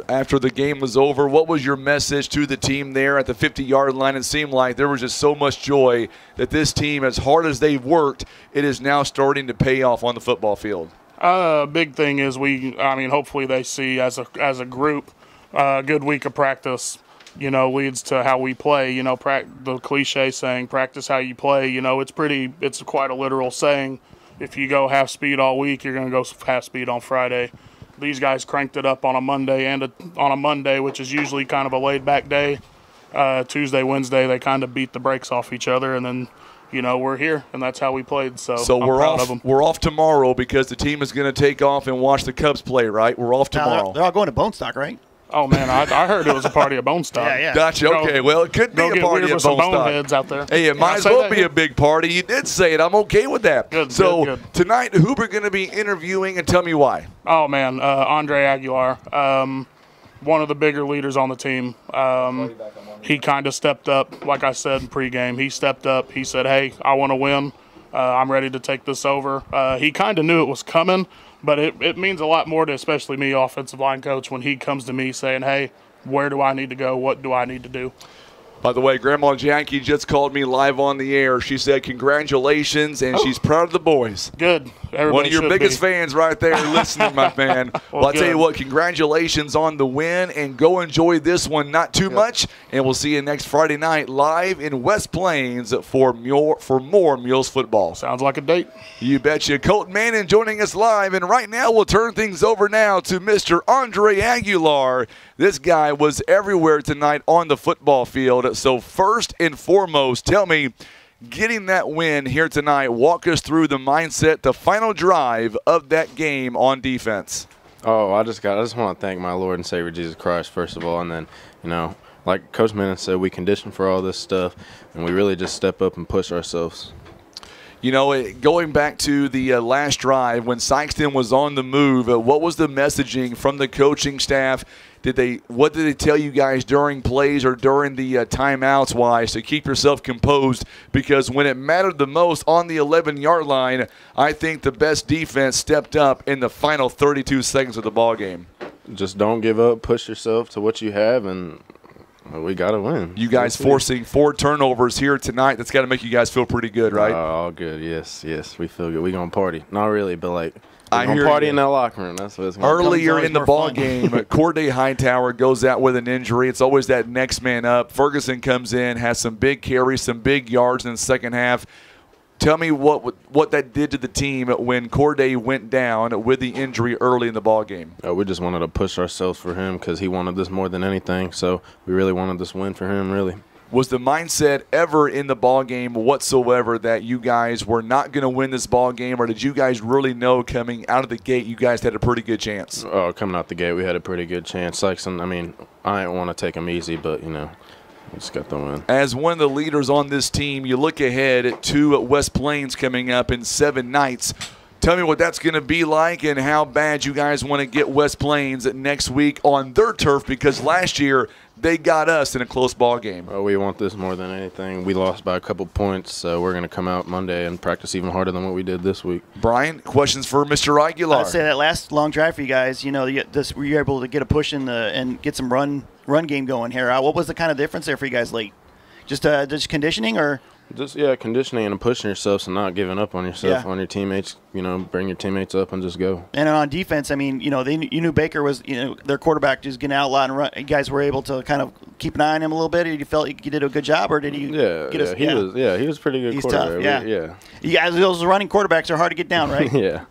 after the game was over? What was your message to the team there at the 50-yard line? It seemed like there was just so much joy that this team, as hard as they've worked, it is now starting to pay off on the football field.
Big thing is hopefully they see as a group, a good week of practice, leads to how we play. The cliche saying, practice how you play, it's quite a literal saying. If you go half speed all week, you're going to go half speed on Friday. These guys cranked it up on a Monday on a Monday, which is usually kind of a laid-back day. Tuesday, Wednesday, they kind of beat the brakes off each other, and then, we're here, and that's how we played. So I'm proud of them.
We're off tomorrow because the team is going to take off and watch the Cubs play, right? We're off tomorrow.
They're all going to Bone Stock, right?
Oh, man, I heard it was a party of Bone Stock.
Yeah.
Gotcha. Okay, well, it could be a party of Bone Stock.
Boneheads out there.
Hey, it might as well be a big party. You did say it. I'm okay with that.
Good.
Tonight, who we're going to be interviewing, and tell me why.
Oh, man, Andre Aguilar, one of the bigger leaders on the team. He kind of stepped up, like I said in pregame. He stepped up. He said, hey, I want to win. I'm ready to take this over. He kind of knew it was coming. But it means a lot more to especially me, offensive line coach, when he comes to me saying, hey, where do I need to go? What do I need to do?
By the way, Grandma Jackie just called me live on the air. She said congratulations, and she's proud of the boys.
Good. Everybody
One of your biggest fans right there listening, my man. Well, I'll tell you what, congratulations on the win, and go enjoy this one not too much, and we'll see you next Friday night live in West Plains for more Mules football.
Sounds like a date.
You betcha. Colton Manning joining us live, and right now we'll turn things over now to Mr. Andre Aguilar. This guy was everywhere tonight on the football field. So first and foremost, tell me, getting that win here tonight, walk us through the mindset, the final drive of that game on defense.
Oh, I just want to thank my Lord and Savior Jesus Christ, first of all, and then, like Coach Manning said, we condition for all this stuff, and we really just step up and push ourselves.
Going back to the last drive when Sikeston was on the move, what was the messaging from the coaching staff? What did they tell you guys during plays or during the timeouts wise to keep yourself composed? Because when it mattered the most on the 11-yard line, I think the best defense stepped up in the final 32 seconds of the ball game.
Just don't give up, push yourself to what you have, and we got to win.
You guys forcing 4 turnovers here tonight, that's got to make you guys feel pretty good, right?
All good, yes, we feel good. We going to party. Not really, but like –
I hear
party
you.
in that locker room. That's what it's going to be.
Earlier in the ball game, Corday Hightower goes out with an injury. It's always that next man up. Ferguson comes in, has some big carries, some big yards in the second half. Tell me what that did to the team when Corday went down with the injury early in the ball game.
We just wanted to push ourselves for him because he wanted this more than anything. So we really wanted this win for him, really.
Was the mindset ever in the ball game whatsoever that you guys were not going to win this ball game, or did you guys really know coming out of the gate you guys had a pretty good chance?
Oh, coming out the gate, we had a pretty good chance. Sikeston, I didn't want to take them easy, but, we just got the win.
As one of the leaders on this team, you look ahead to West Plains coming up in 7 nights. Tell me what that's going to be like and how bad you guys want to get West Plains next week on their turf, because last year they got us in a close ball game.
Well, we want this more than anything. We lost by a couple points, so we're going to come out Monday and practice even harder than what we did this week.
Brian, questions for Mr. Aguilar?
I'd say that last long drive for you guys, were you able to get a push in and get some run game going here? What was the kind of difference there for you guys late? Just conditioning or?
Just, conditioning and pushing yourself and not giving up on yourself, on your teammates. Bring your teammates up and just go.
And on defense, you knew Baker was, their quarterback just getting out a lot, and run. You guys were able to kind of keep an eye on him a little bit. You felt you did a good job, or did he?
He was pretty good.
He's
quarterback.
tough. You guys, those running quarterbacks are hard to get down, right?
Yeah.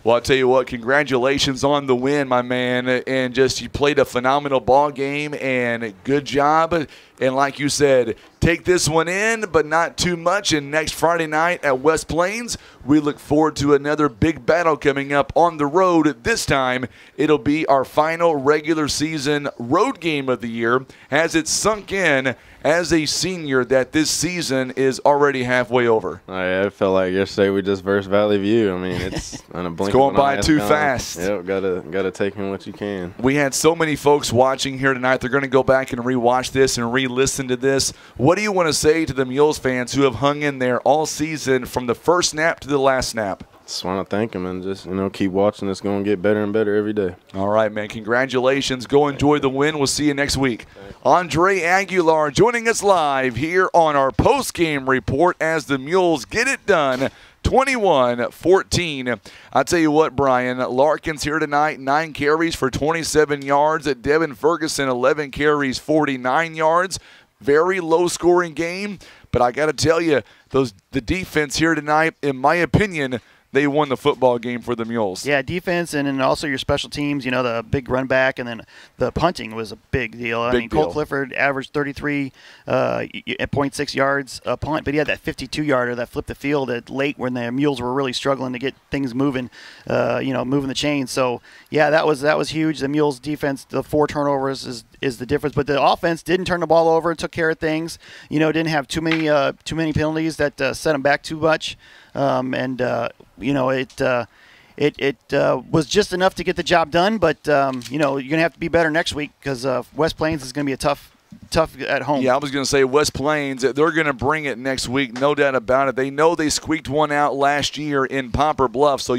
Well, I'll tell you what, congratulations on the win, my man. And you played a phenomenal ball game, and good job. And like you said, take this one in, but not too much. And next Friday night at West Plains, we look forward to another big battle coming up on the road. This time, it'll be our final regular season road game of the year, as it's sunk in as a senior that this season is already halfway over.
I felt like yesterday we just versed Valley View. It's on a blink.
It's going by too fast.
Yep, gotta take in what you can.
We had so many folks watching here tonight. They're going to go back and rewatch this and re-listen to this. What do you want to say to the Mules fans who have hung in there all season from the first snap to the last snap?
Just want to thank them and just, keep watching. It's going to get better and better every day.
All right, man. Congratulations. Go enjoy the win. We'll see you next week. Andre Aguilar joining us live here on our post-game report as the Mules get it done 21-14. I'll tell you what, Brian, Larkin's here tonight, 9 carries for 27 yards. Devin Ferguson, 11 carries, 49 yards. Very low-scoring game, but I got to tell you, the defense here tonight, in my opinion, they won the football game for the Mules.
Yeah, defense and then also your special teams, the big run back, and then the punting was a big deal. Cole Clifford averaged 33.6 yards a punt, but he had that 52-yarder that flipped the field at late when the Mules were really struggling to get things moving, moving the chains. So, yeah, that was huge. The Mules defense, the 4 turnovers is the difference. But the offense didn't turn the ball over, took care of things. Didn't have too many penalties that set them back too much. It was just enough to get the job done, but you're going to have to be better next week because West Plains is going to be a tough tough at home.
Yeah, I was going to say West Plains, they're going to bring it next week, no doubt about it. They know they squeaked one out last year in Poplar Bluff, so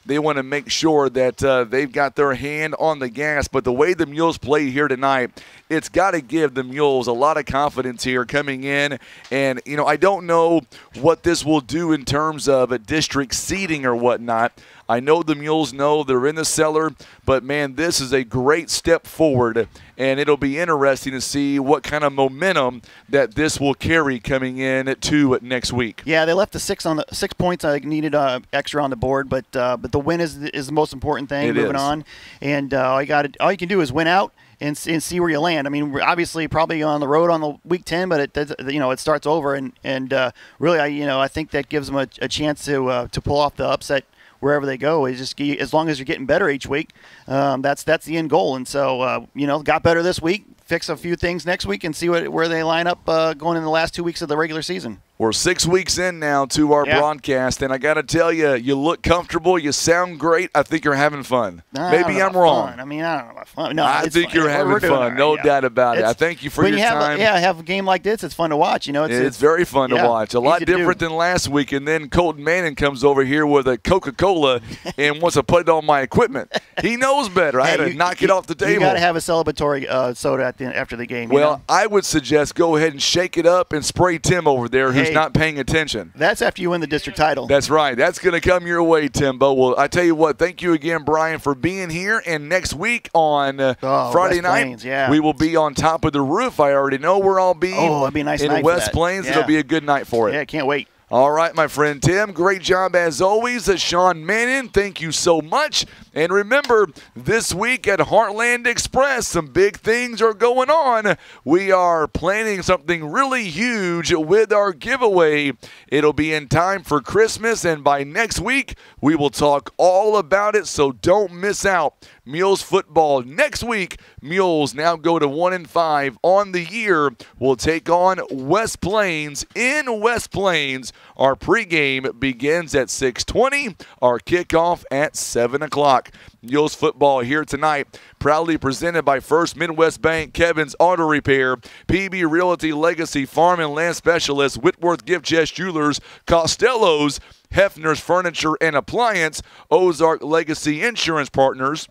they want to make sure that they've got their hand on the gas. But the way the Mules play here tonight, it's got to give the Mules a lot of confidence here coming in. And, I don't know what this will do in terms of a district seeding or whatnot. I know the Mules know they're in the cellar, but, man, this is a great step forward, and it'll be interesting to see what kind of momentum that this will carry coming in to next week.
Yeah, they left the 6 points I needed extra on the board, but the win is the most important thing moving on. And all you can do is win out and see where you land. I mean, we're obviously probably on the road on the week 10, but it starts over, and really I think that gives them a chance to pull off the upset wherever they go. It's just as long as you're getting better each week, that's the end goal. And so got better this week, fix a few things next week, and see where they line up going in the last 2 weeks of the regular season.
We're 6 weeks in now to our broadcast, and I got to tell you, you look comfortable, you sound great. I think you're having fun. Maybe I'm wrong.
Fun. I mean, I don't know about fun. No,
I think you're having fun, no doubt about it. I thank you for your time.
Have a game like this, it's fun to watch.
It's very fun to watch. A lot different than last week, and then Colton Manning comes over here with a Coca-Cola and wants to put it on my equipment. He knows better. I had to knock it off the table.
You got to have a celebratory soda after the game.
Well, I would suggest go ahead and shake it up and spray Tim over there, who's not paying attention.
That's after you win the district title.
That's right. That's going to come your way, Timbo. Well, I tell you what, thank you again, Brian, for being here. And next week on Friday night, we will be on top of the roof. I already know where I'll be.
Oh, it'll be a nice night
in West Plains. It'll be a good night for it.
Yeah, can't wait.
All right, my friend Tim, great job as always. Sean Manning, thank you so much. And remember, this week at Heartland Express, some big things are going on. We are planning something really huge with our giveaway. It'll be in time for Christmas, and by next week, we will talk all about it, so don't miss out. Mules football next week. Mules now go to 1-5 on the year. We'll take on West Plains in West Plains. Our pregame begins at 6:20. Our kickoff at 7 o'clock. Mules football here tonight, proudly presented by First Midwest Bank, Kevin's Auto Repair, PB Realty Legacy Farm and Land Specialist, Whitworth Gift Chest Jewelers, Costello's, Hefner's Furniture and Appliance, Ozark Legacy Insurance Partners.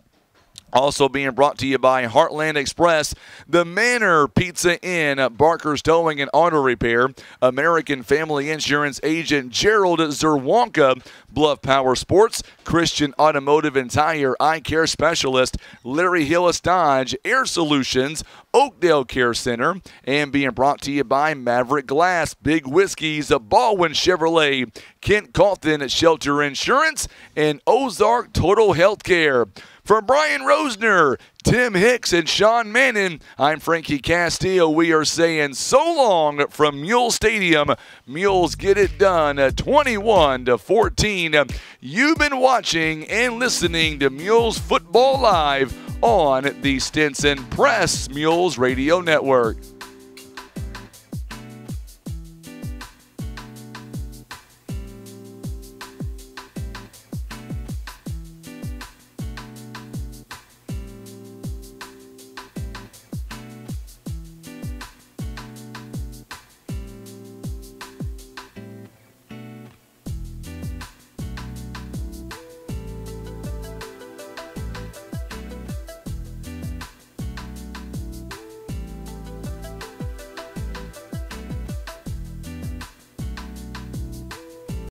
Also being brought to you by Heartland Express, the Manor Pizza Inn, Barker's Towing and Auto Repair, American Family Insurance Agent Gerald Zerwanka, Bluff Power Sports, Christian Automotive and Tire Eye Care Specialist, Larry Hillis Dodge, Air Solutions, Oakdale Care Center, and being brought to you by Maverick Glass, Big Whiskeys, Baldwin Chevrolet, Kent Colton Shelter Insurance, and Ozark Total Healthcare. For Brian Rosner, Tim Hicks, and Sean Manning, I'm Frankie Castillo. We are saying so long from Mule Stadium. Mules get it done 21-14. You've been watching and listening to Mules Football Live on the Stinson Press Mules Radio Network.